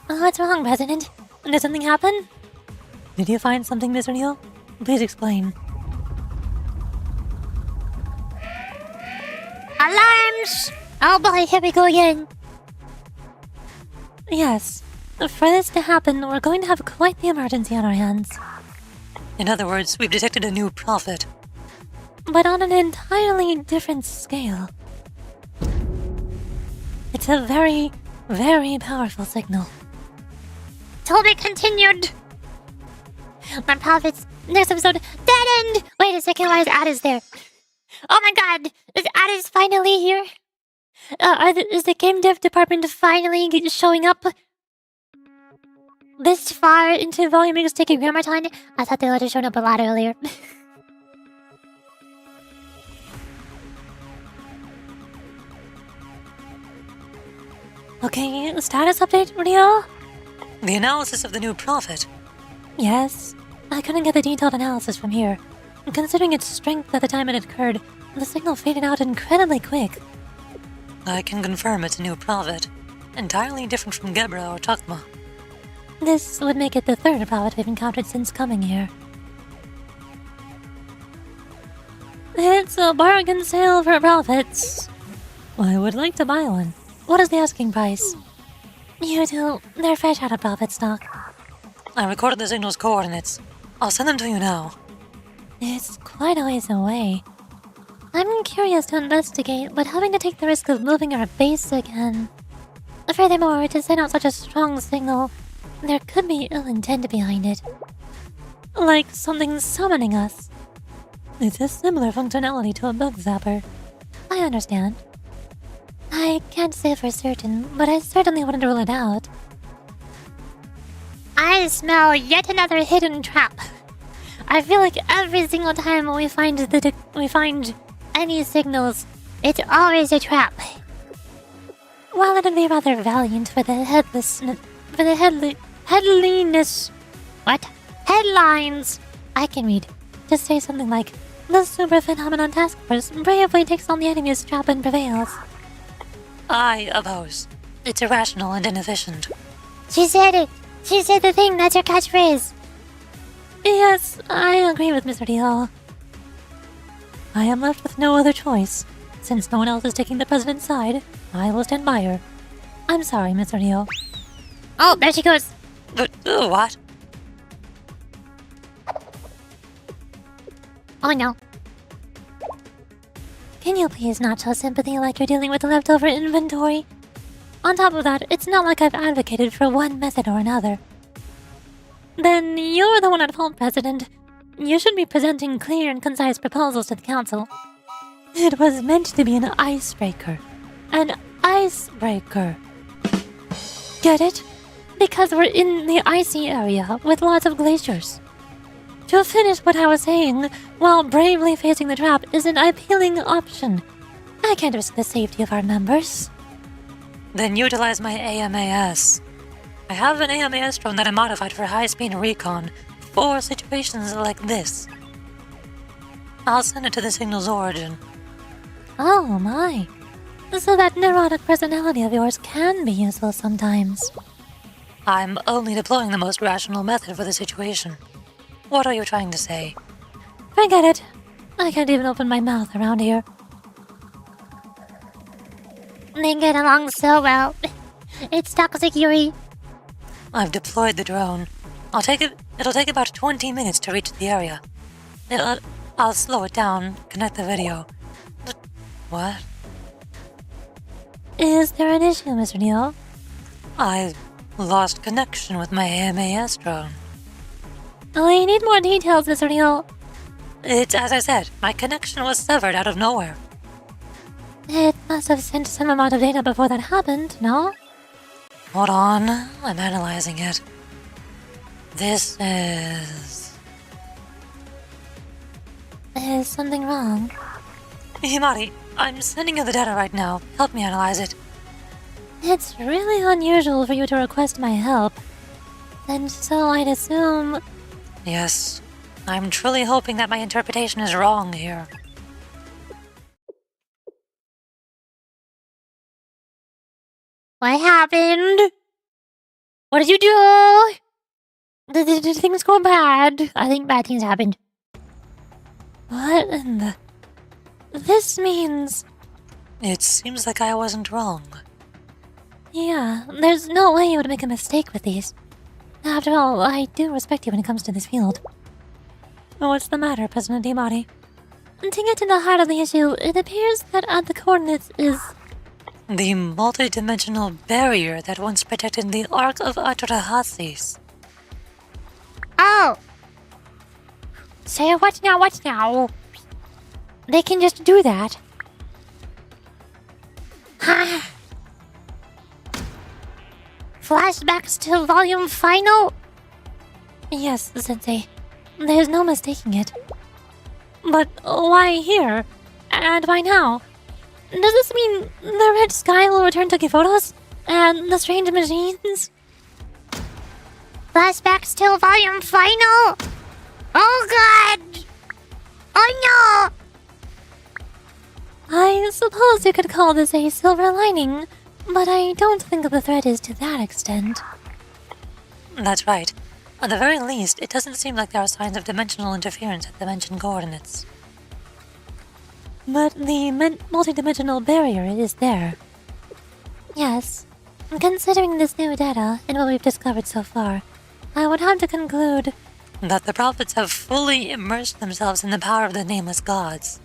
What's wrong, President? Did something happen? Did you find something, Mr. Neal? Please explain. Alarms! Oh boy, here we go again. Yes. For this to happen, we're going to have quite the emergency on our hands. In other words, we've detected a new prophet. But on an entirely different scale. It's a very, very powerful signal. To be continued. My prophets. Next episode. Dead end. Wait a second. Why is Addis there? Oh my God! Is Addis finally here? Is the game dev department finally showing up? This far into VolEX Decagrammaton? I thought they would have shown up a lot earlier. Okay, status update, Rio? The analysis of the new prophet. Yes. I couldn't get the detailed analysis from here. Considering its strength at the time it occurred, the signal faded out incredibly quick. I can confirm it's a new prophet. Entirely different from Gebra or Chakma. This would make it the third prophet we've encountered since coming here. It's a bargain sale for prophets. I would like to buy one. What is the asking price? You two, they're fresh out of prophet stock. I recorded the signal's coordinates. I'll send them to you now. It's quite a ways away. I'm curious to investigate, but having to take the risk of moving our base again. Furthermore, to send out such a strong signal, there could be ill intent behind it. Like something summoning us. It's a similar functionality to a bug zapper. I understand. I can't say for certain, but I certainly wouldn't rule it out. I smell yet another hidden trap. I feel like every single time we find any signals, it's always a trap. While it'd be rather valiant for the headlines, I can read. Just say something like, the Super Phenomenon Task Force bravely takes on the enemy's trap and prevails. I oppose. It's irrational and inefficient. She said it. She said the thing. That's her catchphrase. Yes, I agree with Mr. Dio. I am left with no other choice. Since no one else is taking the president's side, I will stand by her. I'm sorry, Mr. Dio. Oh, there she goes. But, what? Oh no. Can you please not show sympathy like you're dealing with leftover inventory? On top of that, it's not like I've advocated for one method or another. Then you're the one at fault, President. You should be presenting clear and concise proposals to the Council. It was meant to be an icebreaker. An icebreaker. Get it? Because we're in the icy area with lots of glaciers. To finish what I was saying, while bravely facing the trap is an appealing option. I can't risk the safety of our members. Then utilize my AMAS. I have an AMAS drone that I modified for high-speed recon for situations like this. I'll send it to the signal's origin. Oh my. So that neurotic personality of yours can be useful sometimes. I'm only deploying the most rational method for the situation. What are you trying to say? Forget it. I can't even open my mouth around here. They get along so well. It's toxic, Yuri. I've deployed the drone. It'll take about 20 minutes to reach the area. I'll slow it down, connect the video. What? Is there an issue, Mr. Neal? I lost connection with my AMAS drone. I need more details, Mr. Neal. It's as I said, my connection was severed out of nowhere. It must have sent some amount of data before that happened, no? Hold on, I'm analyzing it. This is... Is something wrong? Himari, I'm sending you the data right now. Help me analyze it. It's really unusual for you to request my help. And so I'd assume... Yes, I'm truly hoping that my interpretation is wrong here. What happened? What did you do? Did things go bad? I think bad things happened. What in the... This means... It seems like I wasn't wrong. Yeah, there's no way you would make a mistake with these. After all, I do respect you when it comes to this field. What's the matter, President Imari? To get to the heart of the issue, it appears that at the coordinates is... The multi-dimensional barrier that once protected the Ark of Atrahasis. Oh! Say what now, what now? They can just do that. Ha! Flashbacks to volume final? Yes, Sensei. There's no mistaking it. But why here? And why now? Does this mean the red sky will return to Gifotos? And the strange machines? Flashbacks to volume final? Oh god! Oh no! I suppose you could call this a silver lining, but I don't think the threat is to that extent. That's right. At the very least, it doesn't seem like there are signs of dimensional interference at the mentioned coordinates. But the multi-dimensional barrier is there. Yes. Considering this new data and what we've discovered so far, I would have to conclude that the prophets have fully immersed themselves in the power of the nameless gods.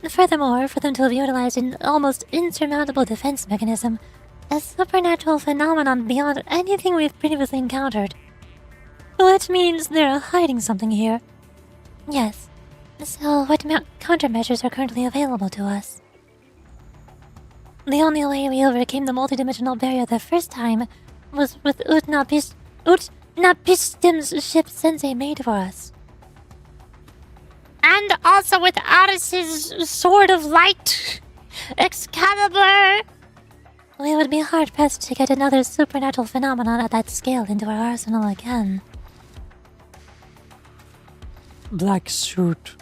Furthermore, for them to have utilized an almost insurmountable defense mechanism, a supernatural phenomenon beyond anything we've previously encountered. Which means they're hiding something here. Yes. So what countermeasures are currently available to us? The only way we overcame the multidimensional barrier the first time was with Utnapistim's ship Sensei made for us. And also with Aris's Sword of Light, Excalibur. We would be hard-pressed to get another supernatural phenomenon at that scale into our arsenal again. Black suit.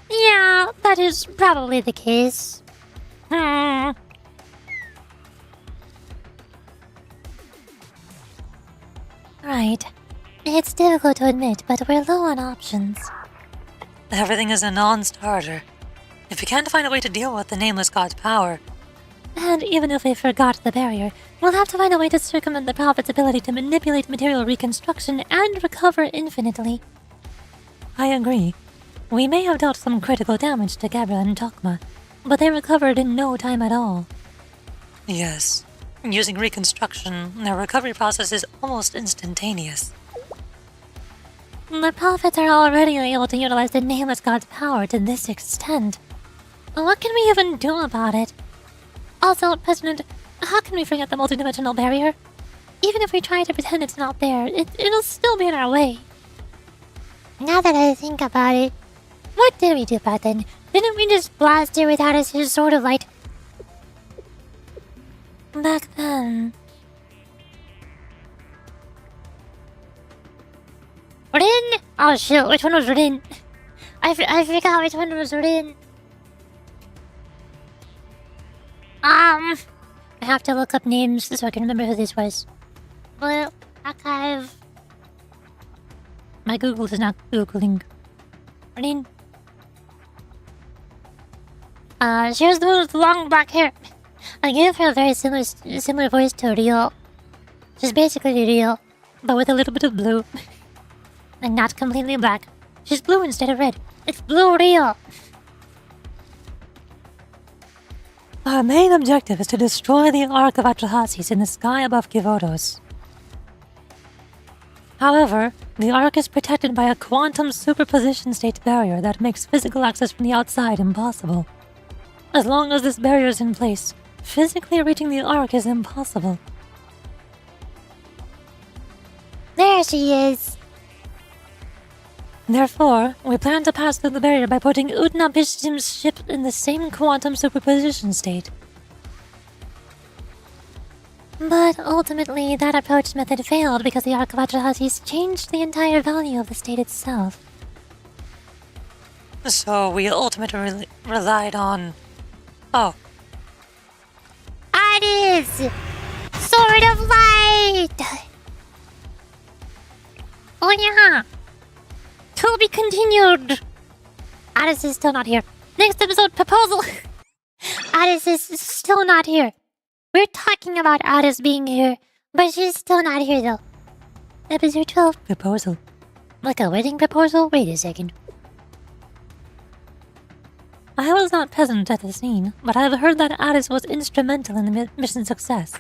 Yeah, that is probably the case. Right. It's difficult to admit, but we're low on options. Everything is a non-starter. If we can't find a way to deal with the nameless god's power... And even if we forgot the barrier, we'll have to find a way to circumvent the prophet's ability to manipulate material reconstruction and recover infinitely. I agree. We may have dealt some critical damage to Gabra and Tokma, but they recovered in no time at all. Yes. Using reconstruction, their recovery process is almost instantaneous. The prophets are already able to utilize the nameless god's power to this extent. What can we even do about it? Also, President, how can we forget the multidimensional barrier? Even if we try to pretend it's not there, it'll still be in our way. Now that I think about it, what did we do back then? Didn't we just blast it without his Sword of Light? Back then... Rin? Oh shoot, which one was Rin? I forgot which one was Rin. I have to look up names so I can remember who this was. Blue Archive. My Google is not Googling. Rin. She was the one with the long black hair. I gave her a very similar voice to Rio. She's basically Rio, but with a little bit of blue. And not completely black. She's blue instead of red. It's Blue Rio. Our main objective is to destroy the Ark of Atrahasis in the sky above Givotos. However, the Ark is protected by a quantum superposition state barrier that makes physical access from the outside impossible. As long as this barrier is in place, physically reaching the Ark is impossible. There she is. Therefore, we plan to pass through the barrier by putting Utnapishtim's ship in the same quantum superposition state. But ultimately, that approach method failed because the Ark of Atrahasis changed the entire value of the state itself. So we ultimately relied on... Oh. Aris! Sword of Light! Oh yeah! To be continued! Aris is still not here. Next episode, proposal! Aris is still not here. We're talking about Addis being here, but she's still not here though. Episode 12, proposal. Like a wedding proposal? Wait a second. I was not present at the scene, but I've heard that Addis was instrumental in the mission's success.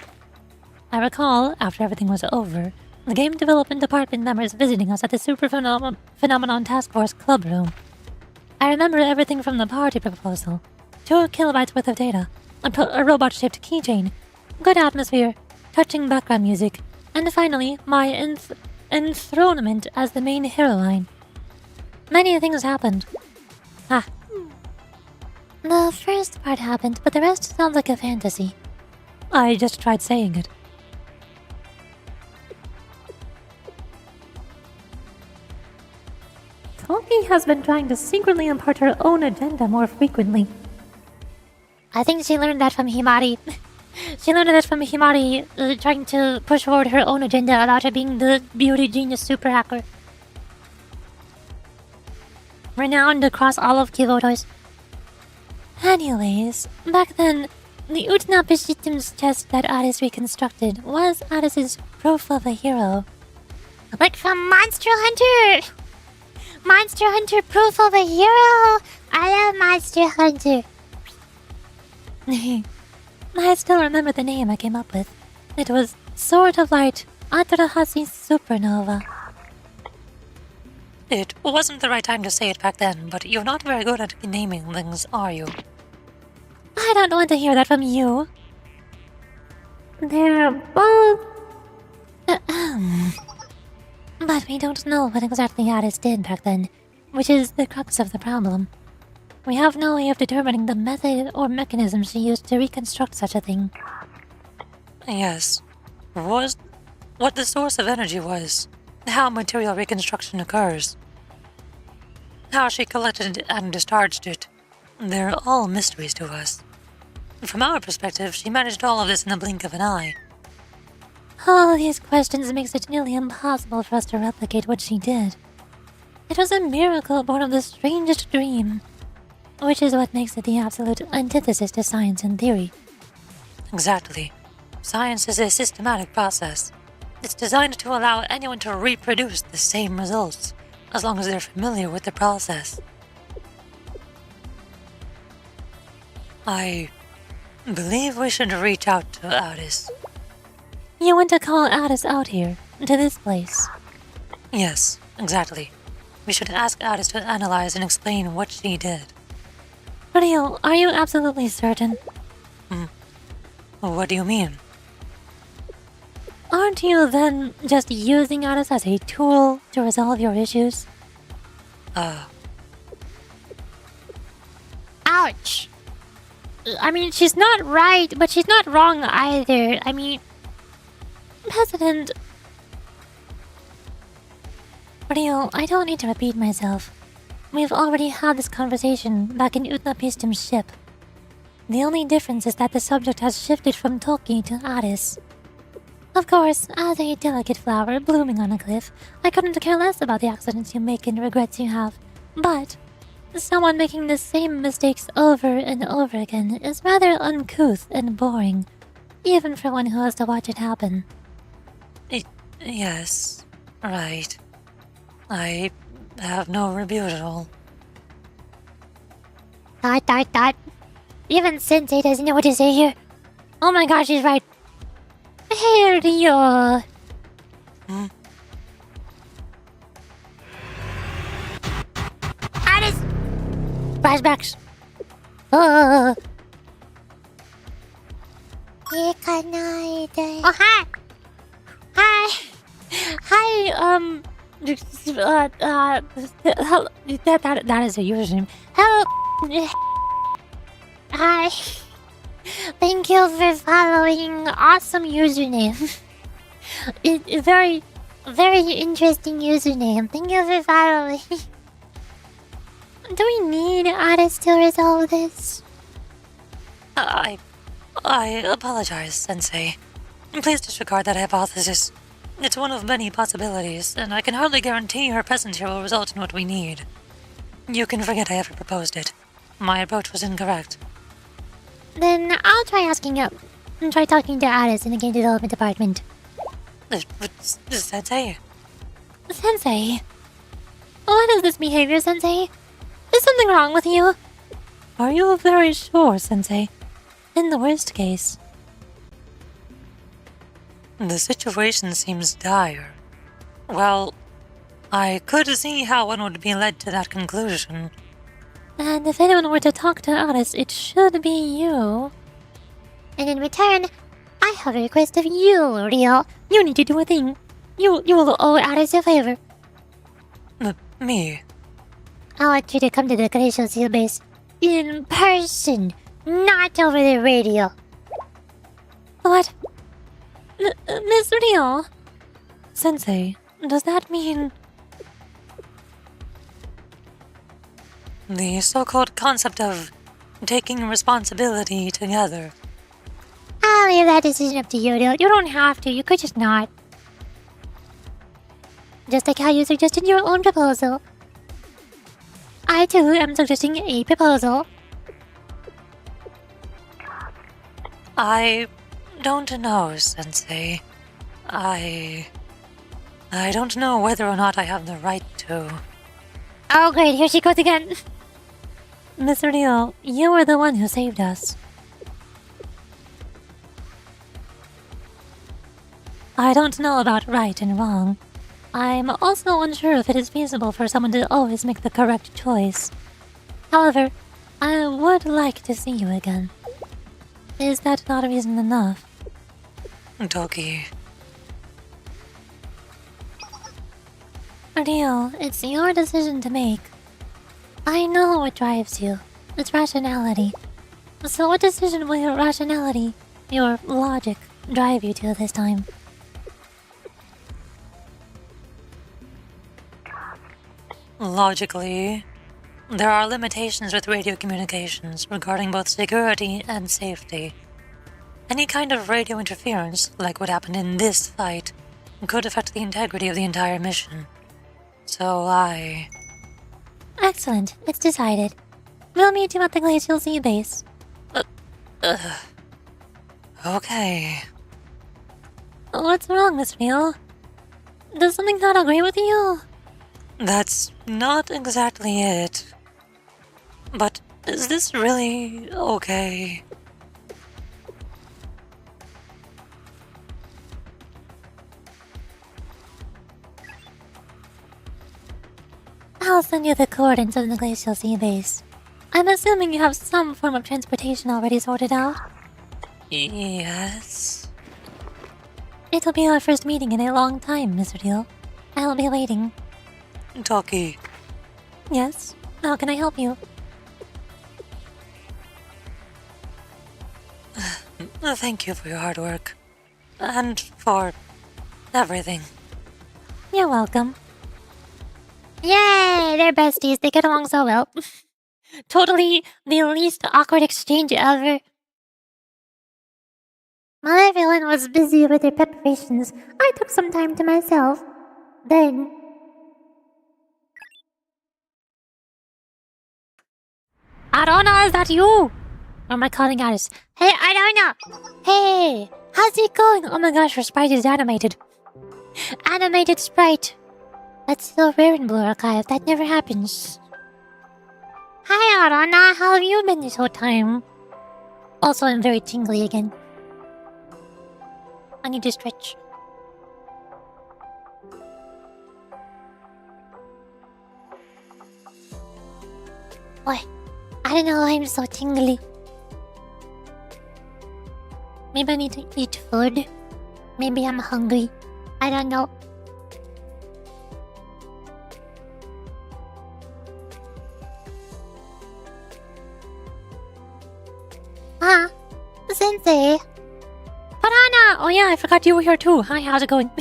I recall, after everything was over, the game development department members visiting us at the Super Phenomenon Task Force club room. I remember everything from the party proposal, 2 kilobytes worth of data, a robot-shaped keychain, good atmosphere, touching background music, and finally, my enthronement as the main heroine. Many things happened. The first part happened, but the rest sounds like a fantasy. I just tried saying it. Toki has been trying to secretly impart her own agenda more frequently. I think she learned that from Himari. She learned that from Himari trying to push forward her own agenda about her being the beauty genius super hacker. Renowned across all of Kivotos. Anyways, back then, the Utnapa system's chest that Addis reconstructed was Addis's proof of a hero. Like from Monster Hunter! Monster Hunter proof of a hero! I love Monster Hunter. I still remember the name I came up with. It was Sword of Light Atarahasi Supernova. It wasn't the right time to say it back then, but you're not very good at naming things, are you? I don't want to hear that from you. They're both... But we don't know what exactly Addis did back then, which is the crux of the problem. We have no way of determining the method or mechanism she used to reconstruct such a thing. Yes. What the source of energy was, how material reconstruction occurs, how she collected and discharged it. They're all mysteries to us. From our perspective, she managed all of this in the blink of an eye. All these questions makes it nearly impossible for us to replicate what she did. It was a miracle born of the strangest dream, which is what makes it the absolute antithesis to science and theory. Exactly. Science is a systematic process. It's designed to allow anyone to reproduce the same results, as long as they're familiar with the process. I believe we should reach out to Addis. You want to call Addis out here, to this place? Yes, exactly. We should ask Addis to analyze and explain what she did. Rio, are you absolutely certain? What do you mean? Aren't you then just using Addis as a tool to resolve your issues? Ouch! I mean, she's not right, but she's not wrong either. I mean... President... Rio, I don't need to repeat myself. We've already had this conversation back in Utnapistim's ship. The only difference is that the subject has shifted from Toki to Addis. Of course, as a delicate flower blooming on a cliff, I couldn't care less about the accidents you make and regrets you have. But someone making the same mistakes over and over again is rather uncouth and boring, even for one who has to watch it happen. Yes, right. I have no rebuttal. Dot. Even Sensei doesn't know what to say here. Oh my gosh, she's right. Hey, Rio. Addis! Flashbacks. Oh, hi! Hi, that is a username. Hello. Hi. Thank you for following. Awesome username. Very, very interesting username. Thank you for following. Do we need Addis to resolve this? I apologize, Sensei. Please disregard that hypothesis. It's one of many possibilities, and I can hardly guarantee her presence here will result in what we need. You can forget I ever proposed it. My approach was incorrect. Then I'll try asking and try talking to Alice in the game development department. Sensei? Sensei? What is this behavior, Sensei? Is something wrong with you? Are you very sure, Sensei? In the worst case. The situation seems dire. Well, I could see how one would be led to that conclusion. And if anyone were to talk to Alice, it should be you. And in return, I have a request of you, Rio. You need to do a thing. You will owe Alice a favor. Me? I want you to come to the Glacial Seal Base in person, not over the radio. What? Miss Rio? Sensei, does that mean... the so-called concept of taking responsibility together? I'll leave that decision up to you, Rio. You don't have to. You could just not. Just like how you suggested your own proposal. I too am suggesting a proposal. I don't know, Sensei. I don't know whether or not I have the right to. Oh great, here she goes again. Miss Rio, you were the one who saved us. I don't know about right and wrong. I'm also unsure if it is feasible for someone to always make the correct choice. However, I would like to see you again. Is that not reason enough? Toki. Rio, it's your decision to make. I know what drives you. It's rationality. So what decision will your rationality, your logic, drive you to this time? Logically, there are limitations with radio communications regarding both security and safety. Any kind of radio interference, like what happened in this fight, could affect the integrity of the entire mission. So Excellent, it's decided. We'll meet you at the Glacial Sea Base. Okay. What's wrong, Miss Rio? Does something not agree with you? That's not exactly it. But is this really okay? I'll send you the coordinates of the Glacial Sea Base. I'm assuming you have some form of transportation already sorted out. Yes. It'll be our first meeting in a long time, Miss Rio. I'll be waiting. Toki. Yes? How can I help you? Thank you for your hard work. And for everything. You're welcome. Yay, they're besties. They get along so well. Totally the least awkward exchange ever. While everyone was busy with their preparations, I took some time to myself. Then... Arona, is that you? Or am I calling Alice? Hey, Arona! Hey, how's it going? Oh my gosh, her sprite is animated. Animated sprite. That's so rare in Blue Archive. That never happens. Hi, Arona. How have you been this whole time? Also, I'm very tingly again. I need to stretch. What? I don't know why I'm so tingly. Maybe I need to eat food. Maybe I'm hungry. I don't know. Ah, Sensei. Prana! Oh yeah, I forgot you were here too. Hi, how's it going?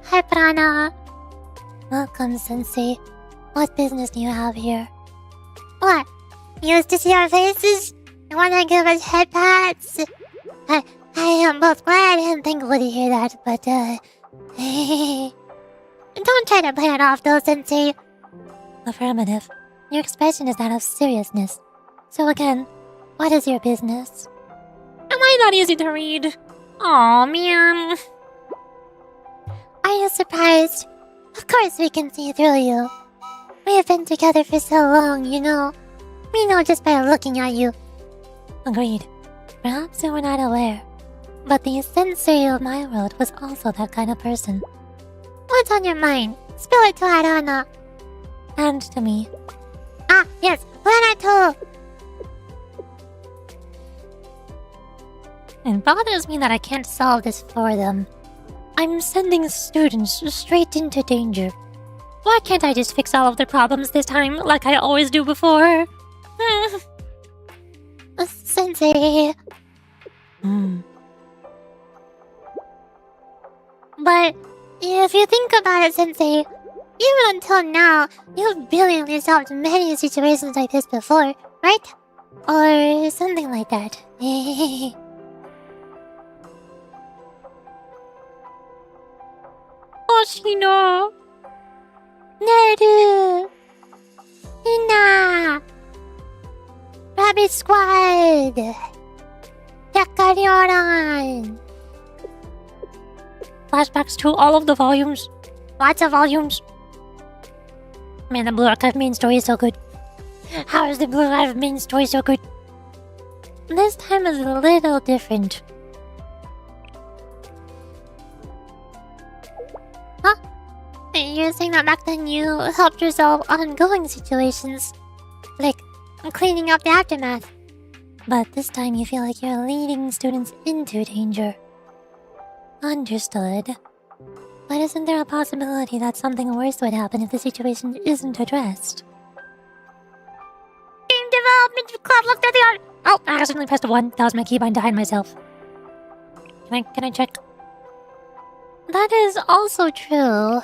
Hi, Prana. Welcome, Sensei. What business do you have here? What? Used to see our faces? You wanna give us head pats? I am both glad and thankful to hear that, but don't try to play it off though, Sensei. Affirmative. Your expression is that of seriousness. So again, what is your business? Am I not easy to read. Oh man. Are you surprised? Of course we can see through you. We have been together for so long, you know. We know just by looking at you. Agreed. Perhaps you were not aware, but the sensei of my world was also that kind of person. What's on your mind? Spill it to Arana. And to me. Ah, yes, Lana too. It bothers me that I can't solve this for them. I'm sending students straight into danger. Why can't I just fix all of their problems this time, like I always do before? Sensei. But if you think about it, Sensei, even until now, you've brilliantly solved many situations like this before, right? Or something like that. Oshino! Neru! Hina! Rabbit Squad! Yakaryoran! Flashbacks to all of the volumes. Lots of volumes. Man, the Blue Archive main story is so good. How is the Blue Archive main story so good? This time is a little different. Huh? You're saying that back then you helped resolve ongoing situations, like cleaning up the aftermath. But this time you feel like you're leading students into danger. Understood. But isn't there a possibility that something worse would happen if the situation isn't addressed? Game Development Club looked at the art! Oh, I accidentally pressed 1. That was my keybind to hide myself. Can I check? That is also true.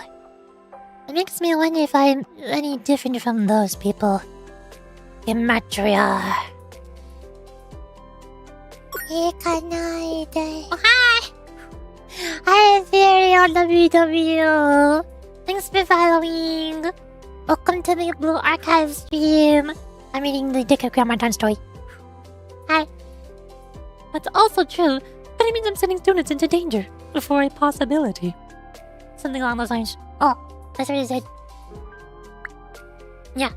It makes me wonder if I'm any different from those people. Gematria. Oh, hi! Hi, Theory on WW. Thanks for following. Welcome to the Blue Archive stream. I'm reading the Decagrammaton story. Hi. That's also true, but it means I'm sending students into danger for a possibility. Something along those lines. Oh, that's what he said. Yeah.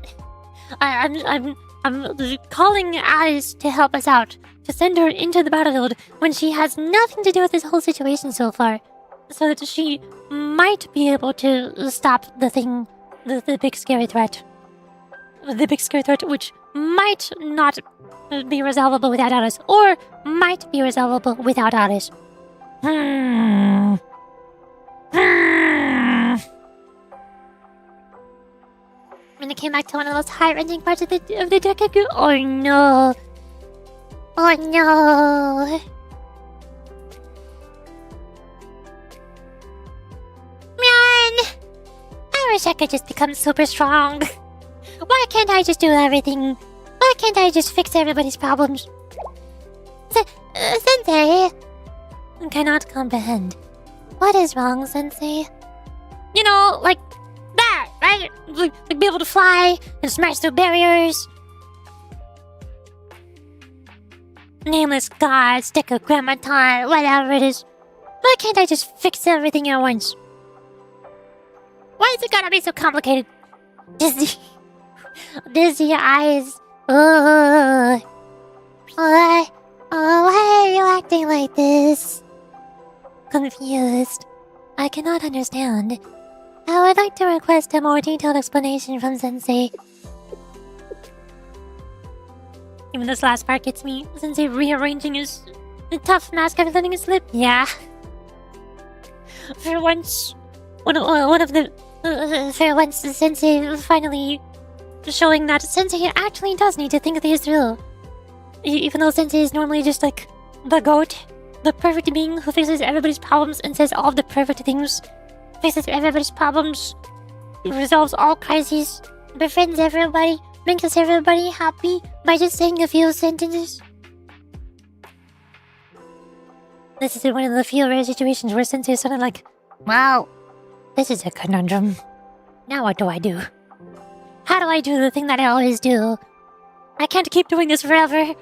I'm calling Alice to help us out, to send her into the battlefield when she has nothing to do with this whole situation so far, so that she might be able to stop the thing, the big scary threat. The big scary threat which might not be resolvable without Alice, or might be resolvable without Alice. When it came back to one of those heart-wrenching parts of the Decagrammaton. Oh no! Oh no! Man! I wish I could just become super strong. Why can't I just do everything? Why can't I just fix everybody's problems? Sensei! Cannot comprehend. What is wrong, Sensei? You know, like that, right? Like be able to fly and smash through barriers. Nameless gods, Decagrammaton, whatever it is. Why can't I just fix everything at once? Why is it gotta be so complicated? Dizzy eyes. Why are you acting like this? Confused. I cannot understand. I would like to request a more detailed explanation from Sensei. Even this last part gets me. Sensei rearranging his tough mask after letting it slip. Yeah. For once, one of the for once, Sensei finally showing that Sensei actually does need to think these through. Even though Sensei is normally just like the goat, the perfect being who fixes everybody's problems and says all of the perfect things, fixes everybody's problems, resolves all crises, befriends everybody, makes everybody happy by just saying a few sentences. This is one of the few rare situations where Sensei is suddenly like, wow, this is a conundrum. Now what do I do? How do I do the thing that I always do? I can't keep doing this forever.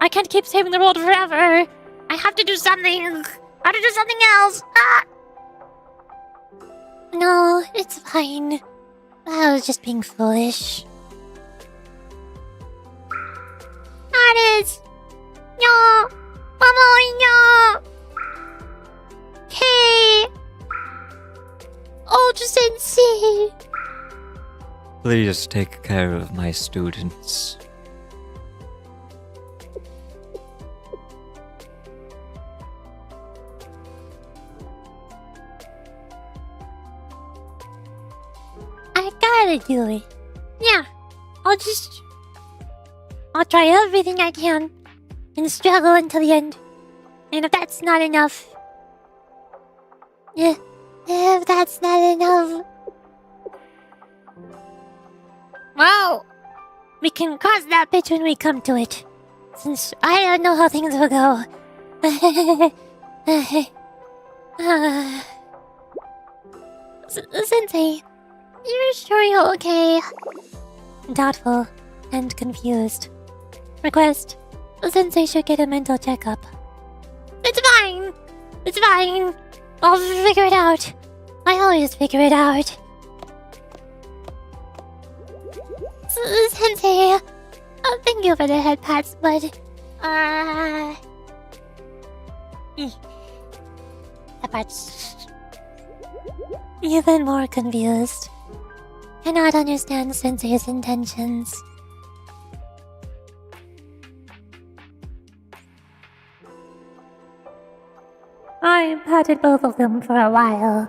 I can't keep saving the world forever. I have to do something. I have to do something else. Ah! No, it's fine. I was just being foolish. Alice! No! Mama, no! Hey! Ultra Sensei! Please take care of my students. I gotta do it. Yeah, I'll try everything I can and struggle until the end. And if that's not enough, if that's not enough, well, we can cross that bridge when we come to it. Since I don't know how things will go. Sensei, you're sure you're okay? Doubtful and confused. Request, Sensei should get a mental checkup. It's fine! It's fine! I'll figure it out. I always figure it out. Sensei, thank you for the head pats, but, the pats. Even more confused. Cannot understand Sensei's intentions. I patted both of them for a while.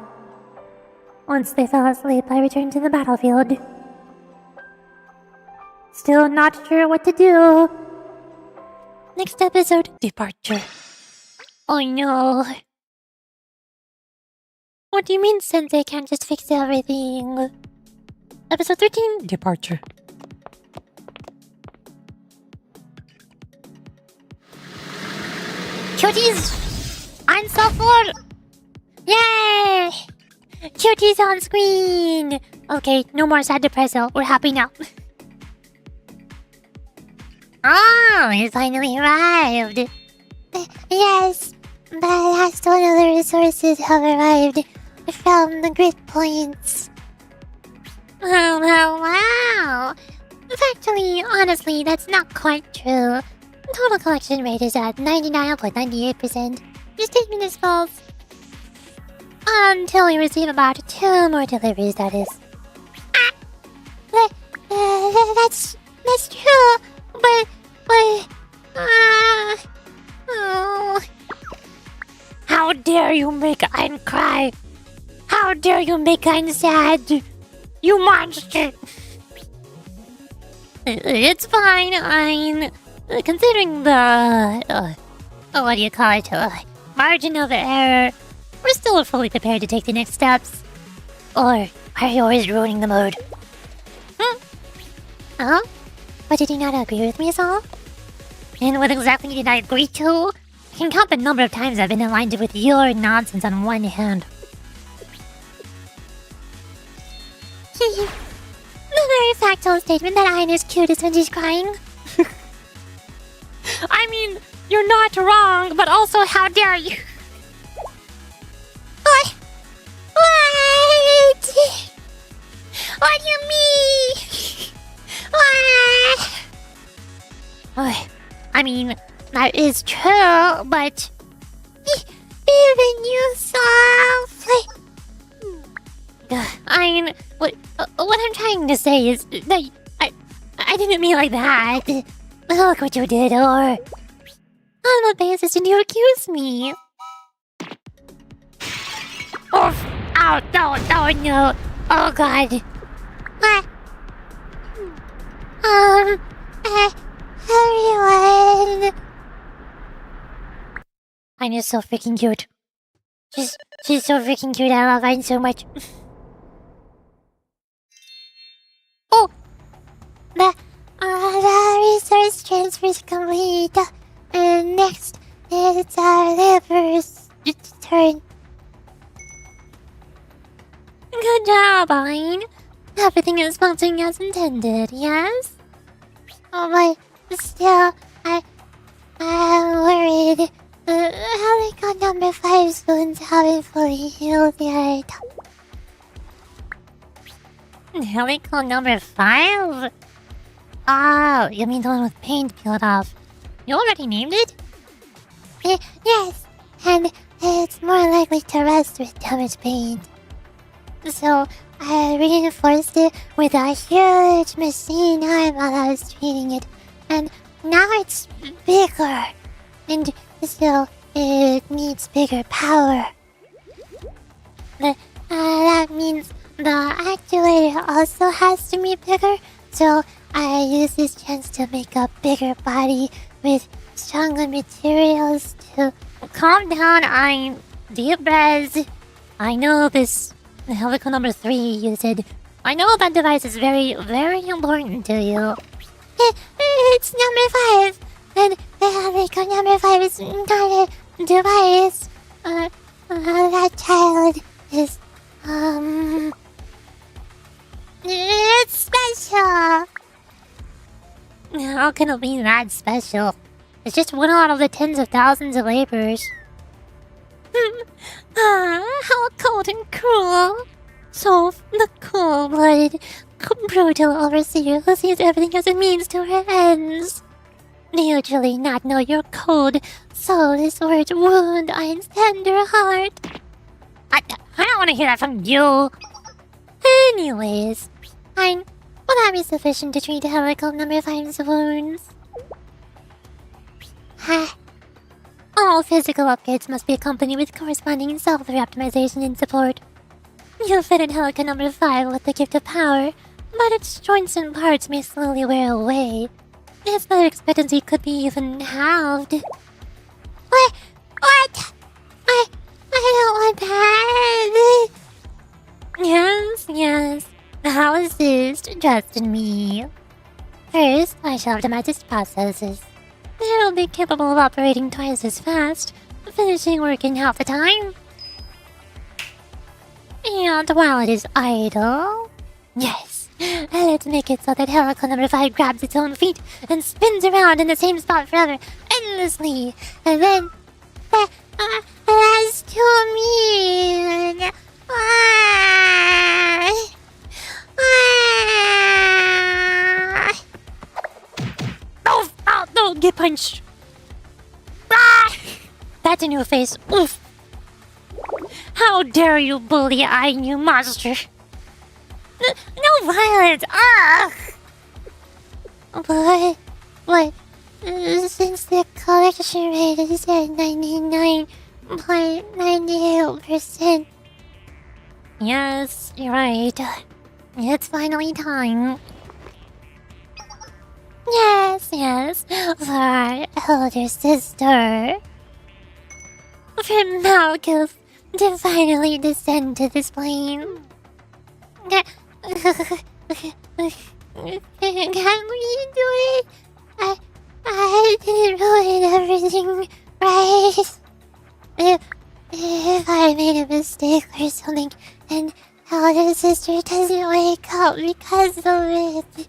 Once they fell asleep, I returned to the battlefield. Still not sure what to do. Next episode, departure. Oh no. What do you mean Sensei can't just fix everything? Episode 13, departure. Cuties! I'm so full! Yay! Cuties on screen! Okay, no more sad depresso. We're happy now. Oh, it finally arrived. Yes, the last one of the resources have arrived from the grid points. Wow. Actually, honestly, that's not quite true. Total collection rate is at 99.98%. Your statement is false. Until we receive about 2 more deliveries, that is. That's true, but, oh. How dare you make Ein cry? How dare you make Ein sad? You monster! It's fine, Ein. Considering the, what do you call it, margin of error, we're still fully prepared to take the next steps. Or are you always ruining the mood? Huh? But did you not agree with me, Saul? And what exactly did I agree to? I can count the number of times I've been aligned with your nonsense on one hand. The very factual statement that Ein is cutest when she's crying. I mean, you're not wrong, but also how dare you? What? What do you mean? What? I mean, that is true, but even you softly. I mean, what I'm trying to say is that I didn't mean like that. Look what you did, or on what basis did you accuse me? Oh, ow, no. Oh god. Everyone. Ein is so freaking cute. She's so freaking cute. I love Ein so much. Oh, the resource transfer is complete. And next, it's our liver's turn. Good job, Ein. Everything is functioning as intended, yes? Oh, but still, I'm worried. Helical number 5 wounds haven't fully healed yet. Helical number 5? Oh, you mean the one with paint peeled off. You already named it? Yes, and it's more likely to rust with damaged paint. So I reinforced it with a huge machine arm while I was treating it, and now it's bigger, and still it needs bigger power. That means the actuator also has to be bigger, so I use this chance to make a bigger body with stronger materials to... Calm down, deep breaths. I know this helical number 3 you said. I know that device is very, very important to you. It's number 5, and the helical number 5 is not a device. That child is, it's special. How can it be that special? It's just one out of the tens of thousands of laborers. How cold and cruel. So, the cold-blooded, brutal overseer who sees everything as a means to her ends. You truly not know your code, soulless words wound Ein's tender heart. I don't want to hear that from you. Anyways, Ein, will that be sufficient to treat helical number 5's wounds? All physical upgrades must be accompanied with corresponding software optimization and support. You fitted helical number 5 with the gift of power, but its joints and parts may slowly wear away. Its life expectancy could be even halved. What? I don't want that. Yes. How is this? Trust in me. First, I shall optimize its processes. It'll be capable of operating twice as fast, finishing work in half the time. And while it is idle... Yes, let's make it so that helical number 5 grabs its own feet and spins around in the same spot forever, endlessly. And then... that's too mean. No, get punched. That's a new face. Oof. How dare you bully Ein, you monster. No violence! Ugh! But, since the collection rate is at 99.98%... Yes, you're right. It's finally time. Yes, for our elder sister. For Malkuth to finally descend to this plane. Can we do it? I didn't ruin everything, right? If I made a mistake or something, and elder sister doesn't wake up because of it,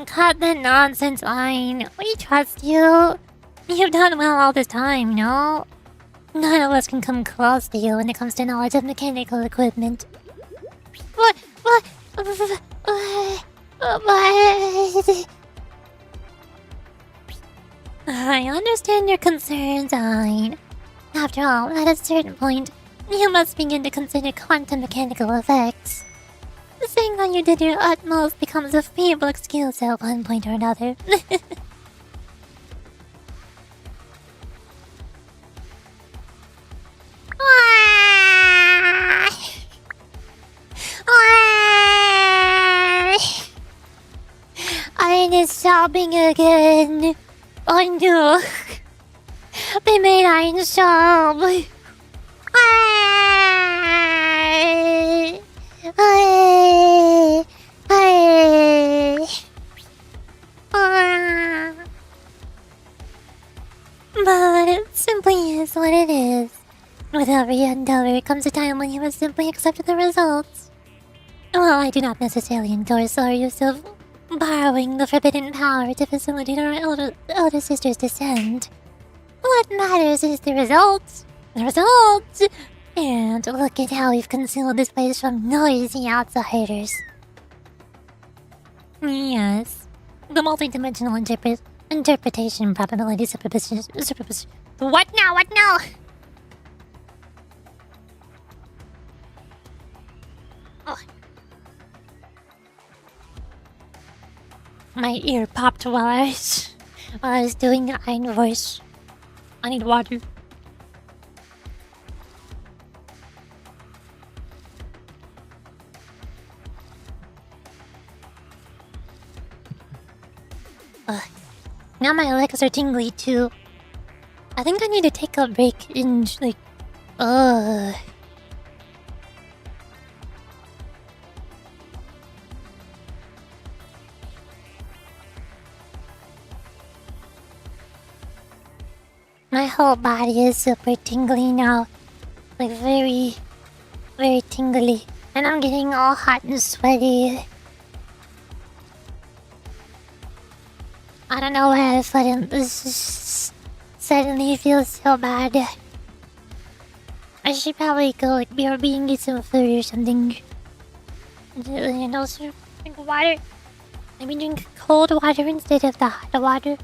Cut the nonsense, Ein. We trust you. You've done well all this time, no? None of us can come close to you when it comes to knowledge of mechanical equipment. What? I understand your concerns, Ein. After all, at a certain point, you must begin to consider quantum mechanical effects. Saying that you did your utmost becomes a feeble excuse at one point or another. Ein is sobbing again. Oh no. They made Ein sob. But it simply is what it is. With every endeavor comes a time when you must simply accept the results. Well, I do not necessarily endorse our use of borrowing the forbidden power to facilitate our elder sister's descent. What matters is the results. The results! And look at how we've concealed this place from noisy outsiders. Yes. The multidimensional interpretation probability superposition. What now? What now? Oh. My ear popped while I was doing the Ein voice. I need water. Now my legs are tingly too. I think I need to take a break and like, my whole body is super tingly now. Like very, very tingly. And I'm getting all hot and sweaty. I don't know why I suddenly feel so bad. I should probably go like BRB and get some food or something. And also drink water. Maybe drink cold water instead of the hot water.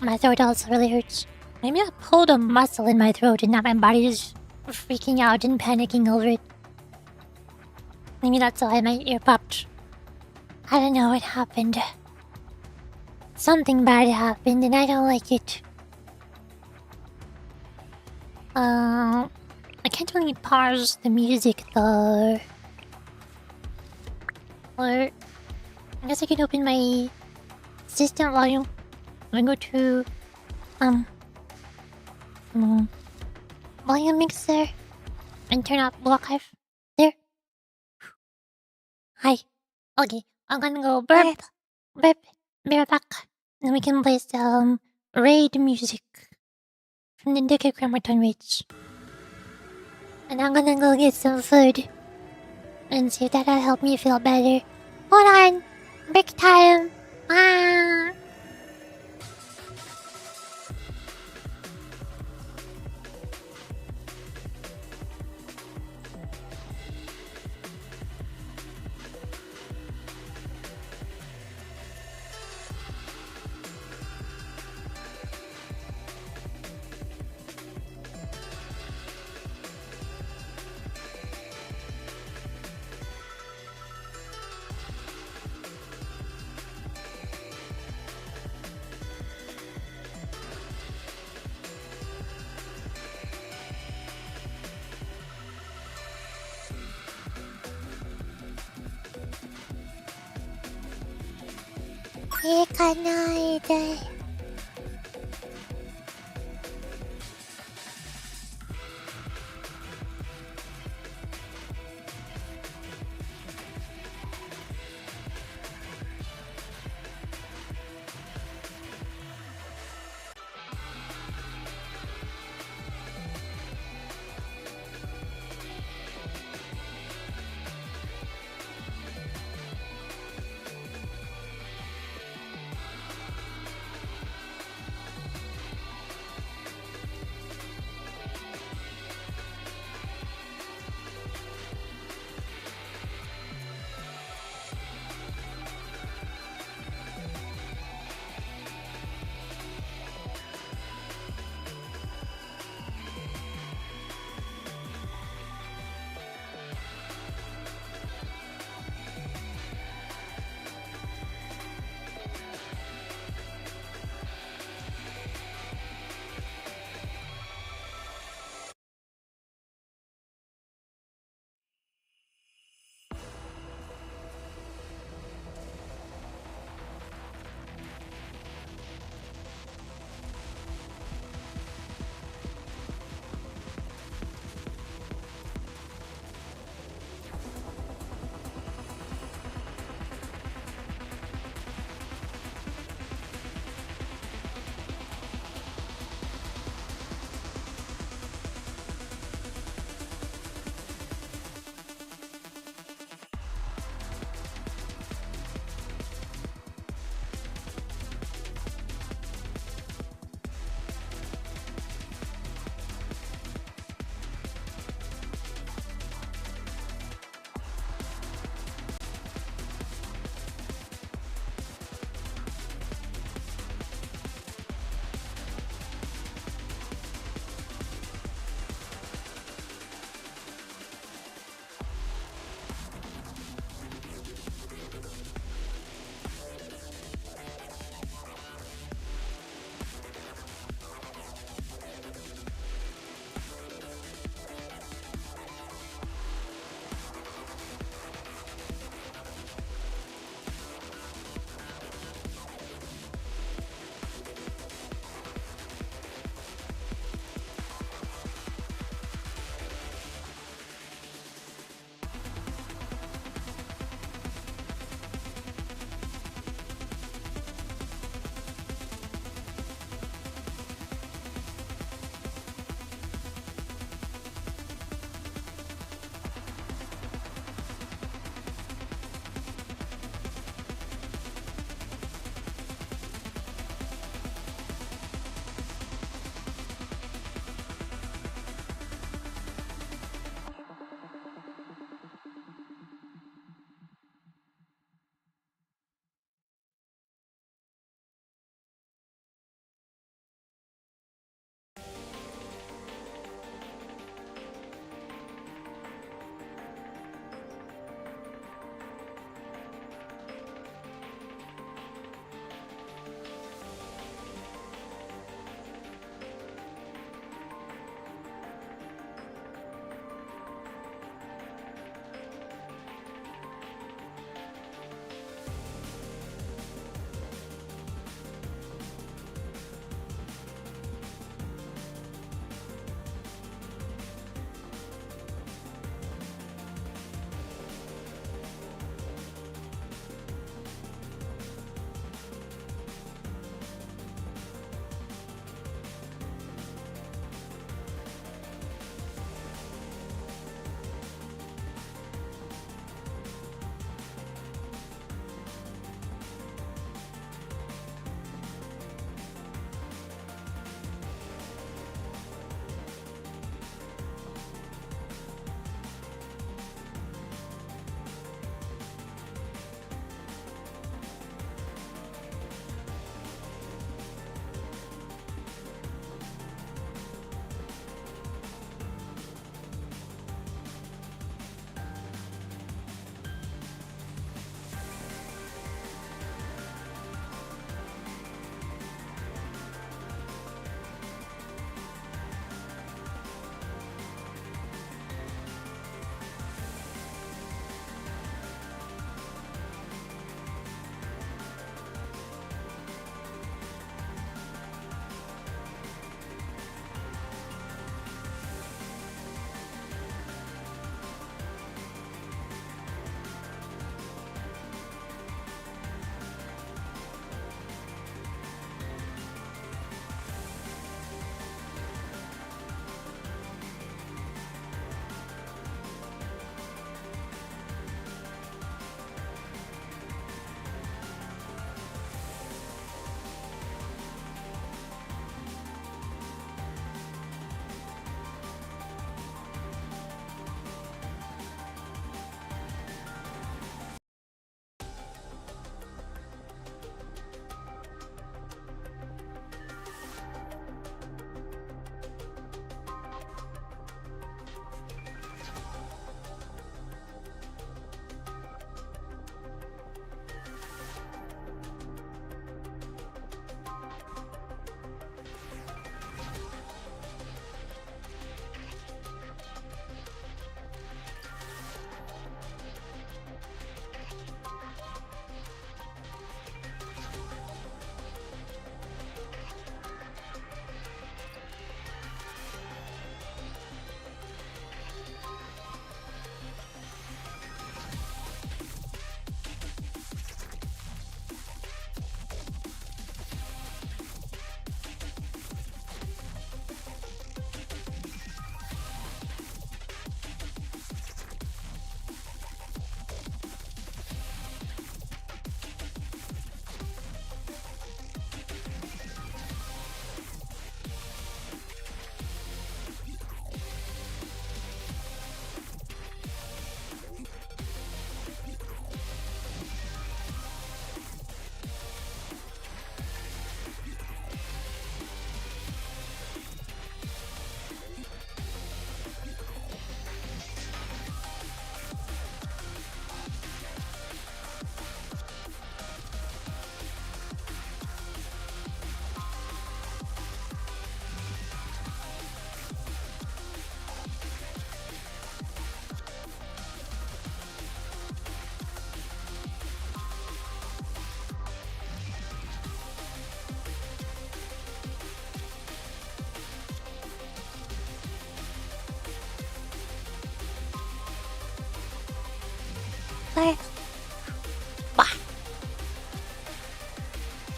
My throat also really hurts. Maybe I pulled a muscle in my throat and now my body is freaking out and panicking over it. Maybe that's why my ear popped. I don't know what happened. Something bad happened and I don't like it. I can't really pause the music though. Or I guess I can open my system volume. I go to volume mixer and turn off archive. There. Hi. Okay, I'm gonna go burp, burp, be right back. Then we can play some raid music from the Decagrammaton raids. And I'm gonna go get some food and see if that'll help me feel better. Hold on, break time. Ah.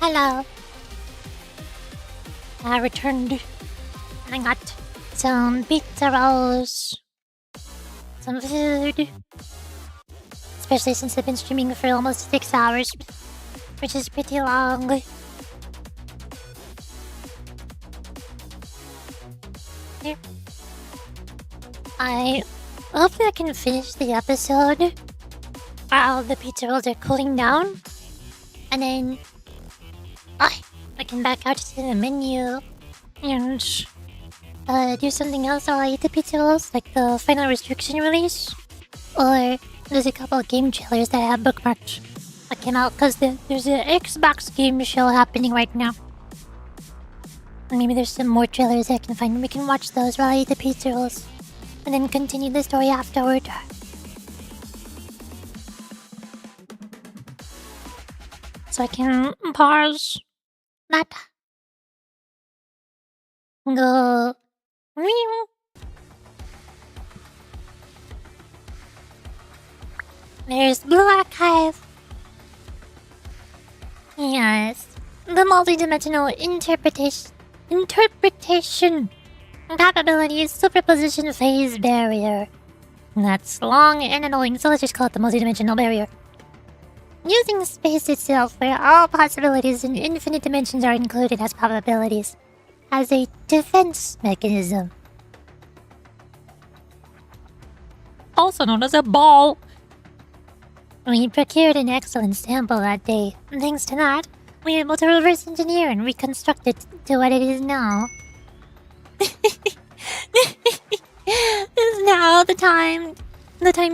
Hello. I returned. I got some pizza rolls. Some food. Especially since I've been streaming for almost 6 hours, which is pretty long. Here. Hopefully I can finish the episode while the pizza rolls are cooling down. And then I can back out to the menu and do something else while I eat the pizza rolls, like the final restriction release. Or there's a couple of game trailers that I have bookmarked that came out because there's an Xbox game show happening right now. And maybe there's some more trailers I can find. We can watch those while I eat the pizza rolls. And then continue the story afterward. So I can pause that. Go. There's Blue Archive. Yes. The multidimensional interpretation probability superposition phase barrier. That's long and annoying, so let's just call it the multidimensional barrier. Using space itself, where all possibilities in infinite dimensions are included as probabilities, as a defense mechanism. Also known as a ball. We procured an excellent sample that day. Thanks to that, we were able to reverse engineer and reconstruct it to what it is now. Is now the time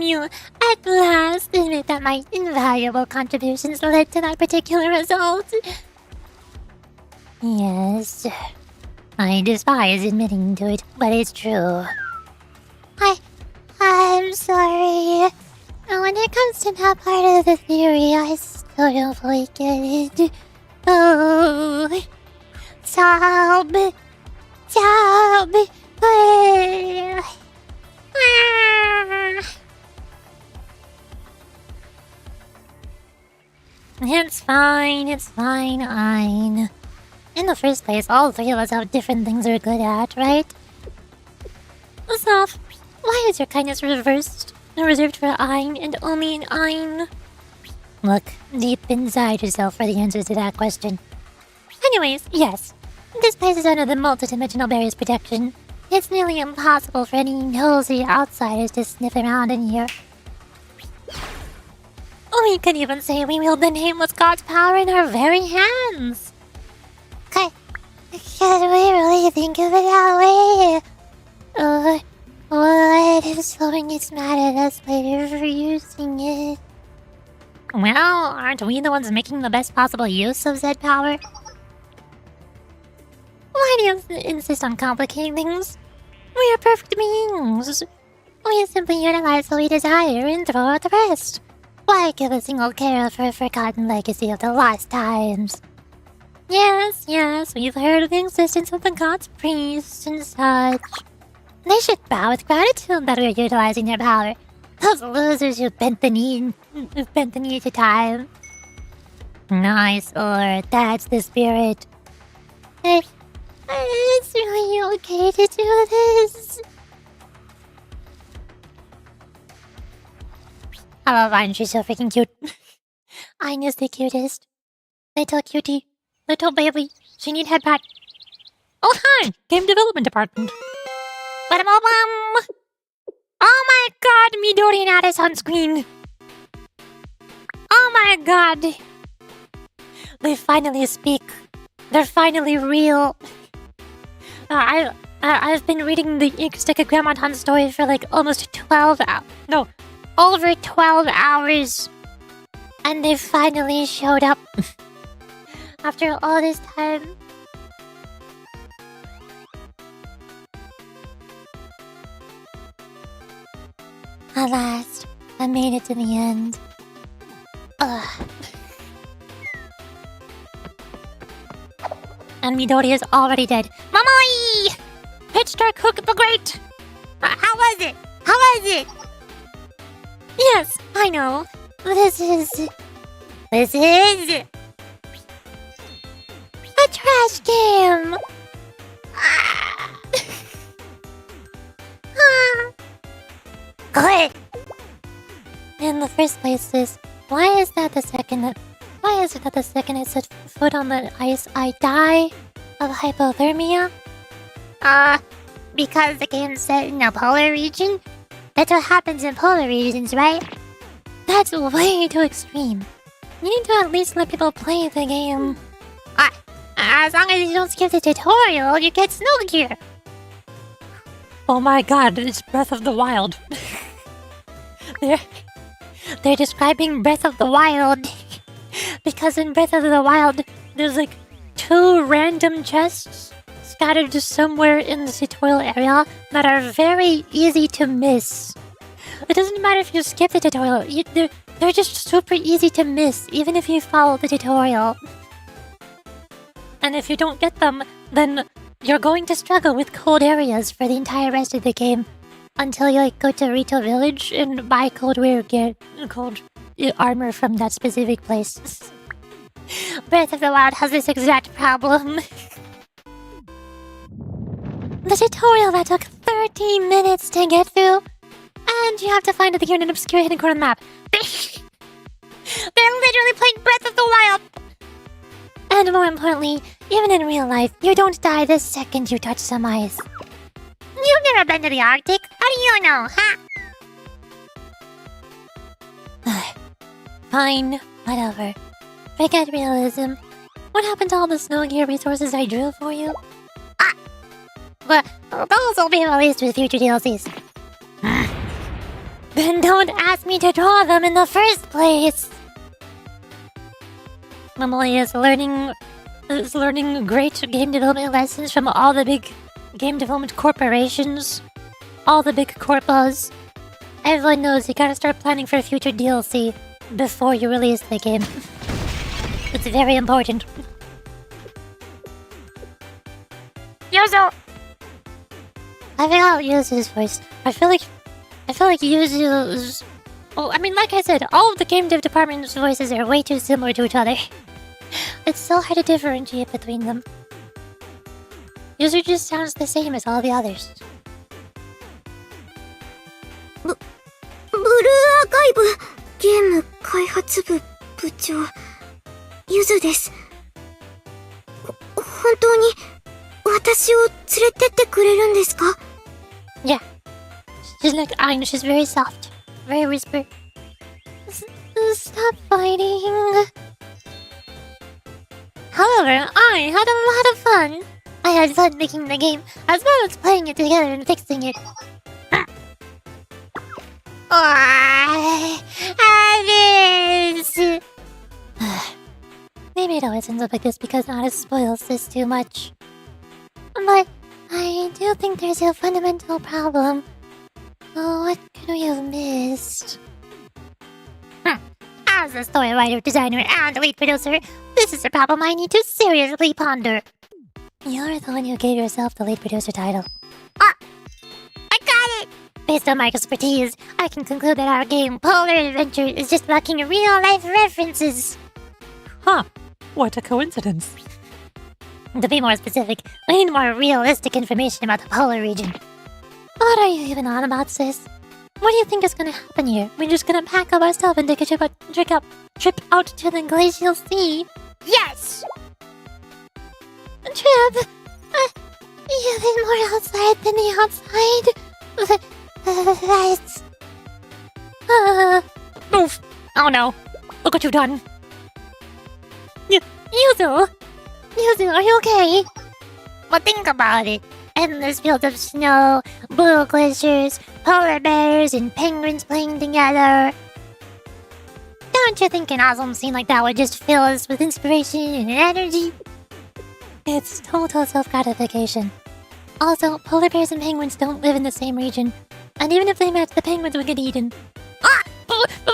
you at last admit that my invaluable contributions led to that particular result. Yes, I despise admitting to it, but it's true. I'm sorry. When it comes to that part of the theory, I still don't fully get it. Oh, sob. It's fine, Ein. In the first place, all three of us have different things we're good at, right? Soph, why is your kindness reversed and reserved for Ein and only in Ein? Look deep inside yourself for the answers to that question. Anyways, yes. This place is under the multidimensional barrier's protection. It's nearly impossible for any nosy outsiders to sniff around in here. We could even say we wield the nameless God's power in our very hands. Can we really think of it that way? What if someone gets mad at us later for using it? Well, aren't we the ones making the best possible use of said power? Why do you insist on complicating things? We are perfect beings. We simply utilize what we desire and throw out the rest. Why give a single care for a forgotten legacy of the lost times? Yes, we've heard of the existence of the gods' priests and such. They should bow with gratitude that we're utilizing their power. Those losers who bent the knee to time. Nice, or that's the spirit. It's really okay to do this. I love Ein, she's so freaking cute. Ein is the cutest. Little cutie. Little baby. She need head pat. Oh, hi! Game development department. Ba-da-ba-bum. Oh my god, Midori and Addis on screen. Oh my god. They finally speak. They're finally real. I've been reading the Decagrammaton story for like almost 12 hours. No, over 12 hours. And they finally showed up. After all this time. At last, I made it to the end. Ugh. And Midori is already dead. Mamoi! Pitch Dark Hook the Great! How was it? Yes, I know. This is... trash game! Good! In the first place, sis, why is it that the second I set foot on the ice, I die of hypothermia? Because the game's set in a polar region? That's what happens in polar regions, right? That's way too extreme. You need to at least let people play the game. As long as you don't skip the tutorial, you get snow gear. Oh my god, it's Breath of the Wild. They're describing Breath of the Wild because in Breath of the Wild, there's like 2 random chests scattered somewhere in the tutorial area that are very easy to miss. It doesn't matter if you skip the tutorial, they're just super easy to miss, even if you follow the tutorial. And if you don't get them, then you're going to struggle with cold areas for the entire rest of the game. Until you like go to Rito Village and buy cold armor from that specific place. Breath of the Wild has this exact problem. The tutorial that took 30 minutes to get through, and you have to find it here in an obscure hidden corner of the map. They're literally playing Breath of the Wild! And more importantly, even in real life, you don't die the second you touch some ice. You've never been to the Arctic. How do you know, huh? Fine, whatever. Forget realism. What happened to all the snow gear resources I drew for you? But those will be released with future DLCs. Then don't ask me to draw them in the first place! Emily is learning great game development lessons from all the big game development corporations. All the big corpos. Everyone knows you gotta start planning for future DLC before you release the game. It's very important. Yuzu! I forgot Yuzu's voice. I feel like Yuzu's... Oh, I mean, like I said, all of the game dev department's voices are way too similar to each other. It's so hard to differentiate between them. Yuzu just sounds the same as all the others. ブルーアーカイブゲーム開発部部長ゆずです。本当に私を連れてってくれるんですか? Yeah. She's like, I know, she's very soft. Very whisper. Stop fighting. However, I had a lot of fun. I had fun making the game, as well as playing it together and fixing it. Maybe it always ends up like this because Nada spoils this too much. But I do think there's a fundamental problem. Oh, what could we have missed? As a story writer, designer, and lead producer, this is a problem I need to seriously ponder. You're the one who gave yourself the lead producer title. I got it! Based on my expertise, I can conclude that our game, Polar Adventure, is just lacking real-life references. Huh. What a coincidence. To be more specific, we need more realistic information about the polar region. What are you even on about, sis? What do you think is gonna happen here? We're just gonna pack up our stuff and take a trip out to the glacial sea? Yes! Trip? Yeah, there's more outside than the outside. That's... Oof. Oh no. Look what you've done. Yuzu, are you okay? But think about it. Endless fields of snow, blue glaciers, polar bears, and penguins playing together. Don't you think an awesome scene like that would just fill us with inspiration and energy? It's total self-gratification. Also, polar bears and penguins don't live in the same region. And even if they met, the penguins would get eaten.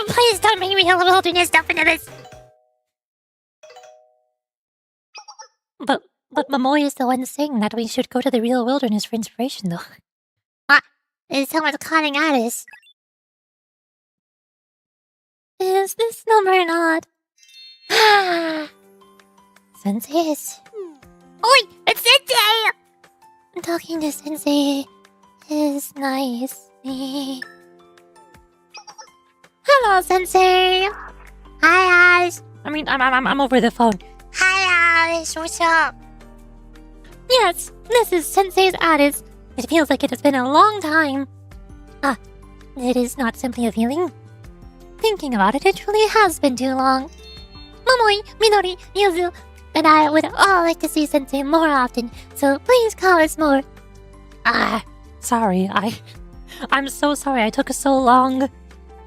Please don't make me a wilderness stuff into this. But Momoi is the one saying that we should go to the real wilderness for inspiration, though. Is someone calling at us? Is this number not? Since it is. Oi, it's Sensei! Talking to Sensei is nice. Hello, Sensei. Hi, Alice. I'm over the phone. Hi, Alice. What's up? Yes, this is Sensei's Alice. It feels like it has been a long time. It is not simply a feeling. Thinking about it, it truly has been too long. Momoi, Minori, Yuzu, and I would all like to see Sensei more often, so please call us more. Sorry, I'm so sorry I took so long.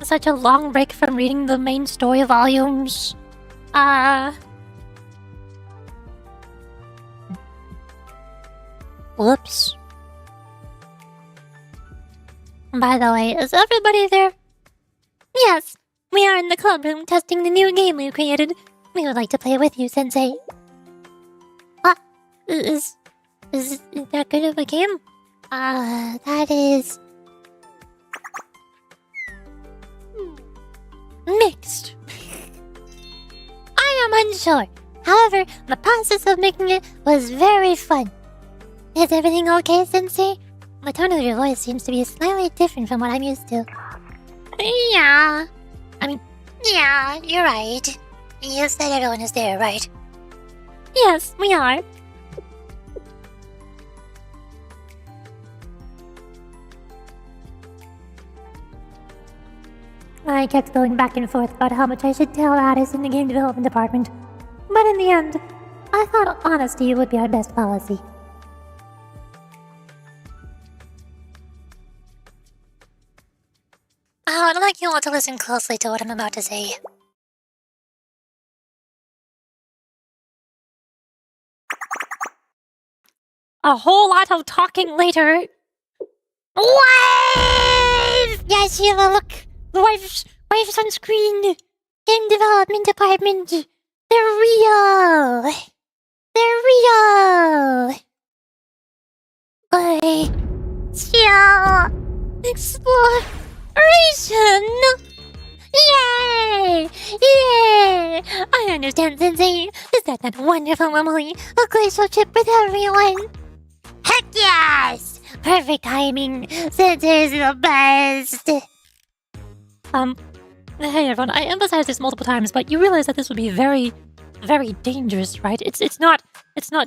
Such a long break from reading the main story volumes. Whoops. By the way, is everybody there? Yes, we are in the club room testing the new game we created. We would like to play with you, Sensei. Is that good of a game? That is... mixed. I am unsure. However, the process of making it was very fun. Is everything okay, Sensei? The tone of your voice seems to be slightly different from what I'm used to. Yeah. Yeah, you're right. You said everyone is there, right? Yes, we are. I kept going back and forth about how much I should tell Addis in the game development department. But in the end, I thought honesty would be our best policy. I'd like you all to listen closely to what I'm about to say. A whole lot of talking later. Wife! Yeah, Sheila, look. The wife's on screen. Game development department. They're real. They're real. Chill. Exploration. Yay! Yay! I understand, Sensei. Is that not wonderful, Emily? A glacial trip with everyone. Heck yes! Perfect timing. Sensei's the best. Hey everyone, I emphasized this multiple times, but you realize that this would be very, very dangerous, right? It's not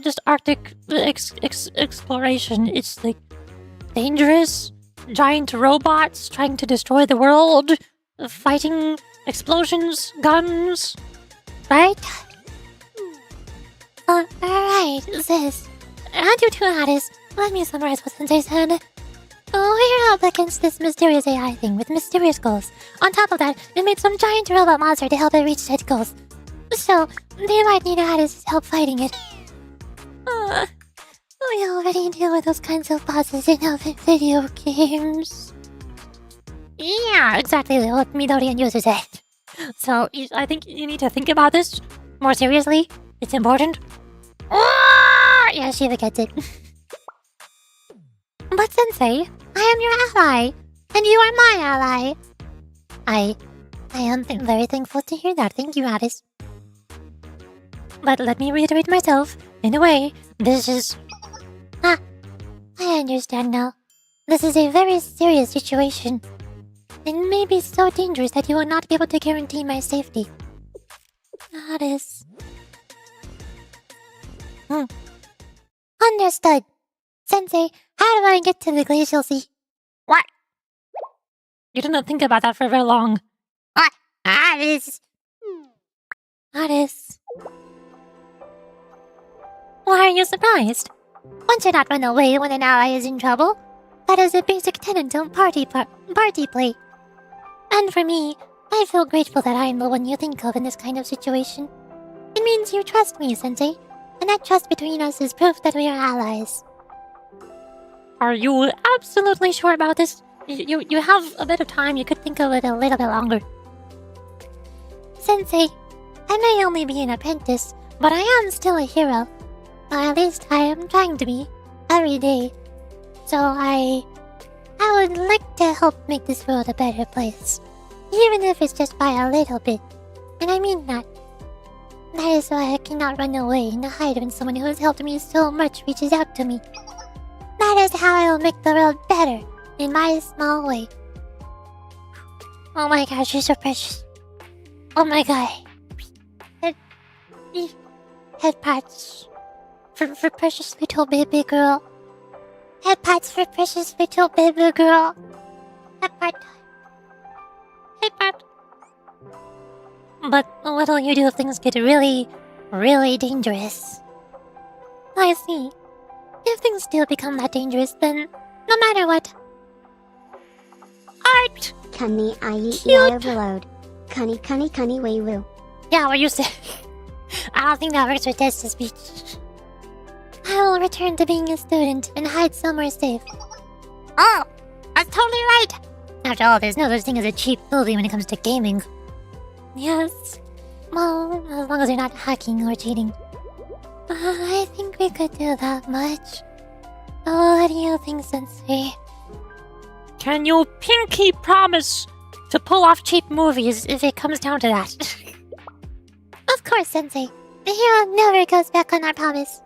just Arctic exploration. It's like dangerous, giant robots trying to destroy the world, fighting explosions, guns, right? Alright, sis. And you too, Addis. Let me summarize what Sensei said. We're up against this mysterious AI thing with mysterious goals. On top of that, it made some giant robot monster to help it reach said goals. So, they might need Addis' help fighting it. We already deal with those kinds of bosses in other video games. Yeah, exactly what Midori and Yuzu said. So, I think you need to think about this more seriously. It's important. Yeah, Shiva gets it. But Sensei, I am your ally, and you are my ally. I am very thankful to hear that. Thank you, Addis. But let me reiterate myself. In a way, this is... I understand now. This is a very serious situation. It may be so dangerous that you will not be able to guarantee my safety. Addis. Understood. Sensei, how do I get to the glacial sea? What? You didn't think about that for very long. What? Alice. Addis. Why are you surprised? One should not run away when an ally is in trouble. That is a basic tenet of party play. And for me, I feel grateful that I am the one you think of in this kind of situation. It means you trust me, Sensei, and that trust between us is proof that we are allies. Are you absolutely sure about this? You have a bit of time. You could think of it a little bit longer. Sensei, I may only be an apprentice, but I am still a hero. Or at least I am trying to be, every day. So I would like to help make this world a better place. Even if it's just by a little bit. And I mean that. That is why I cannot run away and hide when someone who has helped me so much reaches out to me. That is how I will make the world better, in my small way. Oh my gosh, you're so precious. Oh my god. Head pats. For precious little baby girl. Head pats for precious little baby girl. Head pat. Head pat. But what'll you do if things get really, really dangerous? I see. If things still become that dangerous, then no matter what. Art! Cunny I Cute. overload. Cunny way woo. Yeah, what you say? I don't think that works with text to speech. I will return to being a student and hide somewhere safe. Oh, that's totally right. After all, there's no such thing as a cheap movie when it comes to gaming. Yes. Well, as long as you're not hacking or cheating. I think we could do that much. What do you think, Sensei? Can you pinky promise to pull off cheap movies if it comes down to that? Of course, Sensei. The hero never goes back on that promise.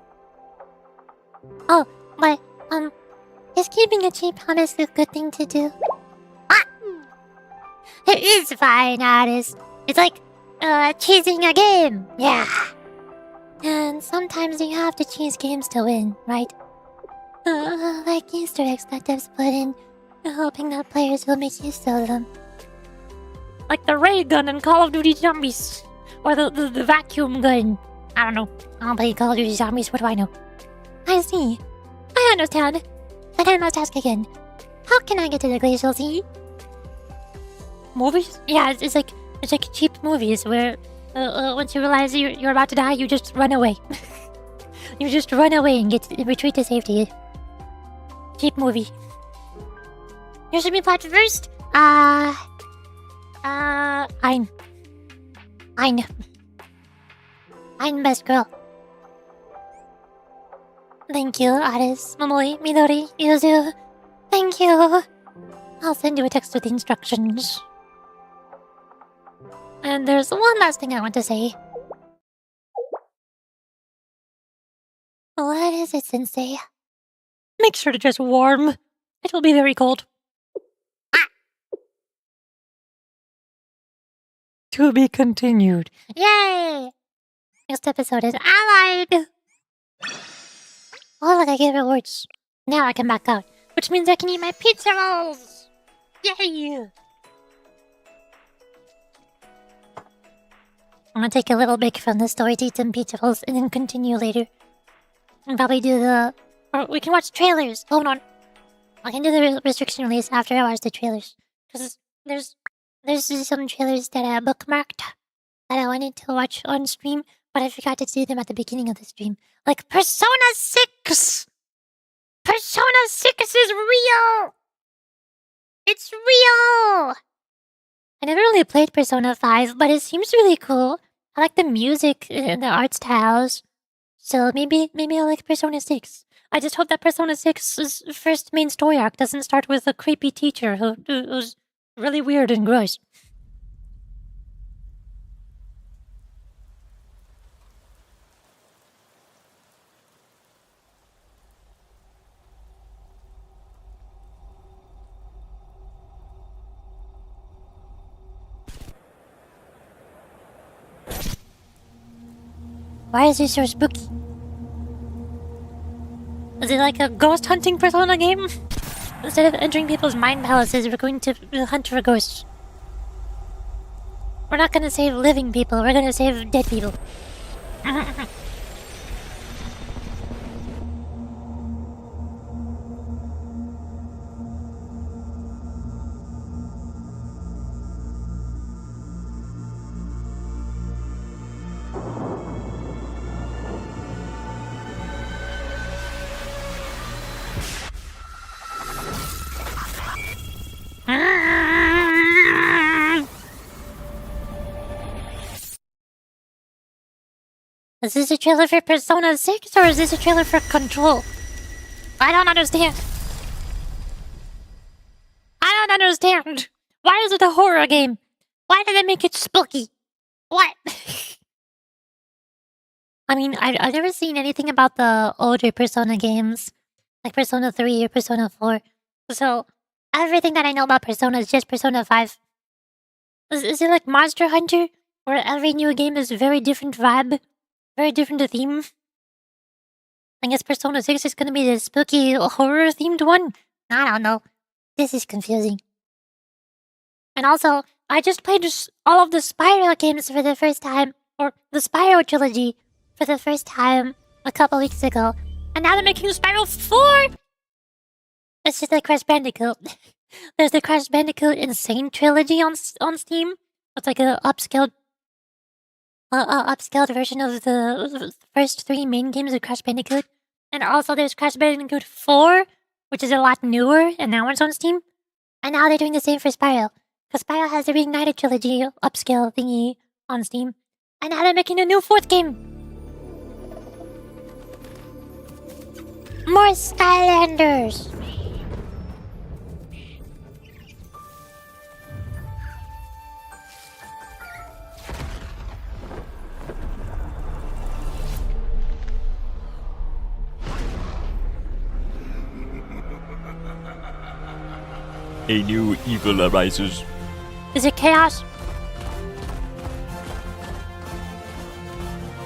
Oh, but, is keeping a cheap promise a good thing to do? Ah! It is fine, Artist. It's like, cheesing a game. Yeah. And sometimes you have to cheese games to win, right? Like Easter eggs that devs put in, hoping that players will make use of them. Like the ray gun in Call of Duty Zombies. Or the vacuum gun. I don't know. I don't play Call of Duty Zombies, what do I know? I see. I understand. But I must ask again. How can I get to the Glacial Sea? Movies? Yeah, it's like cheap movies where once you realize you're about to die, you just run away. You just run away and retreat to safety. Cheap movie. You should be plot first. I'm best girl. Thank you, Aris, Momoi, Midori, Yuzu. Thank you. I'll send you a text with the instructions. And there's one last thing I want to say. What is it, Sensei? Make sure to dress warm. It will be very cold. To be continued. Yay! Next episode is Allied! Oh, look, I get rewards. Now I can back out, which means I can eat my pizza rolls! Yay! I'm gonna take a little break from the story to eat some pizza rolls and then continue later. And probably do the... Or we can watch trailers! Hold on. I can do the restriction release after I watch the trailers. Because there's some trailers that I bookmarked that I wanted to watch on stream, but I forgot to do them at the beginning of the stream. Like Persona 6! Persona 6 is real! It's real! I never really played Persona 5, but it seems really cool. I like the music and the art styles. So maybe I'll like Persona 6. I just hope that Persona 6's first main story arc doesn't start with a creepy teacher who's really weird and gross. Why is this so spooky? Is it like a ghost hunting Persona game? Instead of entering people's mind palaces, we're going to hunt for ghosts. We're not gonna save living people, we're gonna save dead people. Is this a trailer for Persona 6 or is this a trailer for Control? I don't understand. I don't understand. Why is it a horror game? Why did they make it spooky? What? I mean, I've never seen anything about the older Persona games, like Persona 3 or Persona 4. So everything that I know about Persona is just Persona 5. Is it like Monster Hunter, where every new game is very different vibe, very different theme? I guess Persona 6 is gonna be the spooky horror themed one. I don't know. This is confusing. And also, I just played all of the Spyro games for the first time, or the Spyro trilogy for the first time a couple weeks ago. And now they're making Spyro 4! It's just like Crash Bandicoot. There's the Crash Bandicoot Insane trilogy on Steam. It's like a upscaled version of the first 3 main games of Crash Bandicoot. And also there's Crash Bandicoot 4, which is a lot newer, and that one's on Steam. And now they're doing the same for Spyro. Because Spyro has the Reignited trilogy upscale thingy on Steam. And now they're making a new 4th game. More Skylanders. A new evil arises. Is it chaos?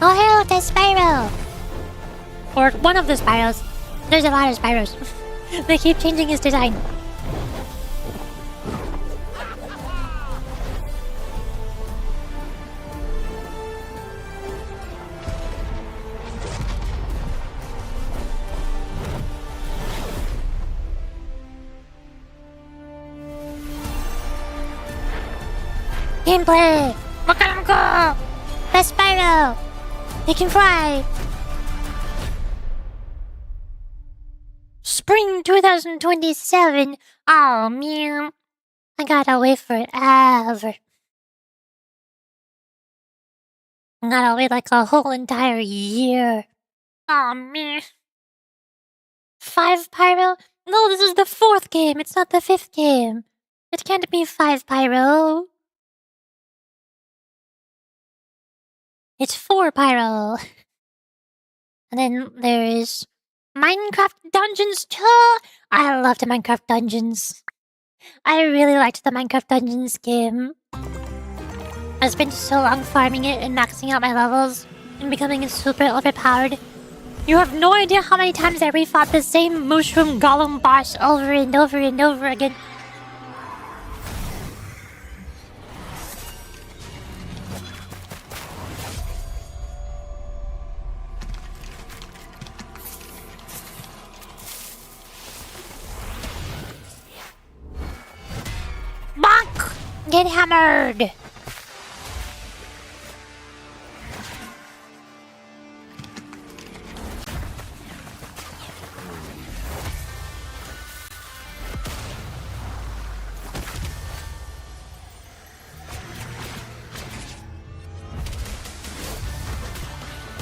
Oh hell, there's Spyro! Or one of the Spyros. There's a lot of Spyros. They keep changing his design. Gameplay! Look at him go! That's Spyro! He can fly! Spring 2027! Oh man! I gotta wait forever. I gotta wait like a whole entire year. Oh man. 5 Pyro? No, this is the 4th game. It's not the 5th game. It can't be 5 Pyro. It's 4 Pyro. And then there is Minecraft Dungeons 2. I loved Minecraft Dungeons. I really liked the Minecraft Dungeons game. I spent so long farming it and maxing out my levels and becoming super overpowered. You have no idea how many times I refought the same mushroom golem boss over and over and over again. Bonk! Get hammered!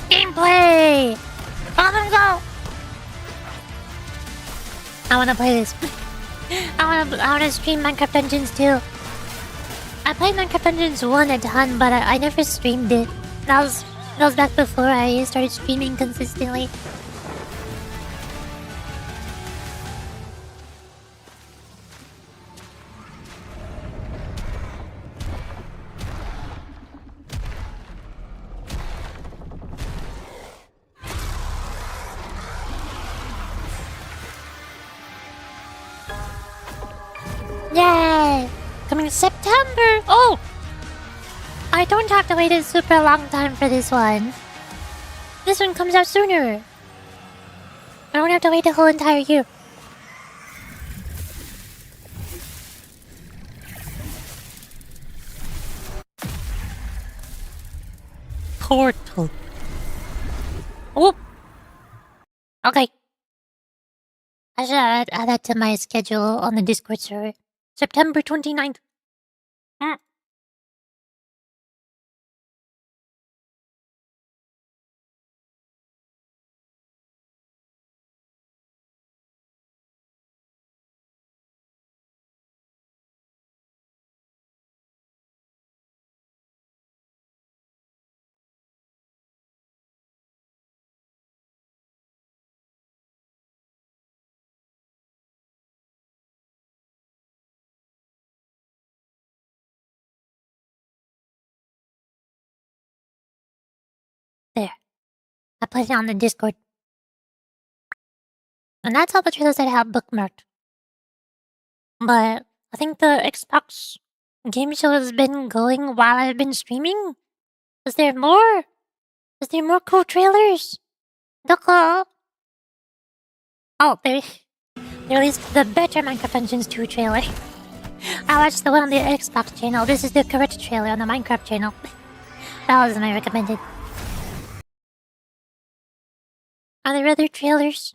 Gameplay! Let them go! I wanna play this. I wanna stream Minecraft Dungeons too. I played Minecraft Dungeons 1 a ton, but I never streamed it. That was back before I started streaming consistently. Yay! Coming September! Oh! I don't have to wait a super long time for this one. This one comes out sooner. I don't have to wait the whole entire year. Portal. Oh! Okay. I should add that to my schedule on the Discord server. September 29th. I put it on the Discord. And that's all the trailers that I have bookmarked. But I think the Xbox game show has been going while I've been streaming. Is there more? Is there more cool trailers? Doko. Oh, they released the Better Minecraft Dungeons 2 trailer. I watched the one on the Xbox channel. This is the correct trailer on the Minecraft channel. That was my recommended. Are there other trailers?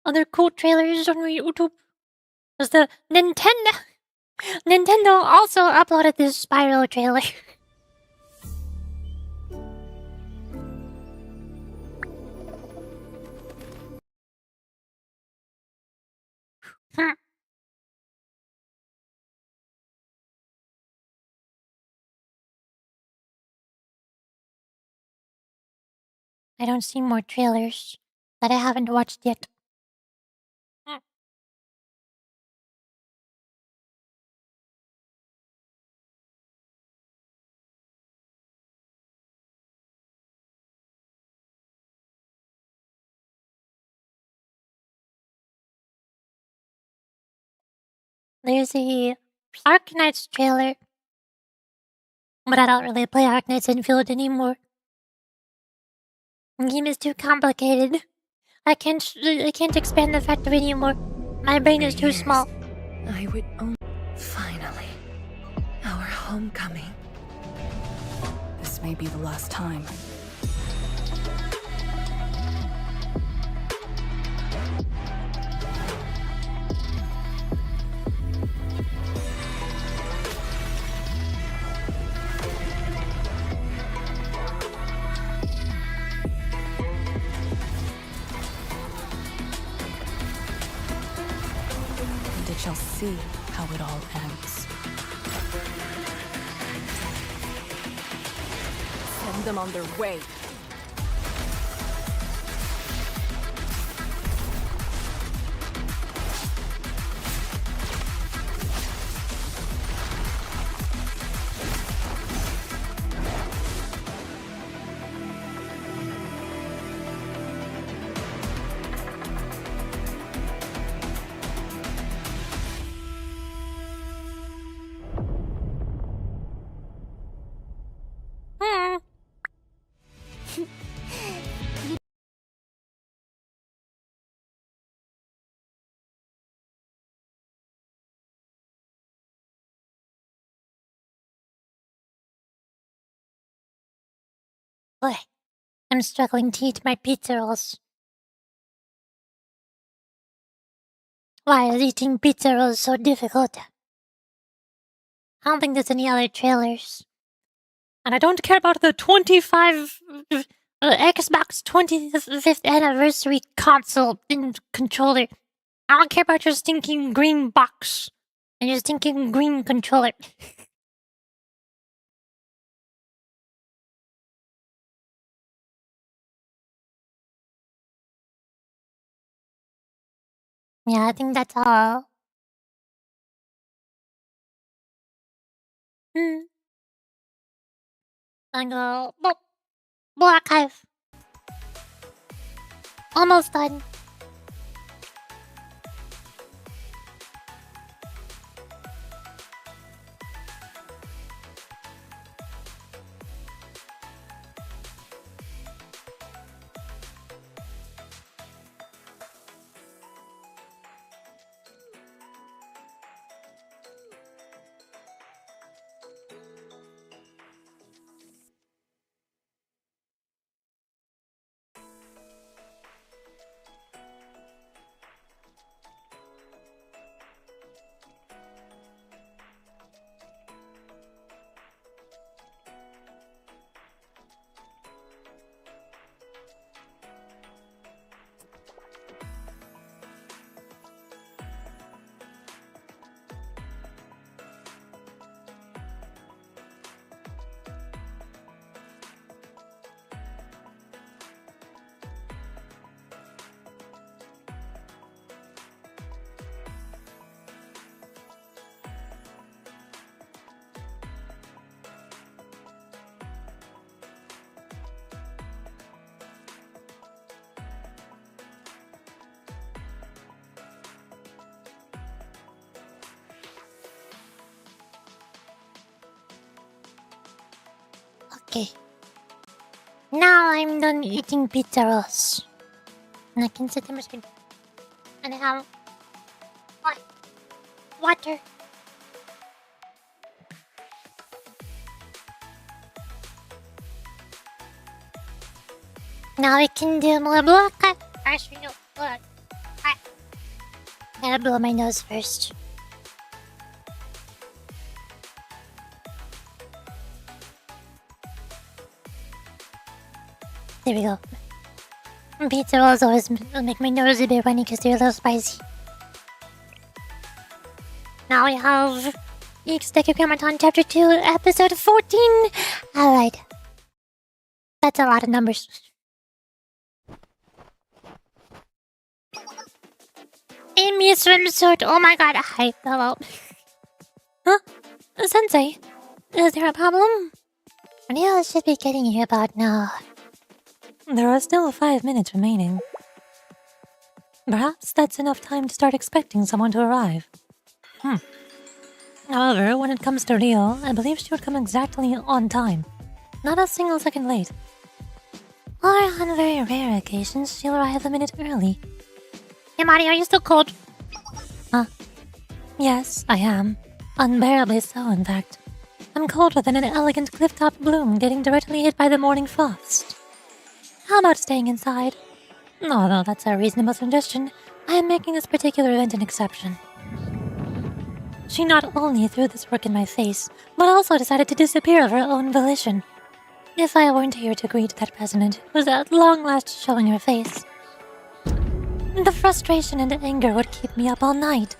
Other cool trailers on YouTube? There's the Nintendo. Nintendo also uploaded this Spyro trailer. I don't see more trailers that I haven't watched yet. There's a Arknights trailer, but I don't really play Arknights Infield anymore. The game is too complicated. I can't expand the factory anymore. My brain is too small. I would only... Finally. Our homecoming. This may be the last time. And it shall see how it all ends. Send them on their way. Boy, I'm struggling to eat my pizza rolls. Why is eating pizza rolls so difficult? I don't think there's any other trailers. And I don't care about the Xbox 25th anniversary console and controller. I don't care about your stinking green box and your stinking green controller. Yeah, I think that's all. I go, archive. Almost done. Okay. Now I'm done eating pizza rolls. And I can sit in my screen. And I have water. Now we can do more block. Actually, no. Block. I gotta blow my nose first. There we go. Pizza rolls always make my nose a bit runny because they're a little spicy. Now we have Decagrammaton Chapter 2, Episode 14. Alright. That's a lot of numbers. Amy swimsuit. Oh my god. Hi. Hello. Huh? Sensei, is there a problem? Yeah, I should be getting here about now. There are still 5 minutes remaining. Perhaps that's enough time to start expecting someone to arrive. However, when it comes to Rio, I believe she would come exactly on time. Not a single second late. Or on very rare occasions, she'll arrive a minute early. Hey, Marty, are you still cold? Yes, I am. Unbearably so, in fact. I'm colder than an elegant cliff-top bloom getting directly hit by the morning frost. How about staying inside? Although that's a reasonable suggestion, I am making this particular event an exception. She not only threw this work in my face, but also decided to disappear of her own volition. If I weren't here to greet that president who's at long last showing her face, the frustration and anger would keep me up all night.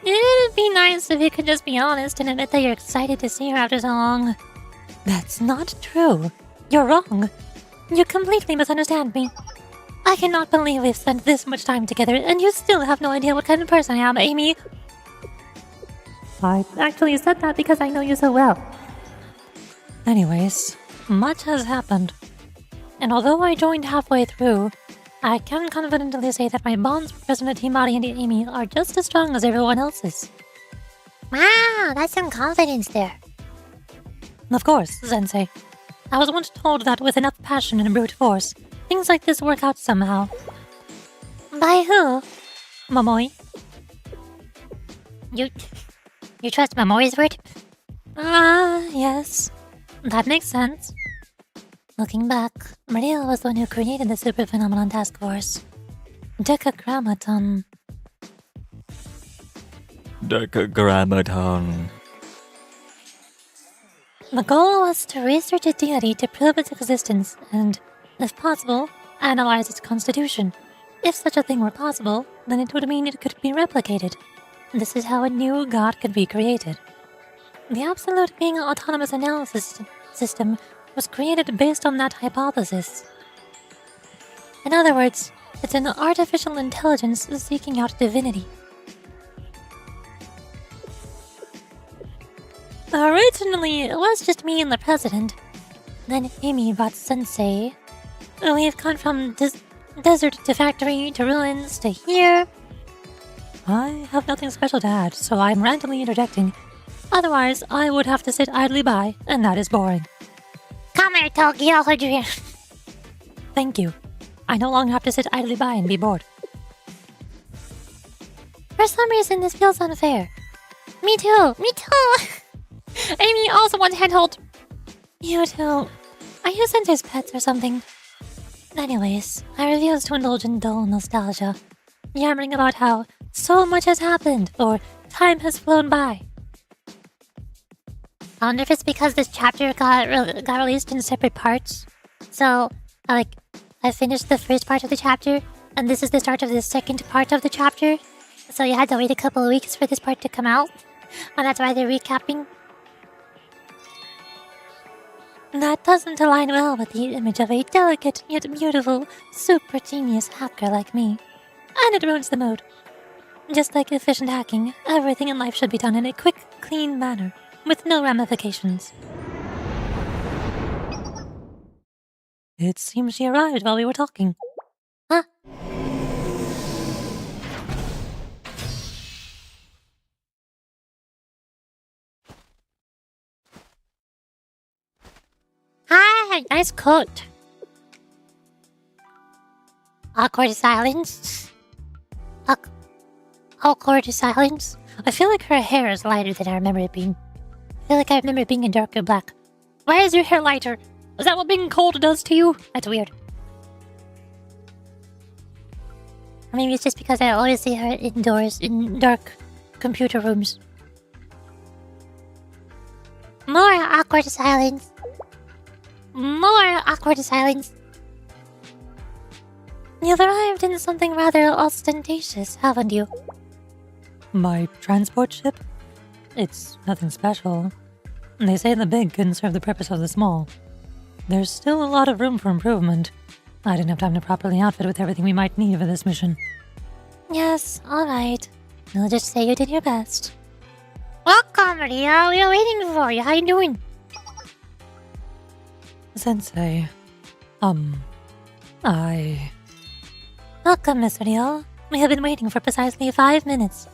It'd be nice if you could just be honest and admit that you're excited to see her after so long. That's not true. You're wrong. You completely misunderstand me. I cannot believe we've spent this much time together and you still have no idea what kind of person I am, Amy. I actually said that because I know you so well. Anyways, much has happened. And although I joined halfway through, I can confidently say that my bonds with President Himari and Amy are just as strong as everyone else's. Wow, that's some confidence there. Of course, Sensei. I was once told that with enough passion and brute force, things like this work out somehow. By who? Momoi? You trust Momori's word? Yes. That makes sense. Looking back, Maria was the one who created the Super Phenomenon Task Force. Decagrammaton. Decagrammaton. The goal was to research a deity to prove its existence and, if possible, analyze its constitution. If such a thing were possible, then it would mean it could be replicated. This is how a new god could be created. The Absolute Being Autonomous Analysis System was created based on that hypothesis. In other words, it's an artificial intelligence seeking out divinity. Originally, it was just me and the president. Then Amy brought Sensei. We've gone from desert to factory to ruins to here. I have nothing special to add, so I'm randomly interjecting. Otherwise, I would have to sit idly by, and that is boring. Come here, Tokyo. Thank you. I no longer have to sit idly by and be bored. For some reason, this feels unfair. Me too. Amy also wants handhold. You too. Are you Sensei's pets or something? Anyways, I refuse to indulge in dull nostalgia, yammering about how so much has happened or time has flown by. I wonder if it's because this chapter got released in separate parts. So, I finished the first part of the chapter, and this is the start of the second part of the chapter. So you had to wait a couple of weeks for this part to come out, and that's why they're recapping. That doesn't align well with the image of a delicate yet beautiful, super genius hacker like me. And it ruins the mood. Just like efficient hacking, everything in life should be done in a quick, clean manner, with no ramifications. It seems she arrived while we were talking. Huh? Nice coat. Awkward silence. Awkward silence. I feel like her hair is lighter than I remember it being. I feel like I remember it being a darker black. Why is your hair lighter? Is that what being cold does to you? That's weird. Maybe it's just because I always see her indoors in dark computer rooms. More awkward silence. More awkward silence. You've arrived in something rather ostentatious, haven't you? My transport ship? It's nothing special. They say the big can serve the purpose of the small. There's still a lot of room for improvement. I didn't have time to properly outfit with everything we might need for this mission. Yes, alright. I'll just say you did your best. Welcome, Ria. We are waiting for you. How you doing? Sensei. Welcome, Miss Ria. We have been waiting for precisely 5 minutes.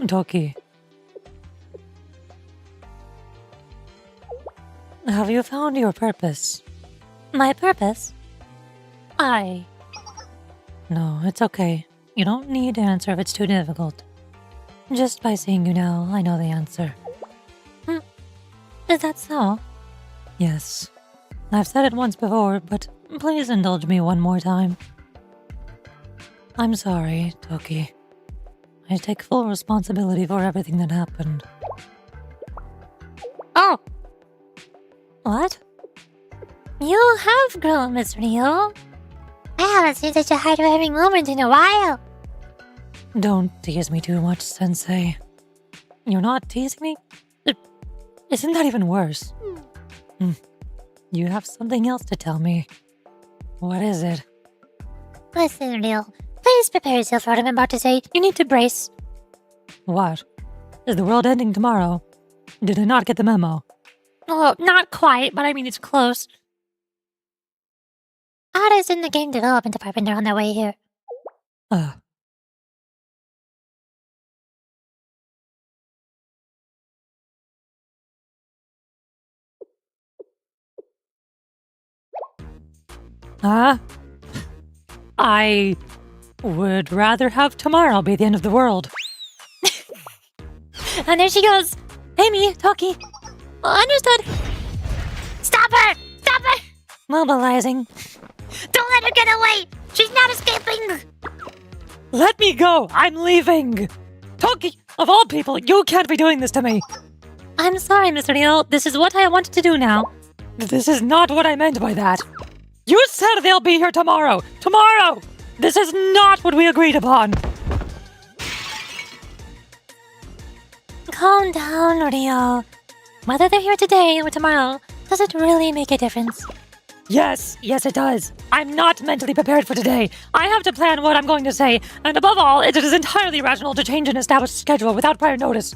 Toki. Have you found your purpose? My purpose? No, it's okay. You don't need to answer if it's too difficult. Just by seeing you now, I know the answer. Is that so? Yes. I've said it once before, but please indulge me one more time. I'm sorry, Toki. I take full responsibility for everything that happened. Oh! What? You have grown, Miss Rio. I haven't seen such a heart-warming moment in a while. Don't tease me too much, Sensei. You're not teasing me? Isn't that even worse? You have something else to tell me. What is it? Listen, Rio. Please prepare yourself for what I'm about to say. You need to brace. What? Is the world ending tomorrow? Did I not get the memo? Well, not quite, but I mean it's close. Artists in the game development department are on their way here. I would rather have tomorrow be the end of the world. And there she goes. Amy, Toki. Understood. Stop her! Stop her! Mobilizing. Don't let her get away! She's not escaping! Let me go! I'm leaving! Toki, of all people, you can't be doing this to me! I'm sorry, Mr. Neil. This is what I wanted to do now. This is not what I meant by that. You said they'll be here tomorrow! Tomorrow! This is not what we agreed upon! Calm down, Rio. Whether they're here today or tomorrow, does it really make a difference? Yes, it does. I'm not mentally prepared for today. I have to plan what I'm going to say, and above all, it is entirely rational to change an established schedule without prior notice.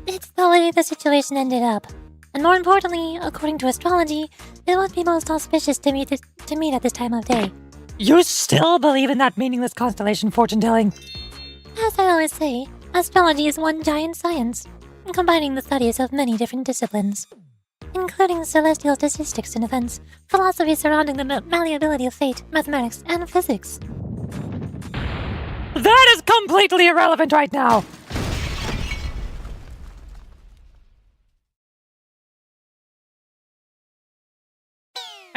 It's the way the situation ended up. And more importantly, according to astrology, it would be most auspicious to meet at this time of day. You still believe in that meaningless constellation fortune-telling? As I always say, astrology is one giant science, combining the studies of many different disciplines, including celestial statistics and events, philosophy surrounding the malleability of fate, mathematics, and physics. That is completely irrelevant right now!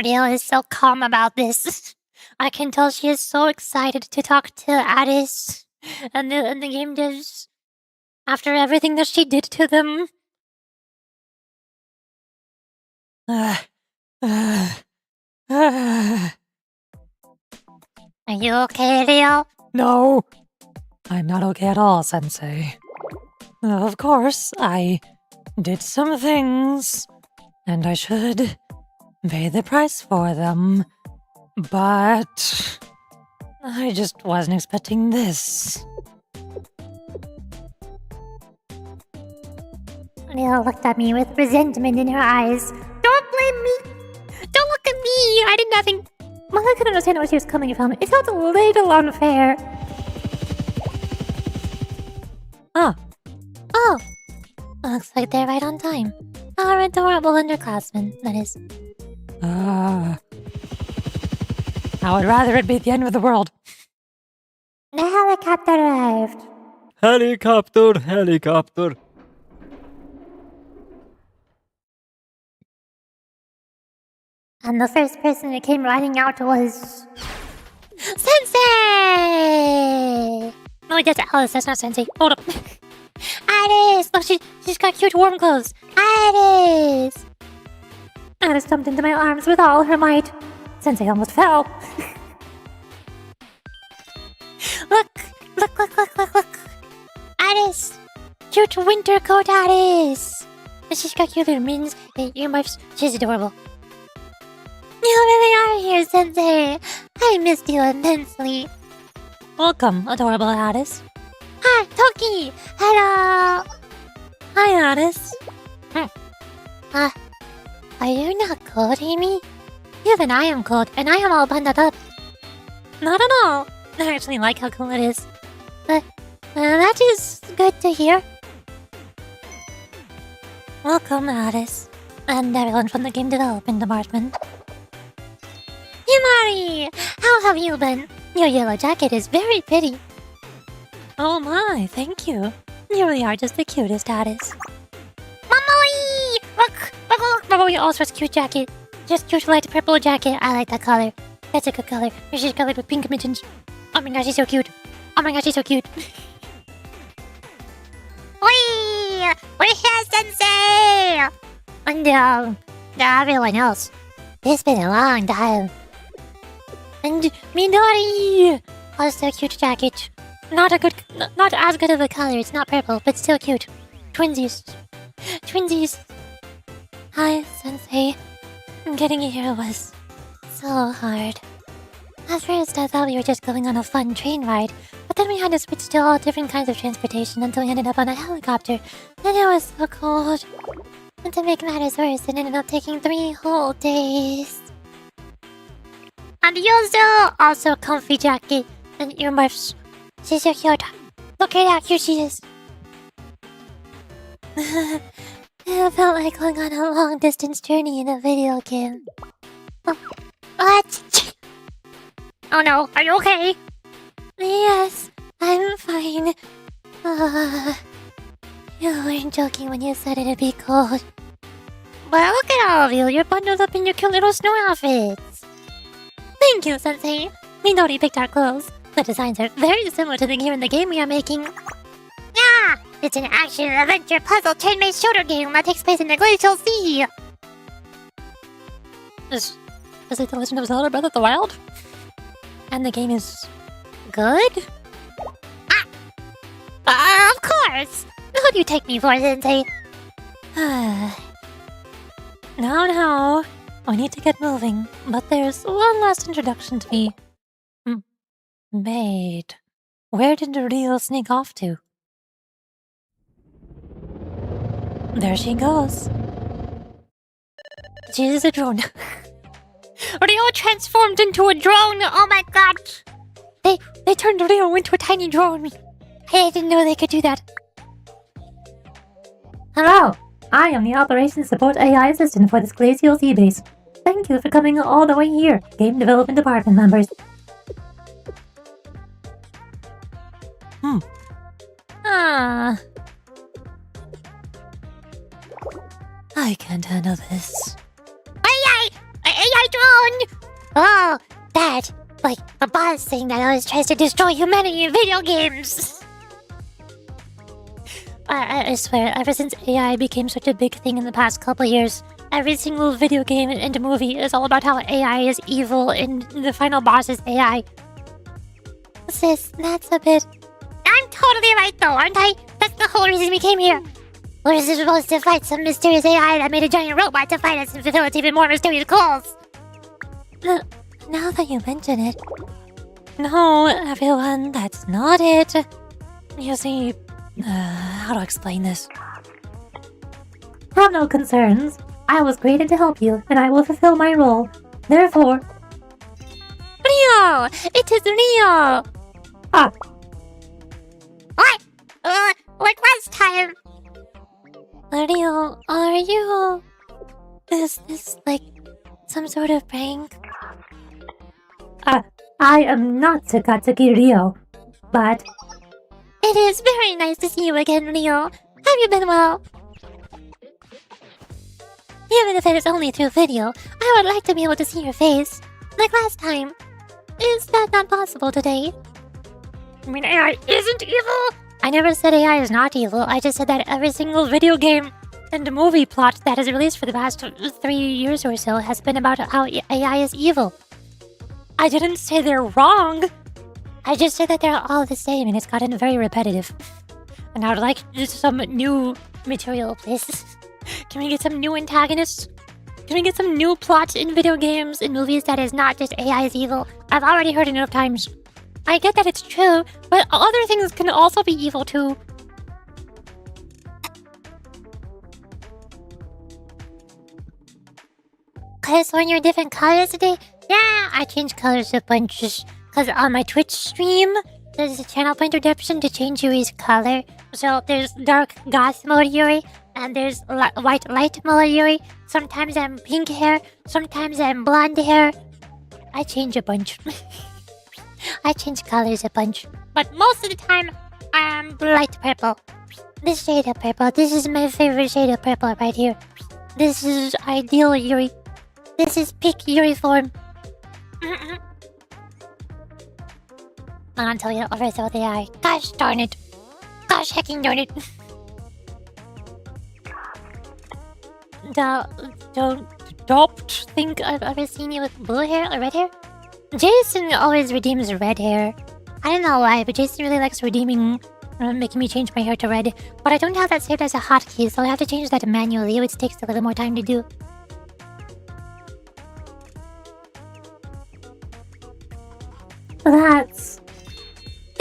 Rio is so calm about this. I can tell she is so excited to talk to Addis and the game devs after everything that she did to them. Are you okay, Rio? No, I'm not okay at all, Sensei. Of course, I did some things, and I should pay the price for them, but I just wasn't expecting this. Rio looked at me with resentment in her eyes. Don't blame me! Don't look at me! I did nothing. Well, I couldn't understand where she was coming from. It felt a little unfair. Oh. Looks like they're right on time. Our adorable underclassmen, that is. I would rather it be the end of the world. The helicopter arrived. Helicopter, helicopter. And the first person that came riding out was... Sensei! No, wait, that's Alice. That's not Sensei. Hold up. Alice! Oh, she's got cute warm clothes. Alice! Alice jumped into my arms with all her might. Sensei almost fell. Look! Look! Alice! Cute winter coat Alice! And she's got cute little mittens and earmuffs. She's adorable. You really are here, Sensei! I missed you immensely. Welcome, adorable Alice. Hi, Toki! Hello! Hi, Alice. Are you not cold, Amy? Even I am cold, and I am all bundled up. Not at all. I actually like how cool it is. That is good to hear. Welcome, Alice. And everyone from the game development department. Himari! How have you been? Your yellow jacket is very pretty. Oh my, thank you. You really are just the cutest, Alice. Momoi! Look! Momoi also has a cute jacket. Just cute light purple jacket. I like that color. That's a good color. She's colored with pink mittens. Oh my gosh, she's so cute. Oh my gosh, she's so cute. Whee! We're here, Sensei! And everyone else. It's been a long time. And Midori! Also cute jacket. Not as good of a color. It's not purple, but still cute. Twinsies. Hi, Sensei. Getting here was so hard. At first, I thought we were just going on a fun train ride, but then we had to switch to all different kinds of transportation until we ended up on a helicopter, and it was so cold. And to make matters worse, it ended up taking 3 whole days. And Yozo! Also comfy jacket and earmuffs. She's so cute. Look at how cute she is. It felt like going on a long distance journey in a video game. What? Oh no, are you okay? Yes, I'm fine. You weren't joking when you said it'd be cold. Well, look at all of you. You're bundled up in your cute little snow outfits. Thank you, Sensei. Midori picked our clothes. The designs are very similar to the gear in the game we are making. Yeah! It's an action-adventure puzzle turn-based shooter game that takes place in the Glacial Sea. Is it The Legend of Zelda Breath of the Wild? And the game is good? Of course! Who do you take me for, Sensei? No. We need to get moving, but there's one last introduction to be made. Where did Rio sneak off to? There she goes. She's a drone. Rio transformed into a drone! Oh my god! They turned Rio into a tiny drone. I didn't know they could do that. Hello, I am the Operations Support AI Assistant for this Glacial Sea Base. Thank you for coming all the way here, Game Development Department members. I can't handle this. AI drone! Oh, that, like a boss thing that always tries to destroy humanity in video games. I swear, ever since AI became such a big thing in the past couple years, every single video game and movie is all about how AI is evil and the final boss is AI. Sis, that's a bit... I'm totally right though, aren't I? That's the whole reason we came here. We're supposed to fight some mysterious AI that made a giant robot to fight us and fulfill its even more mysterious goals. Now that you mention it... No, everyone, that's not it. You see... how to explain this? Have no concerns. I was created to help you, and I will fulfill my role. Therefore... Rio! It is Rio! What? Like last time. Rio, are you... Is this, like, some sort of prank? I am not Takatsuki Ryo, but... It is very nice to see you again, Ryo. Have you been well? Even if it is only through video, I would like to be able to see your face. Like last time. Is that not possible today? I mean, AI isn't evil! I never said AI is not evil. I just said that every single video game and movie plot that is released for the past 3 years or so has been about how AI is evil. I didn't say they're wrong. I just said that they're all the same and it's gotten very repetitive. And I would like just some new material, please. Can we get some new antagonists? Can we get some new plots in video games and movies that is not just AI is evil? I've already heard it enough times. I get that it's true, but other things can also be evil too. Cause when you're different colors today, yeah, I changed colors a bunch. Cause on my Twitch stream, there's a channel point redemption to change Yuri's color. So there's dark goth mode Yuri, and there's white light mode Yuri. Sometimes I'm pink hair, sometimes I'm blonde hair. I change a bunch. I change colors a bunch. But most of the time, I'm light purple. This shade of purple, this is my favorite shade of purple right here. This is ideal Yuri. This is peak Yuri form. Not until you overthrow the eye. Gosh darn it. Gosh hecking darn it. Don't think I've ever seen you with blue hair or red hair. Jason always redeems red hair. I don't know why, but Jason really likes redeeming, making me change my hair to red. But I don't have that saved as a hotkey, so I have to change that manually, which takes a little more time to do.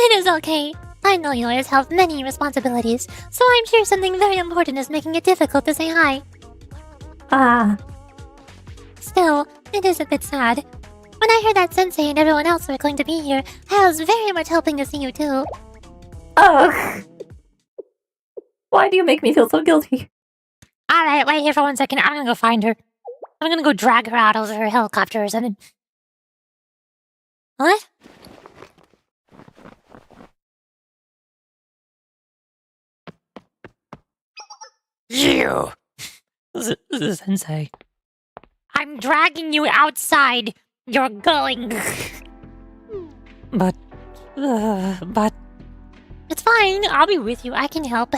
It is okay. I know you always have many responsibilities, so I'm sure something very important is making it difficult to say hi. Still, it is a bit sad. When I heard that Sensei and everyone else were going to be here, I was very much hoping to see you too. Ugh. Why do you make me feel so guilty? Alright, wait here for 1 second. I'm gonna go find her. I'm gonna go drag her out of her helicopter or something. What? You! Sensei. I'm dragging you outside. You're going. But... It's fine. I'll be with you. I can help.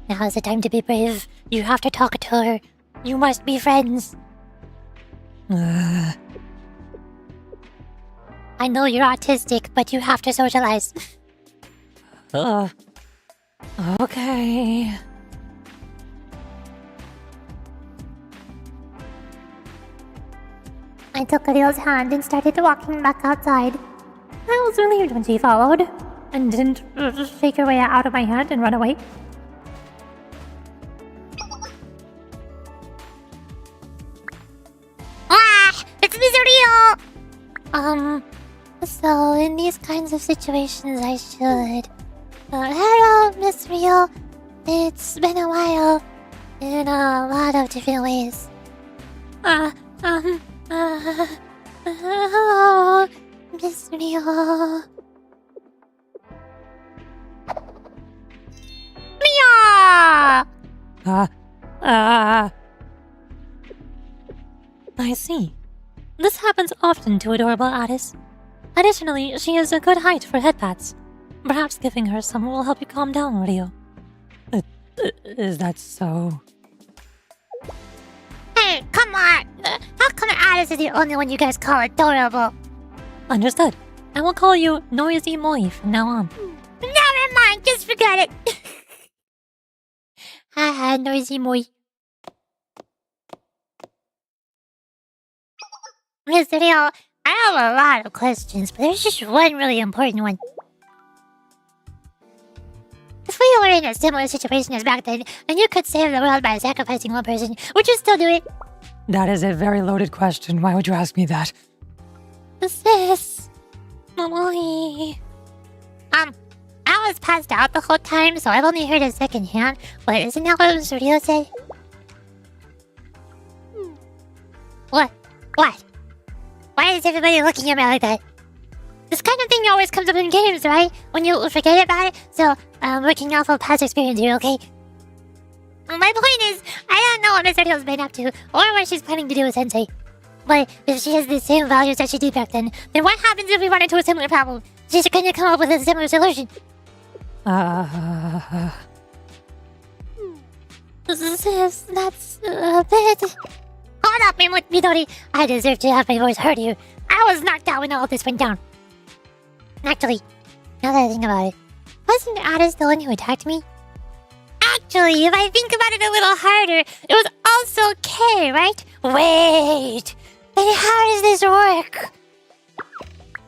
Now is the time to be brave. You have to talk to her. You must be friends. I know you're autistic, but you have to socialize. Okay. I took Ryo's hand and started walking back outside. I was relieved when she followed, and didn't shake her way out of my hand and run away. Ah! It's Miss Ryo! So in these kinds of situations I should... hello, Miss Ryo. It's been a while, in a lot of different ways. Hello, Miss Ryo. Mia! I see. This happens often to adorable Addis. Additionally, she is a good height for headpats. Perhaps giving her some will help you calm down, Ryo. Is that so? Hey, come on! How come Alice is the only one you guys call adorable? Understood. I will call you Noisy Moi from now on. Never mind, just forget it! Haha, Noisy Moi. Miss Ryo, I have a lot of questions, but there's just one really important one. If we were in a similar situation as back then, and you could save the world by sacrificing one person, would you still do it? That is a very loaded question. Why would you ask me that? Sis... Molly... I was passed out the whole time, so I've only heard it secondhand, but isn't that what Miss Ryo said? What? What? Why is everybody looking at me like that? This kind of thing always comes up in games, right? When you forget about it. So, working off of past experience here, okay? My point is, I don't know what Miss Ariel's been up to, or what she's planning to do with Sensei. But if she has the same values that she did back then what happens if we run into a similar problem? She's gonna come up with a similar solution. Sis, that's a bit... Hold up, Midori. I deserve to have my voice heard here. I was knocked out when all this went down. Actually, now that I think about it, wasn't Addis the one who attacked me? Actually, if I think about it a little harder, it was also K, right? Wait, then how does this work?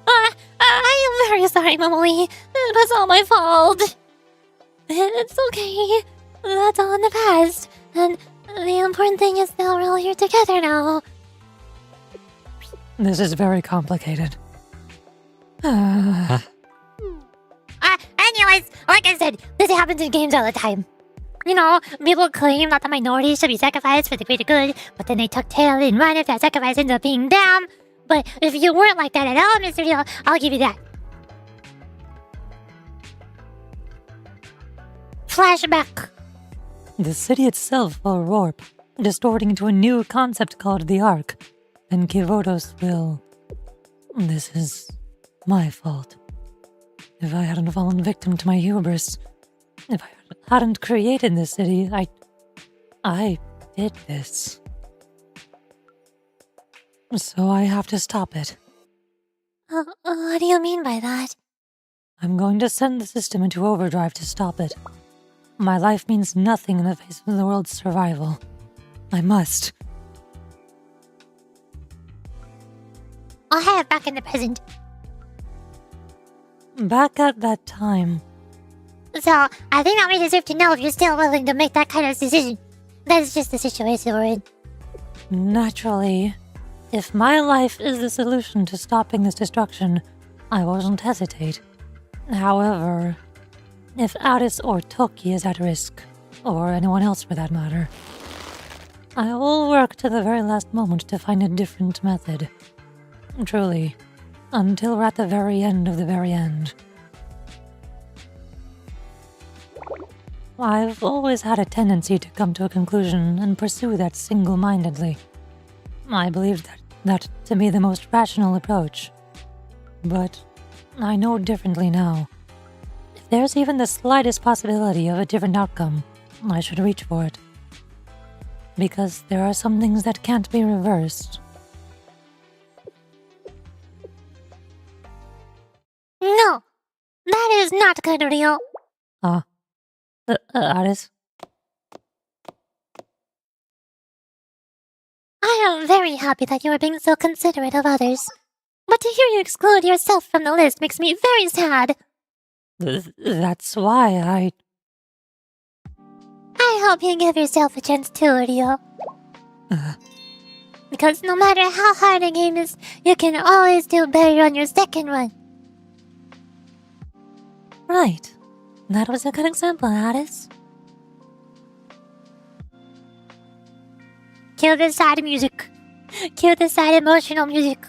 I am very sorry, Momoli. It was all my fault. It's okay. That's all in the past. And the important thing is that we're all here together now. This is very complicated. Anyways, like I said, this happens in games all the time. You know, people claim that the minorities should be sacrificed for the greater good, but then they tuck tail and run if that sacrifice ends up being them. But if you weren't like that at all, Mr. Deal, I'll give you that. Flashback. The city itself will warp, distorting into a new concept called the Arc. And Kivotos will... This is my fault. If I hadn't fallen victim to my hubris, if I hadn't created this city, I did this. So I have to stop it. What do you mean by that? I'm going to send the system into overdrive to stop it. My life means nothing in the face of the world's survival. I must. I'll have it back in the present. Back at that time. So, I think that we deserve to know if you're still willing to make that kind of decision. That's just the situation we're in. Naturally, if my life is the solution to stopping this destruction, I won't hesitate. However, if Addis or Toki is at risk, or anyone else for that matter, I will work to the very last moment to find a different method. Truly, until we're at the very end of the very end. I've always had a tendency to come to a conclusion and pursue that single-mindedly. I believed that to be the most rational approach. But I know differently now. If there's even the slightest possibility of a different outcome, I should reach for it. Because there are some things that can't be reversed. No, that is not good, Rio. Addis? I am very happy that you are being so considerate of others. But to hear you exclude yourself from the list makes me very sad. That's why I hope you give yourself a chance too, Rio. Because no matter how hard a game is, you can always do better on your second run. Right. That was a good example, Addis. Cue the sad music. Cue the sad emotional music.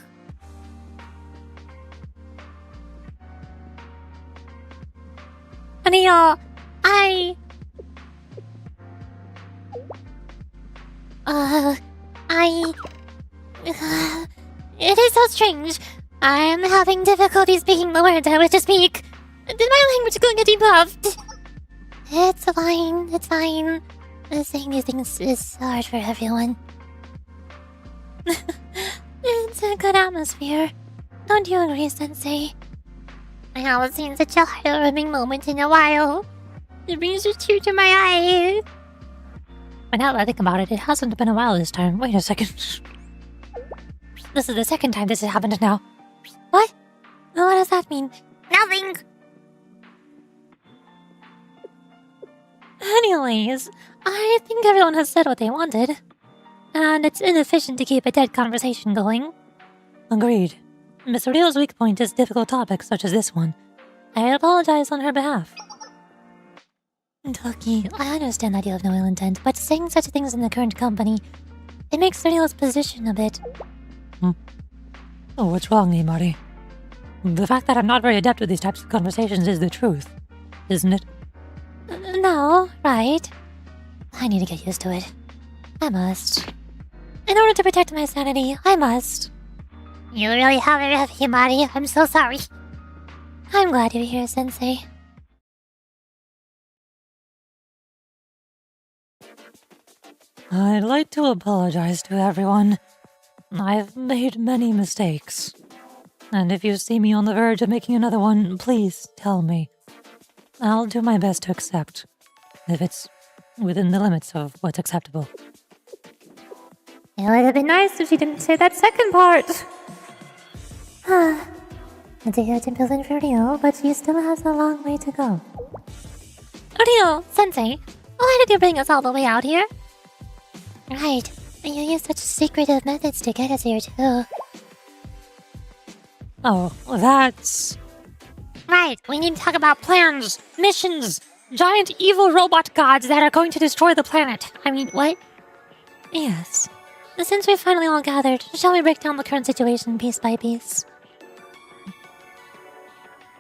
Rio, it is so strange. I am having difficulty speaking the words I wish to speak. Did my language go get debuffed? It's fine, it's fine. Saying these things is hard for everyone. It's a good atmosphere. Don't you agree, Sensei? I haven't seen such a heart-warming moment in a while. It brings a tear to my eye. But now that I think about it, it hasn't been a while this time. Wait a second. This is the second time this has happened now. What? What does that mean? Nothing. Anyways, I think everyone has said what they wanted. And it's inefficient to keep a dead conversation going. Agreed. Miss Rio's weak point is difficult topics such as this one. I apologize on her behalf. Toki, I understand that you have no ill intent, but saying such things in the current company, it makes Rio's position a bit Oh, what's wrong, Himari? The fact that I'm not very adept with these types of conversations is the truth, isn't it? No, right. I need to get used to it. I must. In order to protect my sanity, I must. You really have it rough, Himari. I'm so sorry. I'm glad you're here, Sensei. I'd like to apologize to everyone. I've made many mistakes. And if you see me on the verge of making another one, please tell me. I'll do my best to accept, if it's within the limits of what's acceptable. It would have been nice if you didn't say that second part. It's a huge improvement for Ryo, but she still has a long way to go. Ryo, Sensei, why did you bring us all the way out here? Right, and you use such secretive methods to get us here too. Oh, that's... Right, we need to talk about plans, missions, giant evil robot gods that are going to destroy the planet. I mean, what? Yes. Since we've finally all gathered, shall we break down the current situation piece by piece?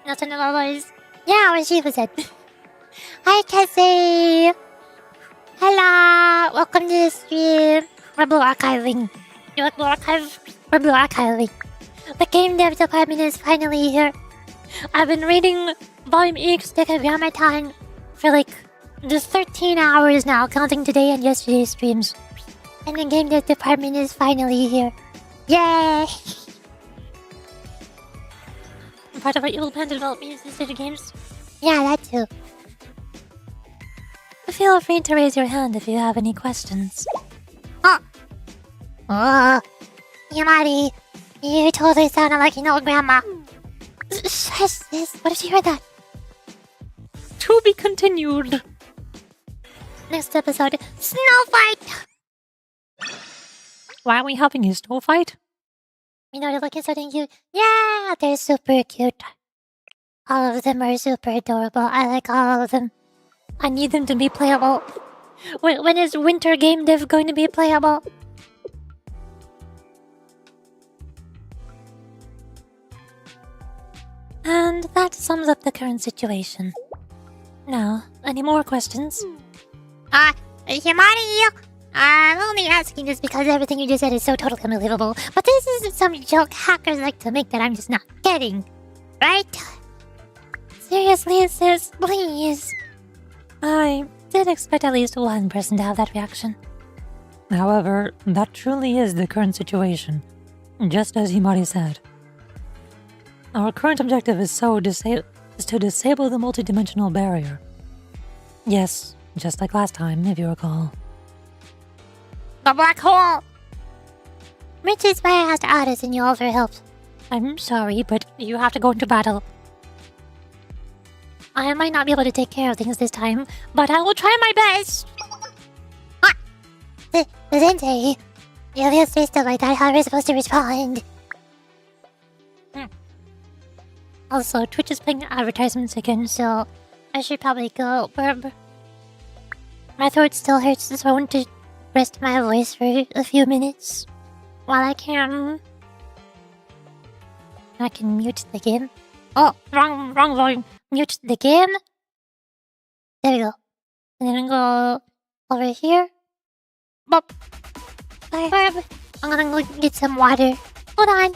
Nothing at all, boys. Yeah, what Shiva said. Hi, Cassie! Hello! Welcome to the stream. We're blue archiving. You like blue archive? We're blue archiving. The game dev department is finally here. I've been reading VolEX Decagrammaton for like just 13 hours now, counting today and yesterday's streams. And the game dev department is finally here. Yay! Part of our evil plan to develop music games? Yeah, that too. Feel free to raise your hand if you have any questions. Oh, Yamari, you totally sounded like an old grandma. Shush, sis. What if you heard that? To be continued. Next episode, Snow Fight! Why are we having a snow fight? You know, they're looking so dang cute. Yeah, they're super cute. All of them are super adorable. I like all of them. I need them to be playable. When is Winter Game Dev going to be playable? And that sums up the current situation. Now, any more questions? Himari, I'm only asking this because everything you just said is so totally unbelievable. But this isn't some joke hackers like to make that I'm just not getting. Right? Seriously, sis, please. I did expect at least one person to have that reaction. However, that truly is the current situation, just as Himari said. Our current objective is to disable the multidimensional barrier. Yes, just like last time, if you recall. The black hole! Which is why I asked Addis and you all for help. I'm sorry, but you have to go into battle. I might not be able to take care of things this time, but I will try my best! Sensei, if you say stuff like that, how are we supposed to respond? Also, Twitch is playing advertisements again, so I should probably go. My throat still hurts, so I want to rest my voice for a few minutes while I can. I can mute the game. Oh, wrong volume. Mute the game. There we go. And then go over here. Bop. I'm gonna go get some water. Hold on.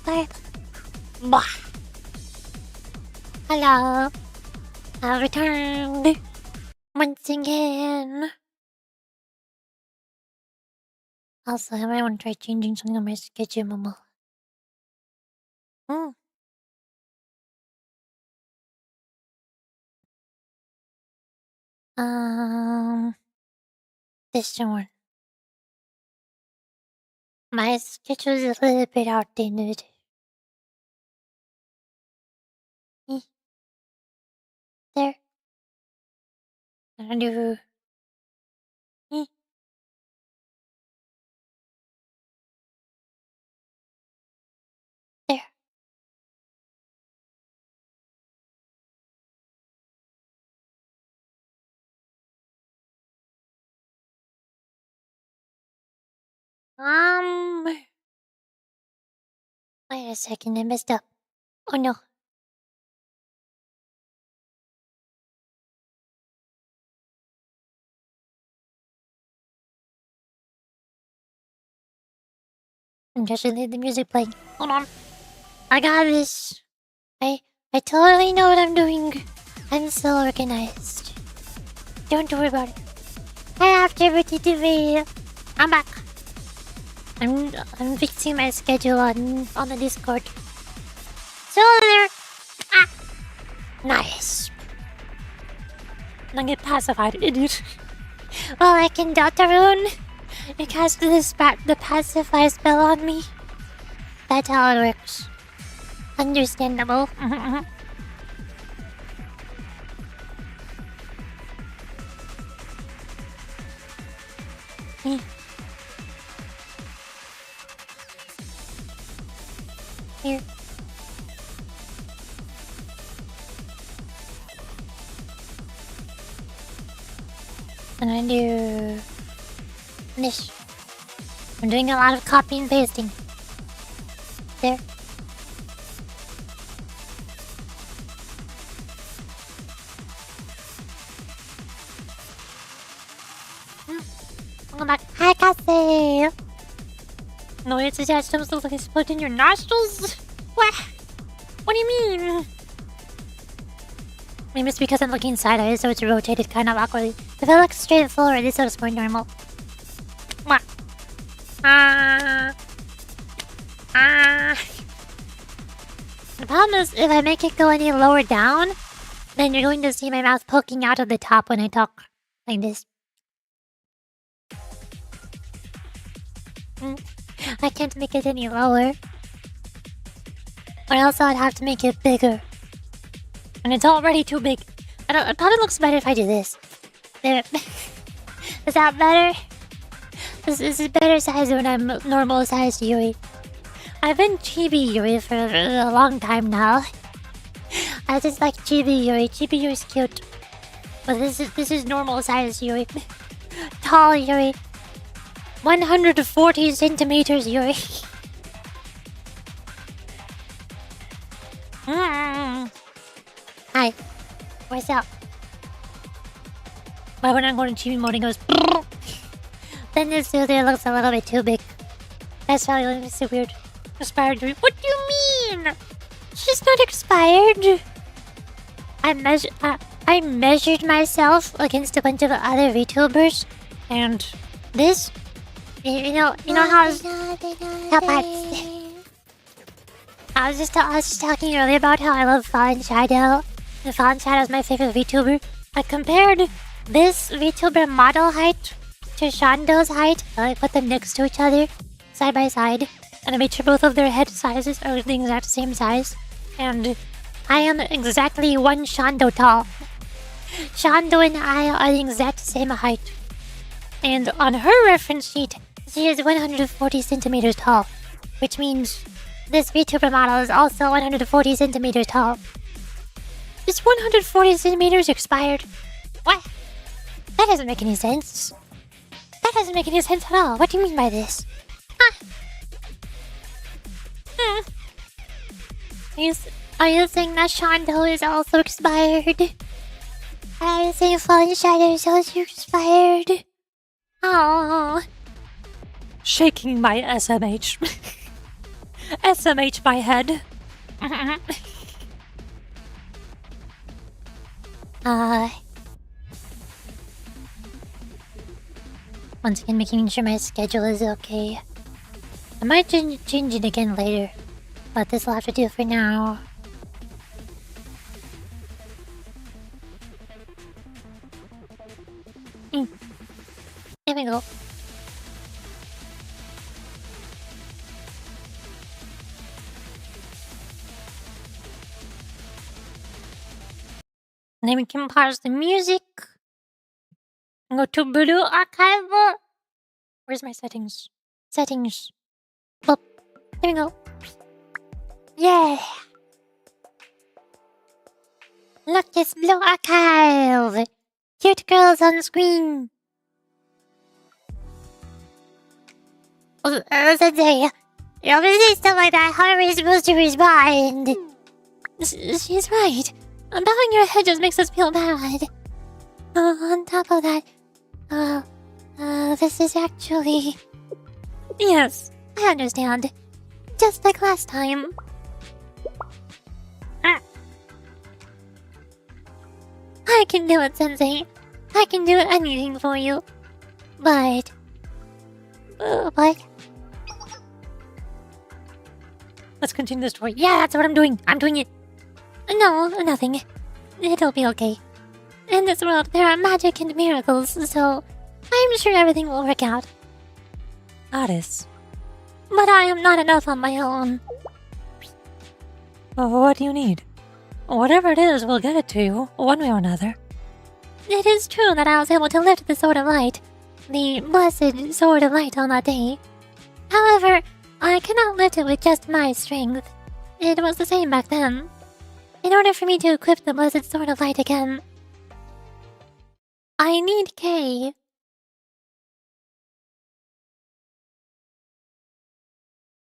Bye. Blah. Hello. I've returned. Once again. Also, I might want to try changing something on my schedule, Mama. This one. My schedule is a little bit outdated. There. I do. There. Wait a second, I messed up. Oh no. I'm just gonna leave the music playing. Hold on. I got this. I totally know what I'm doing. I'm so organized. Don't worry about it. I have everything to be. I'm back. I'm fixing my schedule on the Discord. So there. Ah. Nice. I get pacified, idiot. Well, I can Deltarune. It casts the pacify spell on me. That's how it works. Understandable. Here. And I do this. I'm doing a lot of copy and pasting. There. Welcome back. Hi, Cassie. No, it's attached to something like split in your nostrils? What? What do you mean? Maybe it's because I'm looking sideways, so it's rotated kind of awkwardly. If I look straight forward, this looks more normal. What? The problem is, if I make it go any lower down, then you're going to see my mouth poking out of the top when I talk. Like this. I can't make it any lower. Or else I'd have to make it bigger. And it's already too big. It probably looks better if I do this. There. Is that better? This is better size when I'm normal sized Yuri. I've been chibi Yuri for a long time now. I just like chibi Yuri. Chibi Yuri's cute. But this is normal sized Yuri. Tall Yuri. 140 centimeters Yuri. Hi. What's up? But when I'm going to chibi mode, it goes. Then this dude there looks a little bit too big. That's probably so weird. Expired Yuri. What do you mean? She's not expired. I measured myself against a bunch of other VTubers, and this, you know how I was just talking earlier about how I love Fallen Shadow. And Fallen Shadow is my favorite VTuber. I compared this VTuber model height to Shando's height. I put them next to each other, side by side, and I made sure both of their head sizes are the exact same size. And I am exactly one Shando tall. Shando and I are the exact same height. And on her reference sheet, she is 140 centimeters tall, which means this VTuber model is also 140 centimeters tall. Is 140 centimeters expired? What? That doesn't make any sense. That doesn't make any sense at all. What do you mean by this? Are you saying that Shando is also expired? Are you saying Fallen Shadow is also expired? Oh. Shaking my SMH. SMH my head. Once again, making sure my schedule is okay. I might change it again later, but this will have to do for now. There we go. Then we can pause the music. Go to Blue Archive. Where's my settings? Settings. Well, there we go. Yeah. Look, it's Blue Archive. Cute girls on screen. Sensei, you always say stuff like that. How are we supposed to respond? She's right. Bowing your head just makes us feel bad. On top of that, this is actually... Yes, I understand. Just like last time. I can do it, Sensei. I can do anything for you. But... Let's continue the story. Yeah, that's what I'm doing. I'm doing it. No, nothing. It'll be okay. In this world, there are magic and miracles, so I'm sure everything will work out. Addis. But I am not enough on my own. What do you need? Whatever it is, we'll get it to you, one way or another. It is true that I was able to lift the Sword of Light, the blessed Sword of Light on that day. However, I cannot lift it with just my strength. It was the same back then. In order for me to equip the blessed Sword of Light again, I need K.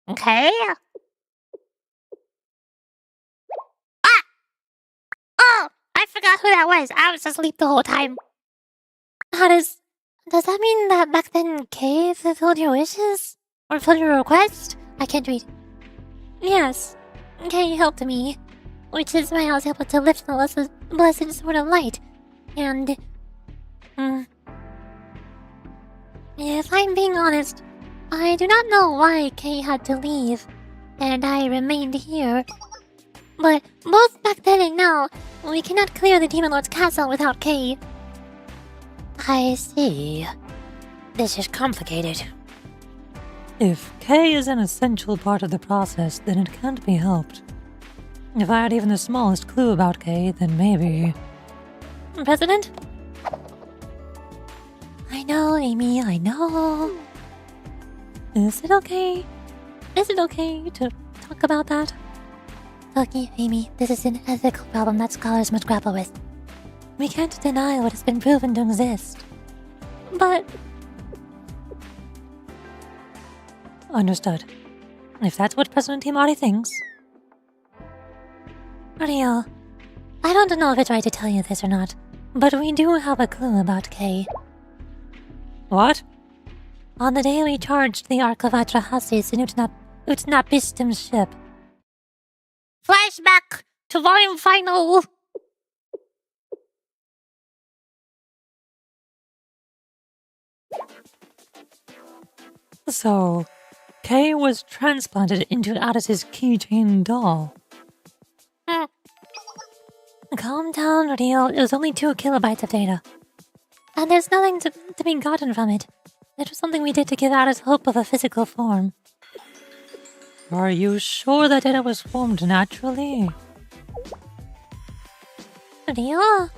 Okay. Oh! I forgot who that was. I was asleep the whole time. Does that mean that back then K fulfilled your wishes? Or fulfilled your request? I can't read. Yes. K helped me. Which is why I was able to lift the blessed Sword of Light. And... if I'm being honest, I do not know why Kay had to leave, and I remained here. But both back then and now, we cannot clear the Demon Lord's castle without Kay. I see. This is complicated. If K is an essential part of the process, then it can't be helped. If I had even the smallest clue about K, then maybe... President? I know, Amy, I know. Is it okay? Is it okay to talk about that? Look, Amy, this is an ethical problem that scholars must grapple with. We can't deny what has been proven to exist. But... Understood. If that's what President Timari thinks... Rio, I don't know if it's right to tell you this or not, but we do have a clue about Kay. What? On the day we charged the Ark of Atrahasis in Utnapishtim's ship. Flashback to volume final! So, Kay was transplanted into Addis's keychain doll. Calm down, Rio. It was only 2 kilobytes of data. And there's nothing to be gotten from it. It was something we did to give Addis hope of a physical form. Are you sure that data was formed naturally? Rio?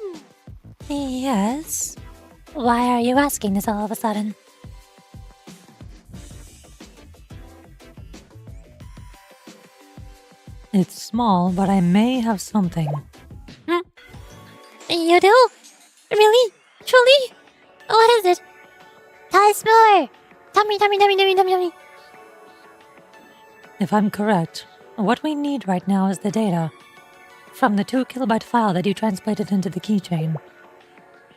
Yes? Why are you asking this all of a sudden? It's small, but I may have something. You do? Really? Truly? What is it? Tell us more! Tell me. If I'm correct, what we need right now is the data from the 2 kilobyte file that you translated into the keychain.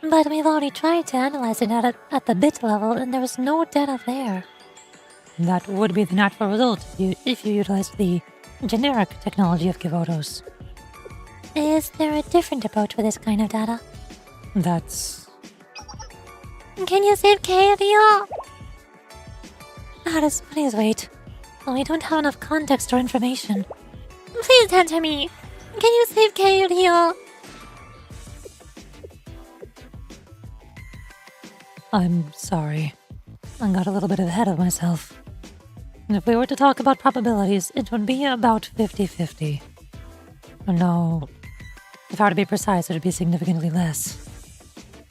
But we've already tried to analyze it at the bit level, and there was no data there. That would be the natural result if you utilized the generic technology of Kivotos. Is there a different approach for this kind of data? That's... Can you save K, Rio? Alice, please wait. We don't have enough context or information. Please answer me. Can you save K, Rio? I'm sorry. I got a little bit ahead of myself. If we were to talk about probabilities, it would be about 50-50. No, if I were to be precise, it would be significantly less.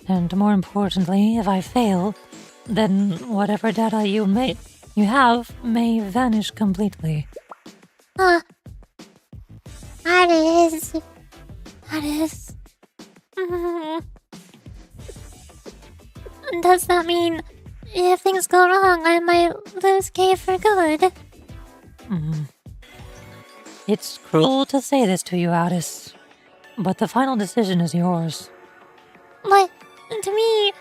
And more importantly, if I fail, then whatever data you have may vanish completely. Alice. Does that mean if things go wrong, I might lose K for good? It's cruel to say this to you, Alice, but the final decision is yours. But to me,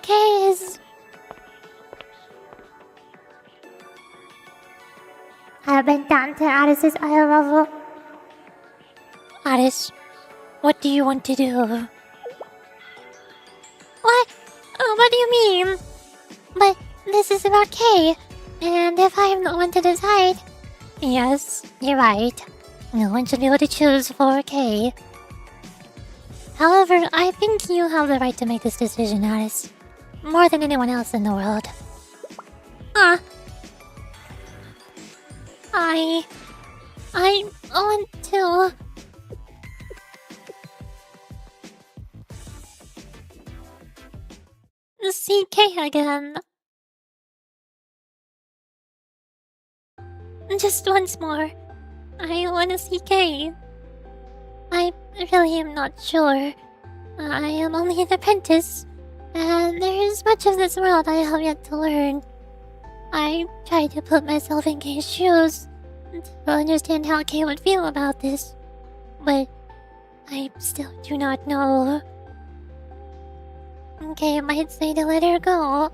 K is... I've been down to Alice's eye level. Alice, what do you want to do? What do you mean? But this is about K, and if I am the one to decide... Yes, you're right. No one should be able to choose for K. However, I think you have the right to make this decision, Alice. More than anyone else in the world. I want to... see K again. Just once more. I want to see K. I really am not sure. I am only an apprentice, and there is much of this world I have yet to learn. I try to put myself in K's shoes to understand how K would feel about this, but I still do not know. K might say to let her go.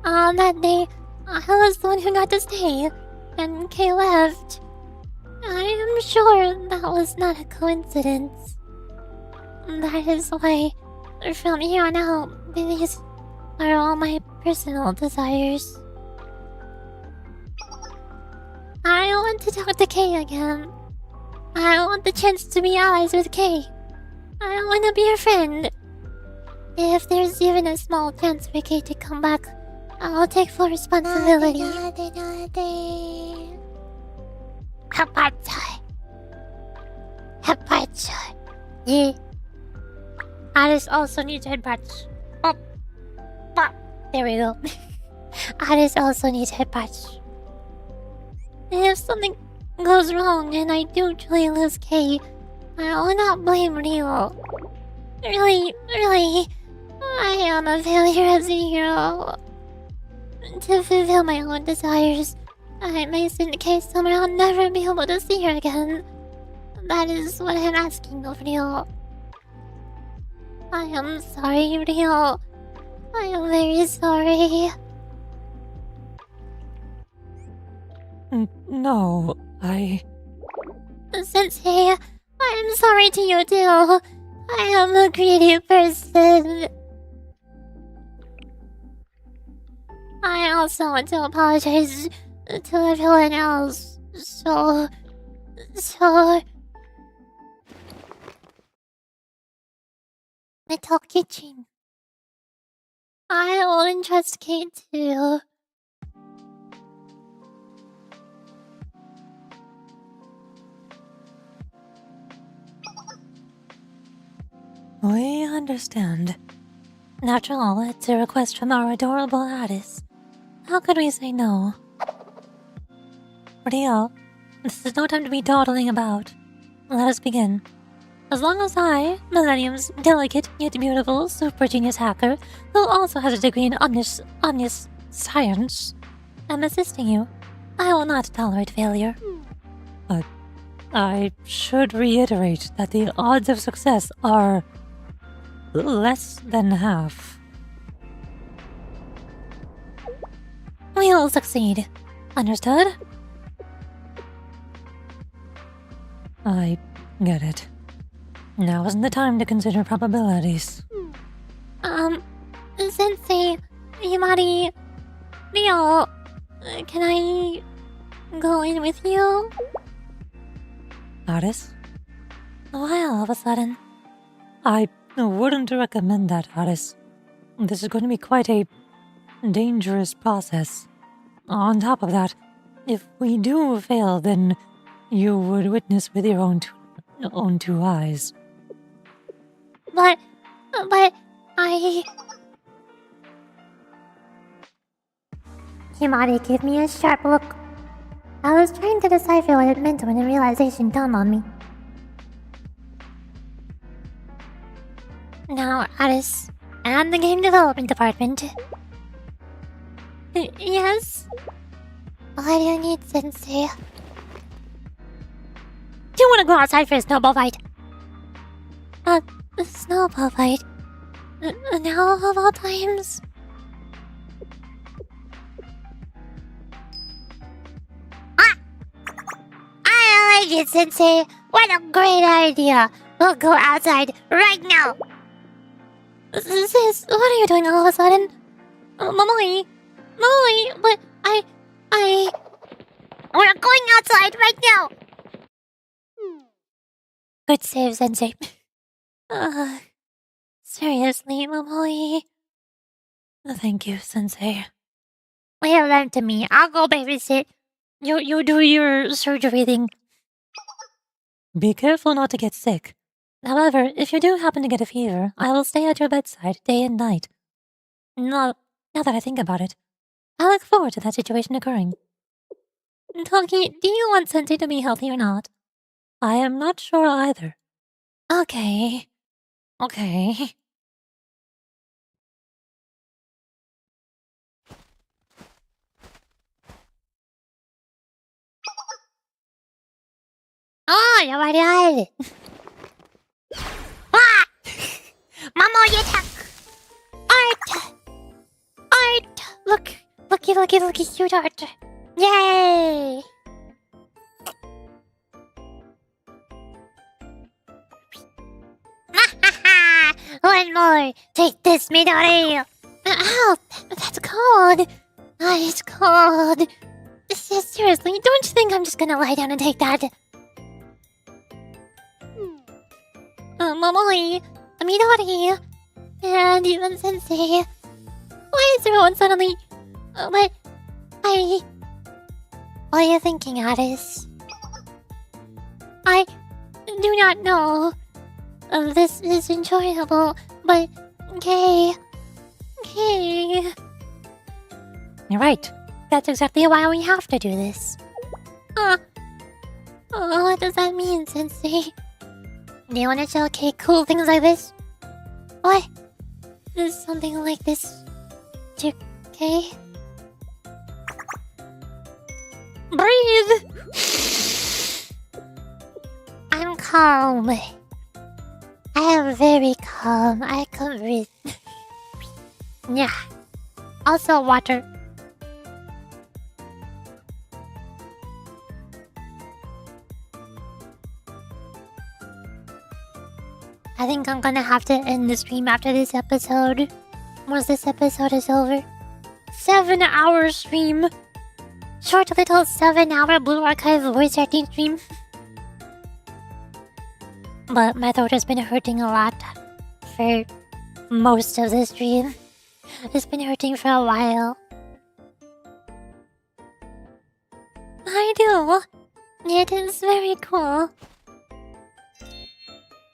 On that day, I was the one who got to stay, and Kay left. I am sure that was not a coincidence. That is why, from here on out, these are all my personal desires. I want to talk to Kay again. I want the chance to be allies with Kay. I want to be her friend. If there's even a small chance for Kay to come back, I'll take full responsibility. Yeah. Alice also needs her patch. There we go. Alice also needs her patch. If something goes wrong and I do truly lose Kay, I will not blame Rio. Really, I am a failure as a hero. To fulfill my own desires, I may send Kay somewhere I'll never be able to see her again. That is what I'm asking of Rio. I am sorry, Rio. I am very sorry. No, Sensei, I am sorry to you too. I am a greedy person. I also want to apologize to everyone else. So... Metal Kitchen. I will entrust Kate too. we understand. After all, it's a request from our adorable Alice. How could we say no? Rio, this is no time to be dawdling about. Let us begin. As long as I, Millennium's delicate yet beautiful super genius hacker, who also has a degree in omnis science, am assisting you, I will not tolerate failure. But I should reiterate that the odds of success are Less than half. We'll succeed. Understood? I get it. Now isn't the time to consider probabilities. Sensei, Yamari, Leo, can I go in with you? Aris? Why all of a sudden? I wouldn't recommend that, Aris. This is going to be quite a dangerous process. On top of that, if we do fail, then you would witness with your own two eyes. But I... Himari gave me a sharp look. I was trying to decipher what it meant when the realization dawned on me. Now, Aris, and the game development department. Yes? What do you need, Sensei? Do you want to go outside for a snowball fight? A snowball fight? Now of all times? I like it, Sensei. What a great idea. We'll go outside right now. Sis, what are you doing all of a sudden? Momoi, but we're going outside right now. Good save, Sensei. Seriously, Momoi. Thank you, Sensei. Leave them to me. I'll go babysit. You do your surgery thing. Be careful not to get sick. However, if you do happen to get a fever, I will stay at your bedside day and night. Now that I think about it, I look forward to that situation occurring. Toki, do you want Sensei to be healthy or not? I am not sure either. Okay. Oh, you're right. Ah! Mamo, attack! Art! Looky, cute art. Yay! One more. Take this, Midori. Ow, that's cold. It's cold. Seriously, don't you think I'm just gonna lie down and take that? Momoi, Midori, and even Sensei. Why is everyone suddenly... What are you thinking, Aris? I do not know. This is enjoyable, but... Okay. You're right. That's exactly why we have to do this. What does that mean, Sensei? Do you want to tell Kate cool things like this? What? Is something like this... Okay? Breathe! I'm calm. I am very calm. I can breathe. Yeah. Also water. I think I'm gonna have to end the stream after this episode. Once this episode is over. 7-hour stream. Short little 7-hour Blue Archive voice acting stream. But my throat has been hurting a lot for most of the stream. It's been hurting for a while. I do. It is very cool.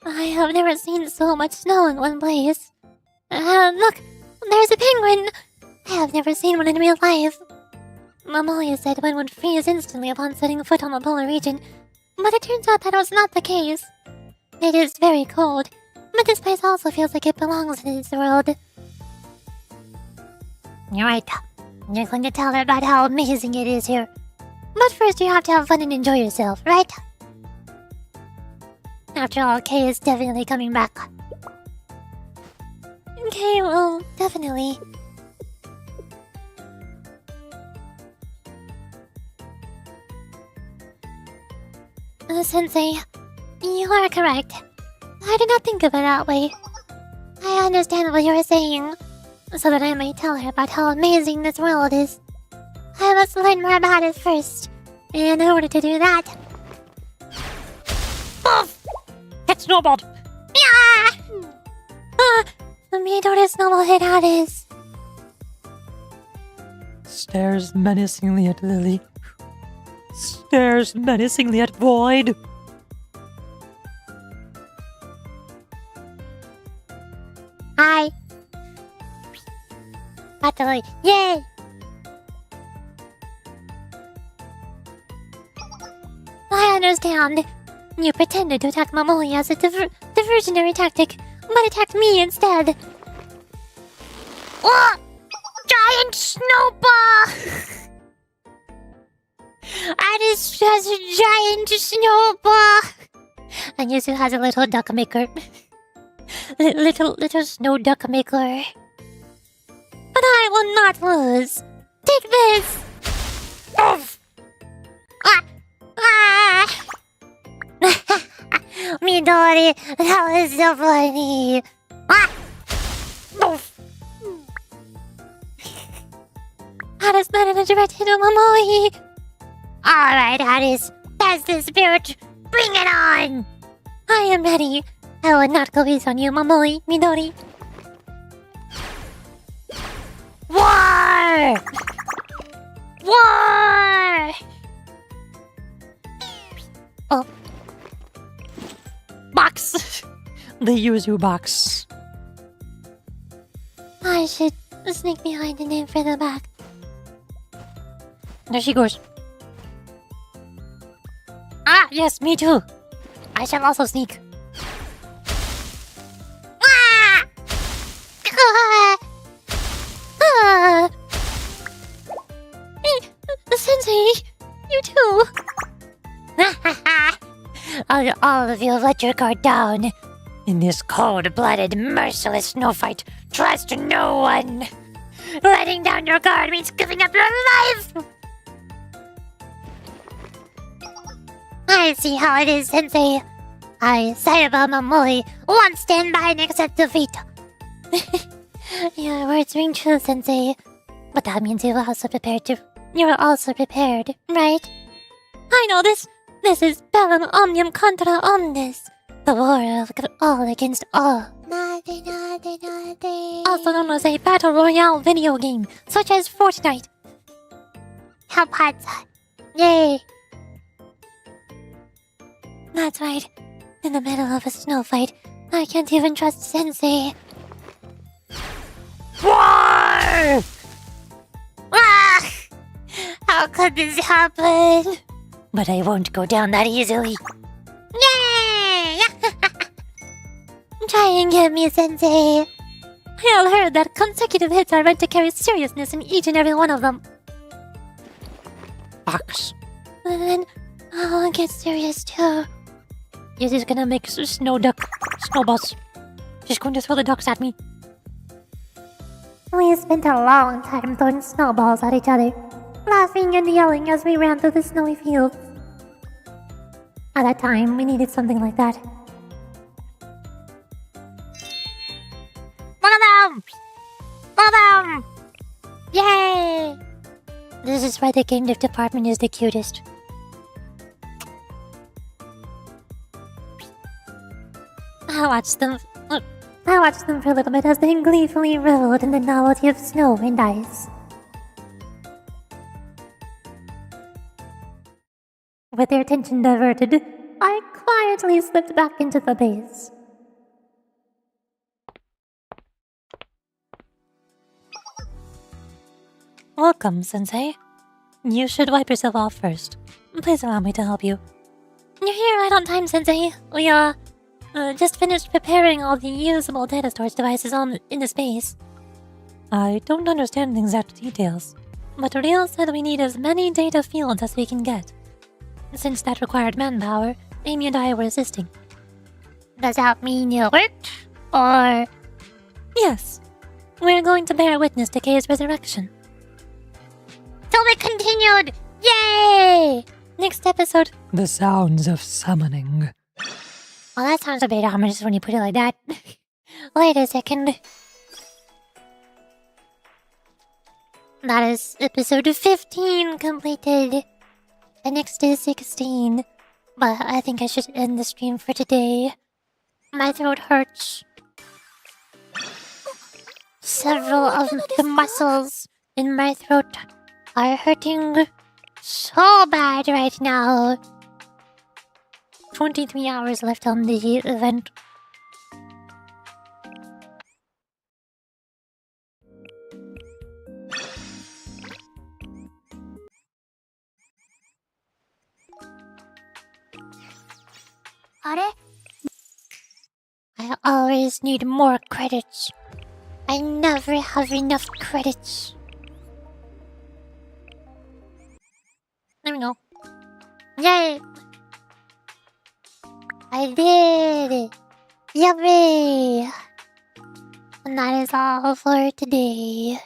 I have never seen so much snow in one place. Look! There's a penguin! I have never seen one in real life. Mom always said one would freeze instantly upon setting foot on the polar region, but it turns out that was not the case. It is very cold, but this place also feels like it belongs in this world. You're right. You're going to tell her about how amazing it is here. But first you have to have fun and enjoy yourself, right? After all, Kay is definitely coming back. Okay, well, definitely. Sensei, you are correct. I did not think of it that way. I understand what you are saying, so that I may tell her about how amazing this world is. I must learn more about it first. And in order to do that... Oof! Get snowballed! Yeah! Midori snowball hit out is... Stares menacingly at Lily. Stares menacingly at Void. Hi. Battle, yay! I understand. You pretended to attack Momoli as a diversionary tactic, but attacked me instead. Oh! Giant snowball! That is just a giant snowball! And Yuzu has a little duck maker. little snow duck maker. But I will not lose. Take this! Oof! Ah! Ah! Midori, that was so funny. Ah! Oof! How does that in a direct hit on Momoi? Alright, Addis. That's the spirit. Bring it on! I am ready. I will not go easy on you, Momoi, Midori. War! War! Oh. Box! The Yuzu box. I should sneak behind and aim for the back. There she goes. Ah, yes, me too. I shall also sneak. Ah! Ah! Ah! Sensei, you too. All of you have let your guard down. In this cold-blooded, merciless snow fight, trust no one. Letting down your guard means giving up your life. I see how it is, Sensei. I, Sayaba Momoi, won't stand by and accept defeat. Your words ring true, Sensei. But that means you're also prepared, right? I know this. This is Bellum Omnium contra Omnis. The war of all against all. Nothing. Also known as a battle royale video game, such as Fortnite. Help Hatsa. Yay. That's right. In the middle of a snow fight, I can't even trust Sensei. War! Ah! How could this happen? But I won't go down that easily. Yay! Try and get me, Sensei. I all heard that consecutive hits are meant to carry seriousness in each and every one of them. Box. And then I'll get serious too. Yes, she's gonna make snowballs. She's going to throw the ducks at me. We spent a long time throwing snowballs at each other, laughing and yelling as we ran through the snowy fields. At that time, we needed something like that. One of them! One of them! Yay! This is why the game dev department is the cutest. I watched them for a little bit as they gleefully reveled in the novelty of snow and ice. With their attention diverted, I quietly slipped back into the base. Welcome, Sensei. You should wipe yourself off first. Please allow me to help you. You're here right on time, Sensei. We, just finished preparing all the usable data storage devices in the space. I don't understand the exact details, but Real said we need as many data fields as we can get. Since that required manpower, Amy and I were assisting. Does that mean you worked? Or... Yes, we're going to bear witness to Kay's resurrection. To be continued! Yay! Next episode. The sounds of summoning. Well, that sounds a bit ominous when you put it like that. Wait a second. That is episode 15 completed. The next is 16. But I think I should end the stream for today. My throat hurts. Several of the muscles in my throat are hurting so bad right now. 23 hours left on the event. I always need more credits. I never have enough credits. There we go. Yay! I did it! Yummy! And that is all for today.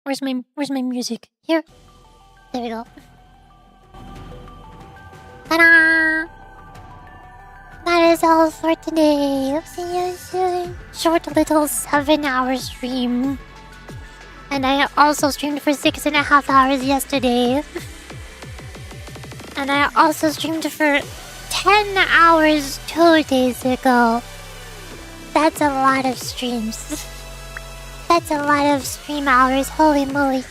Where's my music? Here. There we go. Ta-da! That is all for today. See you soon. Short little 7-hour stream. And I also streamed for 6.5 hours yesterday. And I also streamed for 10 hours 2 days ago. That's a lot of streams. That's a lot of stream hours. Holy moly.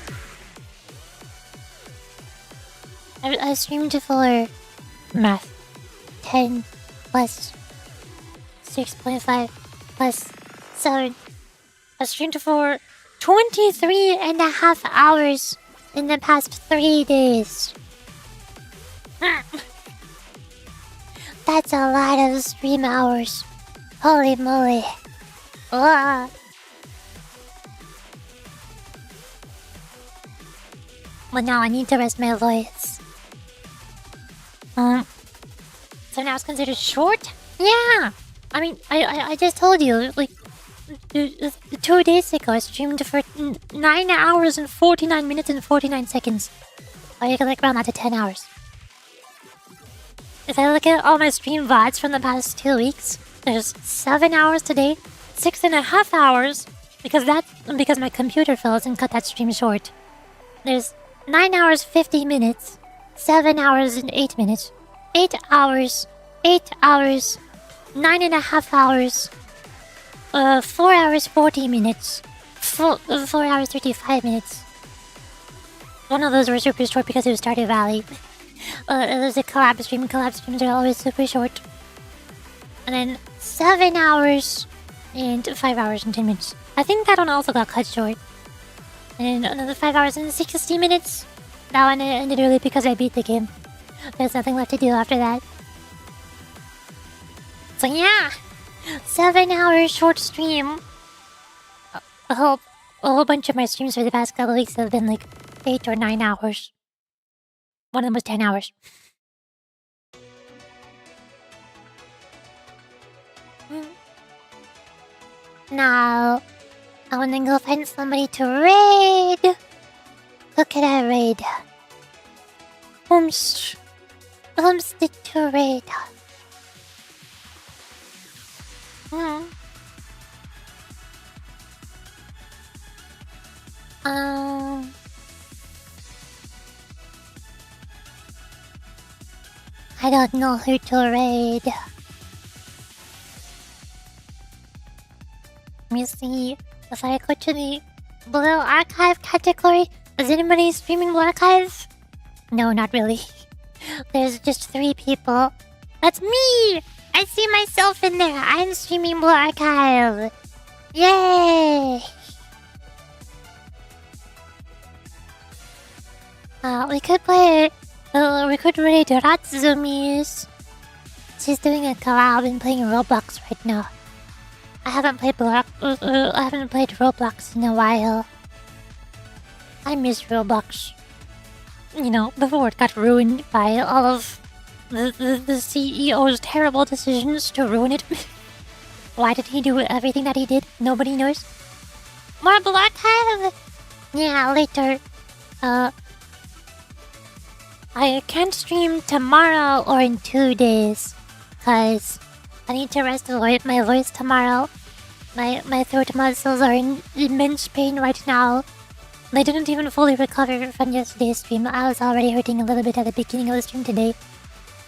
I streamed for math. 10 plus 6.5 plus 7. I streamed for 23.5 hours in the past 3 days. That's a lot of stream hours. Holy moly. Ugh. But now I need to rest my voice. So now it's considered short? Yeah! I mean, I just told you, like, 2 days ago I streamed for 9 hours and 49 minutes and 49 seconds. Or you can like round that to 10 hours. If I look at all my stream VODs from the past 2 weeks, there's 7 hours today, 6.5 hours, because my computer froze and cut that stream short. There's 9 hours 50 minutes, 7 hours and 8 minutes, 8 hours, 9.5 hours, 4 hours 40 minutes, 4 hours 35 minutes. One of those were super short because it was Stardew Valley. There's a collab stream. Collab streams are always super short. And then 7 hours and 5 hours and 10 minutes. I think that one also got cut short. And then another 5 hours and 60 minutes. That one ended early because I beat the game. There's nothing left to do after that. So yeah, 7 hours short stream. A whole bunch of my streams for the past couple weeks have been like 8 or 9 hours. One of them was 10 hours. Now, I want to go find somebody to raid. Who can I raid? Whom's to raid? I don't know who to raid. Let me see. If I go to the Blue Archive category, is anybody streaming Blue Archive? No, not really. There's just 3 people. That's me! I see myself in there. I'm streaming Blue Archive. Yay! We could play. We could raid Ratsumi's. She's doing a collab and playing Roblox right now. I haven't played Roblox in a while. I miss Roblox. You know, before it got ruined by all of the CEO's terrible decisions to ruin it. Why did he do everything that he did? Nobody knows. More Black Hive? Yeah, later. I can't stream tomorrow or in 2 days. Cause I need to rest my voice tomorrow. My throat muscles are in immense pain right now. They didn't even fully recover from yesterday's stream. I was already hurting a little bit at the beginning of the stream today.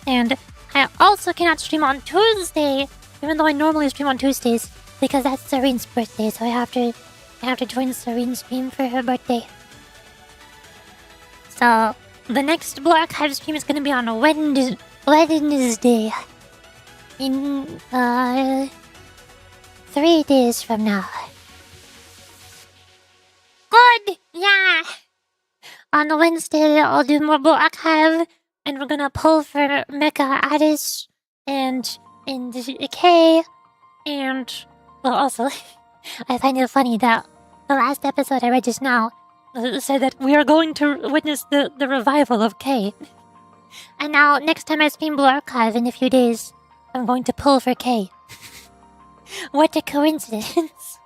And I also cannot stream on Tuesday, even though I normally stream on Tuesdays, because that's Serene's birthday, so I have to join Serene's stream for her birthday. So the next Black Hive stream is gonna be on Wednesday. In 3 days from now. Good! Yeah! On Wednesday, I'll do more Black Hive, and we're gonna pull for Mecha Addis and K, and... Well, also, I find it funny that the last episode I read just now said that we are going to witness the revival of K. And now, next time I stream Blue Archive in a few days, I'm going to pull for K. What a coincidence.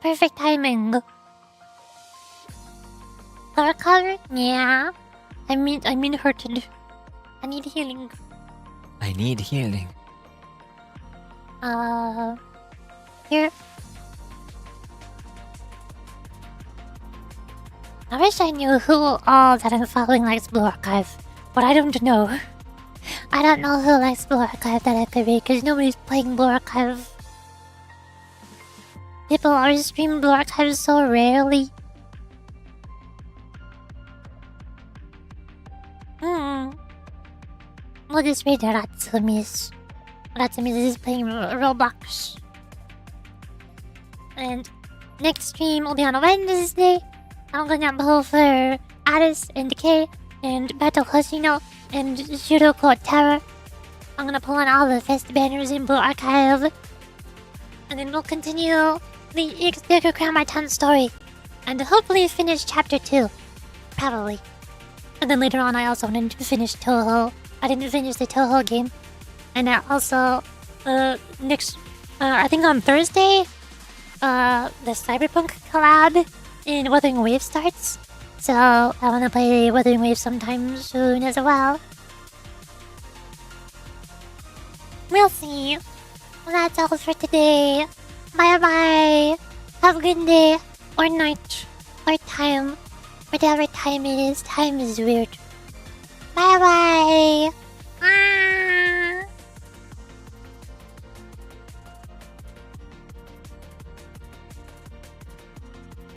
Perfect timing. Her color? Yeah. I mean hurted. I need healing. I need healing. Here. I wish I knew who all that I'm following likes Blue Archive, but I don't know. I don't know who likes Blue Archive that I could read, because nobody's playing Blue Archive. People are streaming Blue Archive so rarely. We'll just read Ratsumi's. Ratsumi's is playing Roblox. And next stream will be on a Wednesday. I'm gonna pull for Addis and Decay and Battle Casino and Shiroko Tower. I'm gonna pull on all the fest banners in Blue Archive. And then we'll continue the Decagrammaton story. And hopefully finish chapter 2. Probably. And then later on I also wanted to finish Toho. I didn't finish the Toho game. And I also, I think on Thursday, the Cyberpunk collab in Wuthering Waves starts. So I want to play Wuthering Waves sometime soon as well. We'll see. Well, that's all for today. Bye bye. Have a good day or night or time. Whatever time it is, time is weird. Bye bye.